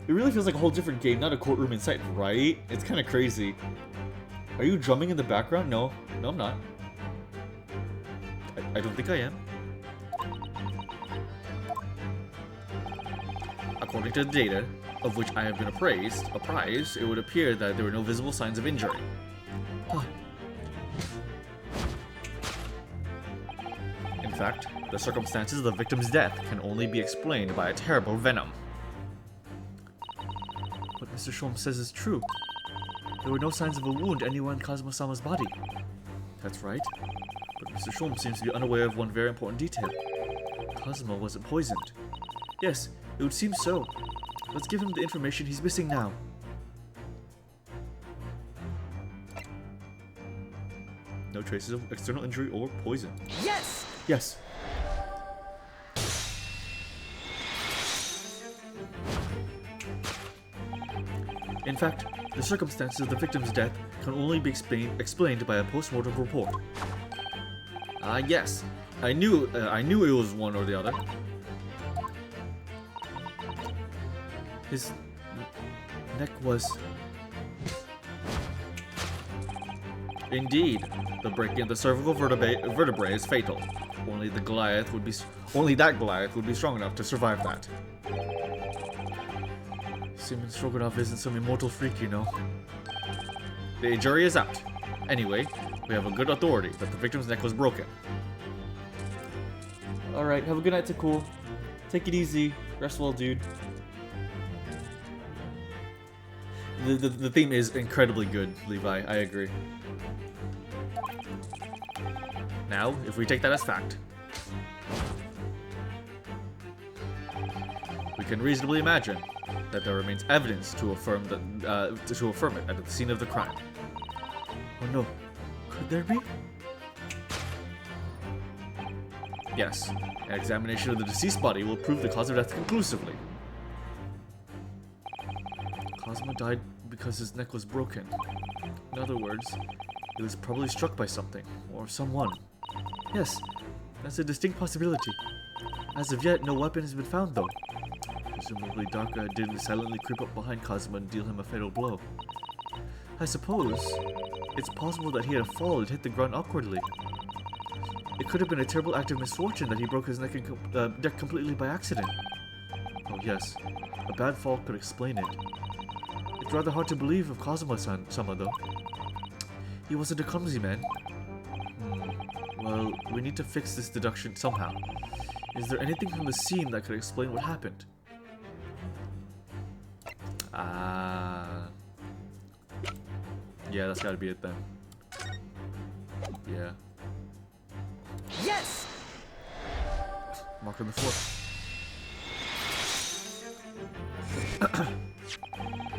It really feels like a whole different game, not a courtroom in sight, right? It's kind of crazy. Are you drumming in the background? No. No, I'm not. I don't think I am. According to the data, of which I have been apprised, it would appear that there were no visible signs of injury. In fact, the circumstances of the victim's death can only be explained by a terrible venom. What Mr. Sholmes says is true. There were no signs of a wound anywhere in Kazuma-sama's body. That's right. But Mr. Sholmes seems to be unaware of one very important detail. Kazuma wasn't poisoned. Yes, it would seem so. Let's give him the information he's missing now. No traces of external injury or poison. Yes! Yes. In fact, the circumstances of the victim's death can only be explained by a post-mortem report. Yes. I knew it was one or the other. His neck was... Indeed, the breaking of the cervical vertebrae is fatal. Only that Goliath would be strong enough to survive that. Seaman Stroganov isn't some immortal freak, you know. The jury is out. Anyway, we have a good authority that the victim's neck was broken. Alright, have a good night, Takul. Take it easy. Rest well, dude. The theme is incredibly good, Levi. I agree. Now, if we take that as fact, we can reasonably imagine that there remains evidence to affirm it at the scene of the crime. Oh no, could there be? Yes, an examination of the deceased body will prove the cause of death conclusively. Kazuma died because his neck was broken. In other words, he was probably struck by something, or someone. Yes, that's a distinct possibility. As of yet, no weapon has been found though. Presumably Darka did silently creep up behind Kazuma and deal him a fatal blow. I suppose it's possible that he had a fall and hit the ground awkwardly. It could have been a terrible act of misfortune that he broke his neck completely by accident. Oh yes, a bad fall could explain it. It's rather hard to believe of Kazuma-sama though. He wasn't a clumsy man. Well, we need to fix this deduction somehow. Is there anything from the scene that could explain what happened? Yeah, that's gotta be it then. Yeah. Yes! Mark on the floor.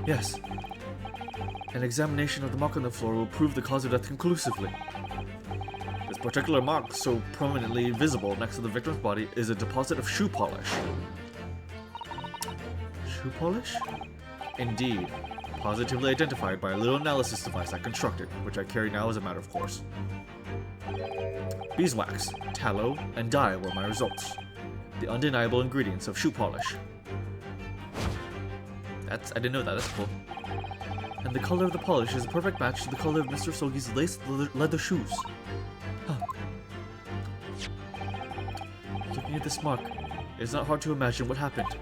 Yes. An examination of the mark on the floor will prove the cause of death conclusively. This particular mark, so prominently visible next to the victim's body, is a deposit of shoe polish. Shoe polish? Indeed. Positively identified by a little analysis device I constructed, which I carry now as a matter of course. Beeswax, tallow, and dye were my results. The undeniable ingredients of shoe polish. I didn't know that. That's cool. And the color of the polish is a perfect match to the color of Mr. Sogi's laced leather shoes. Huh. Looking at this mark, it is not hard to imagine what happened.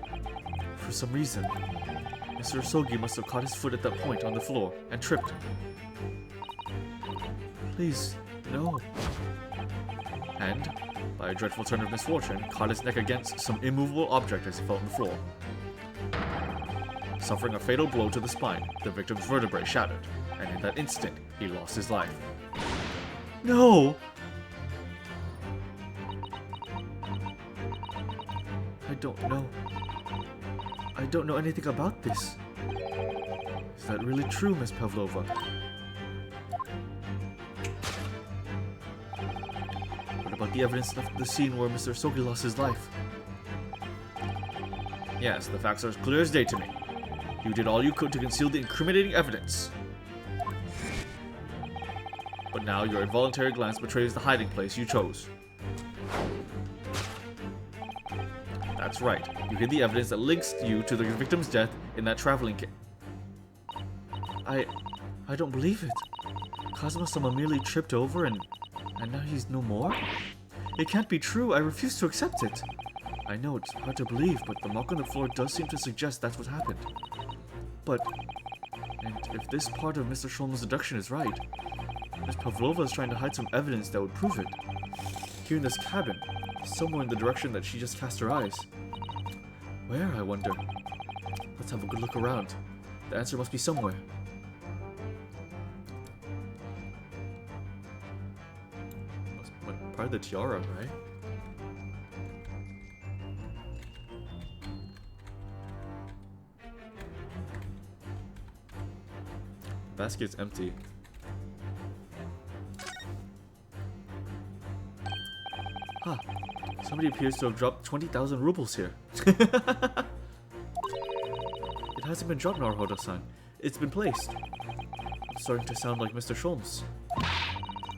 For some reason, Mr. Sogi must have caught his foot at that point on the floor and tripped. Please, no. And, by a dreadful turn of misfortune, caught his neck against some immovable object as he fell on the floor. Suffering a fatal blow to the spine, the victim's vertebrae shattered, and in that instant, he lost his life. No! I don't know anything about this. Is that really true, Miss Pavlova? What about the evidence left at the scene where Mr. Sogi lost his life? Yes, the facts are as clear as day to me. You did all you could to conceal the incriminating evidence. But now your involuntary glance betrays the hiding place you chose. That's right. You hid the evidence that links you to the victim's death in that traveling kit. I don't believe it. Cosmo-sama merely tripped over and now he's no more? It can't be true. I refuse to accept it. I know it's hard to believe, but the mark on the floor does seem to suggest that's what happened. And if this part of Mr. Scholm's deduction is right, Miss Pavlova is trying to hide some evidence that would prove it. Here in this cabin, somewhere in the direction that she just cast her eyes. Where, I wonder? Let's have a good look around. The answer must be somewhere. Part of the tiara, right? Basket's empty. Huh. Somebody appears to have dropped 20,000 rubles here. It hasn't been dropped, Naruhodo-san. It's been placed. It's starting to sound like Mr. Scholz.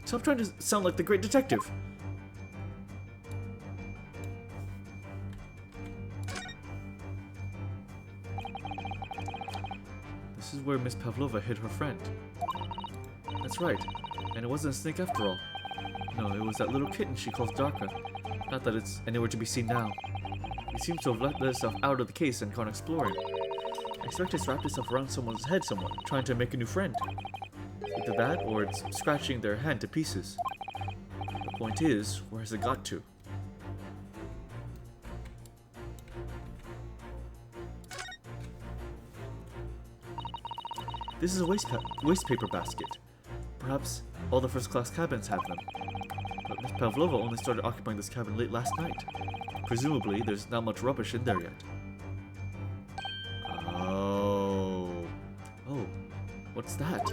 Stop trying to sound like the great detective. This is where Miss Pavlova hid her friend. That's right. And it wasn't a snake after all. No, it was that little kitten she calls Darka. Not that it's anywhere to be seen now. It seems to have let itself out of the case and gone exploring. I expect it's wrapped itself around someone's head somewhere, trying to make a new friend. Either that, or it's scratching their hand to pieces. The point is, where has it got to? This is a waste paper basket. Perhaps all the first-class cabins have them. But Miss Pavlova only started occupying this cabin late last night. Presumably, there's not much rubbish in there yet. Oh, what's that?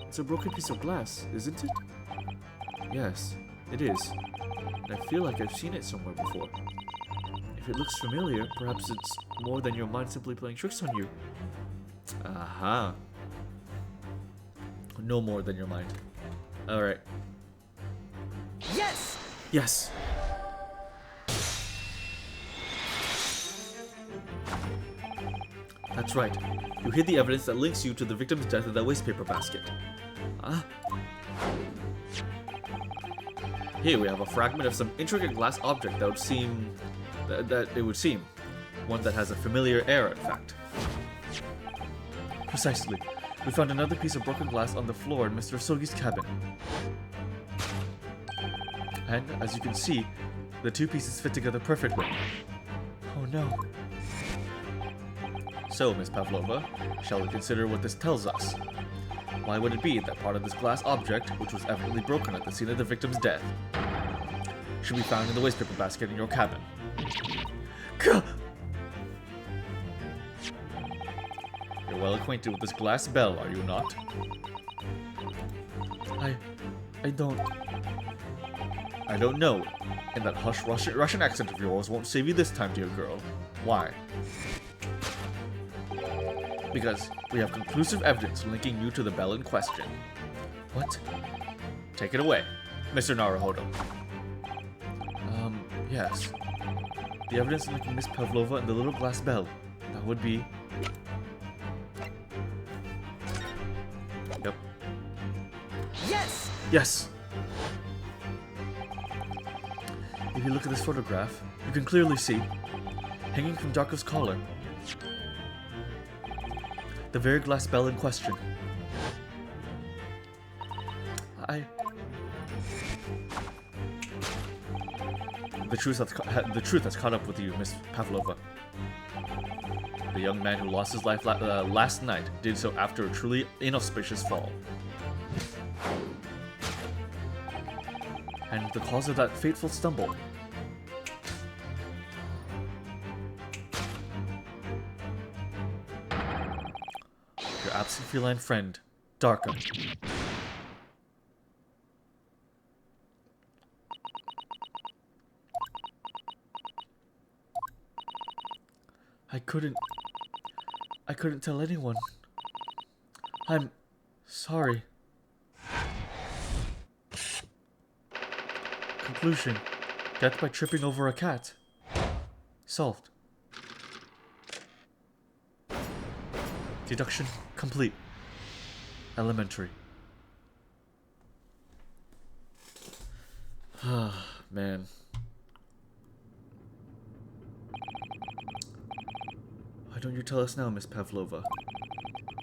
It's a broken piece of glass, isn't it? Yes, it is. And I feel like I've seen it somewhere before. If it looks familiar, perhaps it's more than your mind simply playing tricks on you. Aha. No more than your mind. Alright. Yes! Yes! That's right. You hid the evidence that links you to the victim's death in that wastepaper basket. Ah. Here we have a fragment of some intricate glass object that would seem... that it would seem. One that has a familiar air, in fact. Precisely. We found another piece of broken glass on the floor in Mr. Sogi's cabin. And, as you can see, the two pieces fit together perfectly. Oh no. So, Miss Pavlova, shall we consider what this tells us? Why would it be that part of this glass object, which was evidently broken at the scene of the victim's death, should be found in the wastepaper basket in your cabin? Gah! You're well acquainted with this glass bell, are you not? I don't know. And that hush Russian accent of yours won't save you this time, dear girl. Why? Because we have conclusive evidence linking you to the bell in question. What? Take it away, Mr. Naruhodo. Yes. The evidence linking Miss Pavlova and the little glass bell. That would be Yep. Yes! Yes! If you look at this photograph, you can clearly see, hanging from Darko's collar, the very glass bell in question. The truth has caught up with you, Miss Pavlova. The young man who lost his life last night did so after a truly inauspicious fall. And the cause of that fateful stumble. Your absent feline friend, Darko. I couldn't tell anyone. I'm sorry. Conclusion. Death by tripping over a cat. Solved. Deduction complete. Elementary. Ah, man. Why don't you tell us now, Miss Pavlova?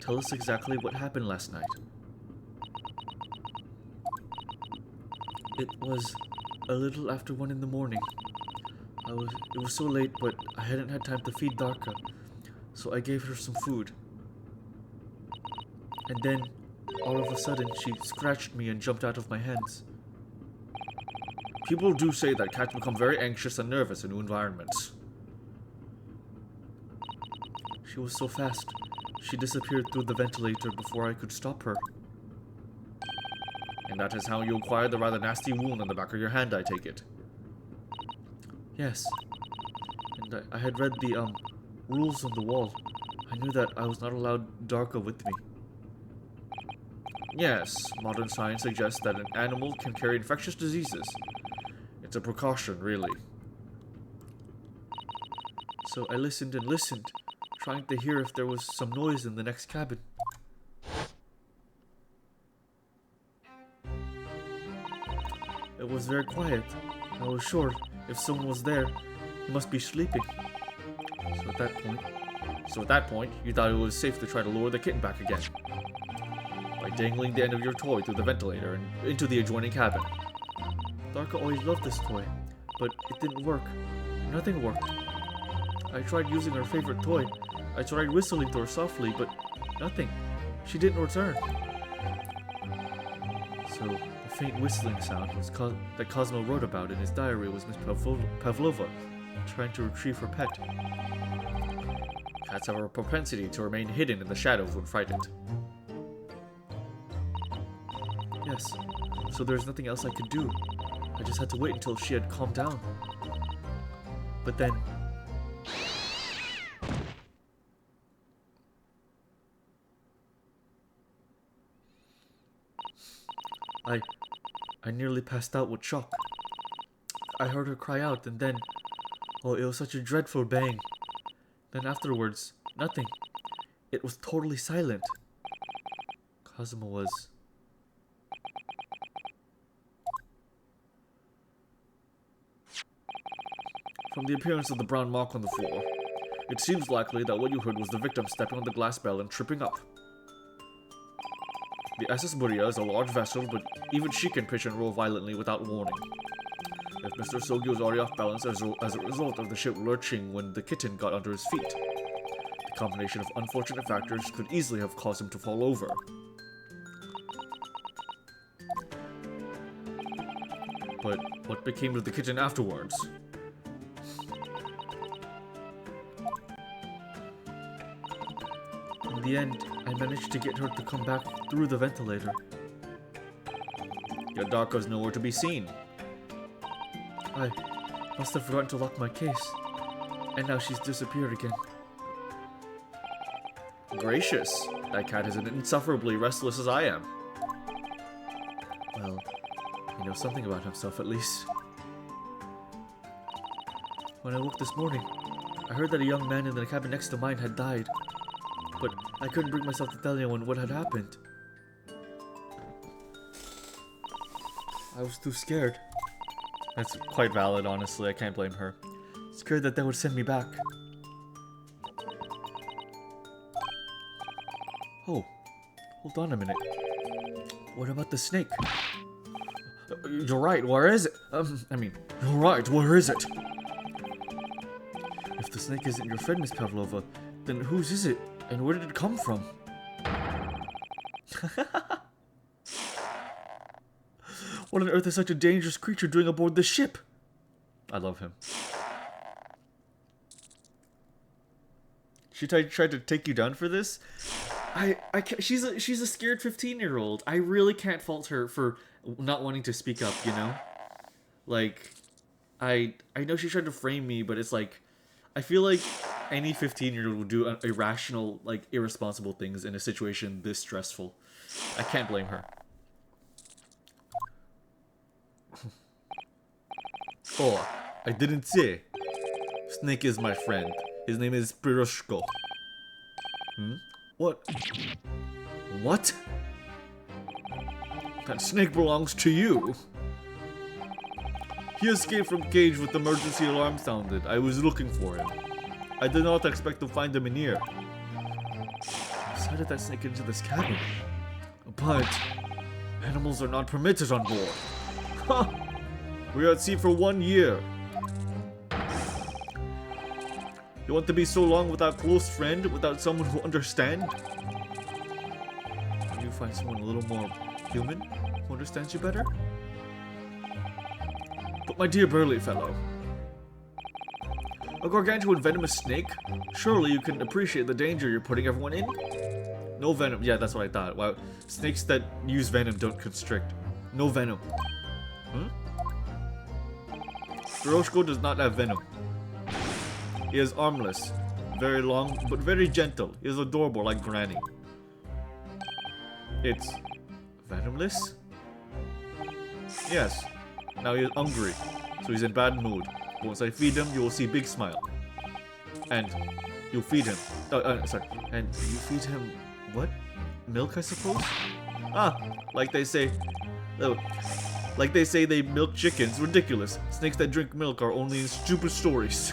Tell us exactly what happened last night. It was a little after 1 in the morning. It was so late, but I hadn't had time to feed Darka, so I gave her some food. And then, all of a sudden, she scratched me and jumped out of my hands. People do say that cats become very anxious and nervous in new environments. She was so fast, she disappeared through the ventilator before I could stop her. And that is how you acquired the rather nasty wound on the back of your hand, I take it. Yes. And I had read the, rules on the wall. I knew that I was not allowed Darko with me. Yes, modern science suggests that an animal can carry infectious diseases. It's a precaution, really. So I listened and listened, trying to hear if there was some noise in the next cabin. It was very quiet. I was sure if someone was there, he must be sleeping. So at that point, you thought it was safe to try to lure the kitten back again. By dangling the end of your toy through the ventilator and into the adjoining cabin. Darka always loved this toy, but it didn't work. Nothing worked. I tried using her favorite toy. I tried whistling to her softly, but nothing. She didn't return. So, the faint whistling sound was that Cosmo wrote about in his diary was Miss Pavlova trying to retrieve her pet. Cats have a propensity to remain hidden in the shadows when frightened. Yes, so there's nothing else I could do. I just had to wait until she had calmed down. But then... I nearly passed out with shock. I heard her cry out, and then... Oh, it was such a dreadful bang. Then afterwards, nothing. It was totally silent. Cosmo was... From the appearance of the brown mark on the floor, it seems likely that what you heard was the victim stepping on the glass bell and tripping up. The SS Buria is a large vessel, but even she can pitch and roll violently without warning. If Mr. Sogi was already off balance as a result of the ship lurching when the kitten got under his feet, the combination of unfortunate factors could easily have caused him to fall over. But what became of the kitten afterwards? In the end, I managed to get her to come back through the ventilator. Yet Darko's nowhere to be seen. I must have forgotten to lock my case, and now she's disappeared again. Gracious, that cat isn't insufferably restless as I am. Well, he knows something about himself at least. When I woke this morning, I heard that a young man in the cabin next to mine had died, but I couldn't bring myself to tell anyone what had happened. I was too scared. That's quite valid, honestly. I can't blame her. Scared that they would send me back. Oh, hold on a minute. What about the snake? You're right, where is it? You're right, where is it? If the snake isn't your friend, Miss Pavlova, then whose is it? And where did it come from? What on earth is such a dangerous creature doing aboard this ship? I love him. She tried to take you down for this? I can't, she's a scared 15-year-old. I really can't fault her for not wanting to speak up, you know? Like, I know she tried to frame me, but it's like, I feel like any 15-year-old would do irrational, like, irresponsible things in a situation this stressful. I can't blame her. Oh, I didn't say. Snake is my friend. His name is Piroshko. What? What? That snake belongs to you. He escaped from cage with the emergency alarm sounded. I was looking for him. I did not expect to find him in here. How did that snake into this cabin? But animals are not permitted on board. Huh. We are at sea for 1 year. You want to be so long without a close friend, without someone who understands? Can you find someone a little more human, who understands you better? But my dear burly fellow, a gargantuan venomous snake? Surely you can appreciate the danger you're putting everyone in? No venom. Yeah, that's what I thought. Wow. Snakes that use venom don't constrict. No venom. Piroshko does not have venom. He is armless, very long, but very gentle. He is adorable like Granny. It's venomless? Yes. Now he is hungry, so he's in bad mood. But once I feed him, you will see big smile. And you feed him. Sorry. And you feed him what? Milk, I suppose? Ah, like they say. Like they say they milk chickens. Ridiculous. Snakes that drink milk are only in stupid stories.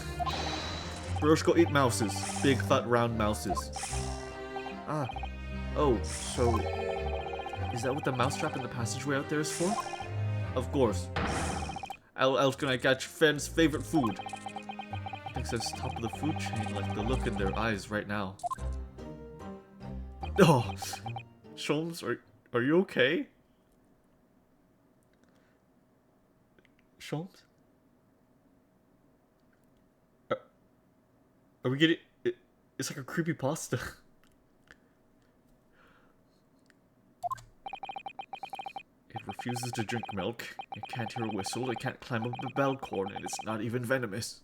Piroshko eat mouses. Big, fat, round mouses. Ah. Oh, so... is that what the mousetrap in the passageway out there is for? Of course. How else can I catch Fen's favorite food? Thinks that's top of the food chain, like the look in their eyes right now. Oh, Sholmes, are you okay? Sholmes? Are we getting... It's like a creepypasta. It refuses to drink milk. It can't hear a whistle. It can't climb up the balcony, and it's not even venomous.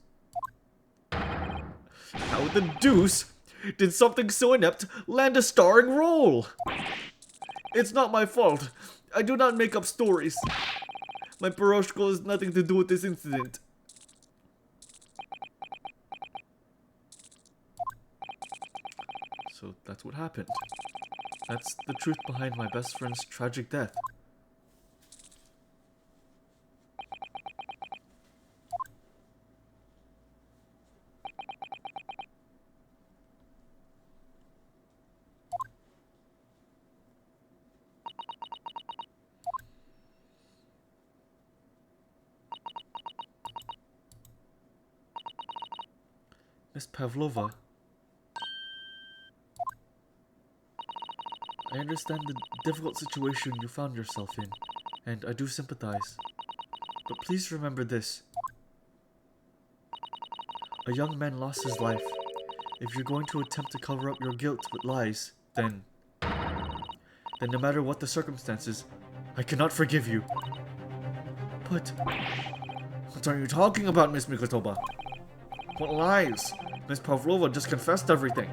How the deuce did something so inept land a starring role? It's not my fault. I do not make up stories. My Piroshko has nothing to do with this incident. So that's what happened. That's the truth behind my best friend's tragic death. Miss Pavlova, I understand the difficult situation you found yourself in, and I do sympathize. But please remember this. A young man lost his life. If you're going to attempt to cover up your guilt with lies, then no matter what the circumstances, I cannot forgive you. But what are you talking about, Miss Mikotoba? What lies? Miss Pavlova just confessed everything.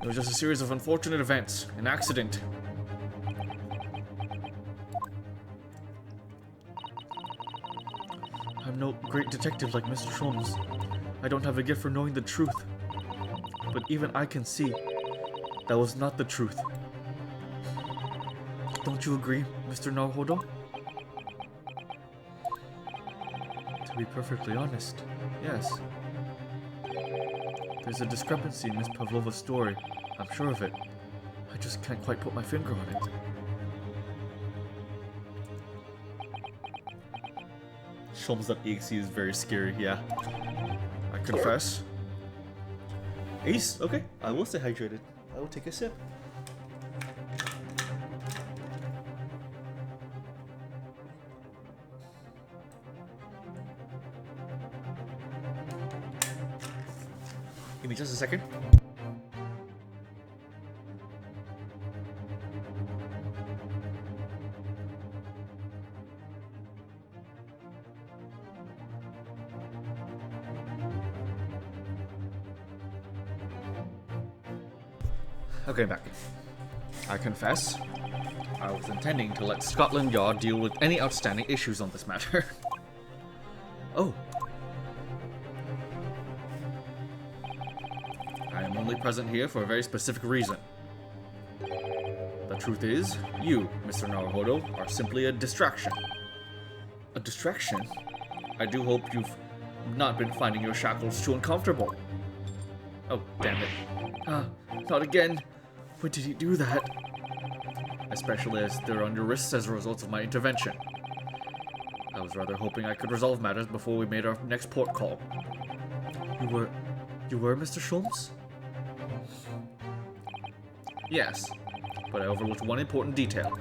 It was just a series of unfortunate events, an accident. I'm no great detective like Mr. Sholmes. I don't have a gift for knowing the truth. But even I can see that was not the truth. Don't you agree, Mr. Naruhodo? To be perfectly honest, yes. There's a discrepancy in Miss Pavlova's story. I'm sure of it. I just can't quite put my finger on it. Sholmes.exe is very scary, yeah. I confess. Ace, okay. I will stay hydrated. I will take a sip. Give me just a second. Okay, back. I confess, I was intending to let Scotland Yard deal with any outstanding issues on this matter. Oh. I am only present here for a very specific reason. The truth is, you, Mr. Naruhodo, are simply a distraction. A distraction? I do hope you've not been finding your shackles too uncomfortable. Oh, damn it. Not again. When did he do that? Especially as they're under risks as a result of my intervention. I was rather hoping I could resolve matters before we made our next port call. You were Mr. Sholmes? Yes, but I overlooked one important detail.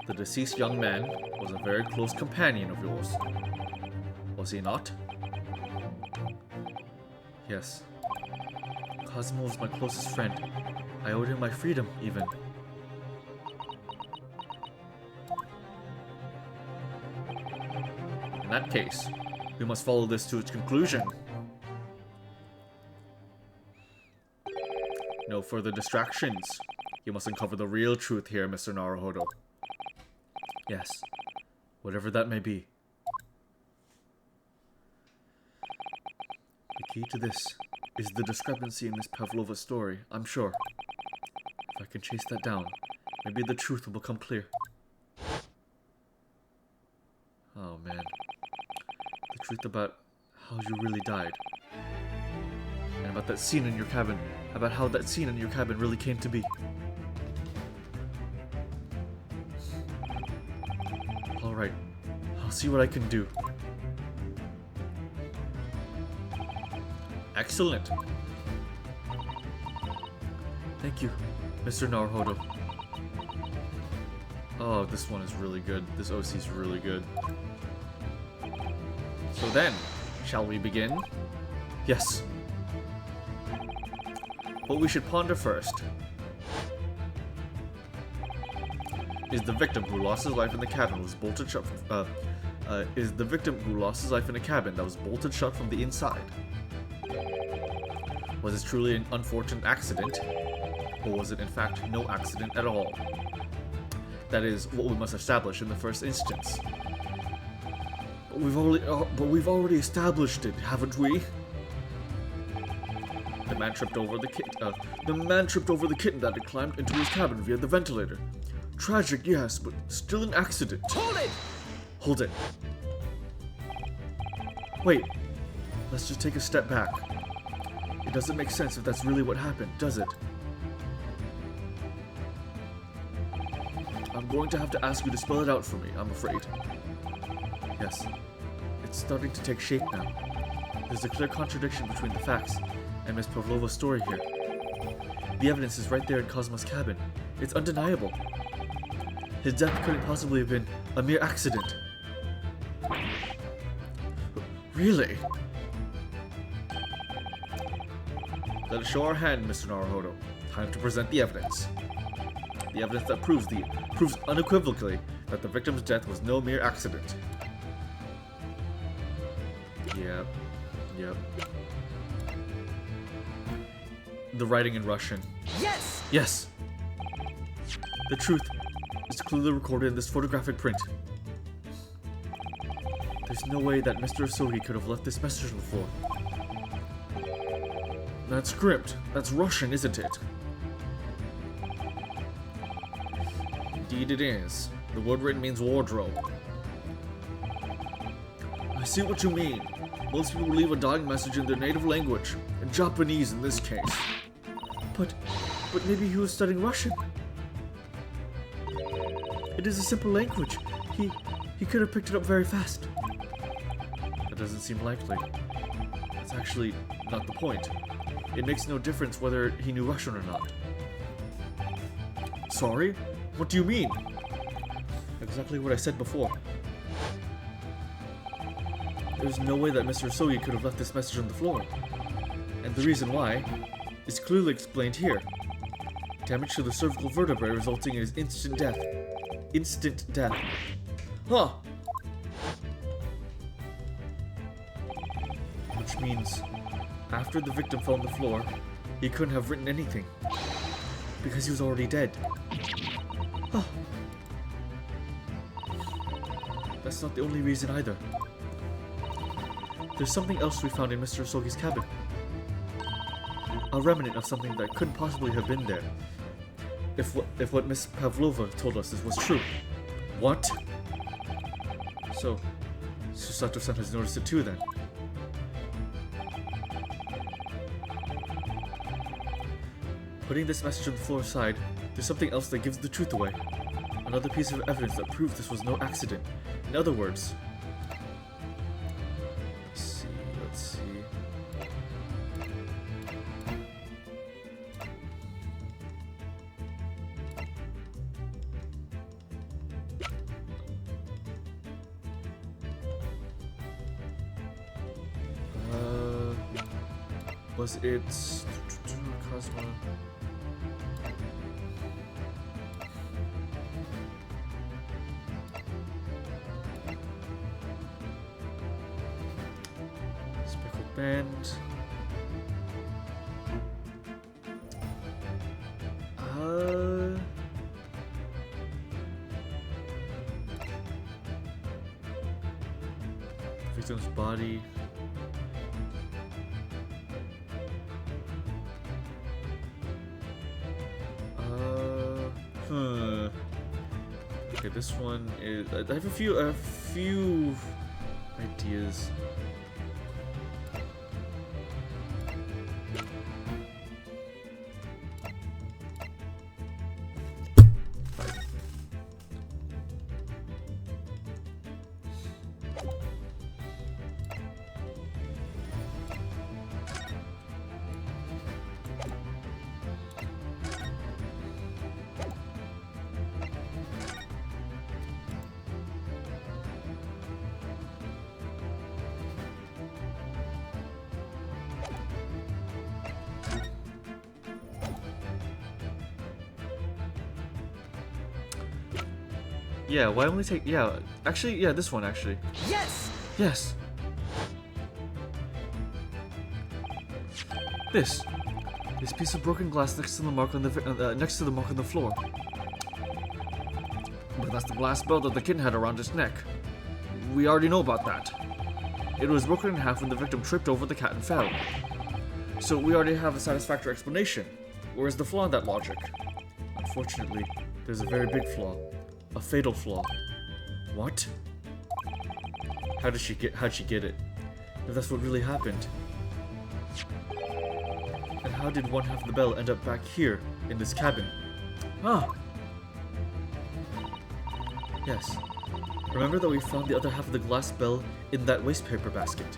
The deceased young man was a very close companion of yours. Was he not? Yes. Cosmo was my closest friend. I owed him my freedom, even. In that case, we must follow this to its conclusion. No further distractions. You must uncover the real truth here, Mr. Naruhodo. Yes, whatever that may be. The key to this is the discrepancy in Miss Pavlova's story, I'm sure. If I can chase that down, maybe the truth will become clear. Oh man. The truth about how you really died. And about that scene in your cabin. About how that scene in your cabin really came to be. Alright. I'll see what I can do. Excellent. Thank you, Mr. Naruhodo. Oh, this one is really good. This OC is really good. So then, shall we begin? Yes. What we should ponder first is the victim who lost his life in the cabin was bolted shut. Is the victim who lost his life in a cabin that was bolted shut from the inside. Was this truly an unfortunate accident, or was it in fact no accident at all? That is what we must establish in the first instance. But we've already established it, haven't we? The man tripped over the kitten that had climbed into his cabin via the ventilator. Tragic, yes, but still an accident. Hold it! Hold it. Wait. Let's just take a step back. It doesn't make sense if that's really what happened, does it? I'm going to have to ask you to spell it out for me, I'm afraid. Yes. It's starting to take shape now. There's a clear contradiction between the facts and Miss Pavlova's story here. The evidence is right there in Cosmo's cabin. It's undeniable. His death couldn't possibly have been a mere accident. Really? Let us show our hand, Mr. Naruhodo. Time to present the evidence. The evidence that proves unequivocally that the victim's death was no mere accident. Yep. The writing in Russian. Yes! Yes! The truth is clearly recorded in this photographic print. There's no way that Mr. Asogi could have left this message on the floor. That's script. That's Russian, isn't it? Indeed it is. The word written means wardrobe. I see what you mean. Most people leave a dying message in their native language, in Japanese in this case. But maybe he was studying Russian. It is a simple language. He could have picked it up very fast. That doesn't seem likely. That's actually not the point. It makes no difference whether he knew Russian or not. Sorry? What do you mean? Exactly what I said before. There's no way that Mr. Sogi could have left this message on the floor. And the reason why is clearly explained here. Damage to the cervical vertebrae resulting in his instant death. Instant death. Huh! Which means, after the victim fell on the floor, he couldn't have written anything. Because he was already dead. Huh. That's not the only reason either. There's something else we found in Mr. Sogi's cabin. A remnant of something that couldn't possibly have been there. If what Miss Pavlova told us was true. What? So Susato-san has noticed it too then. Putting this message on the floor aside, there's something else that gives the truth away. Another piece of evidence that proves this was no accident. In other words... Let's see... Was it... Cosmo... Speckled Band... Victim's body... Okay, this one is... I have a few ideas. Yeah, why only take... Yeah, actually, yeah, this one, actually. Yes! Yes! This piece of broken glass next to the mark on the floor. But that's the glass belt that the kitten had around his neck. We already know about that. It was broken in half when the victim tripped over the cat and fell. So we already have a satisfactory explanation. Where's the flaw in that logic? Unfortunately, there's a very big flaw. A fatal flaw. What? How'd she get it? If that's what really happened. And how did one half of the bell end up back here, in this cabin? Ah! Yes. Remember that we found the other half of the glass bell in that waste paper basket?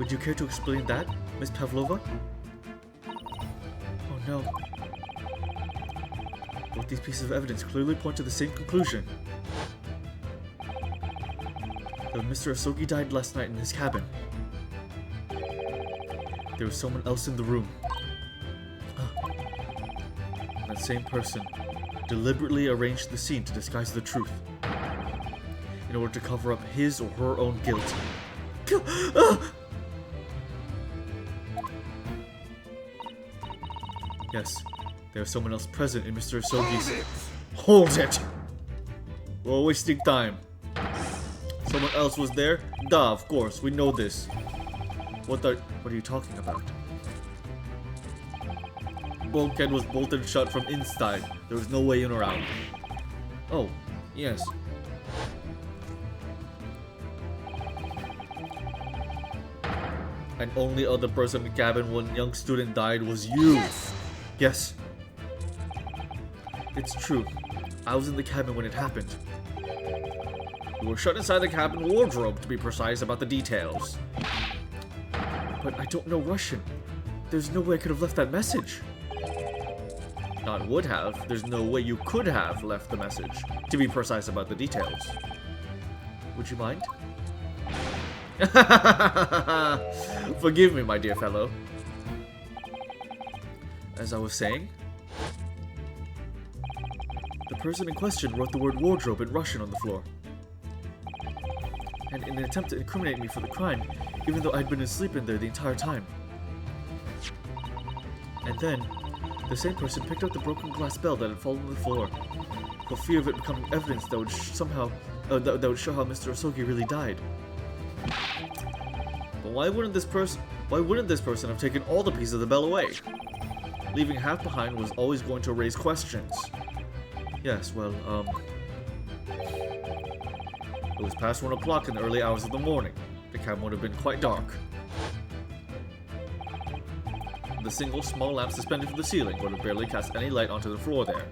Would you care to explain that, Miss Pavlova? Oh no. Both these pieces of evidence clearly point to the same conclusion. That when Mr. Asogi died last night in his cabin, there was someone else in the room. And that same person deliberately arranged the scene to disguise the truth, in order to cover up his or her own guilt. Yes, there was someone else present in Mr. Asogi's... Hold it! We're wasting time. Someone else was there? Duh, of course, we know this. What are you talking about? Bulkhead was bolted shut from inside. There was no way in or out. Oh, yes. And only other person in the cabin when young student died was you. Yes. It's true. I was in the cabin when it happened. We were shut inside the cabin wardrobe, to be precise about the details. But I don't know Russian. There's no way I could have left that message. Not would have. There's no way you could have left the message, to be precise about the details. Would you mind? Forgive me, my dear fellow. As I was saying, the person in question wrote the word wardrobe in Russian on the floor. And in an attempt to incriminate me for the crime, even though I'd been asleep in there the entire time. And then, the same person picked up the broken glass bell that had fallen on the floor, for fear of it becoming evidence that would somehow that would show how Mr. Osogi really died. But why wouldn't this person have taken all the pieces of the bell away? Leaving half behind was always going to raise questions. Yes, well, it was past 1 o'clock in the early hours of the morning. The cabin would have been quite dark. The single small lamp suspended from the ceiling would have barely cast any light onto the floor there.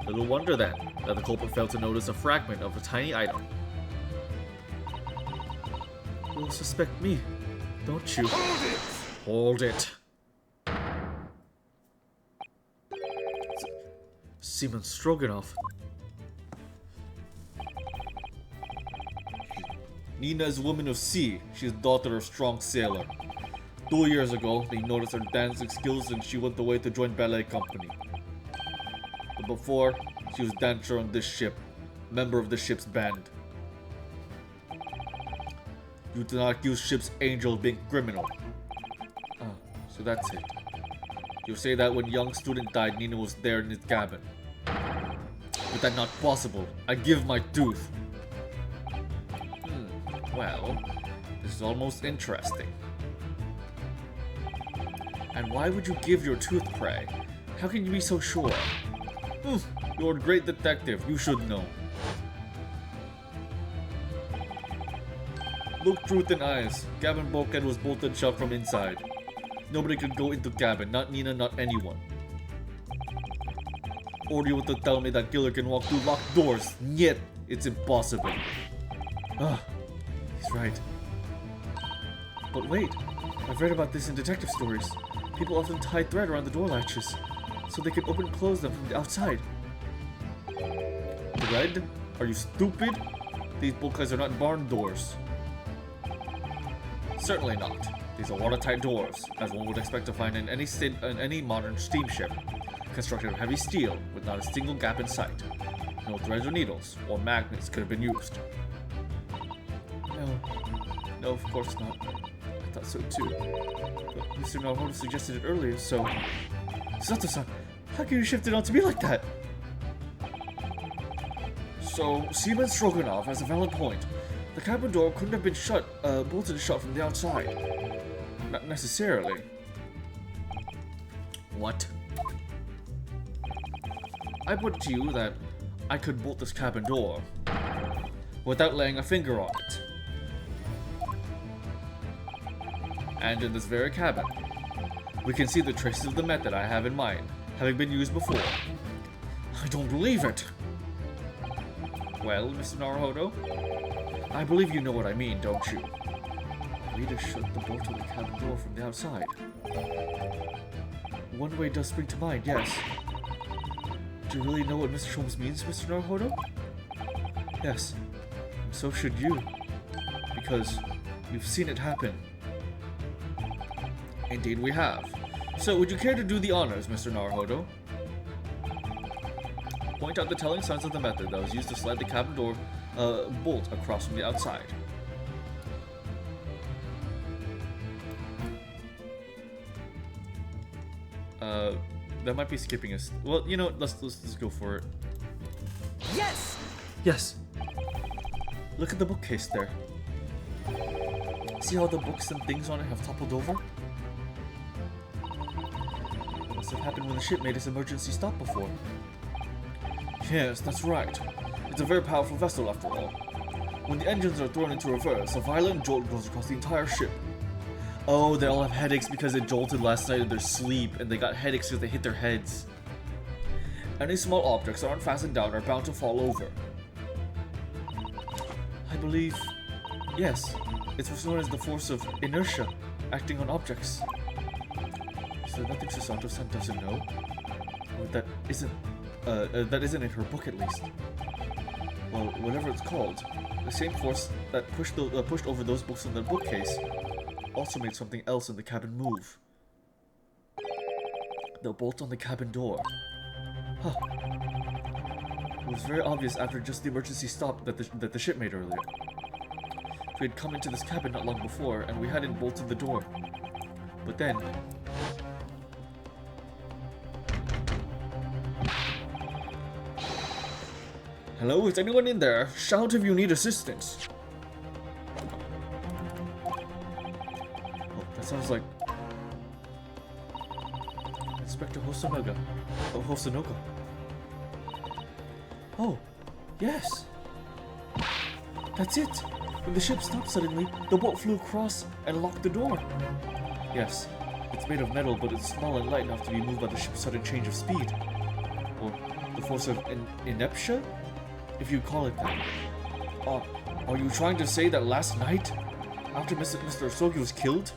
Little wonder then that the culprit failed to notice a fragment of a tiny item. You'll suspect me, don't you? Hold it! Seaman Stroganoff. Nina is a woman of sea. She is daughter of a strong sailor. 2 years ago, they noticed her dancing skills and she went away to join ballet company. But before, she was dancer on this ship, member of the ship's band. You do not accuse ship's angel of being criminal. Ah, so that's it. You say that when young student died, Nina was there in his cabin. But that's not possible. I give my tooth. Well, this is almost interesting. And why would you give your tooth, pray? How can you be so sure? You're a great detective. You should know. Look truth in eyes. Cabin bulkhead was bolted shut from inside. Nobody could go into cabin. Not Nina, not anyone. Or you want to tell me that killer can walk through locked doors? Yet, it's impossible. He's right. But wait, I've read about this in detective stories. People often tie thread around the door latches, so they can open and close them from the outside. Thread? Are you stupid? These bulkheads are not barn doors. Certainly not. These are watertight doors, as one would expect to find in any modern steamship, constructed of heavy steel with not a single gap in sight. No threads or needles, or magnets could have been used. No, of course not. I thought so too. But Mr. Naruhodo suggested it earlier, so... Sato-san, how can you shift it onto me like that? So, Seaman Stroganoff has a valid point. The cabin door couldn't have been bolted shut from the outside. Not necessarily. What? I put it to you that I could bolt this cabin door without laying a finger on it. And in this very cabin, we can see the traces of the method I have in mind, having been used before. I don't believe it! Well, Mr. Naruhodo, I believe you know what I mean, don't you? We just shut the bolt to the cabin door from the outside. One way does spring to mind, yes. Do you really know what Mr. Sholmes means, Mr. Naruhodo? Yes, and so should you, because you've seen it happen. Indeed we have. So, would you care to do the honors, Mr. Naruhodo? Point out the telling signs of the method that was used to slide the cabin door bolt across from the outside. That might be skipping us. Well, you know, let's go for it. Yes! Yes. Look at the bookcase there. See how the books and things on it have toppled over? Must have happened when the ship made its emergency stop before. Yes, that's right. It's a very powerful vessel after all. When the engines are thrown into reverse, a violent jolt goes across the entire ship. Oh, they all have headaches because it jolted last night in their sleep, and they got headaches because they hit their heads. Any small objects that aren't fastened down are bound to fall over. I believe... yes, it's what's known as the force of inertia, acting on objects. Is there nothing Susanto-san doesn't know? Or that isn't in her book at least. Well, whatever it's called, the same force that pushed over those books in the bookcase also made something else in the cabin move. The bolt on the cabin door. Huh. It was very obvious after just the emergency stop that the ship made earlier. We had come into this cabin not long before, and we hadn't bolted the door. But then... hello, is anyone in there? Shout if you need assistance. Oh, that sounds like... Inspector Hosonaga. Oh, Hosonoka. Oh, yes. That's it. When the ship stopped suddenly, the bolt flew across and locked the door. Yes, it's made of metal, but it's small and light enough to be moved by the ship's sudden change of speed. Or the force of inertia, if you call it that. Are you trying to say that last night, after Mr. Osogi was killed?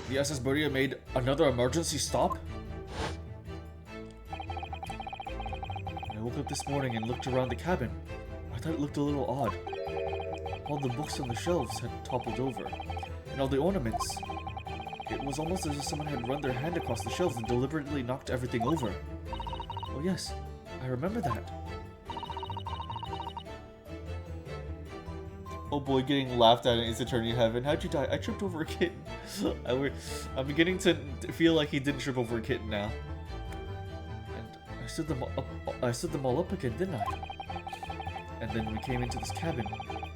The SS Beria made another emergency stop? When I woke up this morning and looked around the cabin, I thought it looked a little odd. All the books on the shelves had toppled over, and all the ornaments. It was almost as if someone had run their hand across the shelves and deliberately knocked everything over. Oh yes, I remember that. Oh boy, getting laughed at in Ace Attorney Heaven. How'd you die? I tripped over a kitten. I'm beginning to feel like he didn't trip over a kitten now. And I stood them all up again, didn't I? And then we came into this cabin.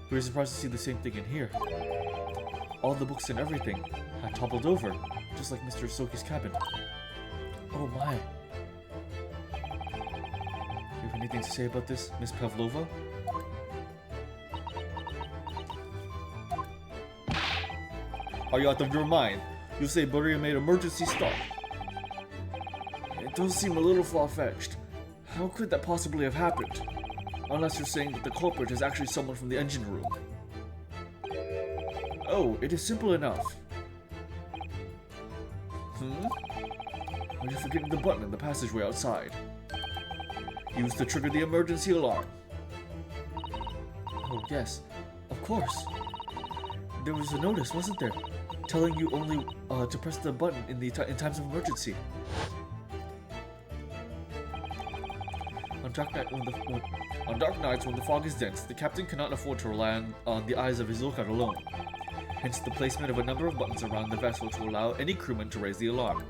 We were surprised to see the same thing in here. All the books and everything had toppled over, just like Mr. Soki's cabin. Oh my. You have anything to say about this, Miss Pavlova? Are you out of your mind? You say Beria made emergency stop. It does seem a little far-fetched. How could that possibly have happened? Unless you're saying that the culprit is actually someone from the engine room. Oh, it is simple enough. Are you forgetting the button in the passageway outside? Used to trigger the emergency alarm. Oh yes, of course. There was a notice, wasn't there? Telling you only to press the button in times of emergency. On dark nights when the fog is dense, the captain cannot afford to rely on the eyes of his lookout alone. Hence the placement of a number of buttons around the vessel to allow any crewman to raise the alarm.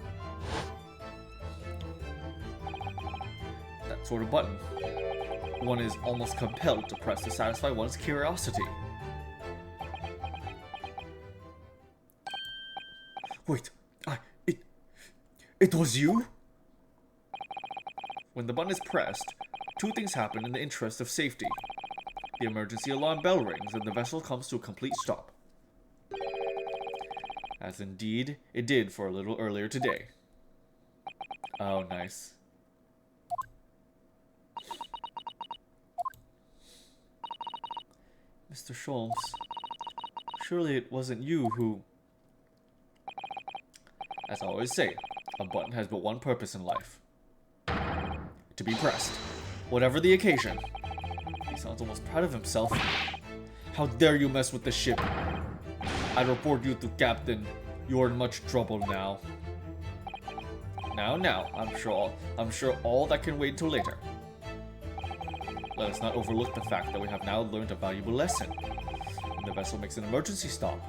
That sort of button one is almost compelled to press to satisfy one's curiosity. Wait, it was you? When the button is pressed, two things happen in the interest of safety. The emergency alarm bell rings and the vessel comes to a complete stop. As indeed it did for a little earlier today. Oh, nice. Mr. Sholmes, surely it wasn't you who... As I always say, a button has but one purpose in life. To be pressed. Whatever the occasion. He sounds almost proud of himself. How dare you mess with the ship? I report you to Captain. You're in much trouble now. Now, I'm sure all that can wait until later. let us not overlook the fact that we have now learned a valuable lesson. When the vessel makes an emergency stop,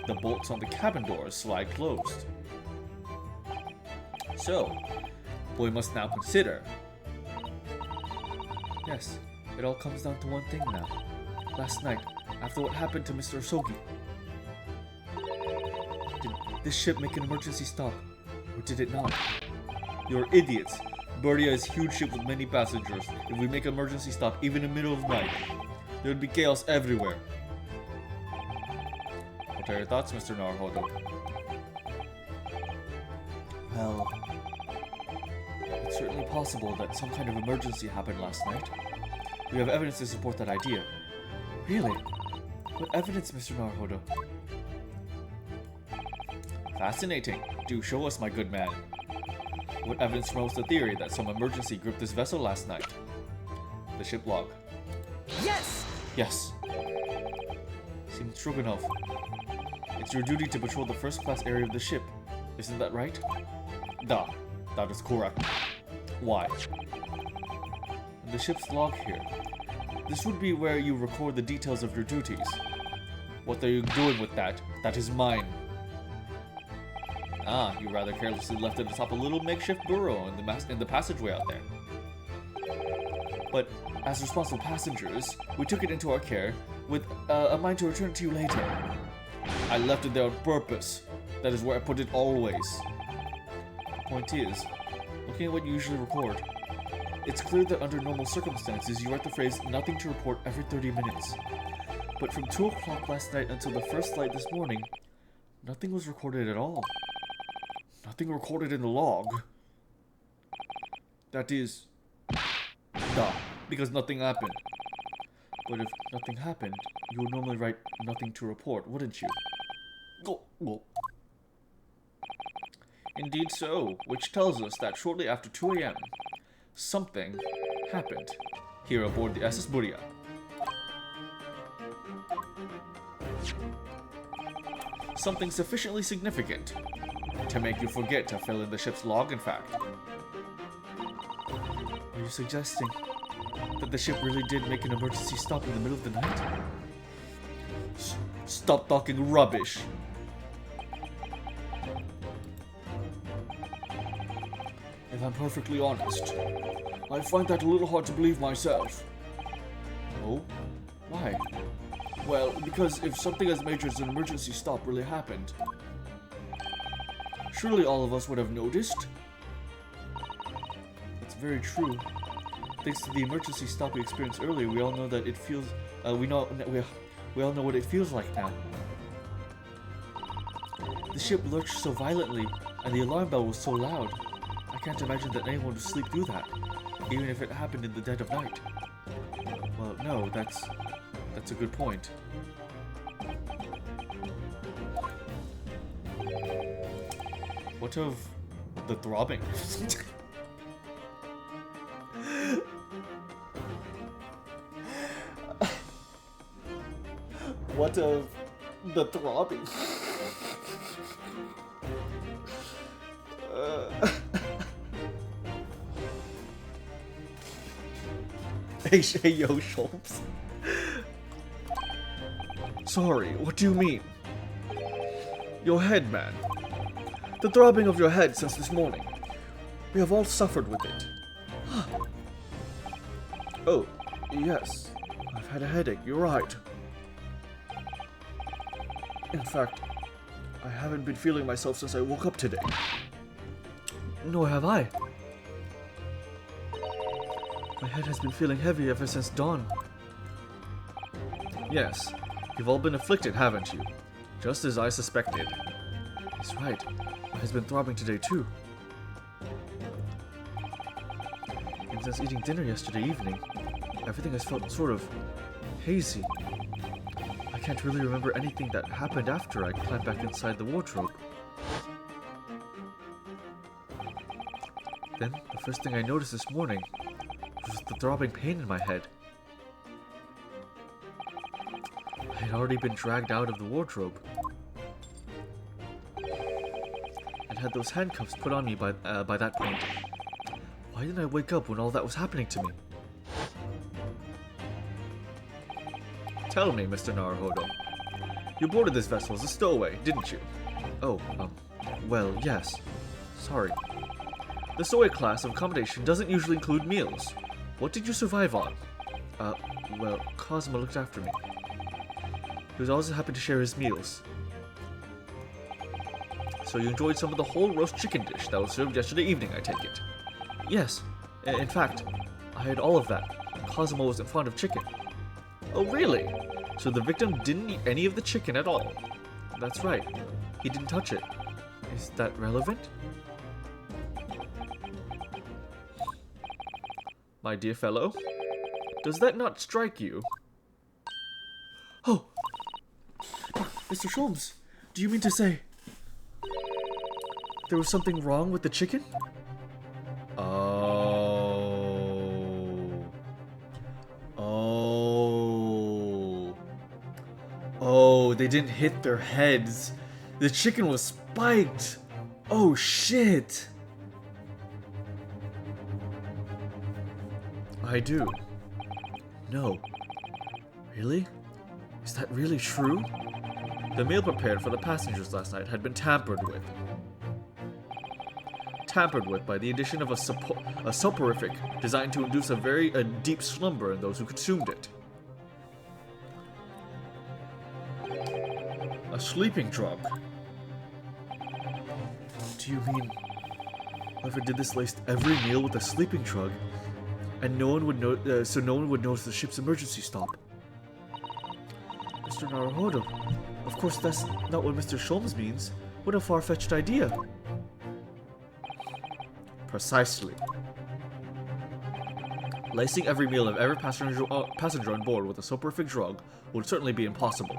the bolts on the cabin doors slide closed. So, what we must now consider... Yes, it all comes down to one thing now. Last night, after what happened to Mr. Osogi, did this ship make an emergency stop, or did it not? You're idiots. Birdia is a huge ship with many passengers. If we make an emergency stop, even in the middle of the night, there would be chaos everywhere. What are your thoughts, Mr. Naruhodo? Well, it's certainly possible that some kind of emergency happened last night. We have evidence to support that idea. Really? What evidence, Mr. Naruhodo? Fascinating. Do show us, my good man. What evidence promotes the theory that some emergency gripped this vessel last night? The ship log. Yes! Yes. Seems Stroganov. It's your duty to patrol the first-class area of the ship. Isn't that right? Da. That is correct. Why? The ship's log here. This would be where you record the details of your duties. What are you doing with that? That is mine. Ah, you rather carelessly left it atop a little makeshift burrow in the passageway out there. But as responsible passengers, we took it into our care with a mind to return it to you later. I left it there on purpose. That is where I put it always. The point is, looking at what you usually record, it's clear that under normal circumstances you write the phrase "nothing to report" every 30 minutes. But from 2 o'clock last night until the first light this morning, nothing was recorded at all. Nothing recorded in the log. That is... duh, because nothing happened. But if nothing happened, you would normally write "nothing to report," wouldn't you? Go. Indeed so, which tells us that shortly after 2 a.m., something happened here aboard the SS Buria. Something sufficiently significant to make you forget to fill in the ship's log, in fact. Are you suggesting that the ship really did make an emergency stop in the middle of the night? Stop talking rubbish! If I'm perfectly honest, I find that a little hard to believe myself. Oh? Why? Well, because if something as major as an emergency stop really happened, surely all of us would have noticed. That's very true. Thanks to the emergency stop we experienced earlier, we all know that it feels. We all know what it feels like now. The ship lurched so violently, and the alarm bell was so loud. I can't imagine that anyone would sleep through that, even if it happened in the dead of night. Well, no, that's a good point. What of the throbbing? What of the throbbing? Hey, yo, Schultz. Sorry, what do you mean? Your head, man. The throbbing of your head since this morning. We have all suffered with it. Oh, yes. I've had a headache, you're right. In fact, I haven't been feeling myself since I woke up today. Nor have I. My head has been feeling heavy ever since dawn. Yes, you've all been afflicted, haven't you? Just as I suspected. He's right. It has been throbbing today too. And since eating dinner yesterday evening, everything has felt sort of hazy. I can't really remember anything that happened after I climbed back inside the wardrobe. Then, the first thing I noticed this morning was the throbbing pain in my head. I had already been dragged out of the wardrobe and had those handcuffs put on me by that point. Why didn't I wake up when all that was happening to me? Tell me, Mr. Naruhodo. You boarded this vessel as a stowaway, didn't you? Oh, well, yes. Sorry. The stowaway class of accommodation doesn't usually include meals. What did you survive on? Well, Cosmo looked after me. He was always happy to share his meals. So you enjoyed some of the whole roast chicken dish that was served yesterday evening, I take it? Yes. In fact, I had all of that. Cosmo wasn't fond of chicken. Oh, really? So the victim didn't eat any of the chicken at all? That's right. He didn't touch it. Is that relevant? My dear fellow, does that not strike you? Oh! Mr. Sholmes, do you mean to say there was something wrong with the chicken? Oh, they didn't hit their heads. The chicken was spiked. Oh, shit. I do. No. Really? Is that really true? The meal prepared for the passengers last night had been tampered with. Tampered with by the addition of a soporific designed to induce a deep slumber in those who consumed it. A sleeping drug. Do you mean whoever did this laced every meal with a sleeping drug, and no one would know, so no one would notice the ship's emergency stop? Mr. Naruhodo, of course that's not what Mr. Sholmes means. What a far-fetched idea. Precisely. Lacing every meal of every passenger on board with a soporific drug would certainly be impossible.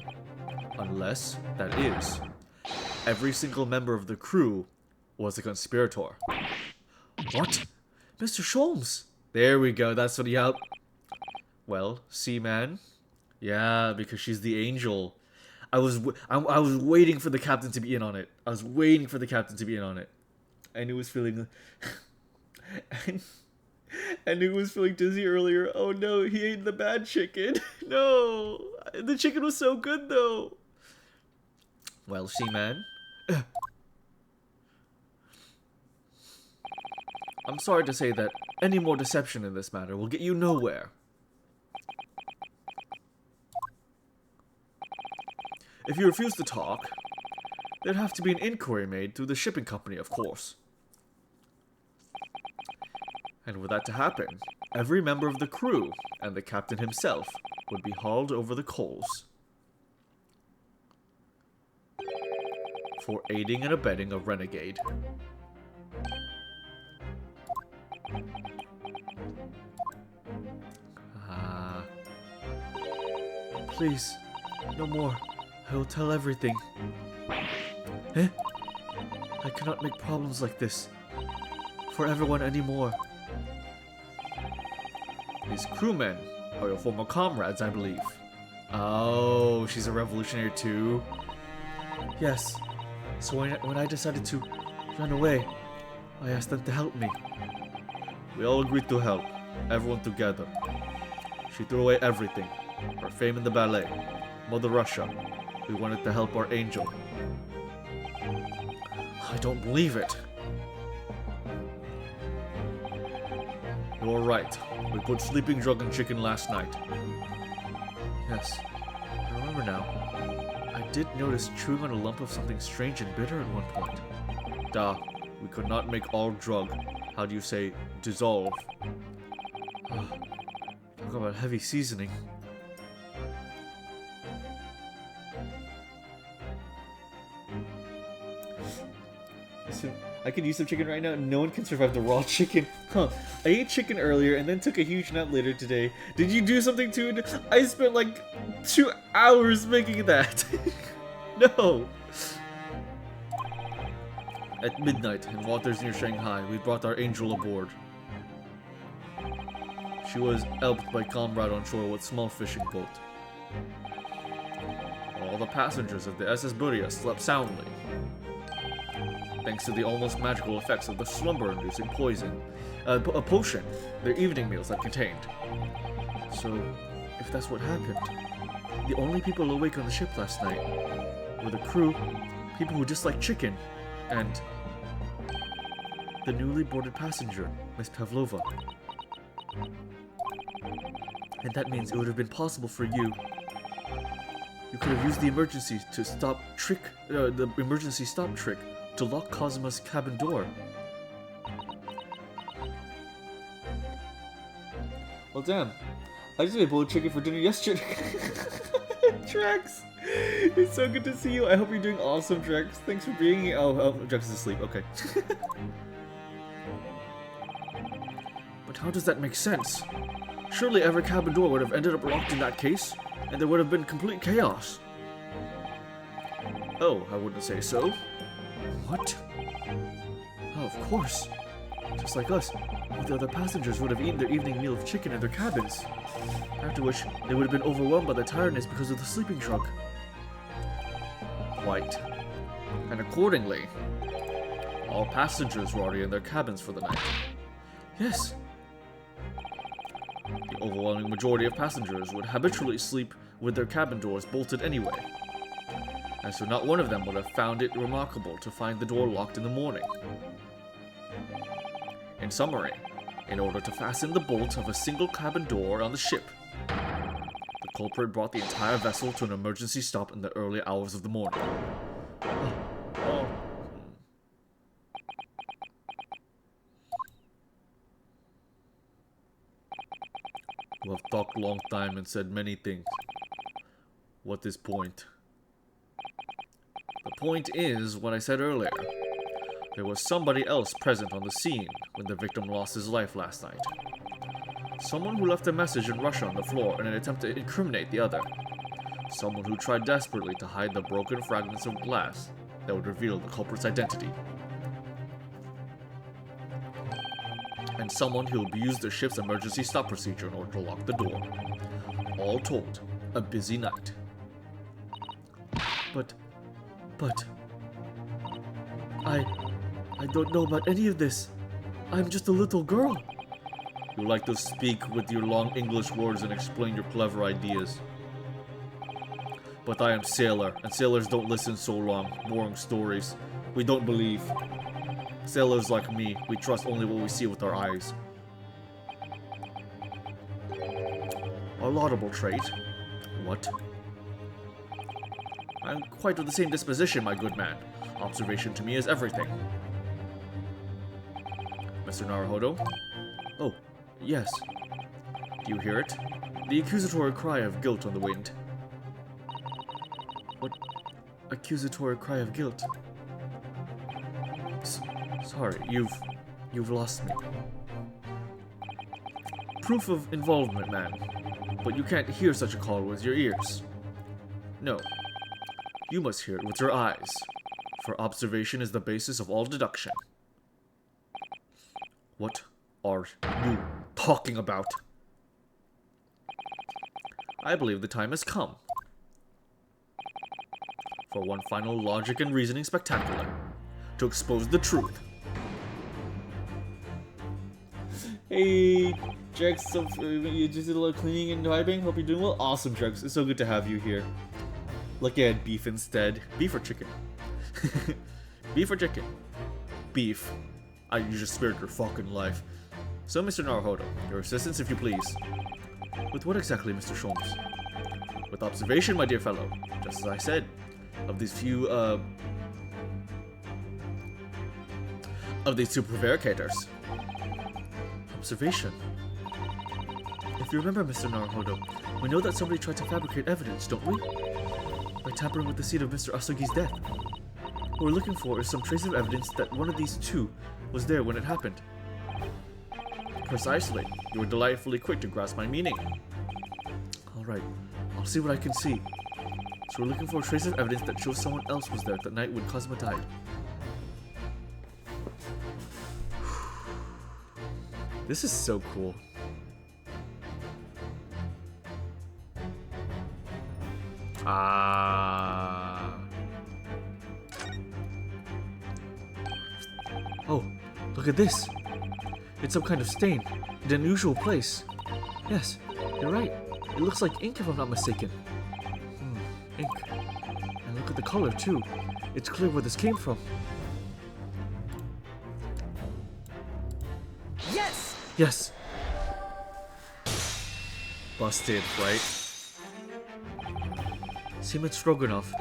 Unless, that is, every single member of the crew was a conspirator. What? Mr. Sholmes! There we go, that's what he out. Well, Seaman? Yeah, because she's the angel. I was waiting for the captain to be in on it. I knew he was feeling... I knew he was feeling dizzy earlier. Oh no, he ate the bad chicken. No! The chicken was so good though. Well, Seaman. I'm sorry to say that any more deception in this matter will get you nowhere. If you refuse to talk, there'd have to be an inquiry made through the shipping company, of course. And were that to happen, every member of the crew, and the captain himself, would be hauled over the coals. For aiding and abetting a renegade. Please, no more. I will tell everything. Eh? I cannot make problems like this for everyone anymore. These crewmen are your former comrades, I believe. Oh, she's a revolutionary too? Yes. So when I decided to run away, I asked them to help me. We all agreed to help, everyone together. She threw away everything. Her fame in the ballet, Mother Russia. We wanted to help our angel. I don't believe it. You're right. We put sleeping drug in chicken last night. Yes, I remember now. I did notice chewing on a lump of something strange and bitter at one point. We could not make all drug, how do you say, dissolve. Talk about heavy seasoning. I could use some chicken right now. No one can survive the raw chicken. Huh. I ate chicken earlier and then took a huge nap later today. Did you do something to it? I spent like 2 hours making that. No. At midnight, in waters near Shanghai, we brought our angel aboard. She was helped by comrade on shore with small fishing boat. All the passengers of the SS Buria slept soundly, thanks to the almost magical effects of the slumber-inducing a potion their evening meals had contained. So, if that's what happened, the only people awake on the ship last night were the crew, people who dislike chicken, and the newly boarded passenger, Miss Pavlova. And that means it would have been possible for you. You could have used the emergency stop trick to lock Cosmo's cabin door. Well, damn. I just made boiled chicken for dinner yesterday. Drex! It's so good to see you. I hope you're doing awesome, Drex. Thanks for being here. Oh, Drex is asleep. Okay. But how does that make sense? Surely every cabin door would have ended up locked in that case, and there would have been complete chaos. Oh, I wouldn't say so. What? Oh, of course. Just like us, the other passengers would have eaten their evening meal of chicken in their cabins. After which, they would have been overwhelmed by the tiredness because of the sleeping drug. Quite. And accordingly, all passengers were already in their cabins for the night. Yes. The overwhelming majority of passengers would habitually sleep with their cabin doors bolted anyway. And so not one of them would have found it remarkable to find the door locked in the morning. In summary, in order to fasten the bolt of a single cabin door on the ship, the culprit brought the entire vessel to an emergency stop in the early hours of the morning. Oh. You have talked a long time and said many things. What is point? The point is what I said earlier. There was somebody else present on the scene when the victim lost his life last night. Someone who left a message in Russian on the floor in an attempt to incriminate the other. Someone who tried desperately to hide the broken fragments of glass that would reveal the culprit's identity. And someone who abused the ship's emergency stop procedure in order to lock the door. All told, a busy night. But... I don't know about any of this. I'm just a little girl. You like to speak with your long English words and explain your clever ideas. But I am sailor, and sailors don't listen so long, boring stories. We don't believe. Sailors like me, we trust only what we see with our eyes. A laudable trait. What? I'm quite of the same disposition, my good man. Observation to me is everything. Mr. Naruhodo? Oh, yes. Do you hear it? The accusatory cry of guilt on the wind. What? Accusatory cry of guilt? Sorry, you've lost me. Proof of involvement, man. But you can't hear such a call with your ears. No. You must hear it with your eyes. For observation is the basis of all deduction. What are you talking about? I believe the time has come for one final logic and reasoning spectacular to expose the truth. Hey, Jex, so you just did a little cleaning and vibing. Hope you're doing well. Awesome, Jex. It's so good to have you here. Lucky I had beef instead. Beef or chicken? Beef or chicken? Beef. You just spared your fucking life. So, Mr. Naruhodo, your assistance, if you please. With what exactly, Mr. Sholmes? With observation, my dear fellow. Just as I said, of these few, of these two prevaricators. Observation. If you remember, Mr. Naruhodo, we know that somebody tried to fabricate evidence, don't we? By tampering with the scene of Mr. Asugi's death. What we're looking for is some trace of evidence that one of these two was there when it happened. Precisely. You were delightfully quick to grasp my meaning. Alright, I'll see what I can see. So we're looking for a trace of evidence that shows someone else was there that night when Cosmo died. This is so cool. Oh, look at this. It's some kind of stain in an unusual place. Yes, you're right. It looks like ink if I'm not mistaken. ink. And look at the color, too. It's clear where this came from. Yes! Yes! Busted, right? Seaman Stroganoff,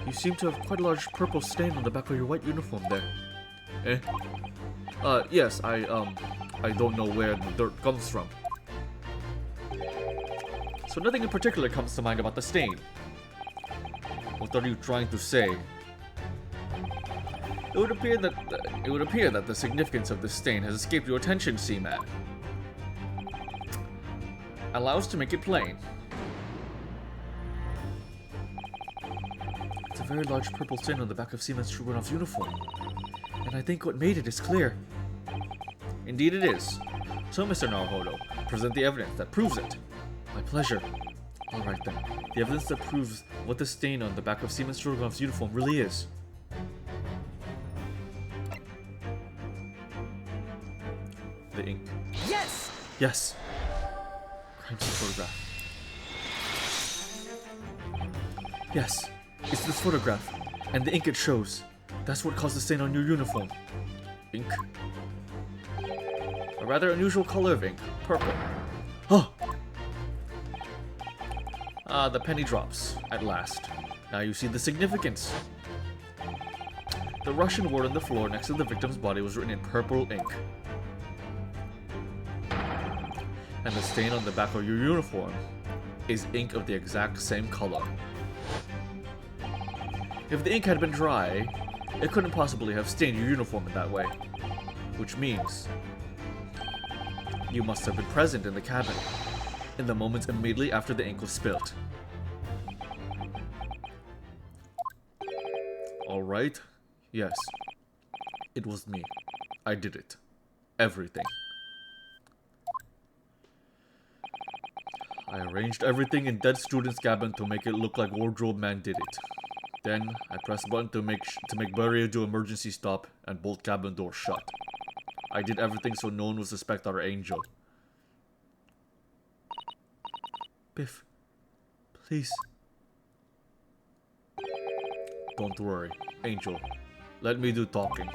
you seem to have quite a large purple stain on the back of your white uniform there. Eh? Yes, I don't know where the dirt comes from. So nothing in particular comes to mind about the stain. What are you trying to say? It would appear that the significance of this stain has escaped your attention, Seaman. Allow us to make it plain. It's a very large purple stain on the back of Seaman Stroganoff's uniform. And I think what made it is clear. Indeed it is. So, Mr. Naruhodo, present the evidence that proves it. My pleasure. Alright then. The evidence that proves what the stain on the back of Seaman Stroganoff's uniform really is. The ink. Yes! Yes. Crime scene photograph. Yes. It's this photograph. And the ink it shows. That's what caused the stain on your uniform. Ink. A rather unusual color of ink. Purple. Oh! Ah, the penny drops. At last. Now you see the significance. The Russian word on the floor next to the victim's body was written in purple ink. And the stain on the back of your uniform is ink of the exact same color. If the ink had been dry, it couldn't possibly have stained your uniform in that way. Which means you must have been present in the cabin in the moments immediately after the ink was spilt. Alright, yes. It was me. I did it. Everything. I arranged everything in dead student's cabin to make it look like Wardrobe Man did it. Then, I pressed a button to make Beria do emergency stop and bolt cabin door shut. I did everything so no one would suspect our angel. Biff, please. Don't worry, Angel. Let me do talking.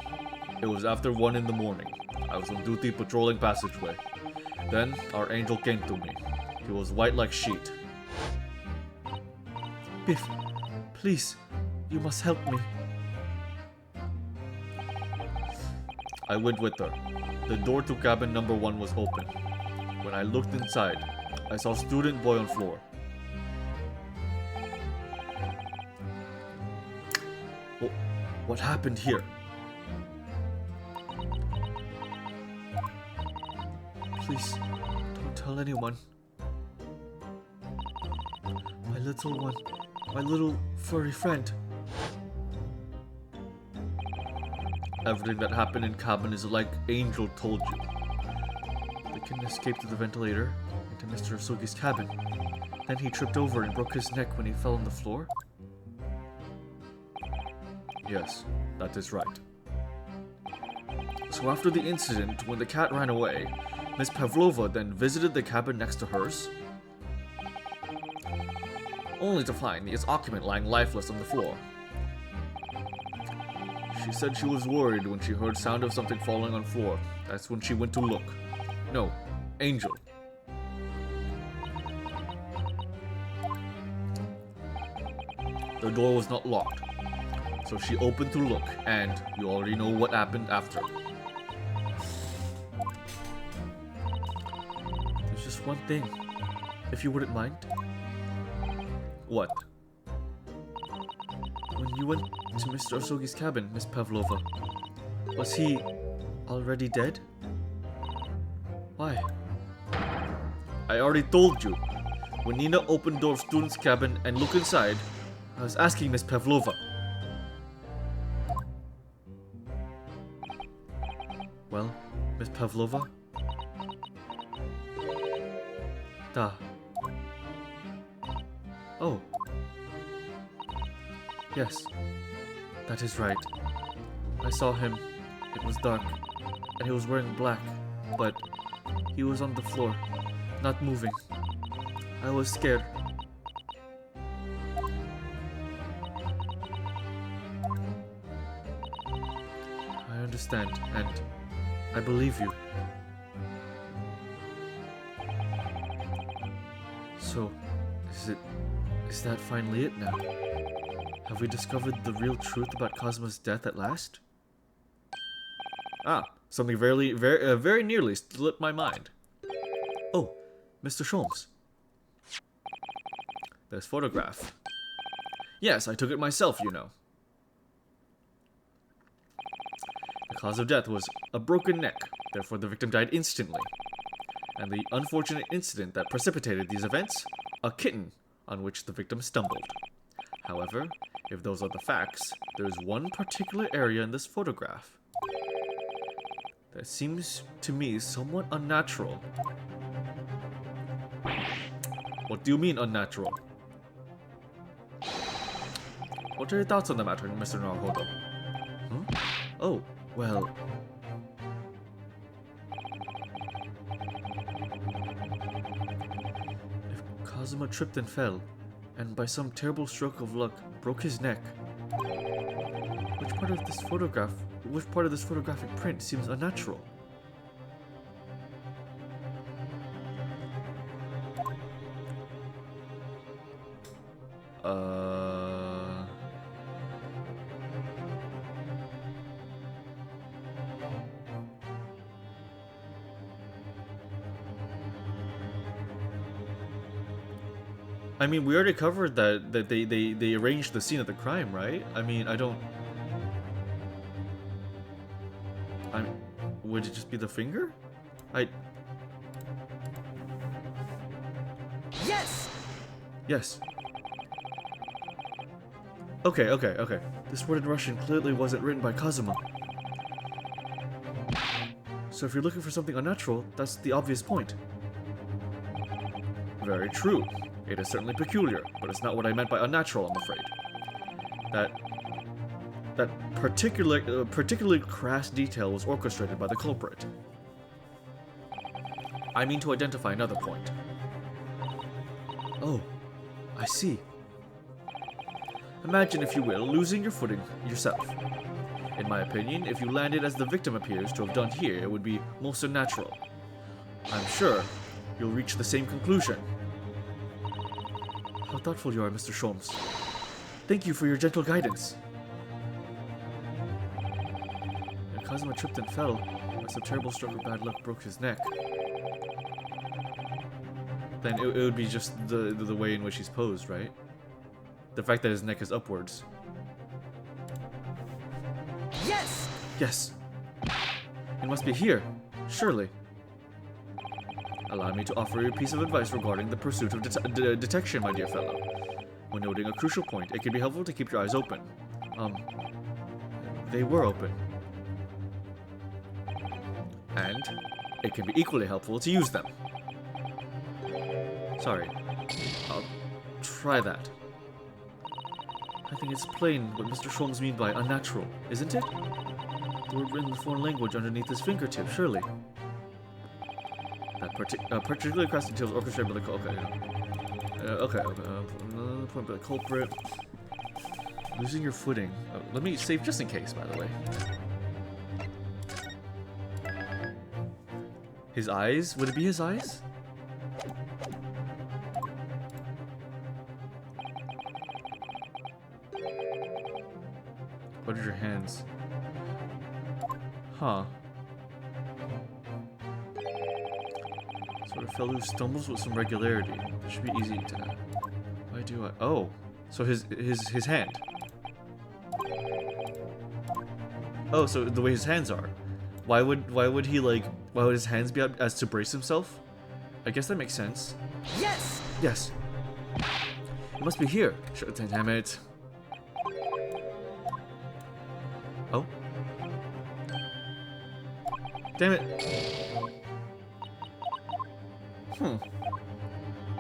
It was after 1 in the morning. I was on duty patrolling passageway. Then, our angel came to me. He was white like sheet. Biff, please, you must help me. I went with her. The door to cabin number 1 was open. When I looked inside, I saw student boy on floor. What happened here? Please, don't tell anyone. My little one, my little furry friend. Everything that happened in cabin is like Angel told you. The kid escaped through the ventilator into Mr. Asugi's cabin. Then he tripped over and broke his neck when he fell on the floor. Yes, that is right. So after the incident, when the cat ran away, Miss Pavlova then visited the cabin next to hers, only to find its occupant lying lifeless on the floor. She said she was worried when she heard sound of something falling on floor. That's when she went to look. No, Angel. The door was not locked, so she opened to look, and you already know what happened after. There's just one thing, if you wouldn't mind. What? When you went to Mr. Asugi's cabin, Miss Pavlova, was he already dead? Why? I already told you. When Nina opened door of student's cabin and looked inside, I was asking Miss Pavlova. Well, Miss Pavlova? Da. Oh. Yes, that is right. I saw him. It was dark, and he was wearing black, but he was on the floor, not moving. I was scared. understand, and I believe you. So, is that finally it now? Have we discovered the real truth about Cosmo's death at last? Ah, something very nearly slipped my mind. Oh, Mr. Sholmes. This photograph. Yes, I took it myself, you know. The cause of death was a broken neck, therefore the victim died instantly. And the unfortunate incident that precipitated these events, a kitten on which the victim stumbled. However, if those are the facts, there is one particular area in this photograph that seems to me somewhat unnatural. What do you mean unnatural? What are your thoughts on the matter, Mr. Naruhodo? Oh, well... If Kazuma tripped and fell, and by some terrible stroke of luck broke his neck, which part of this photographic print seems unnatural? I mean, we already covered that they arranged the scene of the crime, right? I mean, would it just be the finger? Yes! Yes. Okay. This word in Russian clearly wasn't written by Kazuma. So if you're looking for something unnatural, that's the obvious point. Very true. It is certainly peculiar, but it's not what I meant by unnatural, I'm afraid. That particularly crass detail was orchestrated by the culprit. I mean to identify another point. Oh, I see. Imagine, if you will, losing your footing yourself. In my opinion, if you landed as the victim appears to have done here, it would be most unnatural. I'm sure you'll reach the same conclusion. How thoughtful you are, Mr. Sholmes. Thank you for your gentle guidance. If Kazuma tripped and fell, by some terrible stroke of bad luck broke his neck, then it would be just the way in which he's posed, right? The fact that his neck is upwards. Yes! Yes. It must be here, surely. Allow me to offer you a piece of advice regarding the pursuit of detection, my dear fellow. When noting a crucial point, it can be helpful to keep your eyes open. They were open. And it can be equally helpful to use them. Sorry. I'll try that. I think it's plain what Mr. Sholmes means by unnatural, isn't it? The word written in the foreign language underneath his fingertip, surely. That particularly crass detail was orchestrated by the point by the culprit. Losing your footing. Let me save just in case, by the way. His eyes? Would it be his eyes? What are your hands? Huh. Sort of fellow who stumbles with some regularity. This should be easy to... Why do I... Oh. So his hand. Oh, so the way his hands are. Why would he, like... Why would his hands be up as to brace himself? I guess that makes sense. Yes! Yes. It must be here. Damn it. Oh. Damn it.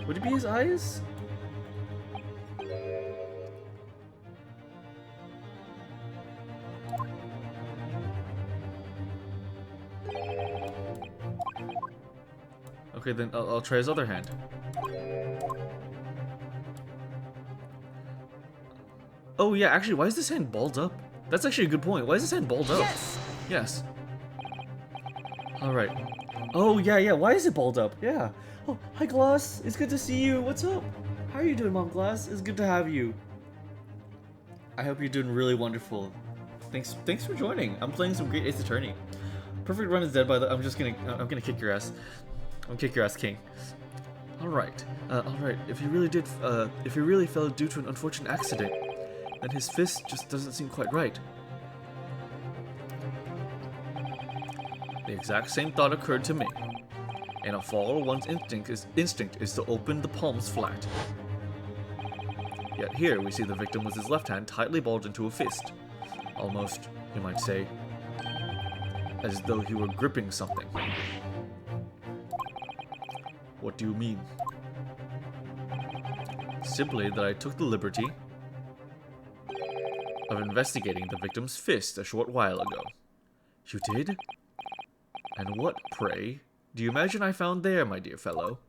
Would it be his eyes? Okay, then I'll try his other hand. Oh yeah, actually, why is this hand balled up? That's actually a good point. Why is this hand balled up? Yes! Yes. Alright. Oh, yeah. Why is it balled up? Yeah. Oh, hi, Glass. It's good to see you. What's up? How are you doing, Mom Glass? It's good to have you. I hope you're doing really wonderful. Thanks for joining. I'm playing some Great Ace Attorney. Perfect Run is dead by the... I'm gonna kick your ass. I'm gonna kick your ass, King. Alright. If he really fell due to an unfortunate accident, then his fist just doesn't seem quite right. The exact same thought occurred to me. In a fall, one's instinct is to open the palms flat. Yet here we see the victim with his left hand tightly balled into a fist. Almost, you might say, as though he were gripping something. What do you mean? Simply that I took the liberty of investigating the victim's fist a short while ago. You did? And what, pray, do you imagine I found there, my dear fellow?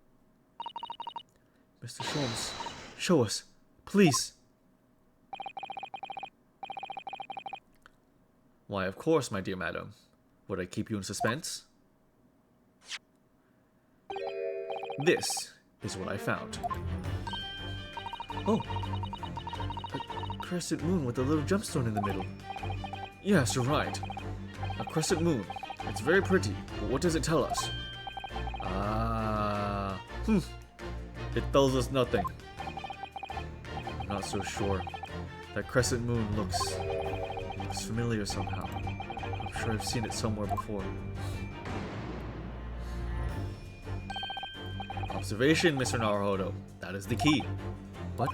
Mr. Sholmes, show us, please. Why, of course, my dear madam. Would I keep you in suspense? This is what I found. Oh, a crescent moon with a little gemstone in the middle. Yes, you're right. A crescent moon. It's very pretty, but what does it tell us? It tells us nothing. I'm not so sure. That crescent moon looks familiar somehow. I'm sure I've seen it somewhere before. Observation, Mr. Naruhodo. That is the key. But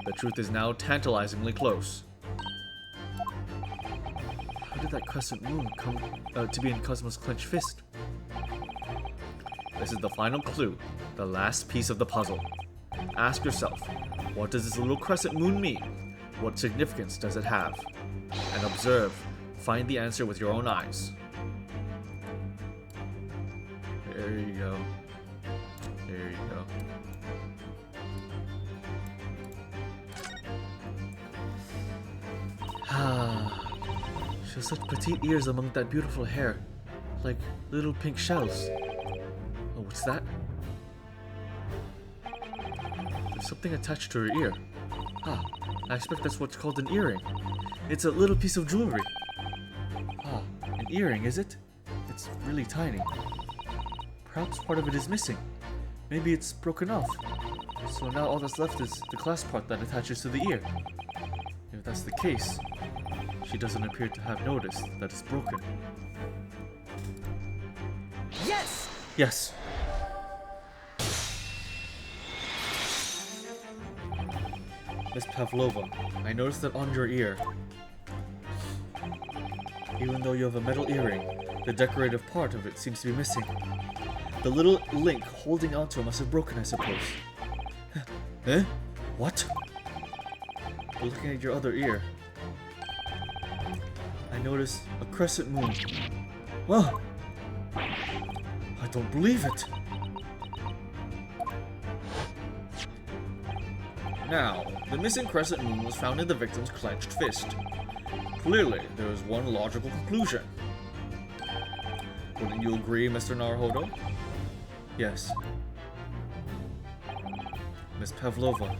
the truth is now tantalizingly close. How did that crescent moon come to be in Cosmo's clenched fist? This is the final clue, the last piece of the puzzle. Ask yourself, what does this little crescent moon mean? What significance does it have? And observe, find the answer with your own eyes. There you go. There you go. She has such petite ears among that beautiful hair, like little pink shells. Oh, what's that? There's something attached to her ear. I expect that's what's called an earring. It's a little piece of jewelry. An earring, is it? It's really tiny. Perhaps part of it is missing. Maybe it's broken off. So now all that's left is the glass part that attaches to the ear. If that's the case, she doesn't appear to have noticed that it's broken. Yes! Yes. Miss Pavlova, I noticed that on your ear, even though you have a metal earring, the decorative part of it seems to be missing. The little link holding onto it must have broken, I suppose. Eh? What? Looking at your other ear, I notice a crescent moon. Whoa! I don't believe it! Now, the missing crescent moon was found in the victim's clenched fist. Clearly, there is one logical conclusion. Wouldn't you agree, Mr. Naruhodo? Yes. Miss Pavlova,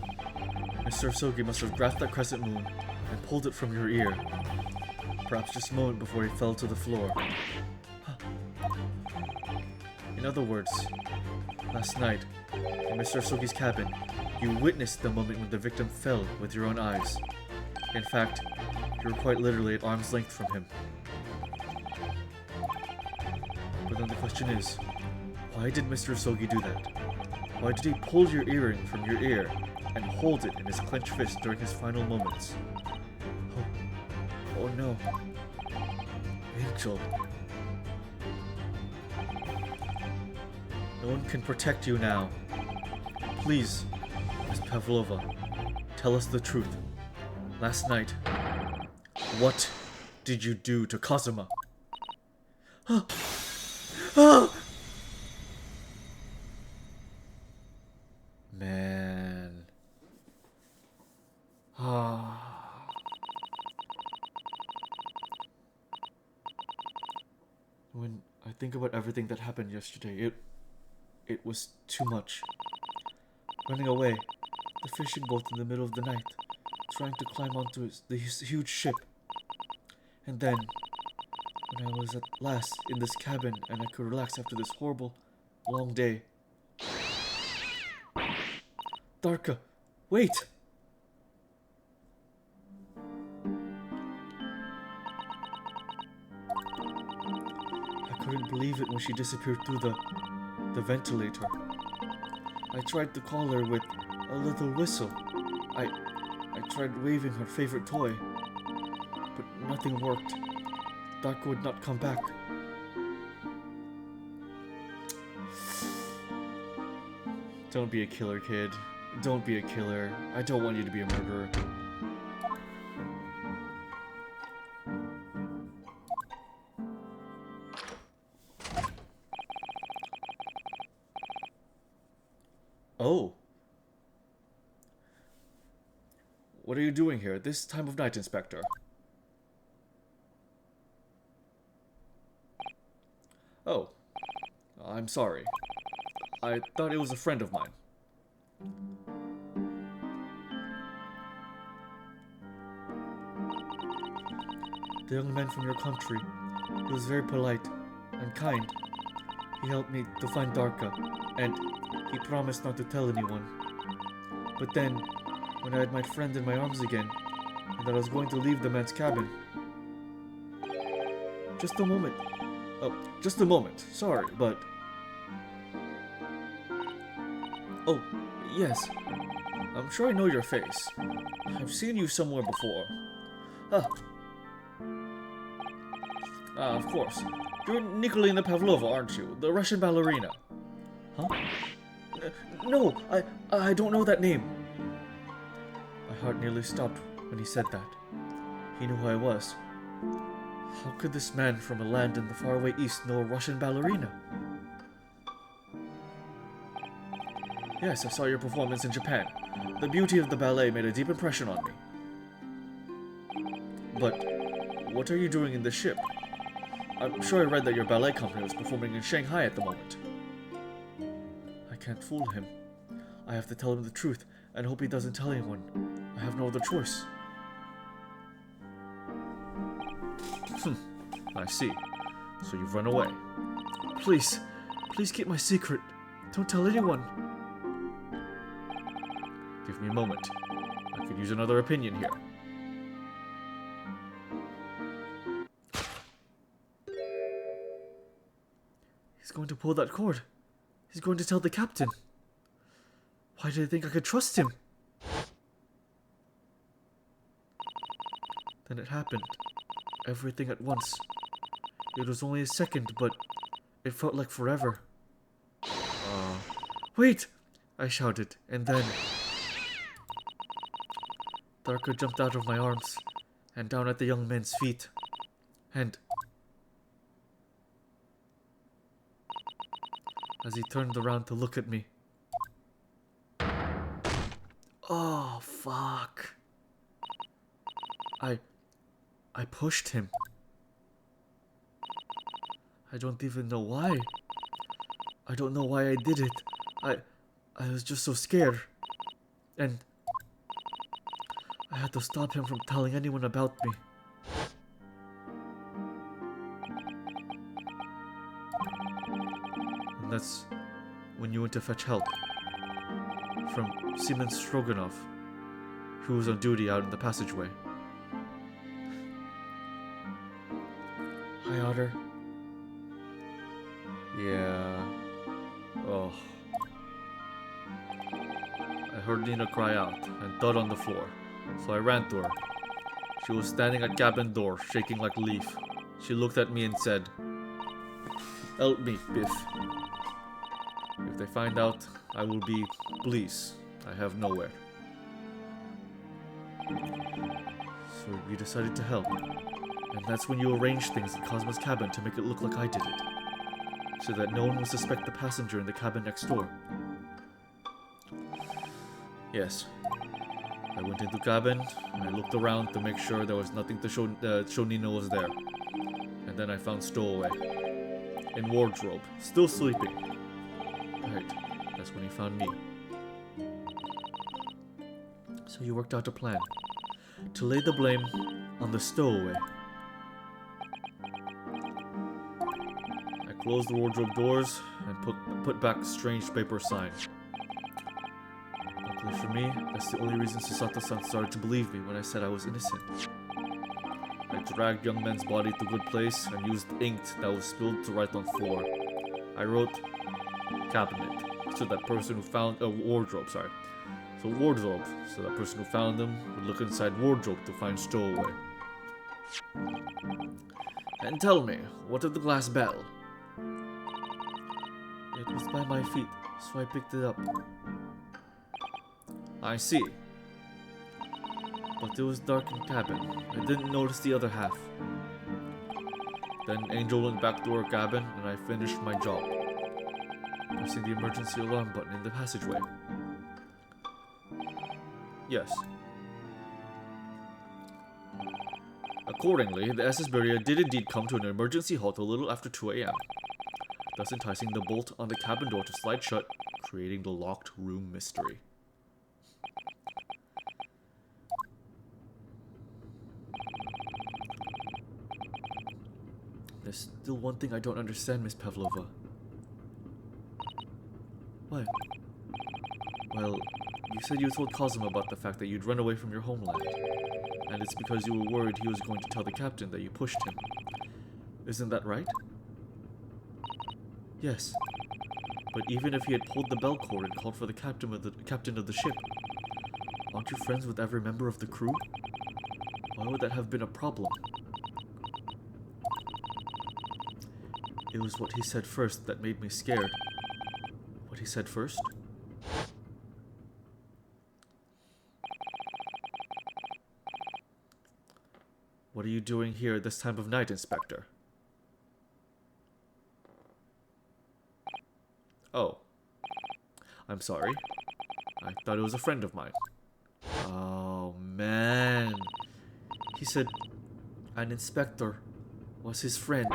Mr. Sogi must have grasped that crescent moon and pulled it from your ear. Perhaps just a moment before he fell to the floor. In other words, last night, in Mr. Sogi's cabin, you witnessed the moment when the victim fell with your own eyes. In fact, you were quite literally at arm's length from him. But then the question is, why did Mr. Sogi do that? Why did he pull your earring from your ear and hold it in his clenched fist during his final moments? Oh no. Angel. No one can protect you now. Please, Miss Pavlova, tell us the truth. Last night, what did you do to Kazuma? Man. think about everything that happened yesterday, it was too much. Running away, the fishing boat in the middle of the night, trying to climb onto this huge ship. And then, when I was at last in this cabin and I could relax after this horrible, long day. Darka, wait! I couldn't believe it when she disappeared through the ventilator. I tried to call her with a little whistle. I tried waving her favorite toy, but nothing worked. Darka would not come back. Don't be a killer, kid. Don't be a killer. I don't want you to be a murderer. Oh. What are you doing here at this time of night, Inspector? Oh. I'm sorry. I thought it was a friend of mine. The young man from your country. He was very polite and kind. He helped me to find Darka, and he promised not to tell anyone. But then, when I had my friend in my arms again, and that I was going to leave the man's cabin... Just a moment. Oh, just a moment. Sorry, but... Oh, yes. I'm sure I know your face. I've seen you somewhere before. Of course. You're Nikolina Pavlova, aren't you? The Russian ballerina. Huh? No, I don't know that name. My heart nearly stopped when he said that. He knew who I was. How could this man from a land in the faraway east know a Russian ballerina? Yes, I saw your performance in Japan. The beauty of the ballet made a deep impression on me. But what are you doing in this ship? I'm sure I read that your ballet company was performing in Shanghai at the moment. I can't fool him. I have to tell him the truth and hope he doesn't tell anyone. I have no other choice. I see. So you've run away. Please keep my secret. Don't tell anyone. Give me a moment. I could use another opinion here. He's going to pull that cord. He's going to tell the captain. Why did I think I could trust him? Then it happened. Everything at once. It was only a second, but it felt like forever. Wait! I shouted, and then... Darka jumped out of my arms, and down at the young man's feet. And... as he turned around to look at me... Oh, fuck. I pushed him. I don't even know why. I don't know why I did it. I was just so scared. And I had to stop him from telling anyone about me. And that's when you went to fetch help. From Seaman Stroganov, who was on duty out in the passageway. Hi, Otter. Yeah. Oh. I heard Nina cry out and thud on the floor, so I ran to her. She was standing at cabin door, shaking like a leaf. She looked at me and said, "Help me, Biff. If they find out, I will be police. I have nowhere." So we decided to help. And that's when you arranged things in Cosmo's cabin to make it look like I did it. So that no one would suspect the passenger in the cabin next door. Yes. I went into the cabin, and I looked around to make sure there was nothing to show Nina was there. And then I found Stowaway. in wardrobe, still sleeping. Right, that's when he found me. So you worked out a plan to lay the blame on the stowaway. I closed the wardrobe doors and put back strange paper sign. Luckily for me, that's the only reason Susato-san started to believe me when I said I was innocent. I dragged young man's body to good place and used ink that was spilled to write on floor. I wrote cabinet, so that person who found wardrobe, sorry. So wardrobe, so that person who found them would look inside wardrobe to find stowaway. And tell me, what of the glass bell? It was by my feet, so I picked it up. I see. But it was dark in cabin. I didn't notice the other half. Then Angel went back to her cabin and I finished my job, pressing the emergency alarm button in the passageway. Yes. Accordingly, the SS Beria did indeed come to an emergency halt a little after 2 a.m., thus enticing the bolt on the cabin door to slide shut, creating the locked room mystery. There's still one thing I don't understand, Miss Pavlova. What? Well, you said you told Kazuma about the fact that you'd run away from your homeland, and it's because you were worried he was going to tell the captain that you pushed him. Isn't that right? Yes. But even if he had pulled the bell cord and called for the captain of the ship, aren't you friends with every member of the crew? Why would that have been a problem? It was what he said first that made me scared. What he said first? What are you doing here at this time of night, Inspector? Oh. I'm sorry. I thought it was a friend of mine. Oh, man. He said an inspector was his friend.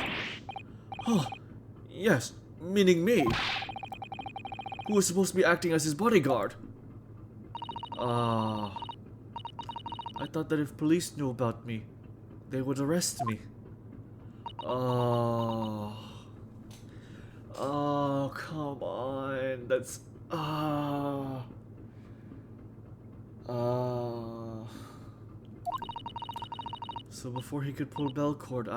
Oh, yes, meaning me. Who was supposed to be acting as his bodyguard? I thought that if police knew about me, they would arrest me. Oh, come on. That's... So before he could pull bell cord,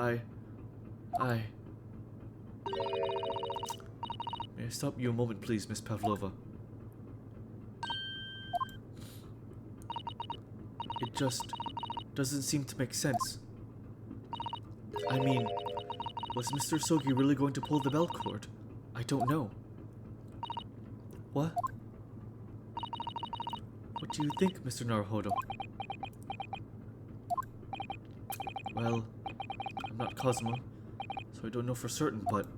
May I stop you a moment, please, Miss Pavlova? It just doesn't seem to make sense. I mean, was Mr. Sogi really going to pull the bell cord? I don't know. What? What do you think, Mr. Naruhodo? Well, I'm not Cosmo, so I don't know for certain, but...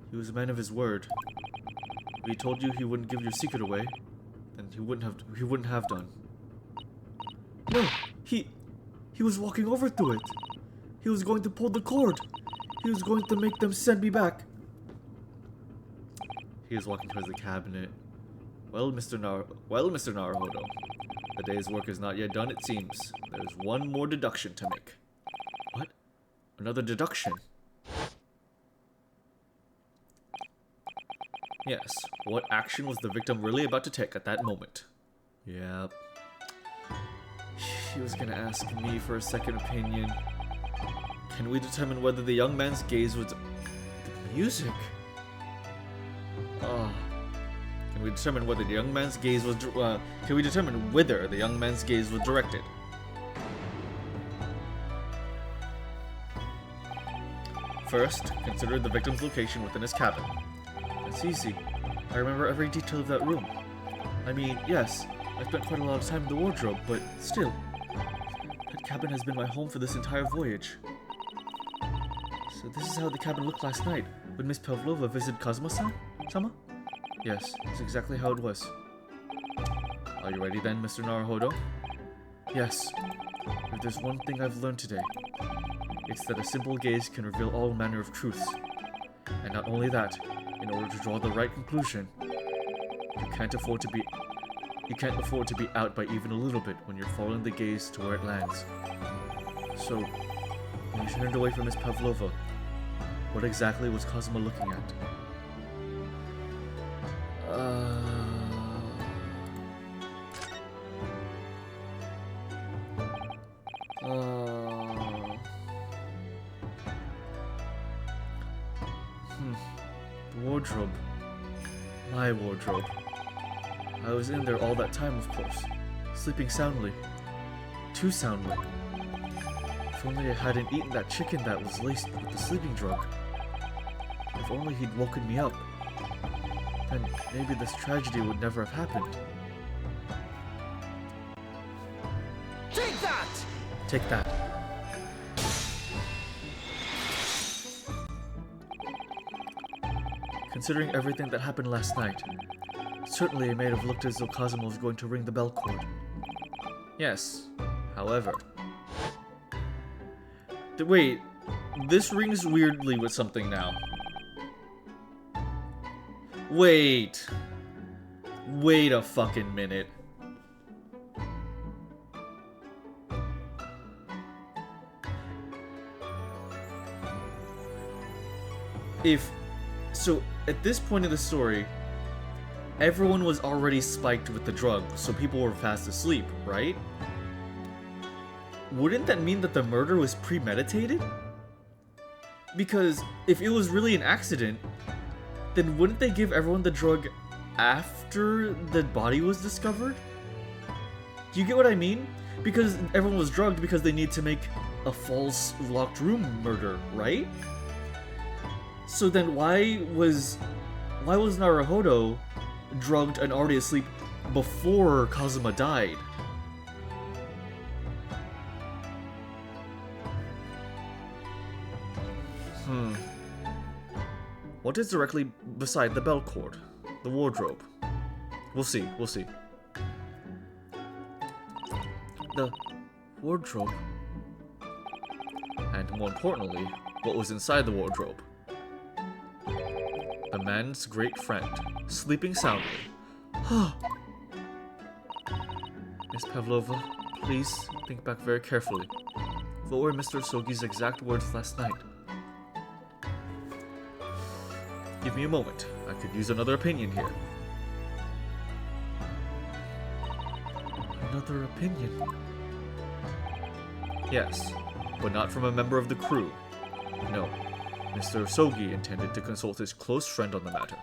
he was a man of his word. If he told you he wouldn't give your secret away, then he wouldn't have done. No! He was walking over to it! He was going to pull the cord! He was going to make them send me back! He was walking towards the cabinet. Well, Mr. Naruhodo, the day's work is not yet done, it seems. There's one more deduction to make. What? Another deduction? Yes. What action was the victim really about to take at that moment? Yep. He was gonna ask me for a second opinion. Can we determine whether the young man's gaze was... the music? Can we determine whether the young man's gaze was... can we determine whither the young man's gaze was directed? First, consider the victim's location within his cabin. It's easy. I remember every detail of that room. I mean, yes, I spent quite a lot of time in the wardrobe, but still. That cabin has been my home for this entire voyage. So this is how the cabin looked last night, when Miss Pavlova visited Kazuma-sama? Yes, that's exactly how it was. Are you ready then, Mr. Naruhodo? Yes. If there's one thing I've learned today, It's that a simple gaze can reveal all manner of truths. And not only that, in order to draw the right conclusion, you can't afford to be out by even a little bit when you're following the gaze to where it lands. So, when you turned away from Miss Pavlova, what exactly was Cosmo looking at? The wardrobe. My wardrobe. I was in there all that time, of course, sleeping soundly. Too soundly. If only I hadn't eaten that chicken that was laced with the sleeping drug. If only he'd woken me up. Then maybe this tragedy would never have happened. Take that! Take that. Considering everything that happened last night, certainly it may have looked as though Cosmo was going to ring the bell cord. Yes, however... Wait, this rings weirdly with something now. Wait a fucking minute. So, at this point in the story, everyone was already spiked with the drug, so people were fast asleep, right? Wouldn't that mean that the murder was premeditated? Because if it was really an accident, then wouldn't they give everyone the drug after the body was discovered? Do you get what I mean? Because everyone was drugged because they need to make a false locked room murder, right? So then why was Naruhodo drugged and already asleep before Kazuma died? What is directly beside the bell cord? The wardrobe. We'll see. The wardrobe. And more importantly, what was inside the wardrobe? The man's great friend, sleeping soundly. Miss Pavlova, please think back very carefully. What were Mr. Sogi's exact words last night? Give me a moment. I could use another opinion here. Another opinion? Yes, but not from a member of the crew. No, Mr. Sogi intended to consult his close friend on the matter.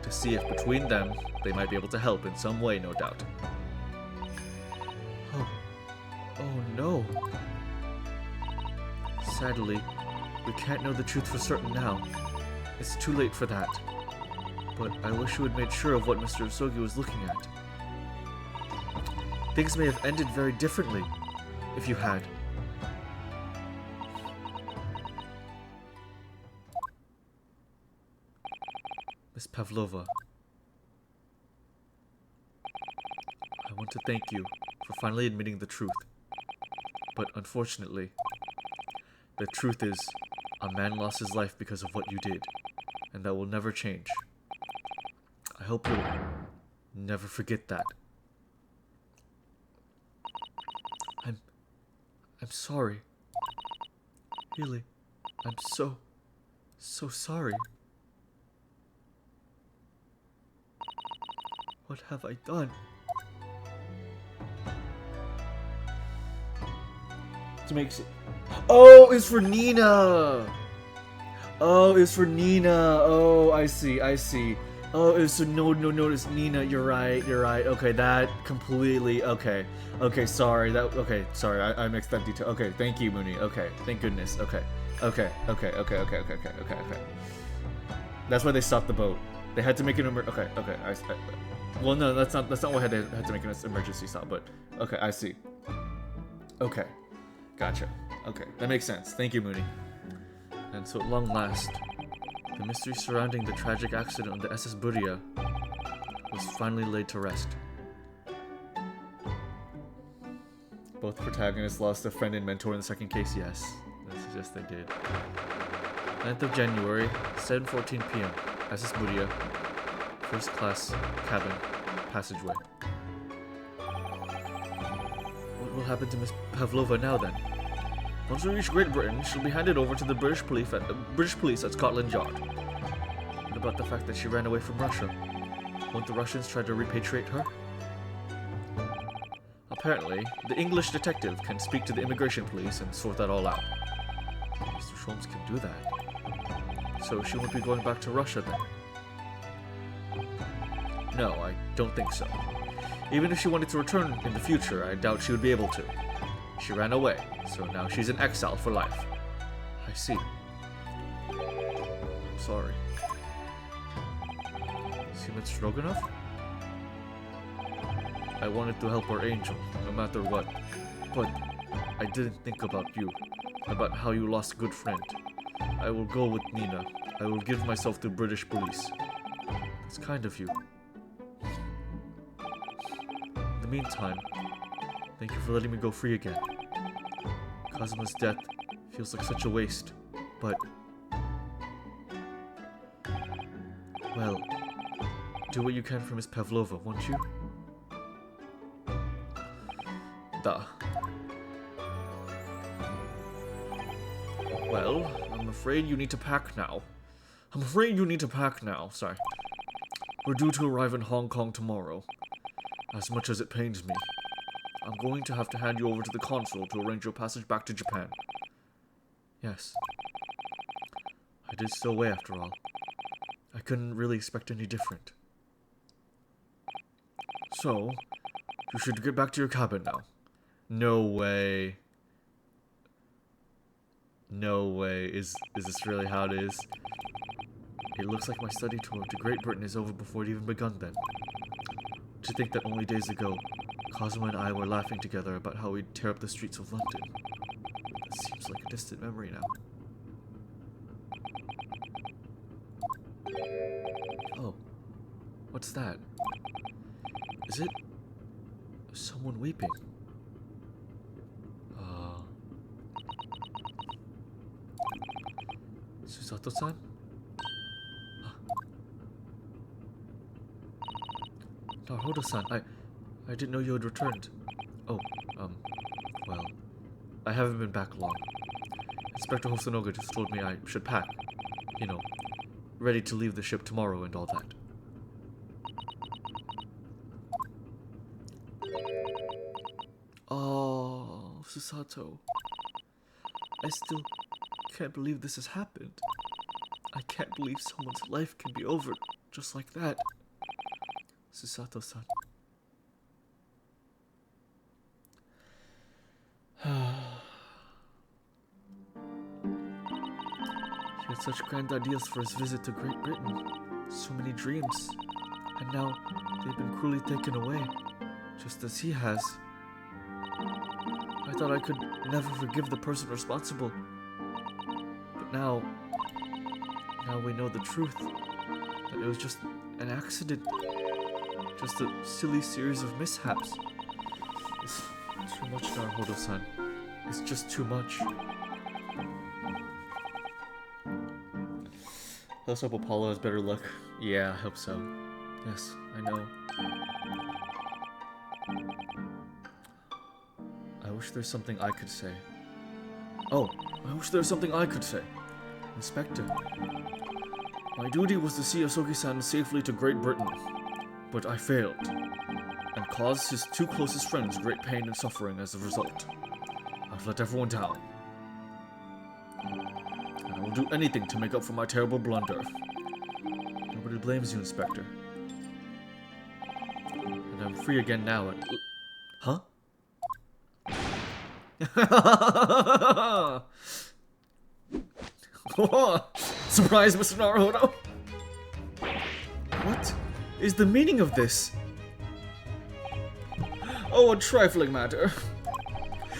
To see if between them, they might be able to help in some way, no doubt. Oh no. Sadly, we can't know the truth for certain now. It's too late for that. But I wish you had made sure of what Mr. Sogi was looking at. Things may have ended very differently if you had. Miss Pavlova, I want to thank you for finally admitting the truth. But unfortunately, the truth is, a man lost his life because of what you did, and that will never change. I hope you'll never forget that. I'm sorry. Really, I'm so sorry. What have I done? To make Oh, it's for Nina! Oh, it's for Nina. Oh, I see. Oh, it's no, it's Nina. You're right. Okay, that completely. Okay, sorry. Sorry. I mixed that detail. Okay, thank you, Mooney. Okay, thank goodness. Okay. That's why they stopped the boat. They had to make an okay. Well, no, that's not why they had to make an emergency stop. But okay, I see. Okay, gotcha. Okay, that makes sense. Thank you, Mooney. And so at long last, the mystery surrounding the tragic accident on the SS Buria was finally laid to rest. Both protagonists lost a friend and mentor in the second case, yes. Yes, they did. 9th of January, 7:14 p.m. SS Budia. First class cabin. Passageway. What will happen to Miss Pavlova now then? Once we reach Great Britain, she'll be handed over to the British police at Scotland Yard. What about the fact that she ran away from Russia? Won't the Russians try to repatriate her? Apparently, the English detective can speak to the immigration police and sort that all out. Mr. Sholmes can do that. So she won't be going back to Russia then? No, I don't think so. Even if she wanted to return in the future, I doubt she would be able to. She ran away, so now she's in exile for life. I see. I'm sorry. Seaman Stroganoff? I wanted to help our angel, no matter what. But I didn't think about you, about how you lost a good friend. I will go with Nina. I will give myself to British police. That's kind of you. In the meantime, thank you for letting me go free again. Kazuma's death feels like such a waste, but... well, do what you can for Miss Pavlova, won't you? Duh. Well, I'm afraid you need to pack now. Sorry. We're due to arrive in Hong Kong tomorrow. As much as it pains me, I'm going to have to hand you over to the consul to arrange your passage back to Japan. Yes. I did stow away after all. I couldn't really expect any different. So, you should get back to your cabin now. No way. No way. Is this really how it is? It looks like my study tour to Great Britain is over before it even begun then. To think that only days ago, Kazuma and I were laughing together about how we'd tear up the streets of London. That seems like a distant memory now. Oh. What's that? Is it someone weeping? Susato-san? Naruto-san, I didn't know you had returned. Oh, well, I haven't been back long. Inspector Hosonoga just told me I should pack. You know, ready to leave the ship tomorrow and all that. Oh, Susato. I still can't believe this has happened. I can't believe someone's life can be over just like that. Susato-san. He had such grand ideas for his visit to Great Britain. So many dreams. And now they've been cruelly taken away. Just as he has. I thought I could never forgive the person responsible. But now we know the truth. That it was just an accident. Just a silly series of mishaps. It's too much, Naruto-san. It's just too much. Let's hope Apollo has better luck. Yeah, I hope so. Yes, I know. I wish there's something I could say. Oh, I wish there was something I could say. Inspector. My duty was to see Asogi-san safely to Great Britain. But I failed, and caused his two closest friends great pain and suffering as a result. I've let everyone down. And I will do anything to make up for my terrible blunder. Nobody blames you, Inspector. And I'm free again now and... Huh? Surprise, Mr. Naruto! What is the meaning of this? Oh, a trifling matter.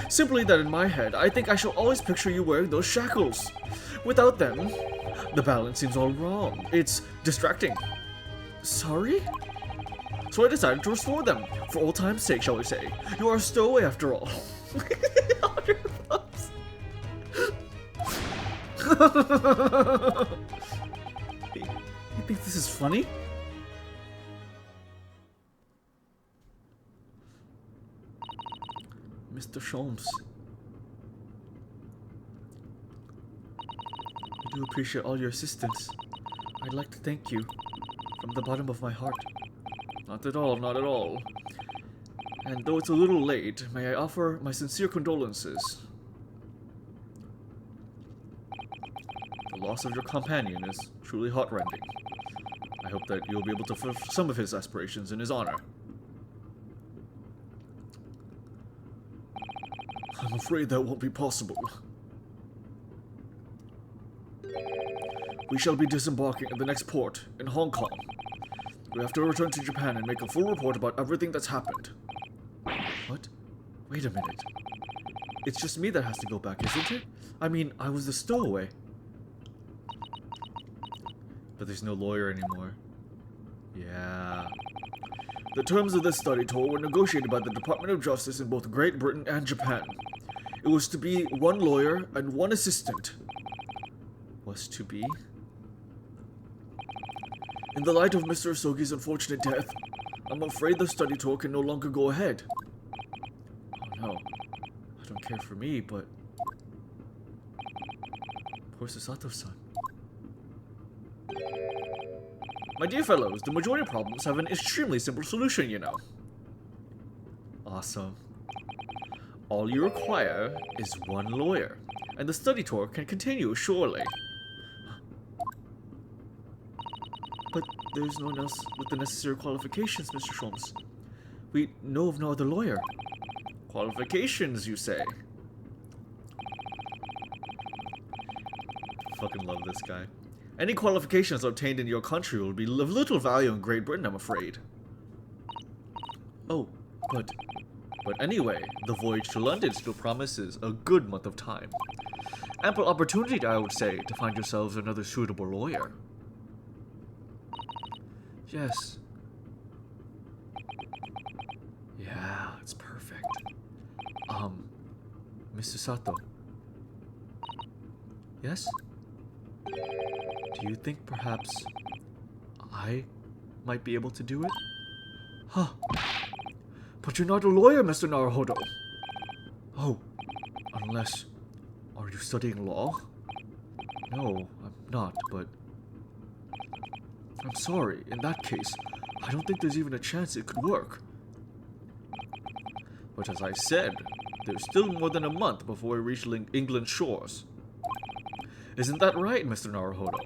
Simply that in my head, I think I shall always picture you wearing those shackles. Without them, the balance seems all wrong. It's distracting. Sorry? So I decided to restore them. For old time's sake, shall we say. You are a stowaway after all. 100 thumbs. You think this is funny? Mr. Sholmes. I do appreciate all your assistance. I'd like to thank you from the bottom of my heart. Not at all, not at all. And though it's a little late, may I offer my sincere condolences. The loss of your companion is truly heartrending. I hope that you'll be able to fulfill some of his aspirations in his honor. I'm afraid that won't be possible. We shall be disembarking at the next port, in Hong Kong. We have to return to Japan and make a full report about everything that's happened. What? Wait a minute. It's just me that has to go back, isn't it? I mean, I was the stowaway. But there's no lawyer anymore. Yeah. The terms of this study tour were negotiated by the Department of Justice in both Great Britain and Japan. It was to be 1 lawyer and 1 assistant. Was to be? In the light of Mr. Asogi's unfortunate death, I'm afraid the study tour can no longer go ahead. Oh no. I don't care for me, but... Poor Susato-san. My dear fellows, the majority of problems have an extremely simple solution, you know. Awesome. All you require is 1 lawyer, and the study tour can continue, surely. But there's no one else with the necessary qualifications, Mr. Sholmes. We know of no other lawyer. Qualifications, you say? Fucking love this guy. Any qualifications obtained in your country will be of little value in Great Britain, I'm afraid. Oh, but anyway, the voyage to London still promises a good month of time. Ample opportunity, I would say, to find yourselves another suitable lawyer. Yes. Yeah, it's perfect. Mr. Sato. Yes? Do you think perhaps I might be able to do it? Huh. But you're not a lawyer, Mr. Naruhodo. Oh, unless... Are you studying law? No, I'm not, but... I'm sorry, in that case, I don't think there's even a chance it could work. But as I said, there's still more than a month before we reach England's shores. Isn't that right, Mr. Naruhodo?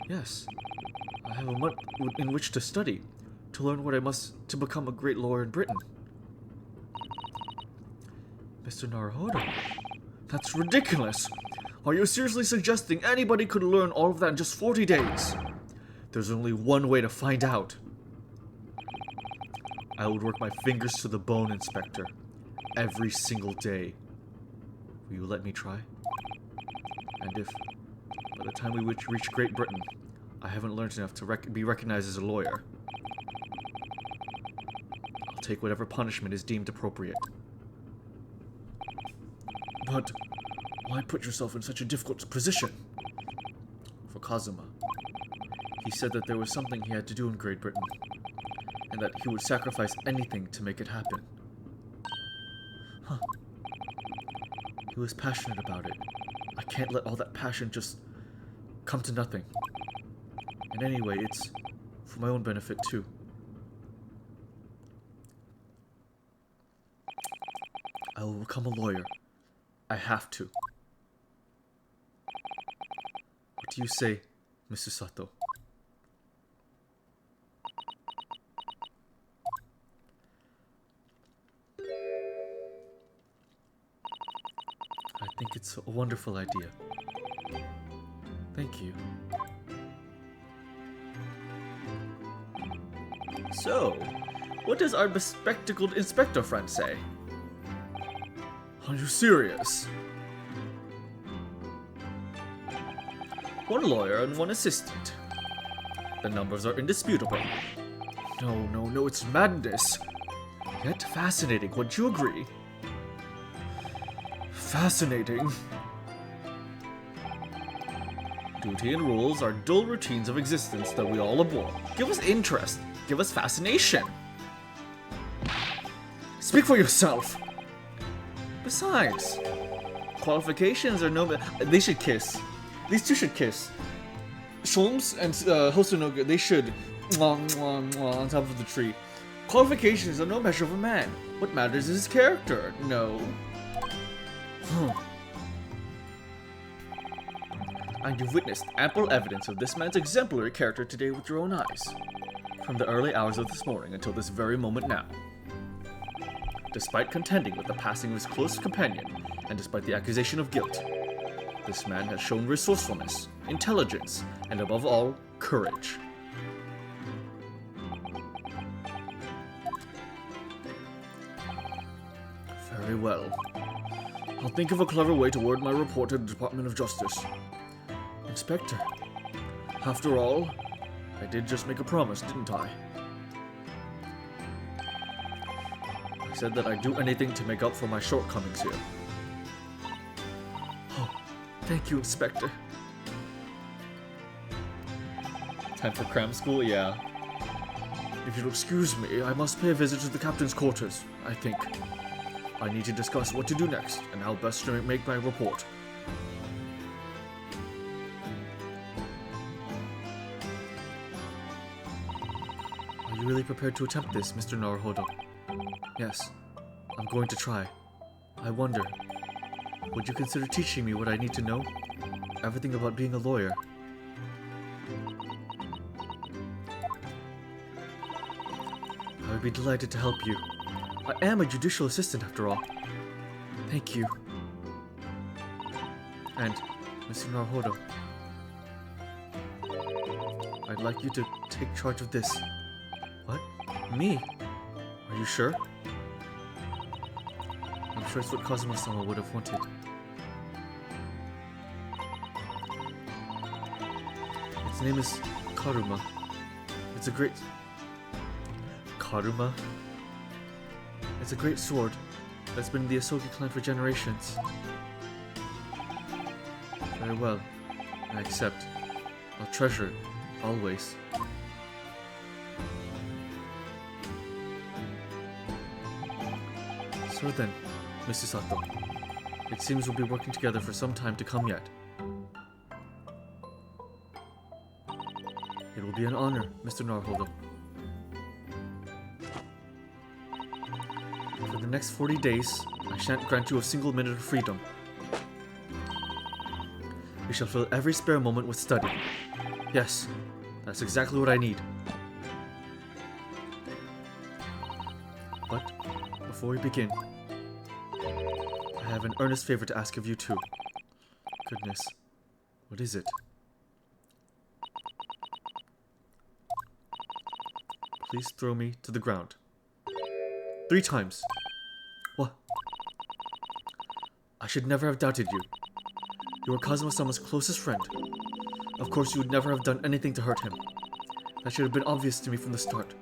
Yes. I have a month in which to study, to learn what I must to become a great lawyer in Britain. Mr. Naruhodo? That's ridiculous! Are you seriously suggesting anybody could learn all of that in just 40 days? There's only one way to find out. I would work my fingers to the bone, Inspector. Every single day. Will you let me try? And if, by the time we reach Great Britain, I haven't learned enough to be recognized as a lawyer, I'll take whatever punishment is deemed appropriate. But why put yourself in such a difficult position? For Kazuma. He said that there was something he had to do in Great Britain, and that he would sacrifice anything to make it happen. Huh. He was passionate about it. I can't let all that passion just come to nothing. And anyway, it's for my own benefit too. I will become a lawyer. I have to. What do you say, Mr. Sato? I think it's a wonderful idea. Thank you. So, what does our bespectacled inspector friend say? Are you serious? 1 lawyer and 1 assistant. The numbers are indisputable. No, it's madness. Yet fascinating, wouldn't you agree? Fascinating. Duty and rules are dull routines of existence that we all abhor. Give us interest. Give us fascination. Speak for yourself. Besides, qualifications are no... They should kiss. These two should kiss. Sholmes and Hosonoga, they should... Mwah, mwah, mwah, on top of the tree. Qualifications are no measure of a man. What matters is his character. No. And you've witnessed ample evidence of this man's exemplary character today with your own eyes. From the early hours of this morning until this very moment now. Despite contending with the passing of his close companion, and despite the accusation of guilt, this man has shown resourcefulness, intelligence, and above all, courage. Very well. I'll think of a clever way to word my report to the Department of Justice. Inspector, after all, I did just make a promise, didn't I? I said that I'd do anything to make up for my shortcomings here. Oh, thank you, Inspector. Time for cram school? Yeah. If you'll excuse me, I must pay a visit to the captain's quarters, I think. I need to discuss what to do next, and how best to make my report. Are you really prepared to attempt this, Mr. Naruhodo? Yes, I'm going to try. I wonder, would you consider teaching me what I need to know? Everything about being a lawyer. I would be delighted to help you. I am a judicial assistant after all. Thank you. And, Mr. Naruhodo, I'd like you to take charge of this. What? Me? Are you sure? I'm sure it's what Kazuma-sama would have wanted. Its name is Karuma. It's a great... Karuma? It's a great sword that's been in the Asogi clan for generations. Very well. I accept. I'll treasure it. Always. So then, Mrs. Sato, it seems we'll be working together for some time to come yet. It will be an honor, Mr. Naruhodo. For the next 40 days, I shan't grant you a single minute of freedom. We shall fill every spare moment with study. Yes, that's exactly what I need. But, before we begin, I have an earnest favor to ask of you too. Goodness, what is it? Please throw me to the ground. 3 times. What? I should never have doubted you. You were Kazuma-sama's closest friend. Of course you would never have done anything to hurt him. That should have been obvious to me from the start.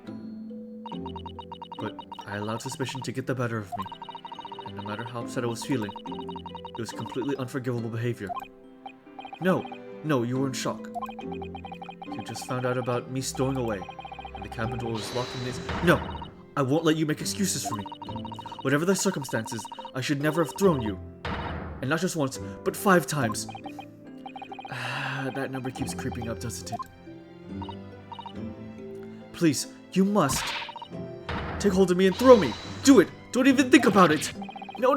But I allowed suspicion to get the better of me. And no matter how upset I was feeling, it was completely unforgivable behavior. No, you were in shock. You just found out about me stowing away, and the cabin door was locked in this. No! I won't let you make excuses for me. Whatever the circumstances, I should never have thrown you. And not just once, but 5 times. That number keeps creeping up, doesn't it? Please, you must. Take hold of me and throw me. Do it. Don't even think about it. No.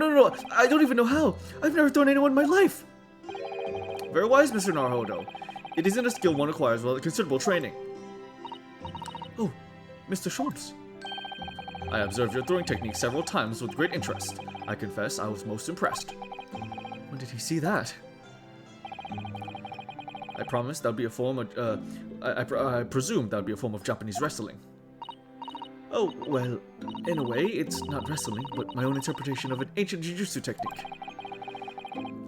I don't even know how. I've never thrown anyone in my life. Very wise, Mr. Naruhodo. It isn't a skill one acquires without considerable training. Oh, Mr. Sholmes. I observed your throwing technique several times with great interest. I confess I was most impressed. When did he see that? I promised that would be a form of, I presume that would be a form of Japanese wrestling. Oh, well, in a way, it's not wrestling, but my own interpretation of an ancient jujutsu technique.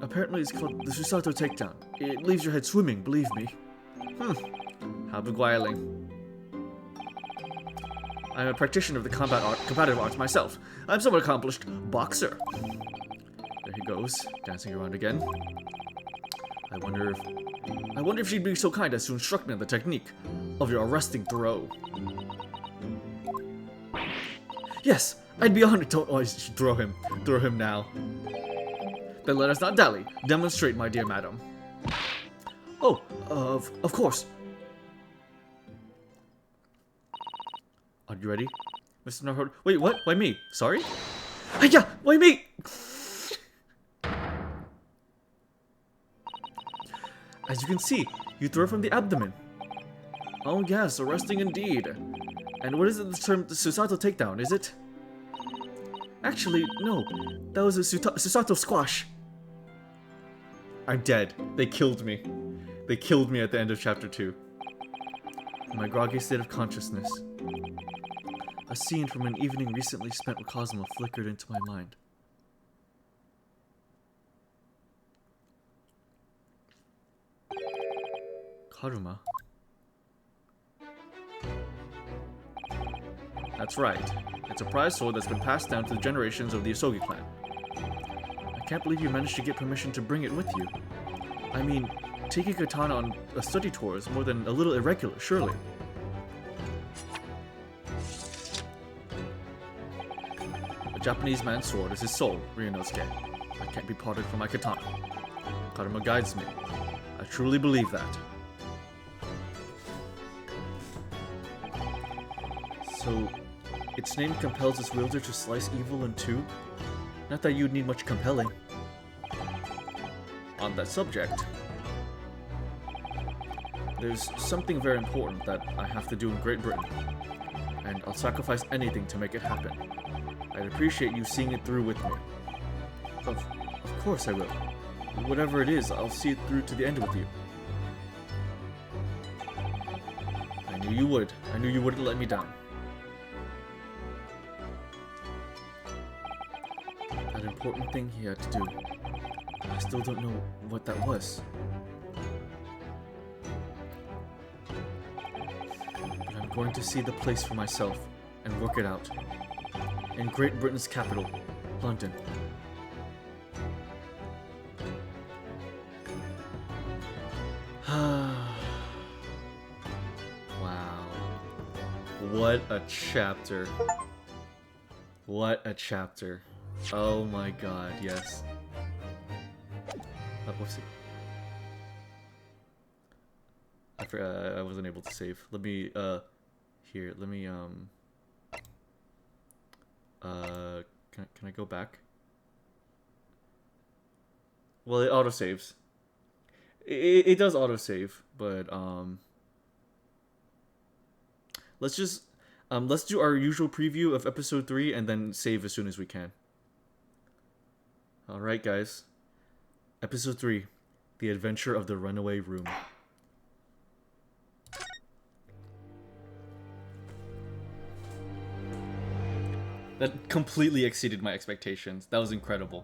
Apparently it's called the Susato takedown. It leaves your head swimming, believe me. How beguiling. I'm a practitioner of the combative arts myself. I'm somewhat accomplished boxer. There he goes, dancing around again. I wonder if she'd be so kind as to instruct me on the technique of your arresting throw. Yes, I'd be honored to. Oh, I should throw him now. Then let us not dally. Demonstrate, my dear madam. Oh, of course. Are you ready, Mr. Narhod? Wait, what? Why me? Sorry? Yeah, why me? As you can see, you throw from the abdomen. Oh yes, arresting indeed. And what is it, the term Susato takedown, is it? Actually, no. That was a Susato squash. I'm dead. They killed me. They killed me at the end of chapter 2. In my groggy state of consciousness, a scene from an evening recently spent with Cosmo flickered into my mind. Karuma. That's right. It's a prize sword that's been passed down to the generations of the Asogi clan. I can't believe you managed to get permission to bring it with you. I mean, taking katana on a study tour is more than a little irregular, surely. A Japanese man's sword is his soul, Ryunosuke. I can't be parted from my katana. Karuma guides me. I truly believe that. So, its name compels its wielder to slice evil in two? Not that you'd need much compelling. On that subject, there's something very important that I have to do in Great Britain, and I'll sacrifice anything to make it happen. I'd appreciate you seeing it through with me. Of course I will. Whatever it is, I'll see it through to the end with you. I knew you would. I knew you wouldn't let me down. That important thing he had to do. I still don't know what that was. But I'm going to see the place for myself and work it out. In Great Britain's capital, London. Wow. What a chapter. What a chapter. Oh my god, yes. What's it? I forgot, I wasn't able to save. Let me, here, let me, can I go back? Well, it autosaves. It does autosave, but, let's just, let's do our usual preview of episode 3 and then save as soon as we can. Alright, guys. Episode 3, The Adventure of the Runaway Room. That completely exceeded my expectations. That was incredible.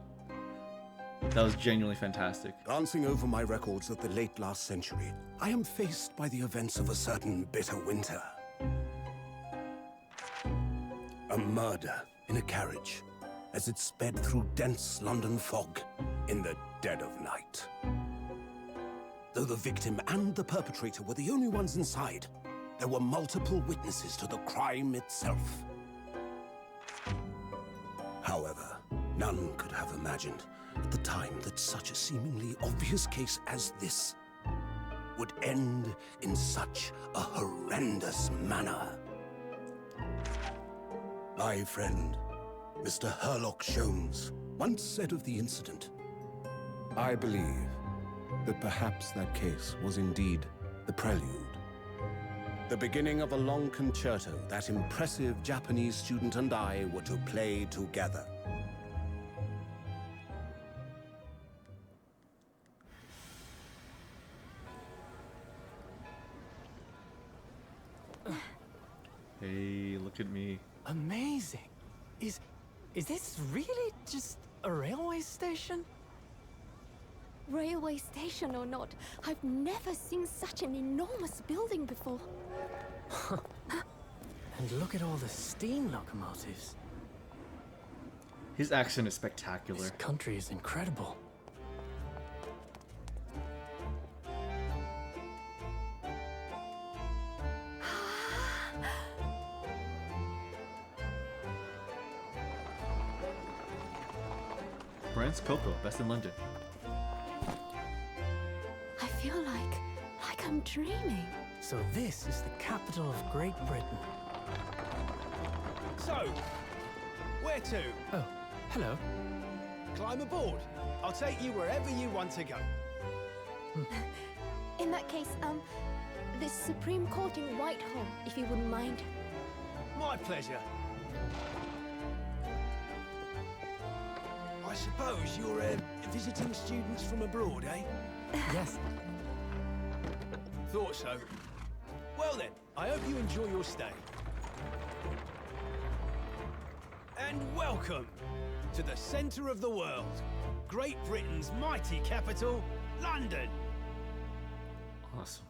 That was genuinely fantastic. Glancing over my records of the late last century, I am faced by the events of a certain bitter winter. A murder in a carriage as it sped through dense London fog in the dead of night. Though the victim and the perpetrator were the only ones inside, there were multiple witnesses to the crime itself. However, none could have imagined at the time that such a seemingly obvious case as this would end in such a horrendous manner. My friend, Mr. Herlock Sholmes, once said of the incident, "I believe that perhaps that case was indeed the prelude. The beginning of a long concerto that impressive Japanese student and I were to play together." Hey, look at me. Amazing. Is this really just a railway station? Railway station or not, I've never seen such an enormous building before. And look at all the steam locomotives. His accent is spectacular. This country is incredible. Brand's Coco, best in London. I feel like I'm dreaming. So this is the capital of Great Britain. So, where to? Oh, hello. Climb aboard. I'll take you wherever you want to go. In that case, the Supreme Court in Whitehall, if you wouldn't mind. My pleasure. I suppose you're visiting students from abroad, eh? Yes. Thought so. Well then, I hope you enjoy your stay. And welcome to the centre of the world, Great Britain's mighty capital, London. Awesome.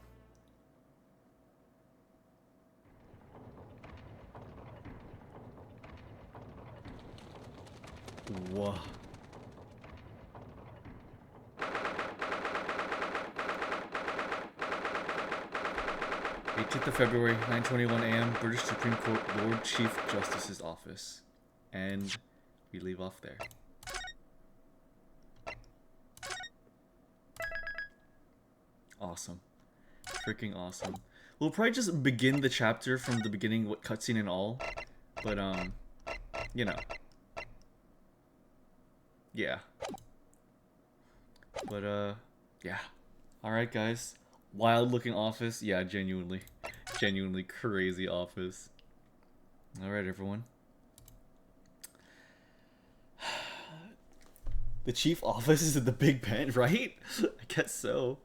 Whoa. 18th of February, 9:21 a.m., British Supreme Court, Lord Chief Justice's office. And we leave off there. Awesome. Freaking awesome. We'll probably just begin the chapter from the beginning, what cutscene and all. But, you know. Yeah. But, yeah. Alright, guys. Wild looking office. Yeah, genuinely. Genuinely crazy office. Alright, everyone. The chief office is at the Big Ben, right? I guess so.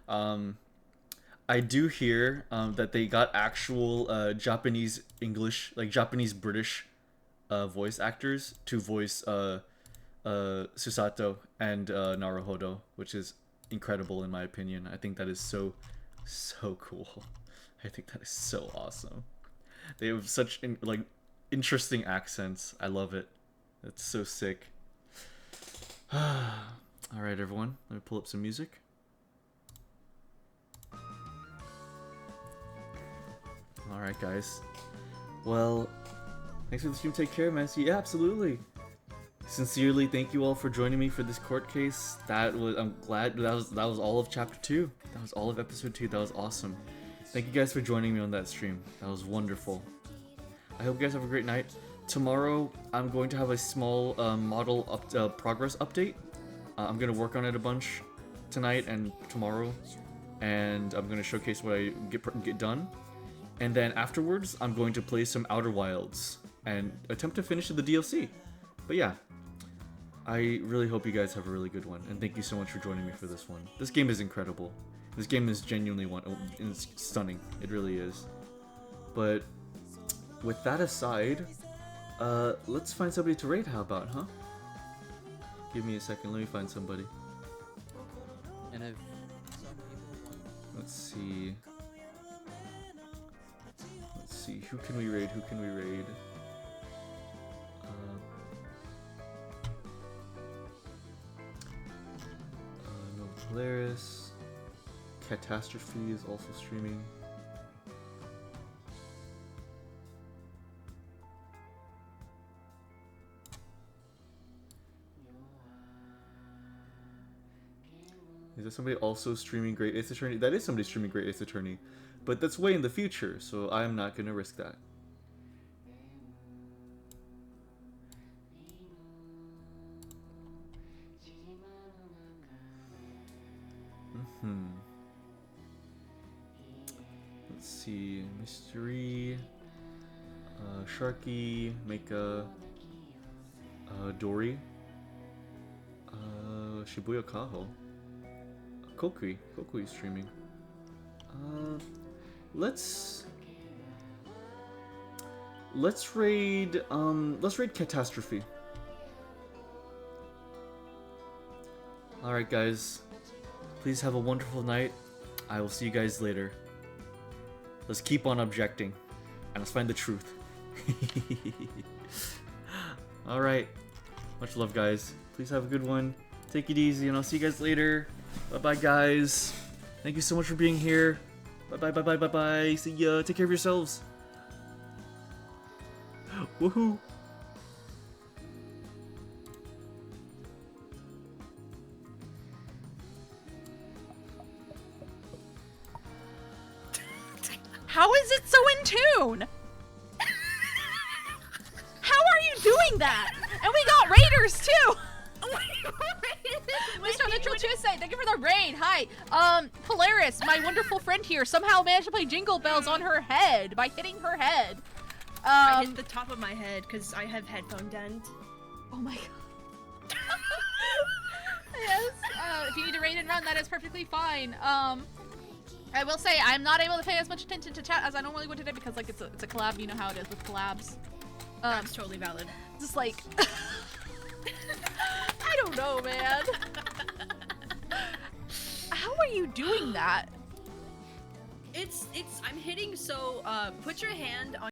I do hear that they got actual Japanese English, like Japanese British voice actors to voice Susato and Naruhodo, which is incredible in my opinion. I think that is so cool. I think that is so awesome. They have such like interesting accents. I love it. That's so sick. All right, everyone. Let me pull up some music. All right, guys. Well, thanks for the stream. Take care, man. See, yeah, absolutely. Sincerely, thank you all for joining me for this court case. I'm glad that was all of chapter 2. That was all of episode 2. That was awesome. Thank you guys for joining me on that stream. That was wonderful. I hope you guys have a great night. Tomorrow, I'm going to have a small model progress update. I'm going to work on it a bunch tonight and tomorrow, and I'm going to showcase what I get done. And then afterwards, I'm going to play some Outer Wilds and attempt to finish the DLC. But yeah, I really hope you guys have a really good one, and thank you so much for joining me for this one. This game is incredible. This game is genuinely it's stunning. It really is. But with that aside, let's find somebody to raid. How about, huh? Give me a second. Let me find somebody. And if let's see. Let's see. Who can we raid? Who can we raid? No, Polaris. Catastrophe is also streaming. Is there somebody also streaming Great Ace Attorney? That is somebody streaming Great Ace Attorney, but that's way in the future, so I'm not gonna risk that. Let's see, Mystery, Sharky, Meika, Dory, Shibuya Kaho. Kokui is streaming. Let's raid Catastrophe. Alright guys, please have a wonderful night. I will see you guys later. Let's keep on objecting and let's find the truth. All right. Much love, guys. Please have a good one. Take it easy, and I'll see you guys later. Bye-bye, guys. Thank you so much for being here. Bye-bye, bye-bye, bye-bye. See ya. Take care of yourselves. Woohoo. How is it so in tune? How are you doing that? And we got raiders too. MrNeutral Tuesday, thank you for the raid. Hi. Polaris, my wonderful friend here, somehow managed to play Jingle Bells on her head by hitting her head. I hit the top of my head because I have headphone dent. Oh my god. Yes. If you need to raid and run, that is perfectly fine. I will say I'm not able to pay as much attention to chat as I normally would today because like it's a collab. You know how it is with collabs. That's totally valid. Just like I don't know, man. How are you doing that? It's I'm hitting, so put your hand on